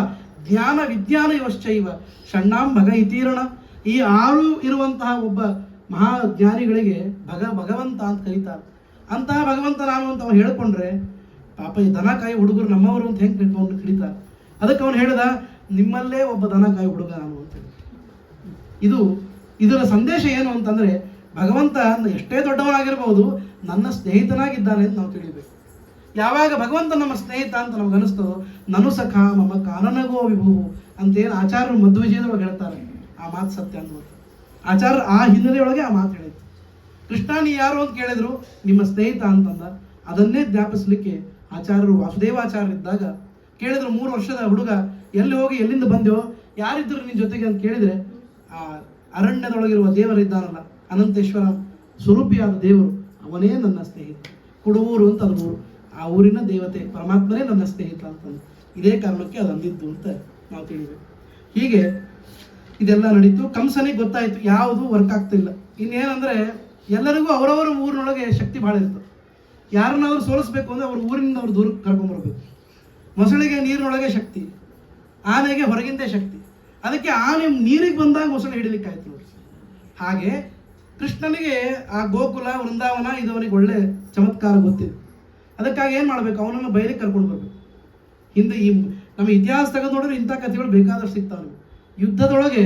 ಜ್ಞಾನ ವಿಜ್ಞಾನ ಇವಶ್ಚೈವ ಷಣ್ಣಾಂ ಭಗ ಇತೀರಣ. ಈ 6 ಇರುವಂತಹ ಒಬ್ಬ ಮಹಾಜ್ಞಾನಿಗಳಿಗೆ ಭಗವಂತ ಅಂತ ಕರೀತಾರೆ. ಅಂತಹ ಭಗವಂತ ನಾನು ಅಂತ ಅವನು ಹೇಳ್ಕೊಂಡ್ರೆ ಪಾಪ ಈ ದನಕಾಯಿ ಹುಡುಗರು ನಮ್ಮವರು ಅಂತ ಹೆಂಗೆ ಕಟ್ಕೊಂಡು ಕರೀತಾರೆ. ಅದಕ್ಕೆ ಅವನು ಹೇಳ್ದ, ನಿಮ್ಮಲ್ಲೇ ಒಬ್ಬ ದನಕಾಯಿ ಹುಡುಗ ನಾನು ಅಂತ ಹೇಳಿ. ಇದರ ಸಂದೇಶ ಏನು ಅಂತಂದರೆ, ಭಗವಂತ ಎಷ್ಟೇ ದೊಡ್ಡವನಾಗಿರ್ಬೋದು ನನ್ನ ಸ್ನೇಹಿತನಾಗಿದ್ದಾನೆ ಅಂತ ನಾವು ತಿಳಿಬೇಕು. ಯಾವಾಗ ಭಗವಂತ ನಮ್ಮ ಸ್ನೇಹಿತ ಅಂತ ನಮ್ಗೆ ಅನಿಸ್ತದೋ, ನನು ಸಖ ಮಮ ಕಾನನಗೋ ವಿಭು ಅಂತೇನು ಆಚಾರ್ಯರು ಮಧ್ವವಿಜಯದೊಳಗೆ ಹೇಳ್ತಾರೆ, ಆ ಮಾತು ಸತ್ಯ ಅಂತ. ಆಚಾರ್ಯ ಆ ಹಿನ್ನೆಲೆಯೊಳಗೆ ಆ ಮಾತು ಹೇಳಿತ್ತು. ಕೃಷ್ಣ ನೀ ಯಾರು ಅಂತ ಕೇಳಿದ್ರು, ನಿಮ್ಮ ಸ್ನೇಹಿತ ಅಂತಂದ. ಅದನ್ನೇ ಜ್ಞಾಪಿಸ್ಲಿಕ್ಕೆ ಆಚಾರ್ಯರು ವಾಸುದೇವಾಚಾರ್ಯರಿದ್ದಾಗ ಕೇಳಿದ್ರು, 3 ವರ್ಷದ ಹುಡುಗ ಎಲ್ಲಿ ಹೋಗಿ ಎಲ್ಲಿಂದ ಬಂದೆವೋ, ಯಾರಿದ್ರು ನಿನ್ನ ಜೊತೆಗೆ ಅಂತ ಕೇಳಿದರೆ, ಆ ಅರಣ್ಯದೊಳಗಿರುವ ದೇವರಿದ್ದಾನಲ್ಲ, ಅನಂತೇಶ್ವರ ಸ್ವರೂಪಿಯಾದ ದೇವರು, ಅವನೇ ನನ್ನ ಸ್ನೇಹಿತ. ಕುಡುವೂರು ಅಂತ ಅದು ಊರು, ಆ ಊರಿನ ದೇವತೆ ಪರಮಾತ್ಮನೇ ನನ್ನ ಸ್ನೇಹಿತ ಅಂತಂದು ಇದೇ ಕಾರಣಕ್ಕೆ ಅದು ಅಂದಿದ್ದು ಅಂತ ನಾವು ತಿಳಿಬೇಕು. ಹೀಗೆ ಇದೆಲ್ಲ ನಡೀತು. ಕಂಸನಿಗೆ ಗೊತ್ತಾಯಿತು ಯಾವುದು ವರ್ಕ್ ಆಗ್ತಿಲ್ಲ. ಇನ್ನೇನಂದರೆ ಎಲ್ಲರಿಗೂ ಅವರವರ ಊರಿನೊಳಗೆ ಶಕ್ತಿ ಭಾಳ ಇರ್ತದೆ. ಯಾರನ್ನಾದ್ರೂ ಸೋಲಿಸ್ಬೇಕು ಅಂದರೆ ಅವ್ರ ಊರಿನಿಂದ ಅವ್ರು ದೂರಕ್ಕೆ ಕರ್ಕೊಂಬರ್ಬೇಕು. ಮೊಸಳಿಗೆ ನೀರಿನೊಳಗೆ ಶಕ್ತಿ, ಆನೆಗೆ ಹೊರಗಿಂದೇ ಶಕ್ತಿ. ಅದಕ್ಕೆ ಆನೆ ನೀರಿಗೆ ಬಂದಾಗ ಮೊಸಳೆ ಹಿಡಿಲಿಕ್ಕಾಯ್ತು ನೋಡಿ. ಹಾಗೆ ಕೃಷ್ಣನಿಗೆ ಆ ಗೋಕುಲ ವೃಂದಾವನ ಇದು ಅವನಿಗೆ ಒಳ್ಳೆ ಚಮತ್ಕಾರ ಗೊತ್ತಿದೆ. ಅದಕ್ಕಾಗಿ ಏನು ಮಾಡಬೇಕು, ಅವನನ್ನು ಬಯಲಿಗೆ ಕರ್ಕೊಂಡು ಬರಬೇಕು. ಹಿಂದೆ ಈ ನಮ್ಮ ಇತಿಹಾಸ ತೆಗೆದು ನೋಡಿದ್ರೆ ಇಂಥ ಕಥೆಗಳು ಬೇಕಾದಷ್ಟು ಸಿಗ್ತಾವೆ. ಯುದ್ಧದೊಳಗೆ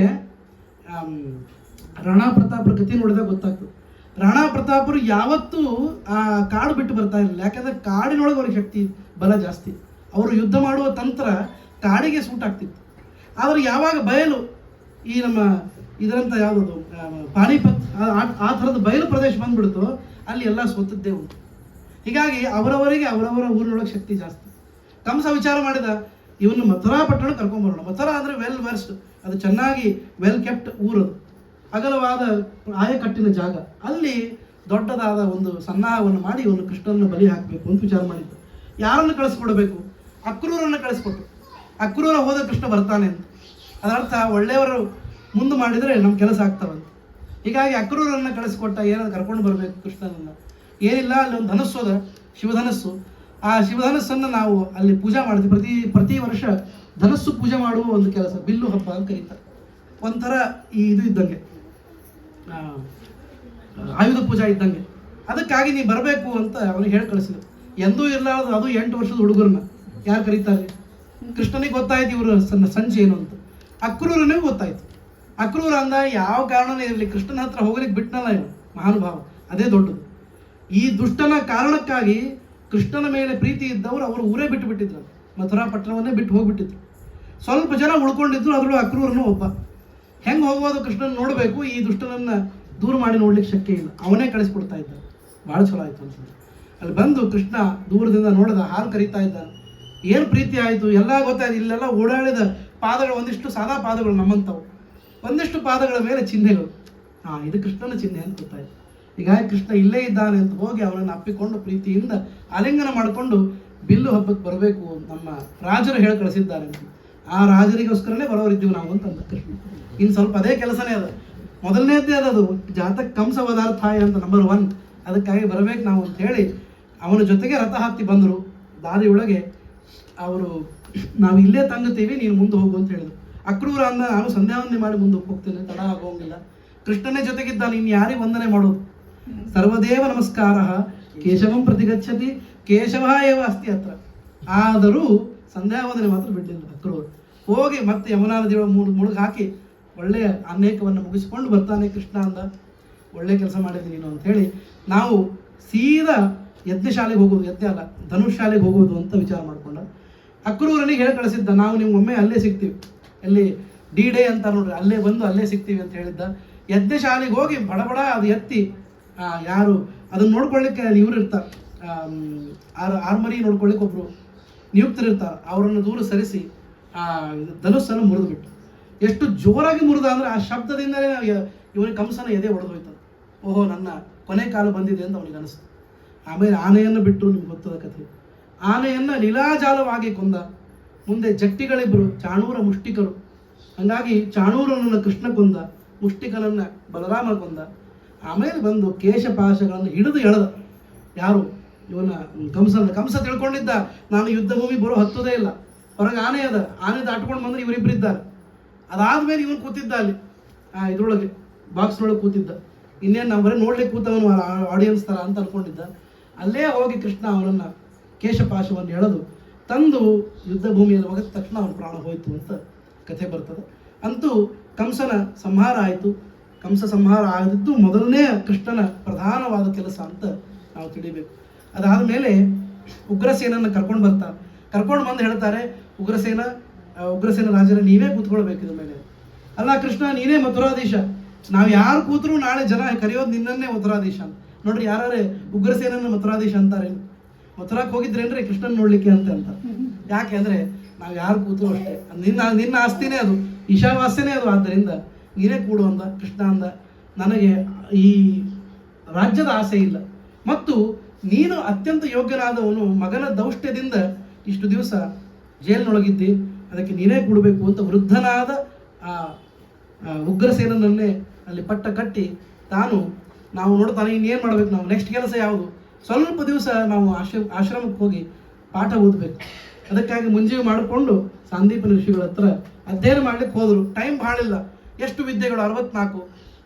ರಾಣಾ ಪ್ರತಾಪರ ಕಥೆ ನೋಡಿದಾಗ ಗೊತ್ತಾಗ್ತದೆ. ರಾಣಾ ಪ್ರತಾಪರು ಯಾವತ್ತೂ ಆ ಕಾಡು ಬಿಟ್ಟು ಬರ್ತಾ ಇರಲಿಲ್ಲ. ಯಾಕಂದರೆ ಕಾಡಿನೊಳಗೆ ಅವ್ರಿಗೆ ಶಕ್ತಿ ಬಲ ಜಾಸ್ತಿ. ಅವರು ಯುದ್ಧ ಮಾಡುವ ತಂತ್ರ ಕಾಡಿಗೆ ಸೂಟ್ ಆಗ್ತಿತ್ತು. ಆದರೆ ಯಾವಾಗ ಬಯಲು ಈ ನಮ್ಮ ಇದರಂತ ಯಾವುದದು ಪಾಣಿಪತ್ ಆ ಥರದ ಬಯಲು ಪ್ರದೇಶ ಬಂದ್ಬಿಡ್ತು, ಅಲ್ಲಿ ಎಲ್ಲ ಸ್ವತದ್ದೇ ಉಂಟು. ಹೀಗಾಗಿ ಅವರವರಿಗೆ ಅವರವರ ಊರಿನೊಳಗೆ ಶಕ್ತಿ ಜಾಸ್ತಿ. ಕಂಸ ವಿಚಾರ ಮಾಡಿದ, ಇವನು ಮಥುರಾ ಪಟ್ಟಣ ಕರ್ಕೊಂಬರೋಣ. ಮಥುರಾ ಅಂದರೆ ವೆಲ್ ವರ್ಸ್ಡ್, ಅದು ಚೆನ್ನಾಗಿ ವೆಲ್ ಕೆಪ್ಟ್ ಊರದು, ಅಗಲವಾದ ಆಯಕಟ್ಟಿನ ಜಾಗ. ಅಲ್ಲಿ ದೊಡ್ಡದಾದ ಒಂದು ಸನ್ನಾಹವನ್ನು ಮಾಡಿ ಇವನು ಕೃಷ್ಣನ ಬಲಿ ಹಾಕಬೇಕು ಅಂತ ವಿಚಾರ ಮಾಡಿದ್ದು. ಯಾರನ್ನು ಕಳಿಸ್ಕೊಡ್ಬೇಕು? ಅಕ್ರೂರನ್ನು ಕಳಿಸ್ಕೊಟ್ಟು. ಅಕ್ರೂರ ಹೋದ ಕೃಷ್ಣ ಬರ್ತಾನೆ ಅಂತ. ಅದರರ್ಥ ಒಳ್ಳೆಯವರು ಮುಂದೆ ಮಾಡಿದರೆ ನಮ್ಮ ಕೆಲಸ ಆಗ್ತಾವಂತ. ಹೀಗಾಗಿ ಅಕ್ರೂರನ್ನು ಕಳಿಸ್ಕೊಟ್ಟ. ಏನಾದ್ರು ಕರ್ಕೊಂಡು ಬರಬೇಕು ಕೃಷ್ಣನನ್ನು. ಏನಿಲ್ಲ, ಅಲ್ಲಿ ಒಂದು ಧನಸ್ಸೋದ, ಶಿವಧನಸ್ಸು. ಆ ಶಿವಧನಸ್ಸನ್ನು ನಾವು ಅಲ್ಲಿ ಪೂಜೆ ಮಾಡ್ತೀವಿ. ಪ್ರತಿ ವರ್ಷ ಧನಸ್ಸು ಪೂಜೆ ಮಾಡುವ ಒಂದು ಕೆಲಸ, ಬಿಲ್ಲು ಹಬ್ಬ ಅಂತ ಕರೀತಾರೆ. ಒಂಥರ ಇದು ಇದ್ದಂಗೆ, ಆಯುಧ ಪೂಜಾ ಇದ್ದಂಗೆ. ಅದಕ್ಕಾಗಿ ನೀವು ಬರಬೇಕು ಅಂತ ಅವನಿಗೆ ಹೇಳಿ ಕಳಿಸಿದ್ರು. ಎಂದೂ ಇರಲಾರ್ದು ಅದು 8 ವರ್ಷದ ಹುಡುಗರನ್ನ ಯಾರು ಕರೀತಾರೆ? ಕೃಷ್ಣನಿಗೆ ಗೊತ್ತಾಯ್ತು ಇವರು ಸಂಜೆ ಏನು ಅಂತ. ಅಕ್ರೂರನಿಗೂ ಗೊತ್ತಾಯ್ತು. ಅಕ್ರೂರ ಅಂದ, ಯಾವ ಕಾರಣನೇ ಇರಲಿ ಕೃಷ್ಣನ ಹತ್ರ ಹೋಗ್ಲಿಕ್ಕೆ ಬಿಟ್ಟನಲ್ಲ ಇವನು ಮಹಾನುಭಾವ, ಅದೇ ದೊಡ್ಡದು. ಈ ದುಷ್ಟನ ಕಾರಣಕ್ಕಾಗಿ ಕೃಷ್ಣನ ಮೇಲೆ ಪ್ರೀತಿ ಇದ್ದವರು ಅವರು ಊರೇ ಬಿಟ್ಟು ಬಿಟ್ಟಿದ್ರು, ಮಥುರಾ ಪಟ್ಟಣವನ್ನೇ ಬಿಟ್ಟು ಹೋಗ್ಬಿಟ್ಟಿದ್ರು. ಸ್ವಲ್ಪ ಜನ ಉಳ್ಕೊಂಡಿದ್ರು, ಅದರಲ್ಲೂ ಅಕ್ರೂರನು ಒಬ್ಬ. ಹೆಂಗೆ ಹೋಗೋದು ಕೃಷ್ಣನ ನೋಡಬೇಕು, ಈ ದುಷ್ಟನನ್ನು ದೂರ ಮಾಡಿ ನೋಡ್ಲಿಕ್ಕೆ ಶಕ್ಯ ಇಲ್ಲ, ಅವನೇ ಕಳಿಸ್ಕೊಡ್ತಾ ಇದ್ದ. ಭಾಳ ಚಲೋ ಆಯಿತು ಅಂತಂದ್ರೆ ಅಲ್ಲಿ ಬಂದು ಕೃಷ್ಣ ದೂರದಿಂದ ನೋಡಿದ, ಹಾಲು ಕರೀತಾ ಇದ್ದಾನೆ. ಏನು ಪ್ರೀತಿ ಆಯಿತು, ಎಲ್ಲ ಗೊತ್ತಾಯ್ತು. ಇಲ್ಲೆಲ್ಲ ಓಡಾಡಿದ ಪಾದಗಳು, ಒಂದಿಷ್ಟು ಸಾದಾ ಪಾದಗಳು ನಮ್ಮಂಥವು, ಒಂದಿಷ್ಟು ಪಾದಗಳ ಮೇಲೆ ಚಿಹ್ನೆಗಳು. ಇದು ಕೃಷ್ಣನ ಚಿಹ್ನೆ ಅಂತ ಗೊತ್ತಾಯ್ತು. ಹೀಗಾಗಿ ಕೃಷ್ಣ ಇಲ್ಲೇ ಇದ್ದಾನೆ ಅಂತ ಹೋಗಿ ಅವನನ್ನು ಅಪ್ಪಿಕೊಂಡು ಪ್ರೀತಿಯಿಂದ ಆಲಿಂಗನ ಮಾಡಿಕೊಂಡು ಬಿಲ್ಲು ಹಬ್ಬಕ್ಕೆ ಬರಬೇಕು, ನಮ್ಮ ರಾಜರು ಹೇಳಿ ಕಳಿಸಿದ್ದಾರೆ ಅಂತ. ಆ ರಾಜರಿಗೋಸ್ಕರನೇ ಬರೋರಿದ್ದೀವಿ ನಾವು ಅಂತಂದ ಕೃಷ್ಣ. ಇನ್ನು ಸ್ವಲ್ಪ ಅದೇ ಕೆಲಸನೇ ಅದ, ಮೊದಲನೇದ್ದೇ ಅದದು ಜಾತಕ ಕಂಸ ಪದಾರ್ಥಾಯ ಅಂತ ನಂಬರ್ 1. ಅದಕ್ಕಾಗಿ ಬರಬೇಕು ನಾವು ಅಂತ ಹೇಳಿ ಅವನ ಜೊತೆಗೆ ರಥ ಹತ್ತಿ ಬಂದರು. ದಾರಿಯೊಳಗೆ ಅವರು ನಾವು ಇಲ್ಲೇ ತಂಗುತ್ತೀವಿ, ನೀನು ಮುಂದೆ ಹೋಗು ಅಂತ ಹೇಳಿದ್ರು. ಅಕ್ರೂರ ಅಂದ, ನಾನು ಸಂಧ್ಯಾವಂದನೆ ಮಾಡಿ ಮುಂದೆ ಹೋಗ್ತೇನೆ, ತಡ ಆಗೋಂಗಿಲ್ಲ, ಕೃಷ್ಣನೇ ಜೊತೆಗಿದ್ದಾನೆ, ಇನ್ನು ಯಾರಿಗೆ ವಂದನೆ ಮಾಡೋದು. ಸರ್ವದೇವ ನಮಸ್ಕಾರ ಕೇಶವಂ ಪ್ರತಿಗಚ್ಚತಿ ಕೇಶವ ಏವ ಅಸ್ತಿ ಹತ್ರ. ಆದರೂ ಸಂಧ್ಯಾವಂದನೆ ಮಾತ್ರ ಬಿಡಲಿಲ್ಲ ಅಕ್ರೂರ. ಹೋಗಿ ಮತ್ತೆ ಯಮುನಾ ನದಿಯೊಳಗೆ ಮುಳುಗಿ ಹಾಕಿ ಒಳ್ಳೆಯ ಅನೇಕವನ್ನು ಮುಗಿಸ್ಕೊಂಡು ಬರ್ತಾನೆ. ಕೃಷ್ಣ ಅಂದ, ಒಳ್ಳೆ ಕೆಲಸ ಮಾಡಿದ್ದೀನಿ ನೀನು ಅಂತ ಹೇಳಿ ನಾವು ಸೀದಾ ಯಜ್ಞಶಾಲೆಗೆ ಹೋಗೋದು, ಯಜ್ಞ ಅಲ್ಲ ಧನುಷ್-ಶಾಲೆಗೆ ಹೋಗೋದು ಅಂತ ವಿಚಾರ ಮಾಡ್ಕೊಂಡ. ಅಕ್ರೂರನಿಗೆ ಹೇಳಿ ಕಳಿಸಿದ್ದ, ನಾವು ನಿಮ್ಗೊಮ್ಮೆ ಅಲ್ಲೇ ಸಿಗ್ತೀವಿ, ಎಲ್ಲಿ D-Day ಅಂತ ನೋಡ್ರಿ, ಅಲ್ಲೇ ಬಂದು ಅಲ್ಲೇ ಸಿಗ್ತೀವಿ ಅಂತ ಹೇಳಿದ್ದ. ಯಜ್ಞಶಾಲೆಗೆ ಹೋಗಿ ಬಡಬಡ ಅದು ಎತ್ತಿ, ಯಾರು ಅದನ್ನು ನೋಡ್ಕೊಳ್ಳಿಕ್ಕೆ ಇವ್ರು ಇರ್ತಾರೆ, ಆರ್ಮರಿ ನೋಡ್ಕೊಳ್ಳಿಕ್ಕೆ ಒಬ್ರು ನಿಯುಕ್ತರಿರ್ತಾರೆ, ಅವರನ್ನು ದೂರ ಸರಿಸಿ ಧನುಸ್ಸನ್ನು ಮುರಿದುಬಿಟ್ಟು. ಎಷ್ಟು ಜೋರಾಗಿ ಮುರಿದ ಅಂದರೆ ಆ ಶಬ್ದದಿಂದಲೇ ಇವನಿಗೆ ಕಂಸನ ಎದೆ ಹೊಡೆದೋಯ್ತದೆ. ಓಹೋ, ನನ್ನ ಕೊನೆ ಕಾಲ ಬಂದಿದೆ ಅಂತ ಅವನಿಗೆ ಅನಿಸ್ತು. ಆಮೇಲೆ ಆನೆಯನ್ನು ಬಿಟ್ಟು, ನಿಮ್ಗೆ ಗೊತ್ತದ ಕಥೆ, ಆನೆಯನ್ನು ಲೀಲಾಜಾಲವಾಗಿ ಕೊಂದ. ಮುಂದೆ ಜಟ್ಟಿಗಳಿಬ್ಬರು ಚಾಣೂರ ಮುಷ್ಟಿಕರು, ಹಾಗಾಗಿ ಚಾಣೂರನನ್ನು ಕೃಷ್ಣ ಕೊಂದ, ಮುಷ್ಟಿಕನನ್ನು ಬಲರಾಮ ಕೊಂದ. ಆಮೇಲೆ ಬಂದು ಕೇಶಪಾಶಗಳನ್ನು ಹಿಡಿದು ಎಳೆದ. ಯಾರು? ಇವನ ಕಂಸ ತಿಳ್ಕೊಂಡಿದ್ದ ನಾನು ಯುದ್ಧ ಭೂಮಿ ಬರೋ ಹತ್ತೋದೇ ಇಲ್ಲ, ಹೊರಗೆ ಆನೆ ಅದ, ಆನೆ ದಾಟ್ಕೊಂಡು ಬಂದ್ರೆ ಇವರಿಬ್ಬರಿದ್ದಾರೆ. ಅದಾದ್ಮೇಲೆ ಇವನು ಕೂತಿದ್ದ ಅಲ್ಲಿ ಇದ್ರೊಳಗೆ ಬಾಕ್ಸ್ನೊಳಗೆ ಕೂತಿದ್ದ. ಇನ್ನೇನು ನಾವು ಬರೀ ನೋಡ್ಲಿಕ್ಕೆ ಕೂತವನು ಆಡಿಯನ್ಸ್ ಥರ ಅಂತ ಅನ್ಕೊಂಡಿದ್ದ. ಅಲ್ಲೇ ಹೋಗಿ ಕೃಷ್ಣ ಅವನನ್ನು ಕೇಶಪಾಶವನ್ನು ಎಳೆದು ತಂದು ಯುದ್ಧ ಭೂಮಿಯಲ್ಲಿ ಹೋಗಿದ ತಕ್ಷಣ ಅವನ ಪ್ರಾಣ ಹೋಯಿತು ಅಂತ ಕಥೆ ಬರ್ತದೆ. ಅಂತೂ ಕಂಸನ ಸಂಹಾರ ಆಯಿತು. ಕಂಸ ಸಂಹಾರ ಆಗಿದ್ದು ಮೊದಲನೇ ಕೃಷ್ಣನ ಪ್ರಧಾನವಾದ ಕೆಲಸ ಅಂತ ನಾವು ತಿಳಿಬೇಕು. ಅದಾದ ಮೇಲೆ ಉಗ್ರಸೇನನ್ನು ಕರ್ಕೊಂಡು ಬರ್ತಾರೆ. ಕರ್ಕೊಂಡು ಬಂದು ಹೇಳ್ತಾರೆ, ಉಗ್ರಸೇನ ರಾಜರ ನೀವೇ ಕೂತ್ಕೊಳ್ಬೇಕಿದ ಮೇಲೆ. ಅಲ್ಲ ಕೃಷ್ಣ, ನೀನೇ ಮಥುರಾಧೀಶ, ನಾವು ಯಾರು ಕೂತರು ನಾಳೆ ಜನ ಕರೆಯೋದು ನಿನ್ನನ್ನೇ ಮಥುರಾಧೀಶ ಅಂತ. ನೋಡ್ರಿ, ಯಾರೇ ಉಗ್ರಸೇನನ್ನ ಮಥುರಾಧೀಶ ಅಂತಾರೆ. ಮಥುರಾಕ್ಕೆ ಹೋಗಿದ್ರೇನ್ರಿ ಕೃಷ್ಣನ್ ನೋಡ್ಲಿಕ್ಕೆ ಅಂತ. ಯಾಕೆ ಅಂದರೆ ನಾವು ಯಾರು ಕೂತರು ಅಷ್ಟೇ, ನಿನ್ನ ಆಸ್ತಿನೇ ಅದು, ಈಶಾವಾಸ್ಯನೇ ಅದು, ಆದ್ದರಿಂದ ನೀನೇ ಕೂಡು ಅಂದ. ಕೃಷ್ಣ ಅಂದ, ನನಗೆ ಈ ರಾಜ್ಯದ ಆಸೆ ಇಲ್ಲ, ಮತ್ತು ನೀನು ಅತ್ಯಂತ ಯೋಗ್ಯನಾದವನು, ಮಗನ ದೌಷ್ಟ್ಯದಿಂದ ಇಷ್ಟು ದಿವಸ ಜೈಲಿನೊಳಗಿದ್ದಿ, ಅದಕ್ಕೆ ನೀನೇ ಕೂಡಬೇಕು ಅಂತ ವೃದ್ಧನಾದ ಉಗ್ರಸೇನನ್ನೇ ಅಲ್ಲಿ ಪಟ್ಟ ಕಟ್ಟಿ ನಾವು ನೋಡ್ತಾನೆ ಇನ್ನೇನು ಮಾಡಬೇಕು, ನಾವು ನೆಕ್ಸ್ಟ್ ಕೆಲಸ ಯಾವುದು, ಸ್ವಲ್ಪ ದಿವಸ ನಾವು ಆಶ್ರಮಕ್ಕೆ ಹೋಗಿ ಪಾಠ ಓದಬೇಕು. ಅದಕ್ಕಾಗಿ ಮುಂಜಾನೆ ಮಾಡಿಕೊಂಡು ಸಾಂದೀಪನ ಋಷಿಗಳ ಹತ್ರ ಅಧ್ಯಯನ ಮಾಡ್ಲಿಕ್ಕೆ ಹೋದರು. ಟೈಮ್ ಭಾಳಿಲ್ಲ, ಎಷ್ಟು ವಿದ್ಯೆಗಳು? 64.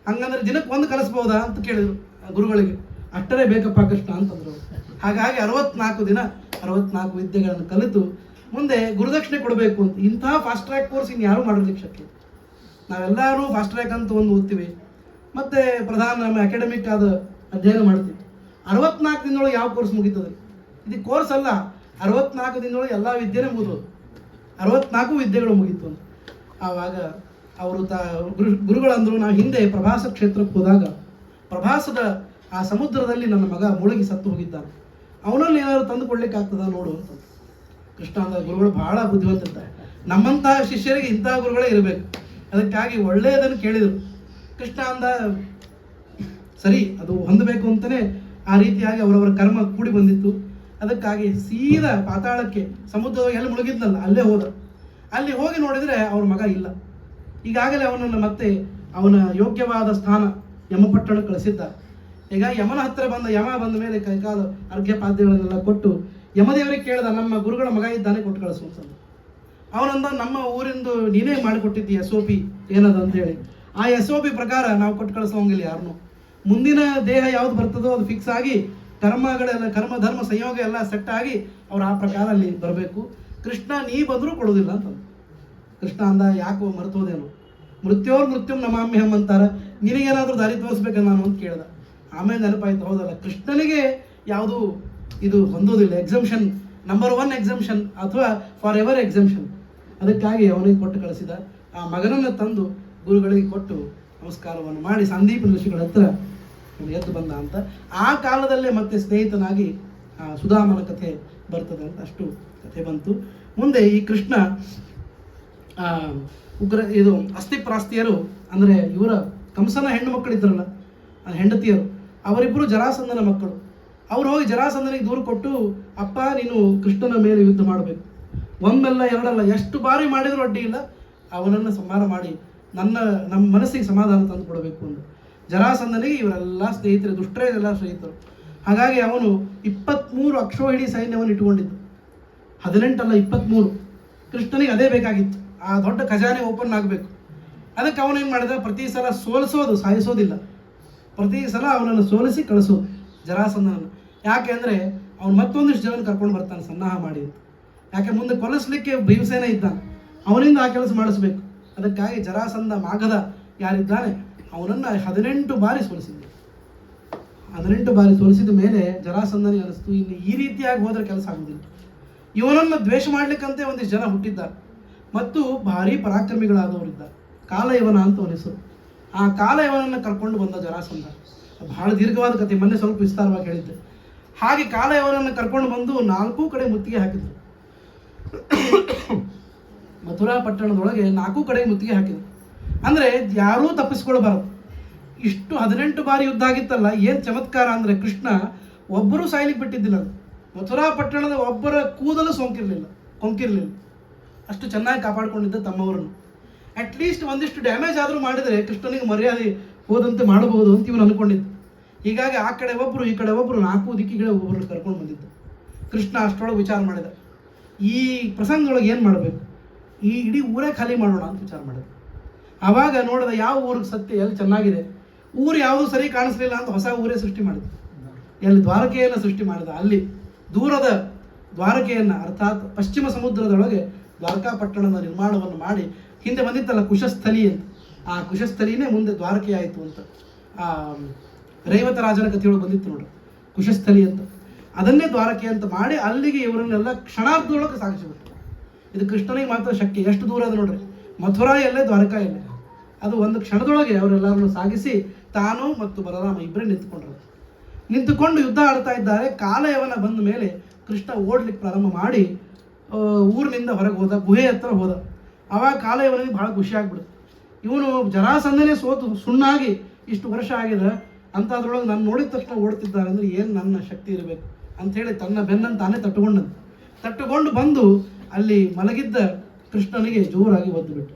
ಹಂಗಂದ್ರೆ ದಿನಕ್ಕೆ ಒಂದು ಕಲಿಸ್ಬೋದಾ ಅಂತ ಕೇಳಿದರು ಗುರುಗಳಿಗೆ. ಅಷ್ಟರೇ ಬೇಕಪ್ಪ ಕೃಷ್ಣ ಅಂತಂದ್ರು. ಹಾಗಾಗಿ 64 ದಿನ 64 ವಿದ್ಯೆಗಳನ್ನು ಕಲಿತು ಮುಂದೆ ಗುರುದಕ್ಷಿಣೆ ಕೊಡಬೇಕು ಅಂತ. ಇಂತಹ ಫಾಸ್ಟ್ ಟ್ರ್ಯಾಕ್ ಕೋರ್ಸ್ ಇನ್ನು ಯಾರೂ ಮಾಡೋದಕ್ಕೆ ಶಕ್ಯ. ನಾವೆಲ್ಲರೂ ಫಾಸ್ಟ್ ಟ್ರ್ಯಾಕ್ ಅಂತ ಒಂದು ಓದ್ತೀವಿ, ಮತ್ತು ಪ್ರಧಾನ ನಮ್ಮ ಅಕಾಡೆಮಿಕ್ ಆದ ಅಧ್ಯಯನ ಮಾಡ್ತೀವಿ. 64 ದಿನದೊಳಗೆ ಯಾವ ಕೋರ್ಸ್ ಮುಗೀತದೆ? ಇದು ಕೋರ್ಸ್ ಅಲ್ಲ, 64 ದಿನದೊಳಗೆ ಎಲ್ಲ ವಿದ್ಯೆನೇ ಮುಗಿದೋದು, 64 ವಿದ್ಯೆಗಳು ಮುಗೀತು ಅಂತ. ಆವಾಗ ಅವರು ಗುರುಗಳಂದರು, ನಾವು ಹಿಂದೆ ಪ್ರಭಾಸ ಕ್ಷೇತ್ರಕ್ಕೆ ಹೋದಾಗ ಪ್ರಭಾಸದ ಆ ಸಮುದ್ರದಲ್ಲಿ ನನ್ನ ಮಗ ಮುಳುಗಿ ಸತ್ತು ಹೋಗಿದ್ದಾನೆ, ಅವನಲ್ಲಿ ಏನಾದ್ರು ತಂದು ಕೊಡ್ಲಿಕ್ಕೆ ಆಗ್ತದ ನೋಡು ಅಂತ. ಕೃಷ್ಣ ಅಂದ, ಗುರುಗಳು ಬಹಳ ಬುದ್ಧಿವಂತಿರ್ತಾರೆ, ನಮ್ಮಂತಹ ಶಿಷ್ಯರಿಗೆ ಇಂತಹ ಗುರುಗಳೇ ಇರಬೇಕು, ಅದಕ್ಕಾಗಿ ಒಳ್ಳೆಯದನ್ನು ಕೇಳಿದರು. ಕೃಷ್ಣ ಅಂದ, ಸರಿ, ಅದು ಹೊಂದಬೇಕು ಅಂತಲೇ ಆ ರೀತಿಯಾಗಿ ಅವರವರ ಕರ್ಮ ಕೂಡಿ ಬಂದಿತ್ತು. ಅದಕ್ಕಾಗಿ ಸೀದಾ ಪಾತಾಳಕ್ಕೆ, ಸಮುದ್ರದ ಎಲ್ಲಿ ಮುಳುಗಿದ್ನಲ್ಲ ಅಲ್ಲೇ ಹೋದ. ಅಲ್ಲಿ ಹೋಗಿ ನೋಡಿದರೆ ಅವ್ರ ಮಗ ಇಲ್ಲ. ಈಗಾಗಲೇ ಅವನನ್ನು ಮತ್ತೆ ಅವನ ಯೋಗ್ಯವಾದ ಸ್ಥಾನ ಯಮಪಟ್ಟಣ ಕಳಿಸಿದ್ದಾರೆ. ಈಗ ಯಮನ ಹತ್ತಿರ ಯಮ ಬಂದ ಮೇಲೆ ಕೈಕಾಲು ಅರ್ಘ್ಯ ಪಾದ್ಯಗಳನ್ನೆಲ್ಲ ಕೊಟ್ಟು ಯಮದೇವರಿಗೆ ಕೇಳಿದ, ನಮ್ಮ ಗುರುಗಳ ಮಗ ಇದ್ದಾನೆ, ಕೊಟ್ಟು ಕಳಿಸು ಅಂತಂದು. ಅವನಂದ, ನಮ್ಮ ಊರಿಂದು ನೀನೇ ಮಾಡಿಕೊಟ್ಟಿದ್ದಿ SOP ಏನದ ಅಂತ ಹೇಳಿ. ಆ SOP ಪ್ರಕಾರ ನಾವು ಕೊಟ್ಟು ಕಳಿಸೋಂಗಿಲ್ಲ ಯಾರನ್ನು. ಮುಂದಿನ ದೇಹ ಯಾವ್ದು ಬರ್ತದೋ ಅದು ಫಿಕ್ಸ್ ಆಗಿ ಕರ್ಮಗಳೆಲ್ಲ, ಕರ್ಮ ಧರ್ಮ ಸಂಯೋಗ ಎಲ್ಲ ಸೆಟ್ ಆಗಿ ಅವ್ರು ಆ ಪ್ರಕಾರ ಅಲ್ಲಿ ಬರಬೇಕು. ಕೃಷ್ಣ ನೀ ಬಂದರೂ ಕೊಡೋದಿಲ್ಲ ಅಂತಂದು. ಕೃಷ್ಣ ಅಂದ, ಯಾಕೋ ಮರ್ತೋದೇನು, ಮೃತ್ಯುಂ ನಮಾಮ್ಯಹಂ ಅಂತಾರೆ, ನಿನಗೇನಾದರೂ ದಾರಿ ತೋರಿಸ್ಬೇಕ ನಾನು ಅಂತ ಕೇಳ್ದ. ಆಮೇಲೆ ನೆನಪಾಯ್ತು, ಹೌದಲ್ಲ, ಕೃಷ್ಣನಿಗೆ ಯಾವುದು ಇದು ಹೊಂದೋದಿಲ್ಲ, ಎಕ್ಸಂಪ್ಷನ್, ನಂಬರ್ 1 ಎಕ್ಸಂಪ್ಷನ್ ಅಥವಾ ಫಾರ್ ಎವರ್ ಎಕ್ಸಂಪ್ಷನ್. ಅದಕ್ಕಾಗಿ ಅವನಿಗೆ ಕೊಟ್ಟು ಕಳಿಸಿದ. ಆ ಮಗನನ್ನು ತಂದು ಗುರುಗಳಿಗೆ ಕೊಟ್ಟು ನಮಸ್ಕಾರವನ್ನು ಮಾಡಿ ಸಂದೀಪ ಋಷಿಗಳ ಹತ್ರ ಎದ್ದು ಬಂದ ಅಂತ. ಆ ಕಾಲದಲ್ಲೇ ಮತ್ತೆ ಸ್ನೇಹಿತನಾಗಿ ಸುಧಾಮನ ಕಥೆ ಬರ್ತದೆ ಅಂತ ಅಷ್ಟು ಕಥೆ ಬಂತು. ಮುಂದೆ ಈ ಕೃಷ್ಣ ಇದು ಅಸ್ಥಿಪ್ರಾಸ್ತಿಯರು ಅಂದರೆ ಇವರ ಕಂಸನ ಹೆಣ್ಣು ಮಕ್ಕಳಿದ್ರಲ್ಲ ಹೆಂಡತಿಯರು, ಅವರಿಬ್ಬರು ಜರಾಸಂಧನ ಮಕ್ಕಳು. ಅವ್ರು ಹೋಗಿ ಜರಾಸಂಧನಿಗೆ ದೂರು ಕೊಟ್ಟು, ಅಪ್ಪ ನೀನು ಕೃಷ್ಣನ ಮೇಲೆ ಯುದ್ಧ ಮಾಡಬೇಕು, ಒಂದಲ್ಲ ಎರಡಲ್ಲ ಎಷ್ಟು ಬಾರಿ ಮಾಡಿದರೂ ಅಡ್ಡಿ ಇಲ್ಲ, ಅವನನ್ನು ಸಂಹಾರ ಮಾಡಿ ನಮ್ಮ ಮನಸ್ಸಿಗೆ ಸಮಾಧಾನ ತಂದು ಕೊಡಬೇಕು ಅಂತ. ಜರಾಸಂಧನಿಗೆ ಇವರೆಲ್ಲ ಸ್ನೇಹಿತರು, ದುಷ್ಟರೇ ಎಲ್ಲ ಸ್ನೇಹಿತರು. ಹಾಗಾಗಿ ಅವನು 23 ಅಕ್ಷೋಹಿಣಿ ಸೈನ್ಯವನ್ನು ಇಟ್ಟುಕೊಂಡಿದ್ದು, 18 ಅಲ್ಲ 23. ಕೃಷ್ಣನಿಗೆ ಅದೇ ಬೇಕಾಗಿತ್ತು, ಆ ದೊಡ್ಡ ಖಜಾನೆ ಓಪನ್ ಆಗಬೇಕು. ಅದಕ್ಕೆ ಅವನೇನು ಮಾಡಿದ, ಪ್ರತಿ ಸಲ ಸೋಲಿಸೋದು, ಸಾಯಿಸೋದಿಲ್ಲ, ಪ್ರತಿ ಸಲ ಅವನನ್ನು ಸೋಲಿಸಿ ಕಳಿಸೋದು ಜರಾಸಂಧನನ್ನು. ಯಾಕೆ ಅಂದರೆ ಅವನು ಮತ್ತೊಂದಿಷ್ಟು ಜನನ ಕರ್ಕೊಂಡು ಬರ್ತಾನೆ ಸನ್ನಾಹ ಮಾಡಿ ಅಂತ. ಯಾಕೆ ಮುಂದೆ ಕೊಲ್ಲಿಸ್ಲಿಕ್ಕೆ ಭೀಮಸೇನ ಇದ್ದಾನೆ, ಅವನಿಂದ ಆ ಕೆಲಸ ಮಾಡಿಸ್ಬೇಕು. ಅದಕ್ಕಾಗಿ ಜರಾಸಂಧ ಮಾಗಧ ಯಾರಿದ್ದಾನೆ ಅವನನ್ನು 18 ಬಾರಿ ಸೋಲಿಸಿದ್ದ. 18 ಬಾರಿ ಸೋಲಿಸಿದ ಮೇಲೆ ಜರಾಸಂಧನಿಗೆ ಅನಿಸ್ತು, ಇನ್ನು ಈ ರೀತಿಯಾಗಿ ಹೋದರೆ ಕೆಲಸ ಆಗುವುದಿಲ್ಲ. ಇವನನ್ನು ದ್ವೇಷ ಮಾಡಲಿಕ್ಕಂತೆ ಒಂದಿಷ್ಟು ಜನ ಹುಟ್ಟಿದ್ದಾರೆ ಮತ್ತು ಭಾರಿ ಪರಾಕ್ರಮಿಗಳಾದವರಿದ್ದಾರೆ. ಕಾಲಯವನ ಅಂತ ಅವನ ಹೆಸರು. ಆ ಕಾಲಯವನನ್ನು ಕರ್ಕೊಂಡು ಬಂದ ಜರಾಸಂಧ. ಬಹಳ ದೀರ್ಘವಾದ ಕಥೆ, ಮೊನ್ನೆ ಸ್ವಲ್ಪ ವಿಸ್ತಾರವಾಗಿ ಹೇಳಿದ್ದೆ. ಹಾಗೆ ಕಾಲಯವನನ್ನು ಕರ್ಕೊಂಡು ಬಂದು 4 ಕಡೆ ಮುತ್ತಿಗೆ ಹಾಕಿದ್ರು. ಮಥುರಾ ಪಟ್ಟಣದೊಳಗೆ 4 ಕಡೆ ಮುತ್ತಿಗೆ ಹಾಕಿದ್ರು. ಅಂದರೆ ಯಾರೂ ತಪ್ಪಿಸ್ಕೊಳ್ಬಾರದು. ಇಷ್ಟು 18 ಬಾರಿ ಯುದ್ಧ ಆಗಿತ್ತಲ್ಲ, ಏನು ಚಮತ್ಕಾರ ಅಂದರೆ ಕೃಷ್ಣ ಒಬ್ಬರೂ ಸಾಯ್ಲಿಕ್ಕೆ ಬಿಟ್ಟಿದ್ದಿಲ್ಲ. ಮಥುರಾ ಪಟ್ಟಣದ ಒಬ್ಬರ ಕೂದಲು ಕೊಂಕಿರಲಿಲ್ಲ. ಅಷ್ಟು ಚೆನ್ನಾಗಿ ಕಾಪಾಡಿಕೊಂಡಿದ್ದ ತಮ್ಮವರನ್ನು. ಅಟ್ಲೀಸ್ಟ್ ಒಂದಿಷ್ಟು ಡ್ಯಾಮೇಜ್ ಆದರೂ ಮಾಡಿದರೆ ಕೃಷ್ಣನಿಗೆ ಮರ್ಯಾದೆ ಹೋದಂತೆ ಮಾಡಬಹುದು ಅಂತ ಇವನು ಅಂದ್ಕೊಂಡಿದ್ದು. ಹೀಗಾಗಿ ಆ ಕಡೆ ಒಬ್ಬರು ಈ ಕಡೆ ಒಬ್ಬರು 4 ದಿಕ್ಕಿಗಳೇ ಒಬ್ಬರನ್ನು ಕರ್ಕೊಂಡು ಬಂದಿದ್ದು. ಕೃಷ್ಣ ಅಷ್ಟರೊಳಗೆ ವಿಚಾರ ಮಾಡಿದ, ಈ ಪ್ರಸಂಗದೊಳಗೆ ಏನು ಮಾಡಬೇಕು, ಈ ಇಡೀ ಊರೇ ಖಾಲಿ ಮಾಡೋಣ ಅಂತ ವಿಚಾರ ಮಾಡಿದ. ಆವಾಗ ನೋಡಿದ ಯಾವ ಊರಿಗೆ ಸತ್ಯ ಎಲ್ಲಿ ಚೆನ್ನಾಗಿದೆ, ಊರು ಯಾವುದು ಸರಿ ಕಾಣಿಸ್ಲಿಲ್ಲ ಅಂತ ಹೊಸ ಊರೇ ಸೃಷ್ಟಿ ಮಾಡಿದ. ಎಲ್ಲಿ ದ್ವಾರಕೆಯನ್ನು ಸೃಷ್ಟಿ ಮಾಡಿದ, ಅಲ್ಲಿ ದೂರದ ದ್ವಾರಕೆಯನ್ನು ಅರ್ಥಾತ್ ಪಶ್ಚಿಮ ಸಮುದ್ರದೊಳಗೆ ದ್ವಾರಕಾ ಪಟ್ಟಣದ ನಿರ್ಮಾಣವನ್ನು ಮಾಡಿ, ಹಿಂದೆ ಬಂದಿತ್ತಲ್ಲ ಕುಶಸ್ಥಲಿ ಅಂತ, ಆ ಕುಶಸ್ಥಲಿನೇ ಮುಂದೆ ದ್ವಾರಕೆ ಆಯಿತು ಅಂತ ಆ ರೈವತ ರಾಜನ ಕಥೆಯೊಳಗೆ ಬಂದಿತ್ತು ನೋಡ್ರಿ, ಕುಶಸ್ಥಲಿ ಅಂತ. ಅದನ್ನೇ ದ್ವಾರಕೆ ಅಂತ ಮಾಡಿ ಅಲ್ಲಿಗೆ ಇವರನ್ನೆಲ್ಲ ಕ್ಷಣಾರ್ಧದೊಳಗೆ ಸಾಗಿಸಿಬಿಟ್ಟು. ಇದು ಕೃಷ್ಣನಿಗೆ ಮಾತ್ರ ಶಕ್ತಿ. ಎಷ್ಟು ದೂರ ಅದು ನೋಡ್ರಿ, ಮಥುರಾ ಎಲ್ಲೇ ದ್ವಾರಕಾ ಎಲ್ಲೇ, ಅದು ಒಂದು ಕ್ಷಣದೊಳಗೆ ಅವರೆಲ್ಲರನ್ನು ಸಾಗಿಸಿ ತಾನು ಮತ್ತು ಬಲರಾಮ ಇಬ್ಬರೇ ನಿಂತುಕೊಂಡು ಯುದ್ಧ ಆಡ್ತಾ ಇದ್ದಾರೆ. ಕಾಲಯವನ ಬಂದ ಮೇಲೆ ಕೃಷ್ಣ ಓಡ್ಲಿಕ್ಕೆ ಪ್ರಾರಂಭ ಮಾಡಿ ಊರಿನಿಂದ ಹೊರಗೆ ಹೋದ, ಗುಹೆ ಹತ್ರ ಹೋದ. ಆವಾಗ ಕಾಲಯವನಿಗೆ ಬಹಳ ಖುಷಿ ಆಗ್ಬಿಡುತ್ತೆ. ಇವನು ಜರಾಸಂಧನೇ ಸೋತು ಸುಣ್ಣಾಗಿ ಇಷ್ಟು ವರ್ಷ ಆಗಿದೆ ಅಂಥದ್ರೊಳಗೆ ನಾನು ನೋಡಿದ ತಕ್ಷಣ ಓಡ್ತಿದ್ದಾರೆ ಅಂದರೆ ಏನು ನನ್ನ ಶಕ್ತಿ ಇರಬೇಕು ಅಂಥೇಳಿ ತನ್ನ ಬೆನ್ನನ್ನು ತಾನೇ ತಟ್ಟುಕೊಂಡು ಬಂದು ಅಲ್ಲಿ ಮಲಗಿದ್ದ ಕೃಷ್ಣನಿಗೆ ಜೋರಾಗಿ ಒದ್ದು ಬಿಟ್ಟು.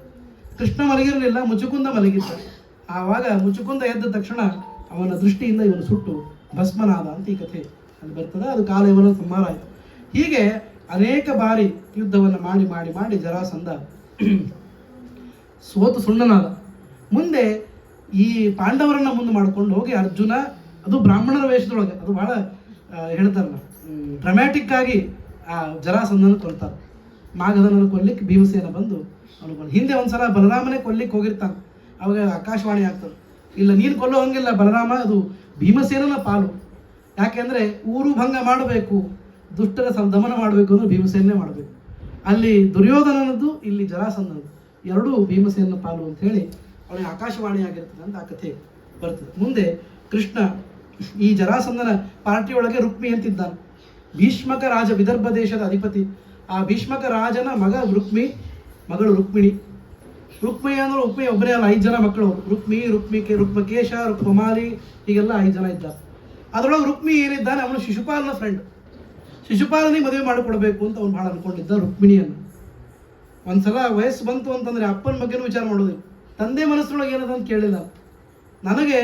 ಕೃಷ್ಣ ಮಲಗಿರಲಿಲ್ಲ, ಮುಚುಕುಂದ ಮಲಗಿದ್ದ. ಆವಾಗ ಮುಚುಕುಂದ ಎದ್ದ ತಕ್ಷಣ ಅವನ ದೃಷ್ಟಿಯಿಂದ ಇವನು ಸುಟ್ಟು ಭಸ್ಮನಾದ ಅಂತ ಈ ಕಥೆ ಅಲ್ಲಿ ಬರ್ತದೆ. ಅದು ಕಾಲಯವನ ಸಂಹಾರ ಆಯಿತು. ಹೀಗೆ ಅನೇಕ ಬಾರಿ ಯುದ್ಧವನ್ನು ಮಾಡಿ ಮಾಡಿ ಮಾಡಿ ಜರಾಸಂಧ ಸೋತು ಸುಣ್ಣನಾದ. ಮುಂದೆ ಈ ಪಾಂಡವರನ್ನ ಮುಂದೆ ಮಾಡ್ಕೊಂಡು ಹೋಗಿ ಅರ್ಜುನ, ಅದು ಬ್ರಾಹ್ಮಣರ ವೇಷದೊಳಗೆ, ಅದು ಬಹಳ ಹೇಳ್ತಾರಲ್ಲ ಡ್ರಮ್ಯಾಟಿಕ್ ಆಗಿ ಆ ಜರಾಸಂಧನ ಕೊಲ್ತಾರೆ. ಮಾಗಧನನ್ನು ಕೊಲ್ಲಿಕ್ಕೆ ಭೀಮಸೇನ ಬಂದು ಅವನು ಹಿಂದೆ ಒಂದ್ಸಲ ಬಲರಾಮನೇ ಕೊಲ್ಲಿಕ್ಕೆ ಹೋಗಿರ್ತಾನೆ. ಅವಾಗ ಆಕಾಶವಾಣಿ ಆಗ್ತದೆ, ಇಲ್ಲ ನೀನು ಕೊಲ್ಲೋ ಹಂಗಿಲ್ಲ ಬಲರಾಮ, ಅದು ಭೀಮಸೇನನ ಪಾಲು. ಯಾಕೆಂದರೆ ಊರು ಭಂಗ ಮಾಡಬೇಕು, ದುಷ್ಟರ ದಮನ ಮಾಡಬೇಕು ಅಂದ್ರೆ ಭೀಮಸೇನೇ ಮಾಡಬೇಕು. ಅಲ್ಲಿ ದುರ್ಯೋಧನನದ್ದು, ಇಲ್ಲಿ ಜರಾಸಂಧನದ್ದು, ಎರಡೂ ಭೀಮಸೇನ ಪಾಲು ಅಂತ ಹೇಳಿ ಅವನಿಗೆ ಆಕಾಶವಾಣಿ ಆಗಿರ್ತದೆ ಅಂತ ಆ ಕಥೆ ಬರ್ತದೆ. ಮುಂದೆ ಕೃಷ್ಣ ಈ ಜರಾಸಂಧನ ಪಾರ್ಟಿಯೊಳಗೆ ರುಕ್ಮಿ ಅಂತಿದ್ದಾನೆ. ಭೀಷ್ಮಕ ರಾಜ, ವಿದರ್ಭ ದೇಶದ ಅಧಿಪತಿ. ಆ ಭೀಷ್ಮಕ ರಾಜನ ಮಗಳು ರುಕ್ಮಿಣಿ. ರುಕ್ಮಿ ಅಂದ್ರೆ ರುಕ್ಮಿ ಒಬ್ಬರೇ ಅಲ್ಲ, 5 ಜನ ಮಕ್ಕಳು. ರುಕ್ಮಕೇಶ, ರುಕ್ಮಮಾಲಿ, ಹೀಗೆಲ್ಲ 5 ಜನ ಇದ್ದಾರೆ. ಅದರೊಳಗೆ ರುಕ್ಮಿ ಏನಿದ್ದಾನೆ ಅವನು ಶಿಶುಪಾಲನ ಫ್ರೆಂಡ್. ಶಿಶುಪಾಲನಿಗೆ ಮದುವೆ ಮಾಡಿಕೊಡ್ಬೇಕು ಅಂತ ಅವನು ಭಾಳ ಅನ್ಕೊಂಡಿದ್ದ ರುಕ್ಮಿಣಿಯನ್ನು. ಒಂದ್ಸಲ ವಯಸ್ಸು ಬಂತು ಅಂತಂದರೆ ಅಪ್ಪನ ಬಗ್ಗೆನೂ ವಿಚಾರ ಮಾಡೋದಿಲ್ಲ, ತಂದೆ ಮನಸ್ಸೊಳಗೆ ಏನದ ಅಂತ ಕೇಳಿಲ್ಲ. ನನಗೆ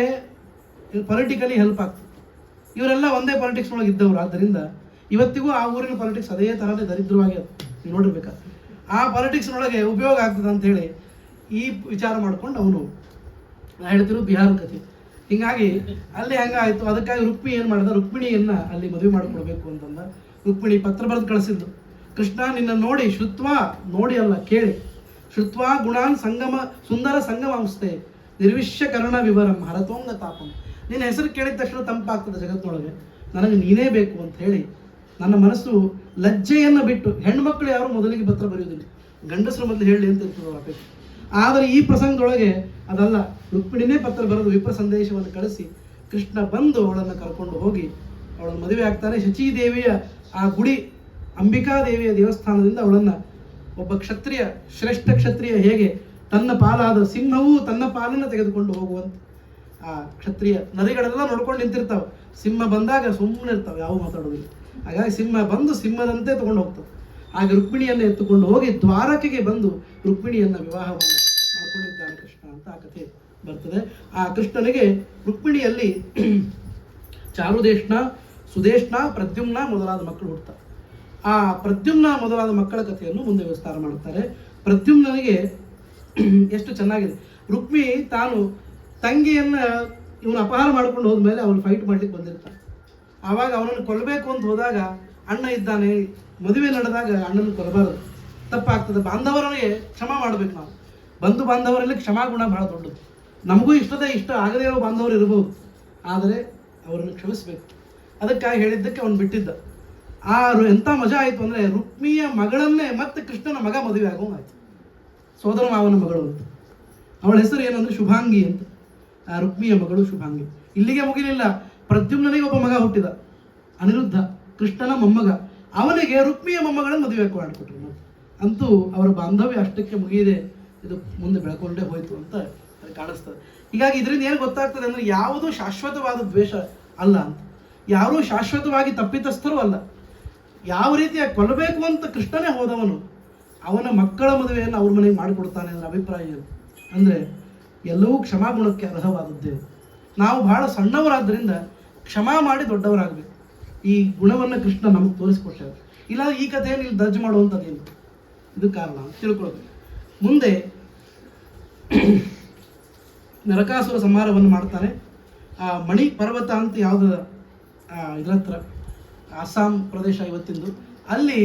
ಪೊಲಿಟಿಕಲಿ ಹೆಲ್ಪ್ ಆಗ್ತದೆ. ಇವರೆಲ್ಲ ಒಂದೇ ಪಾಲಿಟಿಕ್ಸ್ನೊಳಗೆ ಇದ್ದವರು, ಆದ್ದರಿಂದ ಇವತ್ತಿಗೂ ಆ ಊರಿನ ಪಾಲಿಟಿಕ್ಸ್ ಅದೇ ಥರದೇ ದರಿದ್ರವಾಗಿ ಅದು ನೀವು ನೋಡಿರ್ಬೇಕಾದ್ರೆ. ಆ ಪಾಲಿಟಿಕ್ಸ್ನೊಳಗೆ ಉಪಯೋಗ ಆಗ್ತದೆ ಅಂಥೇಳಿ ಈ ವಿಚಾರ ಮಾಡ್ಕೊಂಡು ಅವನು ಹೇಳ್ತಿರೋ ಬಿಹಾರ ಕಥೆ. ಹೀಗಾಗಿ ಅಲ್ಲಿ ಹಂಗಾಯಿತು. ಅದಕ್ಕಾಗಿ ರುಕ್ಮಿ ಏನು ಮಾಡಿದ, ರುಕ್ಮಿಣಿಯನ್ನು ಅಲ್ಲಿ ಮದುವೆ ಮಾಡಿಕೊಡ್ಬೇಕು ಅಂತಂದ. ರುಕ್ಮಿಣಿ ಪತ್ರ ಬರೆದು ಕಳಿಸಿದ್ದು, ಕೃಷ್ಣ ನಿನ್ನ ನೋಡಿ ನೋಡಿ ಅಲ್ಲ ಕೇಳಿ, ಶ್ರುತ್ವಾ ಗುಣಾನ್ ಸುಂದರ ಸಂಗಮಾಂಸ್ತೆ ನಿರ್ವಿಶ್ಯ ಕರ್ಣ ವಿವರಂ ಹರತೋಂಗ ತಾಪಂ. ನಿನ್ನ ಹೆಸರು ಕೇಳಿದ ತಕ್ಷಣ ತಂಪಾಗ್ತದೆ ಜಗತ್ತಿನೊಳಗೆ, ನನಗೆ ನೀನೇ ಬೇಕು ಅಂತ ಹೇಳಿ ನನ್ನ ಮನಸ್ಸು ಲಜ್ಜೆಯನ್ನು ಬಿಟ್ಟು, ಹೆಣ್ಮಕ್ಳು ಯಾರು ಮೊದಲಿಗೆ ಪತ್ರ ಬರೆಯೋದಿಲ್ಲ, ಗಂಡಸರ ಮೊದಲು ಹೇಳಲಿ ಅಂತ ಇರ್ತದೆ ಅವರ ಅಪೇಕ್ಷೆ. ಆದರೆ ಈ ಪ್ರಸಂಗದೊಳಗೆ ಅದಲ್ಲ, ರುಕ್ಮಿಣಿನೇ ಪತ್ರ ಬರೆದು ವಿಪ್ರ ಸಂದೇಶವನ್ನು ಕಳಿಸಿ ಕೃಷ್ಣ ಬಂದು ಅವಳನ್ನು ಕರ್ಕೊಂಡು ಹೋಗಿ ಅವಳನ್ನು ಮದುವೆ ಆಗ್ತಾನೆ. ಶಚೀದೇವಿಯ ಆ ಗುಡಿ ಅಂಬಿಕಾದೇವಿಯ ದೇವಸ್ಥಾನದಿಂದ ಅವಳನ್ನು ಒಬ್ಬ ಕ್ಷತ್ರಿಯ, ಶ್ರೇಷ್ಠ ಕ್ಷತ್ರಿಯ ಹೇಗೆ ತನ್ನ ಪಾಲಾದ ಸಿಂಹವೂ ತನ್ನ ಪಾಲನ್ನು ತೆಗೆದುಕೊಂಡು ಹೋಗುವಂತ ಆ ಕ್ಷತ್ರಿಯ, ನದಿಗಳೆಲ್ಲ ನೋಡ್ಕೊಂಡು ನಿಂತಿರ್ತಾವೆ. ಸಿಂಹ ಬಂದಾಗ ಸುಮ್ಮನೆ ಇರ್ತಾವೆ, ಯಾವ ಮಾತಾಡೋದಿಲ್ಲ. ಹಾಗಾಗಿ ಸಿಂಹ ಬಂದು ಸಿಂಹದಂತೆ ತಗೊಂಡು ಹೋಗ್ತಾವೆ. ಹಾಗೆ ರುಕ್ಮಿಣಿಯನ್ನು ಎತ್ತುಕೊಂಡು ಹೋಗಿ ದ್ವಾರಕೆಗೆ ಬಂದು ರುಕ್ಮಿಣಿಯನ್ನು ವಿವಾಹವನ್ನು ಮಾಡ್ಕೊಂಡಿದ್ದಾನೆ ಕೃಷ್ಣ ಅಂತ ಆ ಕಥೆ ಬರ್ತದೆ. ಆ ಕೃಷ್ಣನಿಗೆ ರುಕ್ಮಿಣಿಯಲ್ಲಿ ಚಾರುದೇಶ್ನ, ಸುದೇಶ್ನ, ಪ್ರದ್ಯುಮ್ನ ಮೊದಲಾದ ಮಕ್ಕಳು ಹುಡ್ತಾರೆ. ಆ ಪ್ರದ್ಯುಮ್ನ ಮೊದಲಾದ ಮಕ್ಕಳ ಕಥೆಯನ್ನು ಮುಂದೆ ವಿಸ್ತಾರ ಮಾಡುತ್ತಾರೆ. ಪ್ರದ್ಯುಮ್ನಿಗೆ ಎಷ್ಟು ಚೆನ್ನಾಗಿದೆ. ರುಕ್ಮಿ ತಾನು ತಂಗಿಯನ್ನು ಇವನು ಅಪಹಾರ ಮಾಡ್ಕೊಂಡು ಹೋದ್ಮೇಲೆ ಅವನು ಫೈಟ್ ಮಾಡ್ಲಿಕ್ಕೆ ಬಂದಿರ್ತಾನೆ. ಆವಾಗ ಅವನನ್ನು ಕೊಲ್ಲಬೇಕು ಅಂತ ಹೋದಾಗ ಅಣ್ಣ ಇದ್ದಾನೆ, ಮದುವೆ ನಡೆದಾಗ ಅಣ್ಣನ ಕೊಲ್ಲಬಾರದು, ತಪ್ಪಾಗ್ತದೆ. ಬಾಂಧವರಿಗೆ ಕ್ಷಮಾ ಮಾಡ್ಬೇಕು. ನಾವು ಬಂಧು ಬಾಂಧವರಲ್ಲಿ ಕ್ಷಮಾಗುಣ ಬಹಳ ದೊಡ್ಡದು. ನಮಗೂ ಇಷ್ಟ ಆಗದೇ ಇರೋ ಬಾಂಧವರು ಇರ್ಬೋದು, ಆದರೆ ಅವರನ್ನು ಕ್ಷಮಿಸಬೇಕು. ಅದಕ್ಕಾಗಿ ಹೇಳಿದ್ದಕ್ಕೆ ಅವನು ಬಿಟ್ಟಿದ್ದ. ಎಂಥ ಮಜಾ ಆಯಿತು ಅಂದರೆ, ರುಕ್ಮಿಯ ಮಗಳನ್ನೇ ಮತ್ತೆ ಕೃಷ್ಣನ ಮಗ ಮದುವೆ ಆಗೋಂಗಾಯ್ತು. ಸೋದರ ಮಾವನ ಮಗಳು ಅಂತ. ಅವಳ ಹೆಸರು ಏನಂದ್ರೆ ಶುಭಾಂಗಿ ಅಂತ. ಆ ರುಕ್ಮಿಯ ಮಗಳು ಶುಭಾಂಗಿ. ಇಲ್ಲಿಗೆ ಮುಗಿಲಿಲ್ಲ. ಪ್ರದ್ಯುಮ್ನಿಗೆ ಒಬ್ಬ ಮಗ ಹುಟ್ಟಿದ, ಅನಿರುದ್ಧ, ಕೃಷ್ಣನ ಮೊಮ್ಮಗ. ಅವನಿಗೆ ರುಕ್ಮಿಯ ಮೊಮ್ಮಗಳನ್ನು ಮದುವೆ ಮಾಡಿಕೊಟ್ರು. ಅಂತೂ ಅವರ ಬಾಂಧವ್ಯ ಅಷ್ಟಕ್ಕೆ ಮುಗಿಯದೆ ಇದು ಮುಂದೆ ಬೆಳ್ಕೊಂಡೇ ಹೋಯ್ತು ಅಂತ ಕಾಣಿಸ್ತದೆ. ಹೀಗಾಗಿ ಇದರಿಂದ ಏನು ಗೊತ್ತಾಗ್ತದೆ ಅಂದರೆ, ಯಾವುದೂ ಶಾಶ್ವತವಾದ ದ್ವೇಷ ಅಲ್ಲ ಅಂತ, ಯಾರೂ ಶಾಶ್ವತವಾಗಿ ತಪ್ಪಿತಸ್ಥರೂ ಅಲ್ಲ. ಯಾವ ರೀತಿಯ ಕೊಲ್ಲಬೇಕು ಅಂತ ಕೃಷ್ಣನೇ ಹೋದವನು ಅವನ ಮಕ್ಕಳ ಮದುವೆಯನ್ನು ಅವ್ರ ಮನೆಗೆ ಮಾಡಿಕೊಡ್ತಾನೆ ಅನ್ನೋ ಅಭಿಪ್ರಾಯ ಏನು ಅಂದರೆ, ಎಲ್ಲವೂ ಕ್ಷಮಾಗುಣಕ್ಕೆ ಅರ್ಹವಾದದ್ದೇ. ನಾವು ಬಹಳ ಸಣ್ಣವರಾದ್ದರಿಂದ ಕ್ಷಮಾ ಮಾಡಿ ದೊಡ್ಡವರಾಗಬೇಕು. ಈ ಗುಣವನ್ನು ಕೃಷ್ಣ ನಮಗೆ ತೋರಿಸ್ಕೊಟ್ಟಾರೆ. ಇಲ್ಲ ಈ ಕಥೆಯನ್ನು ಇಲ್ಲಿ ದರ್ಜೆ ಮಾಡುವಂಥದ್ದೇನು, ಇದು ಕಾರಣ ಅಂತ ತಿಳ್ಕೊಳ್ಬೇಕು. ಮುಂದೆ ನರಕಾಸುರ ಸಂಹಾರವನ್ನು ಮಾಡ್ತಾನೆ. ಆ ಮಣಿ ಪರ್ವತ ಅಂತ ಯಾವುದು ಇದರ ಹತ್ರ ಅಸ್ಸಾಂ ಪ್ರದೇಶ ಇವತ್ತಿಂದು, ಅಲ್ಲಿ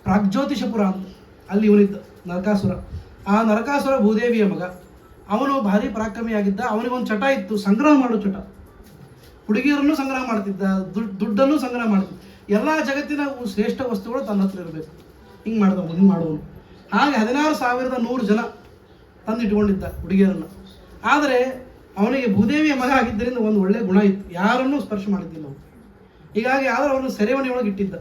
ಪ್ರಾಗ್ಜ್ಯೋತಿಷಪುರ ಅಂತ, ಅಲ್ಲಿ ಇವನಿದ್ದ ನರಕಾಸುರ. ಆ ನರಕಾಸುರ ಭೂದೇವಿಯ ಮಗ. ಅವನು ಭಾರಿ ಪರಾಕ್ರಮಿಯಾಗಿದ್ದ. ಅವನಿಗೊಂದು ಚಟ ಇತ್ತು, ಸಂಗ್ರಹ ಮಾಡೋ ಚಟ. ಹುಡುಗಿಯರನ್ನು ಸಂಗ್ರಹ ಮಾಡ್ತಿದ್ದ, ದುಡ್ಡನ್ನು ಸಂಗ್ರಹ ಮಾಡ್ತಿದ್ದ. ಎಲ್ಲ ಜಗತ್ತಿನ ಶ್ರೇಷ್ಠ ವಸ್ತುಗಳು ತನ್ನ ಹತ್ರ ಇರಬೇಕು. ಹಿಂಗೆ ಮಾಡುವನು. ಹಾಗೆ 16,100 ಜನ ತಂದಿಟ್ಕೊಂಡಿದ್ದ ಹುಡುಗಿಯರನ್ನು. ಆದರೆ ಅವನಿಗೆ ಭೂದೇವಿಯ ಮಗ ಆಗಿದ್ದರಿಂದ ಒಂದು ಒಳ್ಳೆಯ ಗುಣ ಇತ್ತು, ಯಾರನ್ನೂ ಸ್ಪರ್ಶ ಮಾಡಿದ್ದಿಲ್ಲ ಅವನು. ಹೀಗಾಗಿ ಆದರೂ ಅವನು ಸೆರೆಮನೆಯೊಳಗೆ ಇಟ್ಟಿದ್ದ.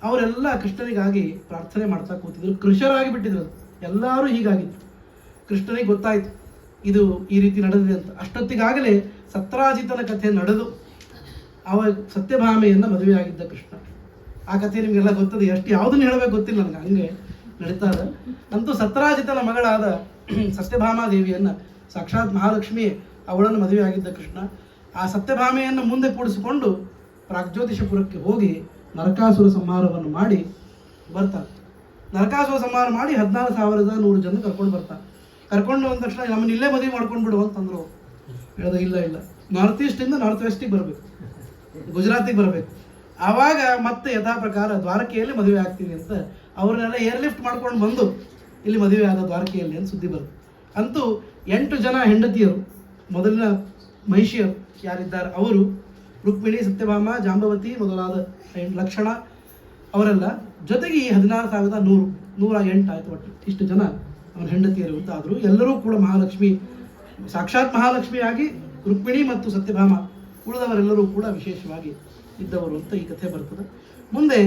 ಅವರೆಲ್ಲ ಕೃಷ್ಣನಿಗಾಗಿ ಪ್ರಾರ್ಥನೆ ಮಾಡ್ತಾ ಕೂತಿದ್ರು. ಕೃಷರಾಗಿ ಬಿಟ್ಟಿದ್ರು. ಎಲ್ಲರೂ ಹೀಗಾಗಿತ್ತು. ಕೃಷ್ಣನಿಗೆ ಗೊತ್ತಾಯಿತು ಇದು ಈ ರೀತಿ ನಡೆದಿದೆ ಅಂತ. ಅಷ್ಟೊತ್ತಿಗಾಗಲೇ ಸತ್ರಾಜಿತನ ಕಥೆ ನಡೆದು ಅವ ಸತ್ಯಭಾಮೆಯನ್ನು ಮದುವೆಯಾಗಿದ್ದ ಕೃಷ್ಣ. ಆ ಕಥೆ ನಿಮಗೆಲ್ಲ ಗೊತ್ತದೆ. ಯಾವುದನ್ನು ಹೇಳಬೇಕು ಗೊತ್ತಿಲ್ಲ ನನಗೆ, ಹಂಗೆ ನಡೀತಾ ಇದೆ. ಅಂತೂ ಸತ್ರಾಜಿತನ ಮಗಳಾದ ಸತ್ಯಭಾಮಾದೇವಿಯನ್ನು ಸಾಕ್ಷಾತ್ ಮಹಾಲಕ್ಷ್ಮಿ ಅವಳನ್ನು ಮದುವೆಯಾಗಿದ್ದ ಕೃಷ್ಣ ಆ ಸತ್ಯಭಾಮೆಯನ್ನು ಮುಂದೆ ಕೂಡಿಸಿಕೊಂಡು ಪ್ರಾಗ್ಜ್ಯೋತಿಷಪುರಕ್ಕೆ ಹೋಗಿ ನರಕಾಸುರ ಸಂಹಾರವನ್ನು ಮಾಡಿ ಬರ್ತಾನೆ. ನರಕಾಸುರ ಸಂಹಾರ ಮಾಡಿ 14,100 ಜನ ಕರ್ಕೊಂಡು ಬರ್ತಾನೆ. ಕರ್ಕೊಂಡು ಬಂದ ತಕ್ಷಣ ನಮ್ಮನ್ನ ಇಲ್ಲೇ ಮದುವೆ ಮಾಡ್ಕೊಂಡು ಬಿಡು ಅಂತಂದ್ರು. ಹೇಳ್ದ ಇಲ್ಲ, ನಾರ್ತ್ ಈಸ್ಟಿಂದ ನಾರ್ತ್ ವೆಸ್ಟಿಗೆ ಬರಬೇಕು, ಗುಜರಾತಿಗೆ ಬರಬೇಕು. ಆವಾಗ ಮತ್ತೆ ಯಥಾ ಪ್ರಕಾರ ದ್ವಾರಕೆಯಲ್ಲಿ ಮದುವೆ ಆಗ್ತೀನಿ ಅಂತ ಅವ್ರನ್ನೆಲ್ಲ ಏರ್ಲಿಫ್ಟ್ ಮಾಡ್ಕೊಂಡು ಬಂದು ಇಲ್ಲಿ ಮದುವೆ ಆದ ದ್ವಾರಕೆಯಲ್ಲಿ ಅಂತ ಸುದ್ದಿ ಬರುತ್ತೆ. ಅಂತೂ 8 ಜನ ಹೆಂಡತಿಯರು, ಮೊದಲಿನ ಮಹಿಷಿಯರು ಯಾರಿದ್ದಾರೆ ಅವರು, ರುಕ್ಮಿಣಿ, ಸತ್ಯಭಾಮ, ಜಾಂಬವತಿ ಮೊದಲಾದ ಲಕ್ಷಣ ಅವರೆಲ್ಲ ಜೊತೆಗೆ ಈ 16,108 ಆಯಿತು. ಒಟ್ಟು ಇಷ್ಟು ಜನ ಅವನ ಹೆಂಡತಿಯರು ಅಂತಾದರು. ಎಲ್ಲರೂ ಕೂಡ ಮಹಾಲಕ್ಷ್ಮಿ, ಸಾಕ್ಷಾತ್ ಮಹಾಲಕ್ಷ್ಮಿಯಾಗಿ ರುಕ್ಮಿಣಿ ಮತ್ತು ಸತ್ಯಭಾಮ, ಉಳಿದವರೆಲ್ಲರೂ ಕೂಡ ವಿಶೇಷವಾಗಿ ಇದ್ದವರು ಅಂತ ಈ ಕಥೆ ಬರ್ತದೆ. ಮುಂದೆ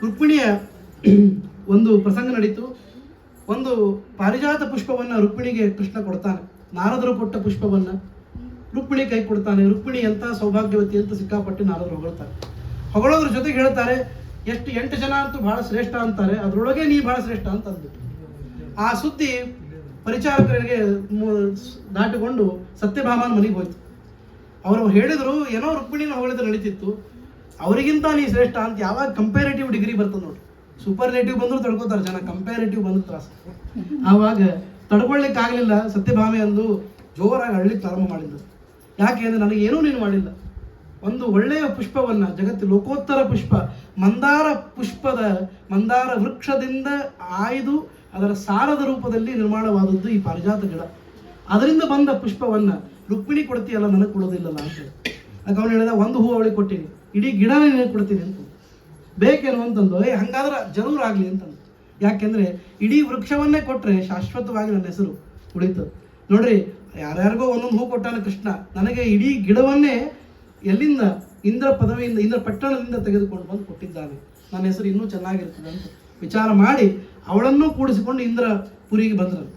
ರುಕ್ಮಿಣಿಯ ಒಂದು ಪ್ರಸಂಗ ನಡೀತು. ಒಂದು ಪಾರಿಜಾತ ಪುಷ್ಪವನ್ನು ರುಕ್ಮಿಣಿಗೆ ಕೃಷ್ಣ ಕೊಡ್ತಾನೆ. ನಾರದರು ಕೊಟ್ಟ ಪುಷ್ಪವನ್ನು ರುಕ್ಮಿಣಿ ಕೈ ಕೊಡ್ತಾನೆ. ರುಕ್ಮಿಣಿ ಎಂಥ ಸೌಭಾಗ್ಯವತಿ ಅಂತ ಸಿಕ್ಕಾಪಟ್ಟೆ ನಾರದರು ಹೊಗಳ್ತಾರೆ. ಹೊಗಳೋದ್ರ ಜೊತೆಗೆ ಹೇಳ್ತಾರೆ, 8 ಜನ ಅಂತೂ ಬಹಳ ಶ್ರೇಷ್ಠ ಅಂತಾರೆ, ಅದರೊಳಗೆ ನೀ ಬಹಳ ಶ್ರೇಷ್ಠ ಅಂತ ಅಂದ್ಬಿಟ್ಟು ಆ ಸುದ್ದಿ ಪರಿಚಾರಕರಿಗೆ ದಾಟಿಕೊಂಡು ಸತ್ಯಭಾಮನ ಮನೆಗೆ ಹೋಯ್ತು. ಅವರು ಹೇಳಿದ್ರು, ಏನೋ ರುಕ್ಮಿಣಿನ ಹೊಗಳಿದ್ರೆ ನಡೀತಿತ್ತು, ಅವರಿಗಿಂತ ನೀ ಶ್ರೇಷ್ಠ ಅಂತ. ಯಾವಾಗ ಕಂಪೇರೇಟಿವ್ ಡಿಗ್ರಿ ಬರ್ತದೆ ನೋಡಿ, ಸೂಪರ್ಲೇಟಿವ್ ಬಂದರೂ ತಡ್ಕೋತಾರೆ ಜನ, ಕಂಪೇರೇಟಿವ್ ಬಂದು ತ್ರಾಸ. ಆವಾಗ ತಡ್ಕೊಳ್ಳಿಕ್ಕಾಗಲಿಲ್ಲ. ಸತ್ಯಭಾಮೆ ಅಂದು ಜೋರಾಗಿ ಅಳ್ಳಿಕ್ಕೆ ಪ್ರಾರಂಭ ಮಾಡಿದ್ದು. ಯಾಕೆ ಅಂದರೆ, ನನಗೇನೂ ನೀನು ಮಾಡಿಲ್ಲ. ಒಂದು ಒಳ್ಳೆಯ ಪುಷ್ಪವನ್ನು, ಜಗತ್ತು ಲೋಕೋತ್ತರ ಪುಷ್ಪ, ಮಂದಾರ ವೃಕ್ಷದಿಂದ ಆಯ್ದು ಅದರ ಸಾರದ ರೂಪದಲ್ಲಿ ನಿರ್ಮಾಣವಾದದ್ದು ಈ ಪಾರಿಜಾತ ಗಿಡ. ಅದರಿಂದ ಬಂದ ಪುಷ್ಪವನ್ನು ರುಕ್ಮಿಣಿ ಕೊಡ್ತೀಯಲ್ಲ, ನನಗೆ ಕೊಡೋದಿಲ್ಲಲ್ಲ ಅಂತ ಹೇಳಿ. ಆಗ ಅವನು ಹೇಳಿದ, ಒಂದು ಹೂ ಅವಳಿಗೆ ಕೊಟ್ಟಿನಿ, ಇಡೀ ಗಿಡನೇ ನಿನಗೆ ಕೊಡ್ತೀನಿ ಅಂತ. ಬೇಕೇನು ಅಂತಂದು, ಹಂಗಾದ್ರೆ ಜರೂರಾಗಲಿ ಅಂತಂದು. ಯಾಕೆಂದರೆ ಇಡೀ ವೃಕ್ಷವನ್ನೇ ಕೊಟ್ಟರೆ ಶಾಶ್ವತವಾಗಿ ನನ್ನ ಹೆಸರು ಉಳಿತದೆ. ನೋಡ್ರಿ, ಯಾರ್ಯಾರಿಗೋ ಒಂದೊಂದು ಹೂ ಕೊಟ್ಟಾನ ಕೃಷ್ಣ, ನನಗೆ ಇಡೀ ಗಿಡವನ್ನೇ ಎಲ್ಲಿಂದ ಇಂದ್ರ ಪದವಿಯಿಂದ, ಇಂದ್ರ ಪಟ್ಟಣದಿಂದ ತೆಗೆದುಕೊಂಡು ಬಂದು ಕೊಟ್ಟಿದ್ದಾನೆ, ನನ್ನ ಹೆಸರು ಇನ್ನೂ ಚೆನ್ನಾಗಿರ್ತದೆ ಅಂತ ವಿಚಾರ ಮಾಡಿ ಅವಳನ್ನೂ ಕೂಡಿಸಿಕೊಂಡು ಇಂದ್ರಪುರಿಗೆ ಬಂದರು.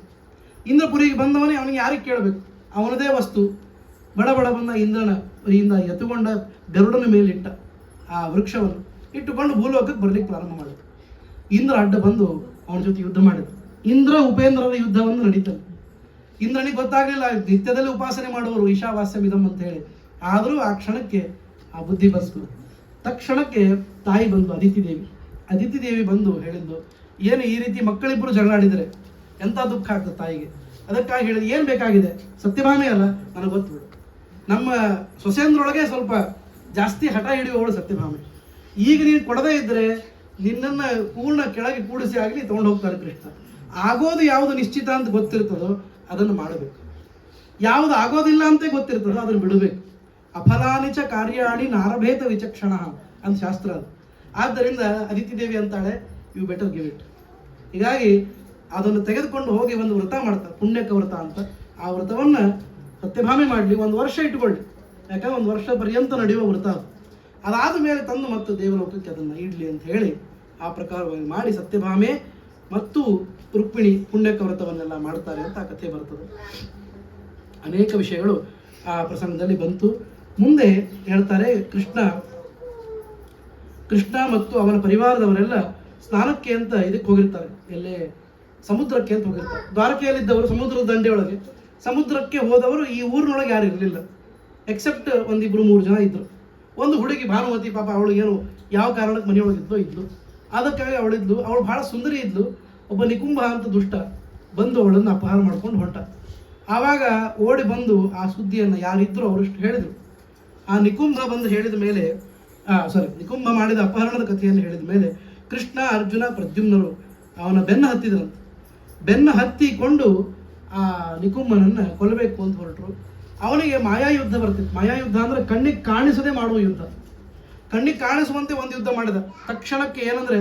ಇಂದ್ರಪುರಿಗೆ ಬಂದವನೇ ಅವನಿಗೆ ಯಾರಿಗೆ ಕೇಳಬೇಕು? ಅವನದೇ ವಸ್ತು. ಬಡ ಬಡ ಬಂದ ಇಂದ್ರನಿಂದ ಎತ್ತುಕೊಂಡ ಗರುಡನ ಮೇಲಿಟ್ಟ ಆ ವೃಕ್ಷವನ್ನು ಇಟ್ಟುಕೊಂಡು ಭೂಲೋಕಕ್ಕೆ ಬರಲಿಕ್ಕೆ ಪ್ರಾರಂಭ ಮಾಡಿದ. ಇಂದ್ರ ಅಡ್ಡ ಬಂದು ಅವನ ಜೊತೆ ಯುದ್ಧ ಮಾಡಿದ. ಇಂದ್ರ ಉಪೇಂದ್ರರ ಯುದ್ಧವನ್ನು ನಡೀತದೆ. ಇಂದ್ರನಿಗೆ ಗೊತ್ತಾಗಲಿಲ್ಲ, ನಿತ್ಯದಲ್ಲಿ ಉಪಾಸನೆ ಮಾಡುವರು ಈಶಾವಾಸ್ಯಮಿದಂ ಅಂತ ಹೇಳಿ. ಆದರೂ ಆ ಕ್ಷಣಕ್ಕೆ ಆ ಬುದ್ಧಿ ಬಂತು. ತಕ್ಷಣಕ್ಕೆ ತಾಯಿ ಬಂದು ಅದಿತಿ ದೇವಿ ಬಂದು ಹೇಳಿದ್ದು, ಏನು ಈ ರೀತಿ ಮಕ್ಕಳಿಬ್ಬರು ಜಗಳಾಡಿದರೆ ಎಂಥ ದುಃಖ ಆಗ್ತದೆ ತಾಯಿಗೆ. ಅದಕ್ಕಾಗಿ ಹೇಳಿದ, ಏನು ಬೇಕಾಗಿದೆ? ಸತ್ಯಭಾಮೆ ಅಲ್ಲ, ನನಗೆ ಗೊತ್ತು. ನಮ್ಮ ಸೊಸೆಂದ್ರೊಳಗೆ ಸ್ವಲ್ಪ ಜಾಸ್ತಿ ಹಠ ಹಿಡಿಯುವವಳು ಸತ್ಯಭಾಮೆ. ಈಗ ನೀನು ಕೊಡದೇ ಇದ್ದರೆ ನಿನ್ನನ್ನು ಪೂರ್ಣ ಕೆಳಗೆ ಕೂಡಿಸಿ ಆಗಲಿ ತೊಗೊಂಡು ಹೋಗ್ತಾರೆ ಕೃಷ್ಣ. ಆಗೋದು ಯಾವುದು ನಿಶ್ಚಿತ ಅಂತ ಗೊತ್ತಿರ್ತದೋ ಅದನ್ನು ಮಾಡಬೇಕು, ಯಾವುದು ಆಗೋದಿಲ್ಲ ಅಂತ ಗೊತ್ತಿರ್ತದೋ ಅದನ್ನು ಬಿಡಬೇಕು. ಅಫಲಾನಿಚ ಕಾರ್ಯಾಣಿ ನಾರಭೇದ ವಿಚಕ್ಷಣ ಅಂತ ಶಾಸ್ತ್ರ ಅದು. ಆದ್ದರಿಂದ ಅದಿತಿ ದೇವಿ ಅಂತಾಳೆ, ಯು ಬೆಟರ್ ಗಿವ್ ಇಟ್. ಹೀಗಾಗಿ ಅದನ್ನು ತೆಗೆದುಕೊಂಡು ಹೋಗಿ ಒಂದು ವ್ರತ ಮಾಡ್ತಾರೆ, ಪುಣ್ಯಕ ವ್ರತ ಅಂತ. ಆ ವ್ರತವನ್ನು ಸತ್ಯಭಾಮೆ ಮಾಡಲಿ, 1 ವರ್ಷ ಇಟ್ಕೊಳ್ಳಿ, ಯಾಕಂದ್ರೆ 1 ವರ್ಷ ಪರ್ಯಂತ ನಡೆಯುವ ವ್ರತ ಅದು. ಅದಾದ ಮೇಲೆ ತಂದು ಮತ್ತು ದೇವಲೋಕಕ್ಕೆ ಅದನ್ನು ಇಡಲಿ ಅಂತ ಹೇಳಿ ಆ ಪ್ರಕಾರವಾಗಿ ಮಾಡಿ ಸತ್ಯಭಾಮೆ ಮತ್ತು ರುಕ್ಮಿಣಿ ಪುಣ್ಯಕ ವ್ರತವನ್ನೆಲ್ಲ ಮಾಡ್ತಾರೆ ಅಂತ ಆ ಕಥೆ ಬರ್ತದೆ. ಅನೇಕ ವಿಷಯಗಳು ಆ ಪ್ರಸಂಗದಲ್ಲಿ ಬಂತು. ಮುಂದೆ ಹೇಳ್ತಾರೆ, ಕೃಷ್ಣ ಮತ್ತು ಅವನ ಪರಿವಾರದವರೆಲ್ಲ ಸ್ನಾನಕ್ಕೆ ಅಂತ ಇದಕ್ಕೆ ಹೋಗಿರ್ತಾರೆ, ಎಲ್ಲೇ ಸಮುದ್ರಕ್ಕೆ ಅಂತ ಹೋಗಿರ್ತಾರೆ. ದ್ವಾರಕೆಯಲ್ಲಿದ್ದವರು ಸಮುದ್ರದ ದಂಡೆಯೊಳಗೆ, ಸಮುದ್ರಕ್ಕೆ ಹೋದವರು ಈ ಊರಿನೊಳಗೆ ಯಾರು ಇರಲಿಲ್ಲ, ಎಕ್ಸೆಪ್ಟ್ 1-2-3 ಜನ ಇದ್ದರು. ಒಂದು ಹುಡುಗಿ ಭಾನುಮತಿ, ಪಾಪ ಅವಳು ಏನು ಯಾವ ಕಾರಣಕ್ಕೆ ಮನೆಯೊಳಗಿದ್ದೋ ಇದ್ಲು, ಅದಕ್ಕಾಗಿ ಅವಳಿದ್ಲು. ಅವಳು ಭಾಳ ಸುಂದರಿ ಇದ್ಲು. ಒಬ್ಬ ನಿಕುಂಭ ಅಂತ ದುಷ್ಟ ಬಂದು ಅವಳನ್ನು ಅಪಹಾರ ಮಾಡ್ಕೊಂಡು ಹೊಂಟ. ಆವಾಗ ಓಡಿ ಬಂದು ಆ ಸುದ್ದಿಯನ್ನು ಯಾರಿದ್ರು ಅವರಷ್ಟು ಹೇಳಿದರು. ಆ ನಿಕುಂಭ ಬಂದು ಹೇಳಿದ ಮೇಲೆ, ನಿಕುಂಭ ಮಾಡಿದ ಅಪಹರಣದ ಕಥೆಯನ್ನು ಹೇಳಿದ ಮೇಲೆ ಕೃಷ್ಣ, ಅರ್ಜುನ, ಪ್ರದ್ಯುಮ್ನರು ಅವನ ಬೆನ್ನು ಹತ್ತಿದ್ರಂತೆ. ಬೆನ್ನು ಹತ್ತಿಕೊಂಡು ಆ ನಿಕುಂಭನನ್ನು ಕೊಲ್ಲಬೇಕು ಅಂತ ಹೊರಟರು. ಅವನಿಗೆ ಮಾಯಾಯುದ್ಧ ಬರ್ತಿತ್ತು. ಮಾಯಾಯುದ್ಧ ಅಂದರೆ ಕಣ್ಣಿಗೆ ಕಾಣಿಸದೆ ಮಾಡುವ ಯುದ್ಧ. ಕಣ್ಣಿಗೆ ಕಾಣಿಸುವಂತೆ ಒಂದು ಯುದ್ಧ ಮಾಡಿದ ತಕ್ಷಣಕ್ಕೆ ಏನಂದರೆ,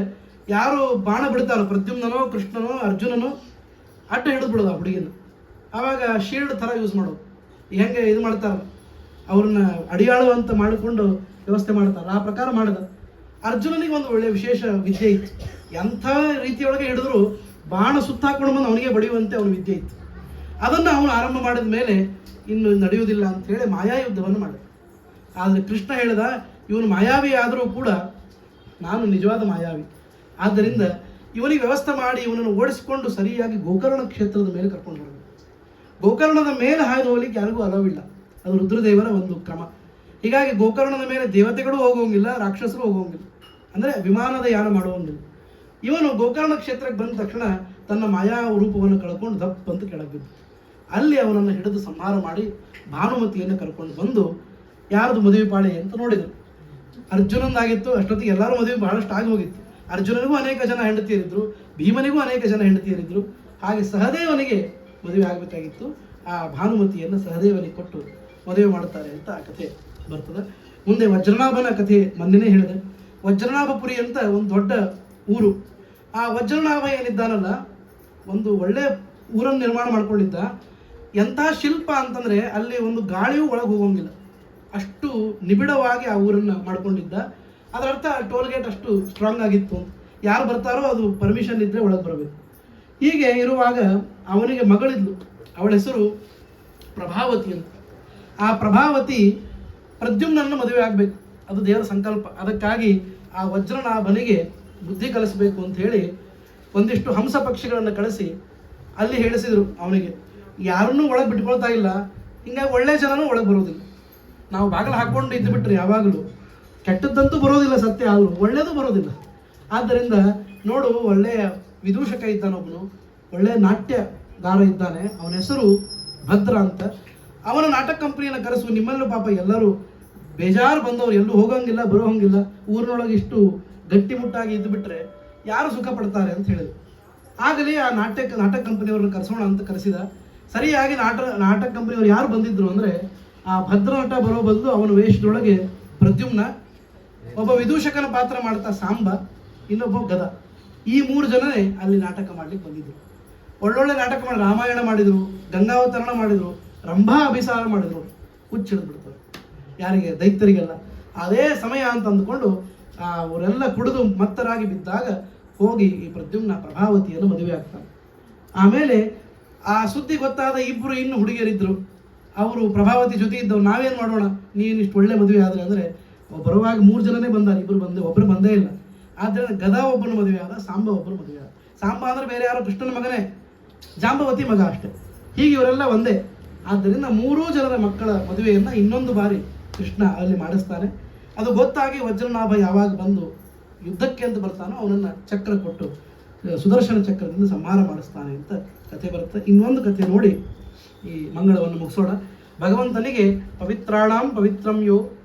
ಯಾರು ಬಾಣ ಬಿಡ್ತಾರೋ, ಪ್ರದ್ಯುಮ್ನನೋ, ಕೃಷ್ಣನೋ, ಅರ್ಜುನನೋ, ಅಡ್ಡ ಹಿಡಿದು ಬಿಡೋದು ಆ ಹುಡುಗಿನ. ಆವಾಗ ಶೀಲ್ಡ್ ಥರ ಯೂಸ್ ಮಾಡೋದು, ಹೆಂಗೆ ಇದು ಮಾಡ್ತಾರಲ್ಲ, ಅವ್ರನ್ನ ಅಡಿಯಾಳು ಅಂತ ಮಾಡಿಕೊಂಡು ವ್ಯವಸ್ಥೆ ಮಾಡ್ತಾರೆ, ಆ ಪ್ರಕಾರ ಮಾಡಿದ. ಅರ್ಜುನನಿಗೆ ಒಂದು ಒಳ್ಳೆಯ ವಿಶೇಷ ವಿದ್ಯೆ ಇತ್ತು. ಎಂಥ ರೀತಿಯೊಳಗೆ ಹಿಡಿದ್ರು ಬಾಣ ಸುತ್ತ ಹಾಕೊಂಡು ಬಂದು ಅವನಿಗೆ ಬಡಿಯುವಂತೆ ಅವನ ವಿದ್ಯೆ ಇತ್ತು. ಅದನ್ನು ಅವನು ಆರಂಭ ಮಾಡಿದ ಮೇಲೆ ಇನ್ನು ನಡೆಯುವುದಿಲ್ಲ ಅಂತ ಹೇಳಿ ಮಾಯಾಯುದ್ಧವನ್ನು ಮಾಡಿದ. ಆದರೆ ಕೃಷ್ಣ ಹೇಳಿದ, ಇವನು ಮಾಯಾವಿ ಆದರೂ ಕೂಡ ನಾನು ನಿಜವಾದ ಮಾಯಾವಿ. ಆದ್ದರಿಂದ ಇವನಿಗೆ ವ್ಯವಸ್ಥೆ ಮಾಡಿ ಇವನನ್ನು ಓಡಿಸಿಕೊಂಡು ಸರಿಯಾಗಿ ಗೋಕರ್ಣ ಕ್ಷೇತ್ರದ ಮೇಲೆ ಕರ್ಕೊಂಡು ಬರಬೇಕು. ಗೋಕರ್ಣದ ಮೇಲೆ ಹಾಯ್ದು ಹೋಗ್ಲಿಕ್ಕೆ ಯಾರಿಗೂ ಅಲವಿಲ್ಲ, ಅದು ರುದ್ರದೇವರ ಒಂದು ಕ್ರಮ. ಹೀಗಾಗಿ ಗೋಕರ್ಣದ ಮೇಲೆ ದೇವತೆಗಳು ಹೋಗೋಂಗಿಲ್ಲ, ರಾಕ್ಷಸರು ಹೋಗೋಂಗಿಲ್ಲ, ಅಂದರೆ ವಿಮಾನದ ಯಾನ ಮಾಡುವಂಗಿಲ್ಲ. ಇವನು ಗೋಕರ್ಣ ಕ್ಷೇತ್ರಕ್ಕೆ ಬಂದ ತಕ್ಷಣ ತನ್ನ ಮಾಯಾ ರೂಪವನ್ನು ಕಳ್ಕೊಂಡು ದಪ್ಪ ಅಂತ ಕೆಳಗೆ ಬಿದ್ದು, ಅಲ್ಲಿ ಅವನನ್ನು ಹಿಡಿದು ಸಂಹಾರ ಮಾಡಿ ಭಾನುಮತಿಯನ್ನು ಕರ್ಕೊಂಡು ಬಂದು ಯಾರ್ದು ಮದುವೆ ಪಾಳೆ ಅಂತ ನೋಡಿದರು. ಅರ್ಜುನಂದಾಗಿತ್ತು. ಅಷ್ಟೊತ್ತಿಗೆ ಎಲ್ಲರೂ ಮದುವೆ ಬಹಳಷ್ಟು ಆಗಿ ಹೋಗಿತ್ತು. ಅರ್ಜುನನಿಗೂ ಅನೇಕ ಜನ ಹೆಂಡತಿಯರಿದ್ದರು, ಭೀಮನಿಗೂ ಅನೇಕ ಜನ ಹೆಂಡತಿಯರಿದ್ದರು. ಹಾಗೆ ಸಹದೇವನಿಗೆ ಮದುವೆ ಆಗಬೇಕಾಗಿತ್ತು. ಆ ಭಾನುಮತಿಯನ್ನು ಸಹದೇವನಿಗೆ ಕೊಟ್ಟು ಮದುವೆ ಮಾಡ್ತಾರೆ ಅಂತ ಆ ಕಥೆ ಬರ್ತದೆ. ಮುಂದೆ ವಜ್ರನಾಭನ ಕಥೆ ಮೊನ್ನೆನೇ ಹೇಳಿದೆ. ವಜ್ರನಾಭಪುರಿ ಅಂತ ಒಂದು ದೊಡ್ಡ ಊರು. ಆ ವಜ್ರನಾಭ ಏನಿದ್ದಾನಲ್ಲ, ಒಂದು ಒಳ್ಳೆ ಊರನ್ನು ನಿರ್ಮಾಣ ಮಾಡ್ಕೊಂಡಿದ್ದ. ಎಂಥ ಶಿಲ್ಪ ಅಂತಂದರೆ ಅಲ್ಲಿ ಒಂದು ಗಾಳಿಯೂ ಒಳಗೆ ಹೋಗೋಂಗಿಲ್ಲ, ಅಷ್ಟು ನಿಬಿಡವಾಗಿ ಆ ಊರನ್ನು ಮಾಡ್ಕೊಂಡಿದ್ದ. ಅದರ ಅರ್ಥ ಟೋಲ್ ಗೇಟ್ ಅಷ್ಟು ಸ್ಟ್ರಾಂಗ್ ಆಗಿತ್ತು ಅಂತ. ಯಾರು ಬರ್ತಾರೋ ಅದು ಪರ್ಮಿಷನ್ ಇದ್ದರೆ ಒಳಗೆ ಬರಬೇಕು. ಹೀಗೆ ಇರುವಾಗ ಅವನಿಗೆ ಮಗಳಿದ್ಲು, ಅವಳ ಹೆಸರು ಪ್ರಭಾವತಿ ಅಂತ. ಆ ಪ್ರಭಾವತಿ ಪ್ರದ್ಯುಮ್ನನ್ನು ಮದುವೆ ಆಗಬೇಕು, ಅದು ದೇವರ ಸಂಕಲ್ಪ. ಅದಕ್ಕಾಗಿ ಆ ವಜ್ರನಾಭನಿಗೆ ಬುದ್ಧಿ ಕಲಿಸಬೇಕು ಅಂತ ಹೇಳಿ ಒಂದಿಷ್ಟು ಹಂಸ ಪಕ್ಷಿಗಳನ್ನು ಕಳಿಸಿ ಅಲ್ಲಿ ಹೇಳಿಸಿದರು ಅವನಿಗೆ. ಯಾರನ್ನೂ ಒಳಗೆ ಬಿಟ್ಕೊಳ್ತಾ ಇಲ್ಲ, ಹಿಂಗಾಗಿ ಒಳ್ಳೆಯ ಜನನೂ ಒಳಗೆ ಬರೋದಿಲ್ಲ. ನಾವು ಬಾಗಿಲು ಹಾಕ್ಕೊಂಡು ಇದ್ದು ಬಿಟ್ರೆ ಯಾವಾಗಲೂ ಕೆಟ್ಟದ್ದಂತೂ ಬರೋದಿಲ್ಲ, ಸತ್ಯ ಆದರೂ ಒಳ್ಳೆಯದು ಬರೋದಿಲ್ಲ. ಆದ್ದರಿಂದ ನೋಡು, ಒಳ್ಳೆಯ ವಿದೂಷಕ ಇದ್ದಾನೊಬ್ಬನು, ಒಳ್ಳೆಯ ನಾಟ್ಯಗಾರ ಇದ್ದಾನೆ, ಅವನ ಹೆಸರು ಭದ್ರ ಅಂತ. ಅವನ ನಾಟಕ ಕಂಪನಿಯನ್ನು ಕರೆಸು. ನಿಮ್ಮಲ್ಲೂ ಪಾಪ ಎಲ್ಲರೂ ಬೇಜಾರು ಬಂದವರು, ಎಲ್ಲೂ ಹೋಗೋಂಗಿಲ್ಲ, ಬರೋಂಗಿಲ್ಲ, ಊರಿನೊಳಗೆ ಇಷ್ಟು ಗಟ್ಟಿಮುಟ್ಟಾಗಿ ಇದ್ದು ಬಿಟ್ಟರೆ ಯಾರು ಸುಖ ಪಡ್ತಾರೆ ಅಂತ ಹೇಳಿದ್ರು. ಆಗಲಿ ಆ ನಾಟಕ ಕಂಪನಿಯವ್ರನ್ನ ಕರೆಸೋಣ ಅಂತ ಕರೆಸಿದ. ಸರಿಯಾಗಿ ನಾಟಕ ಕಂಪನಿಯವರು ಯಾರು ಬಂದಿದ್ರು ಅಂದರೆ, ಆ ಭದ್ರನಟ ಬರೋ ಬದಲು ಅವನ ವೇಷದೊಳಗೆ ಪ್ರದ್ಯುಮ್ನ, ಒಬ್ಬ ವಿದೂಷಕನ ಪಾತ್ರ ಮಾಡ್ತಾ ಸಾಂಬ, ಇನ್ನೊಬ್ಬ ಗದ. ಈ 3 ಜನನೇ ಅಲ್ಲಿ ನಾಟಕ ಮಾಡ್ಲಿಕ್ಕೆ ಬಂದಿದ್ರು. ಒಳ್ಳೊಳ್ಳೆ ನಾಟಕ ಮಾಡಿ ರಾಮಾಯಣ ಮಾಡಿದರು, ಗಂಗಾವತರಣ ಮಾಡಿದರು, ರಂಭಾ ಅಭಿಸಾರ ಮಾಡಿದರು. ಹುಚ್ಚಿಡಿದು ಬಿಡ್ತಾರೆ ಯಾರಿಗೆ? ದೈತ್ಯರಿಗೆಲ್ಲ. ಅದೇ ಸಮಯ ಅಂತ ಅಂದುಕೊಂಡು ಅವರೆಲ್ಲ ಕುಡಿದು ಮತ್ತರಾಗಿ ಬಿದ್ದಾಗ ಹೋಗಿ ಈ ಪ್ರದ್ಯುಮ್ನ ಪ್ರಭಾವತಿಯನ್ನು ಮದುವೆ ಆಗ್ತಾರೆ. ಆಮೇಲೆ ಆ ಸುದ್ದಿ ಗೊತ್ತಾದ ಇನ್ನು ಹುಡುಗಿಯರಿದ್ದರು. ಅವರು ಪ್ರಭಾವತಿ ಜೊತೆ ಇದ್ದವು. ನಾವೇನು ಮಾಡೋಣ, ನೀನು ಇಷ್ಟು ಒಳ್ಳೆ ಮದುವೆ ಆದರೆ ಅಂದರೆ ಬರುವಾಗ 3 ಜನನೇ ಬಂದಾರೆ, ಒಬ್ಬರು ಬಂದೇ ಇಲ್ಲ. ಆದ್ದರಿಂದ ಗದಾ ಒಬ್ಬನ ಮದುವೆ ಆದ, ಸಾಂಬ ಒಬ್ಬರು ಮದುವೆ ಆದ. ಸಾಂಬ ಅಂದರೆ ಬೇರೆ ಯಾರೋ ಕೃಷ್ಣನ ಮಗನೇ, ಜಾಂಬವತಿ ಮಗ ಅಷ್ಟೇ. ಹೀಗೆ ಇವರೆಲ್ಲ ಒಂದೇ. ಆದ್ದರಿಂದ 3 ಜನರ ಮಕ್ಕಳ ಮದುವೆಯನ್ನು ಇನ್ನೊಂದು ಬಾರಿ ಕೃಷ್ಣ ಅಲ್ಲಿ ಮಾಡಿಸ್ತಾನೆ. ಅದು ಗೊತ್ತಾಗಿ ವಜ್ರನಾಭ ಯಾವಾಗ ಬಂದು ಯುದ್ಧಕ್ಕೆ ಅಂತ ಬರ್ತಾನೋ ಅವನನ್ನು ಚಕ್ರ ಕೊಟ್ಟು ಸುದರ್ಶನ ಚಕ್ರದಿಂದ ಸಂಹಾರ ಮಾಡಿಸ್ತಾನೆ ಅಂತ ಕಥೆ ಬರುತ್ತೆ. ಇನ್ನೊಂದು ಕಥೆ ನೋಡಿ ಈ ಮಂಗಳವನ್ನು ಮುಗಿಸೋಣ. ಭಗವಂತನಿಗೆ ಪವಿತ್ರಾಣಾಂ ಪವಿತ್ರಂ ಯೋ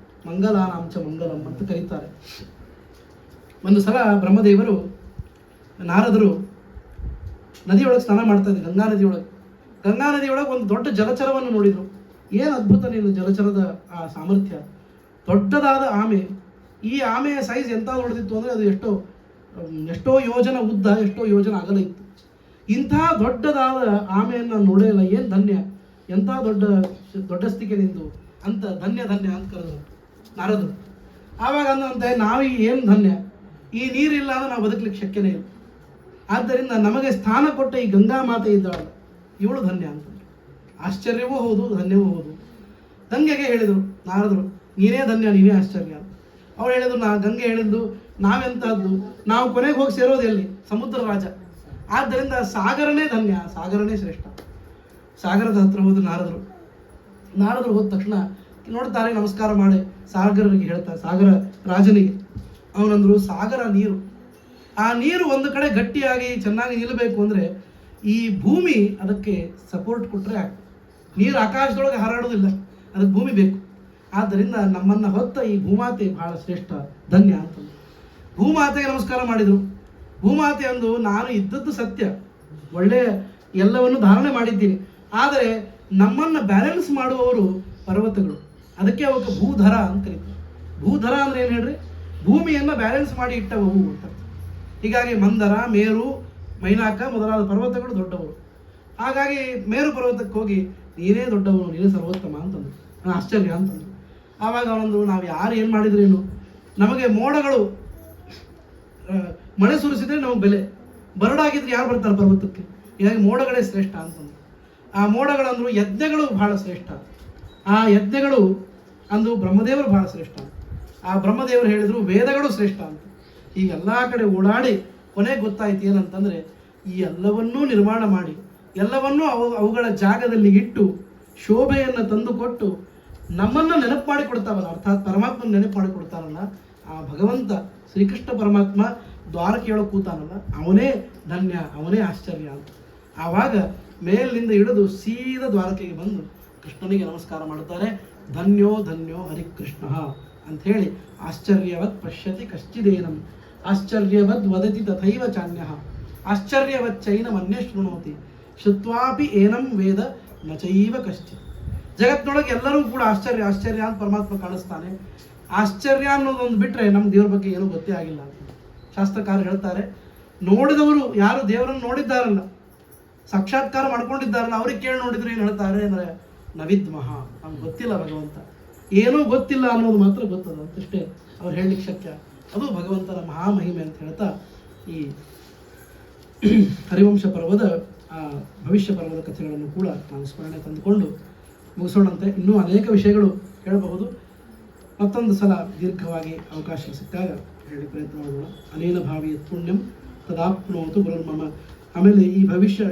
ಮಂಗಲಾನಾಂಚ ಮಂಗಲಂ ಅಂತ ಕರೀತಾರೆ. ಒಂದು ಸಲ ಬ್ರಹ್ಮದೇವರು ನಾರದರು ನದಿಯೊಳಗೆ ಸ್ನಾನ ಮಾಡ್ತಾ ಇದ್ರು, ಗಂಗಾ ನದಿಯೊಳಗೆ ಒಂದು ದೊಡ್ಡ ಜಲಚರವನ್ನು ನೋಡಿದರು. ಏನು ಅದ್ಭುತ ನೀನು ಜಲಚರದ ಆ ಸಾಮರ್ಥ್ಯ! ದೊಡ್ಡದಾದ ಆಮೆ. ಈ ಆಮೆಯ ಸೈಜ್ ಎಂಥ ದೊಡ್ಡದಿತ್ತು ಅಂದರೆ ಅದು ಎಷ್ಟೋ ಯೋಜನ ಉದ್ದ, ಎಷ್ಟೋ ಯೋಜನ ಅಗಲ ಇತ್ತು. ಇಂಥ ದೊಡ್ಡದಾದ ಆಮೆಯನ್ನು ನೋಡೇಲ್ಲ, ಏನು ಧನ್ಯ, ಎಂಥ ದೊಡ್ಡಸ್ತಿಕೆ ನಿಂದು ಅಂತ ಧನ್ಯ ಅಂತ ಕರೆದರು ನಾರದರು. ಆವಾಗ ಅಂದಂತೆ ನಾವೀಗ ಏನು ಧನ್ಯ, ಈ ನೀರಿಲ್ಲ ಅಂದರೆ ನಾವು ಬದುಕಲಿಕ್ಕೆ ಶಕ್ಯನೇ ಇಲ್ಲ. ಆದ್ದರಿಂದ ನಮಗೆ ಸ್ಥಾನ ಕೊಟ್ಟ ಈ ಗಂಗಾ ಮಾತೆ ಇದ್ದಾಳೆ, ಇವಳು ಧನ್ಯ ಅಂತಂದರು. ಆಶ್ಚರ್ಯವೂ ಹೌದು, ಧನ್ಯವೂ ಹೌದು. ಗಂಗೆಗೆ ಹೇಳಿದರು ನಾರದರು, ನೀನೇ ಧನ್ಯ, ನೀನೇ ಆಶ್ಚರ್ಯ ಅಂತ. ಅವಳು ಹೇಳಿದ್ರು, ಗಂಗೆ ಹೇಳಿದ್ದು ನಾವೆಂತಹದ್ದು, ನಾವು ಕೊನೆಗೆ ಹೋಗಿ ಸೇರೋದು ಎಲ್ಲಿ? ಸಮುದ್ರ ರಾಜ. ಆದ್ದರಿಂದ ಸಾಗರನೇ ಧನ್ಯ, ಸಾಗರನೇ ಶ್ರೇಷ್ಠ. ಸಾಗರದ ಹತ್ರ ಹೋದ್ರು ನಾರದರು ಹೋದ ತಕ್ಷಣ ನೋಡ್ತಾರೆ, ನಮಸ್ಕಾರ ಮಾಡಿ ಸಾಗರನಿಗೆ ಹೇಳ್ತಾರೆ, ಸಾಗರ ರಾಜನಿಗೆ. ಅವನಂದ್ರು, ಸಾಗರ ನೀರು, ಆ ನೀರು ಒಂದು ಕಡೆ ಗಟ್ಟಿಯಾಗಿ ಚೆನ್ನಾಗಿ ನಿಲ್ಲಬೇಕು ಅಂದರೆ ಈ ಭೂಮಿ ಅದಕ್ಕೆ ಸಪೋರ್ಟ್ ಕೊಟ್ಟರೆ ಆಗ್ತದೆ. ನೀರು ಆಕಾಶದೊಳಗೆ ಹಾರಾಡೋದಿಲ್ಲ, ಅದಕ್ಕೆ ಭೂಮಿ ಬೇಕು. ಆದ್ದರಿಂದ ನಮ್ಮನ್ನು ಹೊತ್ತ ಈ ಭೂಮಾತೆ ಬಹಳ ಶ್ರೇಷ್ಠ, ಧನ್ಯ ಅಂತಂದು ಭೂಮಾತೆಗೆ ನಮಸ್ಕಾರ ಮಾಡಿದರು. ಭೂಮಾತೆ ಅಂದು, ನಾನು ಇದ್ದದ್ದು ಸತ್ಯ, ಒಳ್ಳೆಯ ಎಲ್ಲವನ್ನು ಧಾರಣೆ ಮಾಡಿದ್ದೀನಿ, ಆದರೆ ನಮ್ಮನ್ನು ಬ್ಯಾಲೆನ್ಸ್ ಮಾಡುವವರು ಪರ್ವತಗಳು, ಅದಕ್ಕೆ ಅವಕ್ಕೆ ಭೂಧರ ಅಂತ ಕರೀತಾರೆ. ಭೂಧರ ಅಂದರೆ ಏನು ಹೇಳ್ರಿ? ಭೂಮಿಯನ್ನು ಬ್ಯಾಲೆನ್ಸ್ ಮಾಡಿ ಇಟ್ಟವು ಅಂತ. ಹೀಗಾಗಿ ಮಂದರ, ಮೇರು, ಮೈನಾಕ ಮೊದಲಾದ ಪರ್ವತಗಳು ದೊಡ್ಡವರು. ಹಾಗಾಗಿ ಮೇರು ಪರ್ವತಕ್ಕೆ ಹೋಗಿ ನೀನೇ ದೊಡ್ಡವನು, ನೀನೇ ಸರ್ವೋತ್ತಮ ಅಂತಂದು, ಆಶ್ಚರ್ಯ ಅಂತಂದು. ಆವಾಗ ಅವನೊಂದು, ನಾವು ಯಾರು ಏನು ಮಾಡಿದ್ರೇನು, ನಮಗೆ ಮೋಡಗಳು ಮಳೆ ಸುರಿಸಿದ್ರೆ ನಮಗೆ ಬೆಲೆ, ಬರಡಾಗಿದ್ರೆ ಯಾರು ಬರ್ತಾರೆ ಪರ್ವತಕ್ಕೆ? ಹೀಗಾಗಿ ಮೋಡಗಳೇ ಶ್ರೇಷ್ಠ ಅಂತಂದು. ಆ ಮೋಡಗಳಂದ್ರು ಯಜ್ಞಗಳು ಬಹಳ ಶ್ರೇಷ್ಠ. ಆ ಯಜ್ಞಗಳು ಅಂದು ಬ್ರಹ್ಮದೇವರು ಬಹಳ ಶ್ರೇಷ್ಠ. ಆ ಬ್ರಹ್ಮದೇವರು ಹೇಳಿದರು ವೇದಗಳು ಶ್ರೇಷ್ಠ ಅಂತ. ಈ ಎಲ್ಲ ಕಡೆ ಓಡಾಡಿ ಕೊನೆಗೆ ಗೊತ್ತಾಯ್ತು ಏನಂತಂದರೆ, ಈ ಎಲ್ಲವನ್ನೂ ನಿರ್ಮಾಣ ಮಾಡಿ ಎಲ್ಲವನ್ನೂ ಅವುಗಳ ಜಾಗದಲ್ಲಿ ಇಟ್ಟು ಶೋಭೆಯನ್ನು ತಂದುಕೊಟ್ಟು ನಮ್ಮನ್ನು ನೆನಪು ಮಾಡಿಕೊಡ್ತಾವಲ್ಲ, ಅರ್ಥಾತ್ ಪರಮಾತ್ಮನ ನೆನಪು ಮಾಡಿಕೊಡ್ತಾರಲ್ಲ, ಆ ಭಗವಂತ ಶ್ರೀಕೃಷ್ಣ ಪರಮಾತ್ಮ ದ್ವಾರಕೆಯೊಳಗೆ ಕೂತಾನಲ್ಲ, ಅವನೇ ಧನ್ಯ, ಅವನೇ ಆಶ್ಚರ್ಯ ಅಂತ. ಆವಾಗ ಮೇಲಿನಿಂದ ಹಿಡಿದು ಸೀದಾ ದ್ವಾರಕೆಗೆ ಬಂದು ಕೃಷ್ಣನಿಗೆ ನಮಸ್ಕಾರ ಮಾಡ್ತಾರೆ. ಧನ್ಯೋ ಧನ್ಯೋ ಹರಿಕೃಷ್ಣ ಅಂಥೇಳಿ, ಆಶ್ಚರ್ಯವತ್ ಪಶ್ಯತಿ ಕಶ್ಚಿದೇನಂ, ಆಶ್ಚರ್ಯವದ್ ವದತಿ ತಥೈವ ಚಾನ್ಯ, ಆಶ್ಚರ್ಯವಚ್ಚೈನಂ ಅನ್ಯ ಶೃಣೋತಿ, ಶುತ್ವಾಪಿ ಏನಂ ವೇದ ನಚೈವ ಕಶ್ಚಿತ್. ಜಗತ್ತಿನೊಳಗೆ ಎಲ್ಲರೂ ಕೂಡ ಆಶ್ಚರ್ಯ ಆಶ್ಚರ್ಯ ಅಂತ ಪರಮಾತ್ಮ ಕಾಣಿಸ್ತಾನೆ. ಆಶ್ಚರ್ಯ ಅನ್ನೋದೊಂದು ಬಿಟ್ಟರೆ ನಮ್ಗೆ ದೇವ್ರ ಬಗ್ಗೆ ಏನೂ ಗೊತ್ತೇ ಆಗಿಲ್ಲ ಅಂತ ಶಾಸ್ತ್ರಕಾರ ಹೇಳ್ತಾರೆ. ನೋಡಿದವರು ಯಾರು ದೇವರನ್ನು ನೋಡಿದ್ದಾರಲ್ಲ, ಸಾಕ್ಷಾತ್ಕಾರ ಮಾಡ್ಕೊಂಡಿದ್ದಾರಲ್ಲ, ಅವ್ರಿಗೆ ಕೇಳಿ ನೋಡಿದ್ರು ಏನು ಹೇಳ್ತಾರೆ ಅಂದರೆ, ನವಿದ್ಮಹ, ನಮ್ಗೆ ಗೊತ್ತಿಲ್ಲ ಭಗವಂತ, ಏನೂ ಗೊತ್ತಿಲ್ಲ ಅನ್ನೋದು ಮಾತ್ರ ಗೊತ್ತದ ಅಂತಷ್ಟೇ ಅವ್ರು ಹೇಳಲಿಕ್ಕೆ ಶಕ್ಯ. ಅದು ಭಗವಂತನ ಮಹಾಮಹಿಮೆ ಅಂತ ಹೇಳ್ತಾ ಈ ಹರಿವಂಶ ಪರ್ವದ ಭವಿಷ್ಯ ಪರ್ವದ ಕಥೆಗಳನ್ನು ಕೂಡ ನಾವು ಸ್ಮರಣೆ ತಂದುಕೊಂಡು ಮುಗಿಸೋಣಂತೆ. ಇನ್ನೂ ಅನೇಕ ವಿಷಯಗಳು ಹೇಳಬಹುದು, ಮತ್ತೊಂದು ಸಲ ದೀರ್ಘವಾಗಿ ಅವಕಾಶ ಸಿಕ್ಕಾಗ ಹೇಳಿ ಪ್ರಯತ್ನ ಮಾಡೋಣ. ಅನೇನ ಭಾವಿ ಪುಣ್ಯಂ ತದಾಪ್ನೋತು ಗುರುರ್ಮಮ. ಆಮೇಲೆ ಈ ಭವಿಷ್ಯ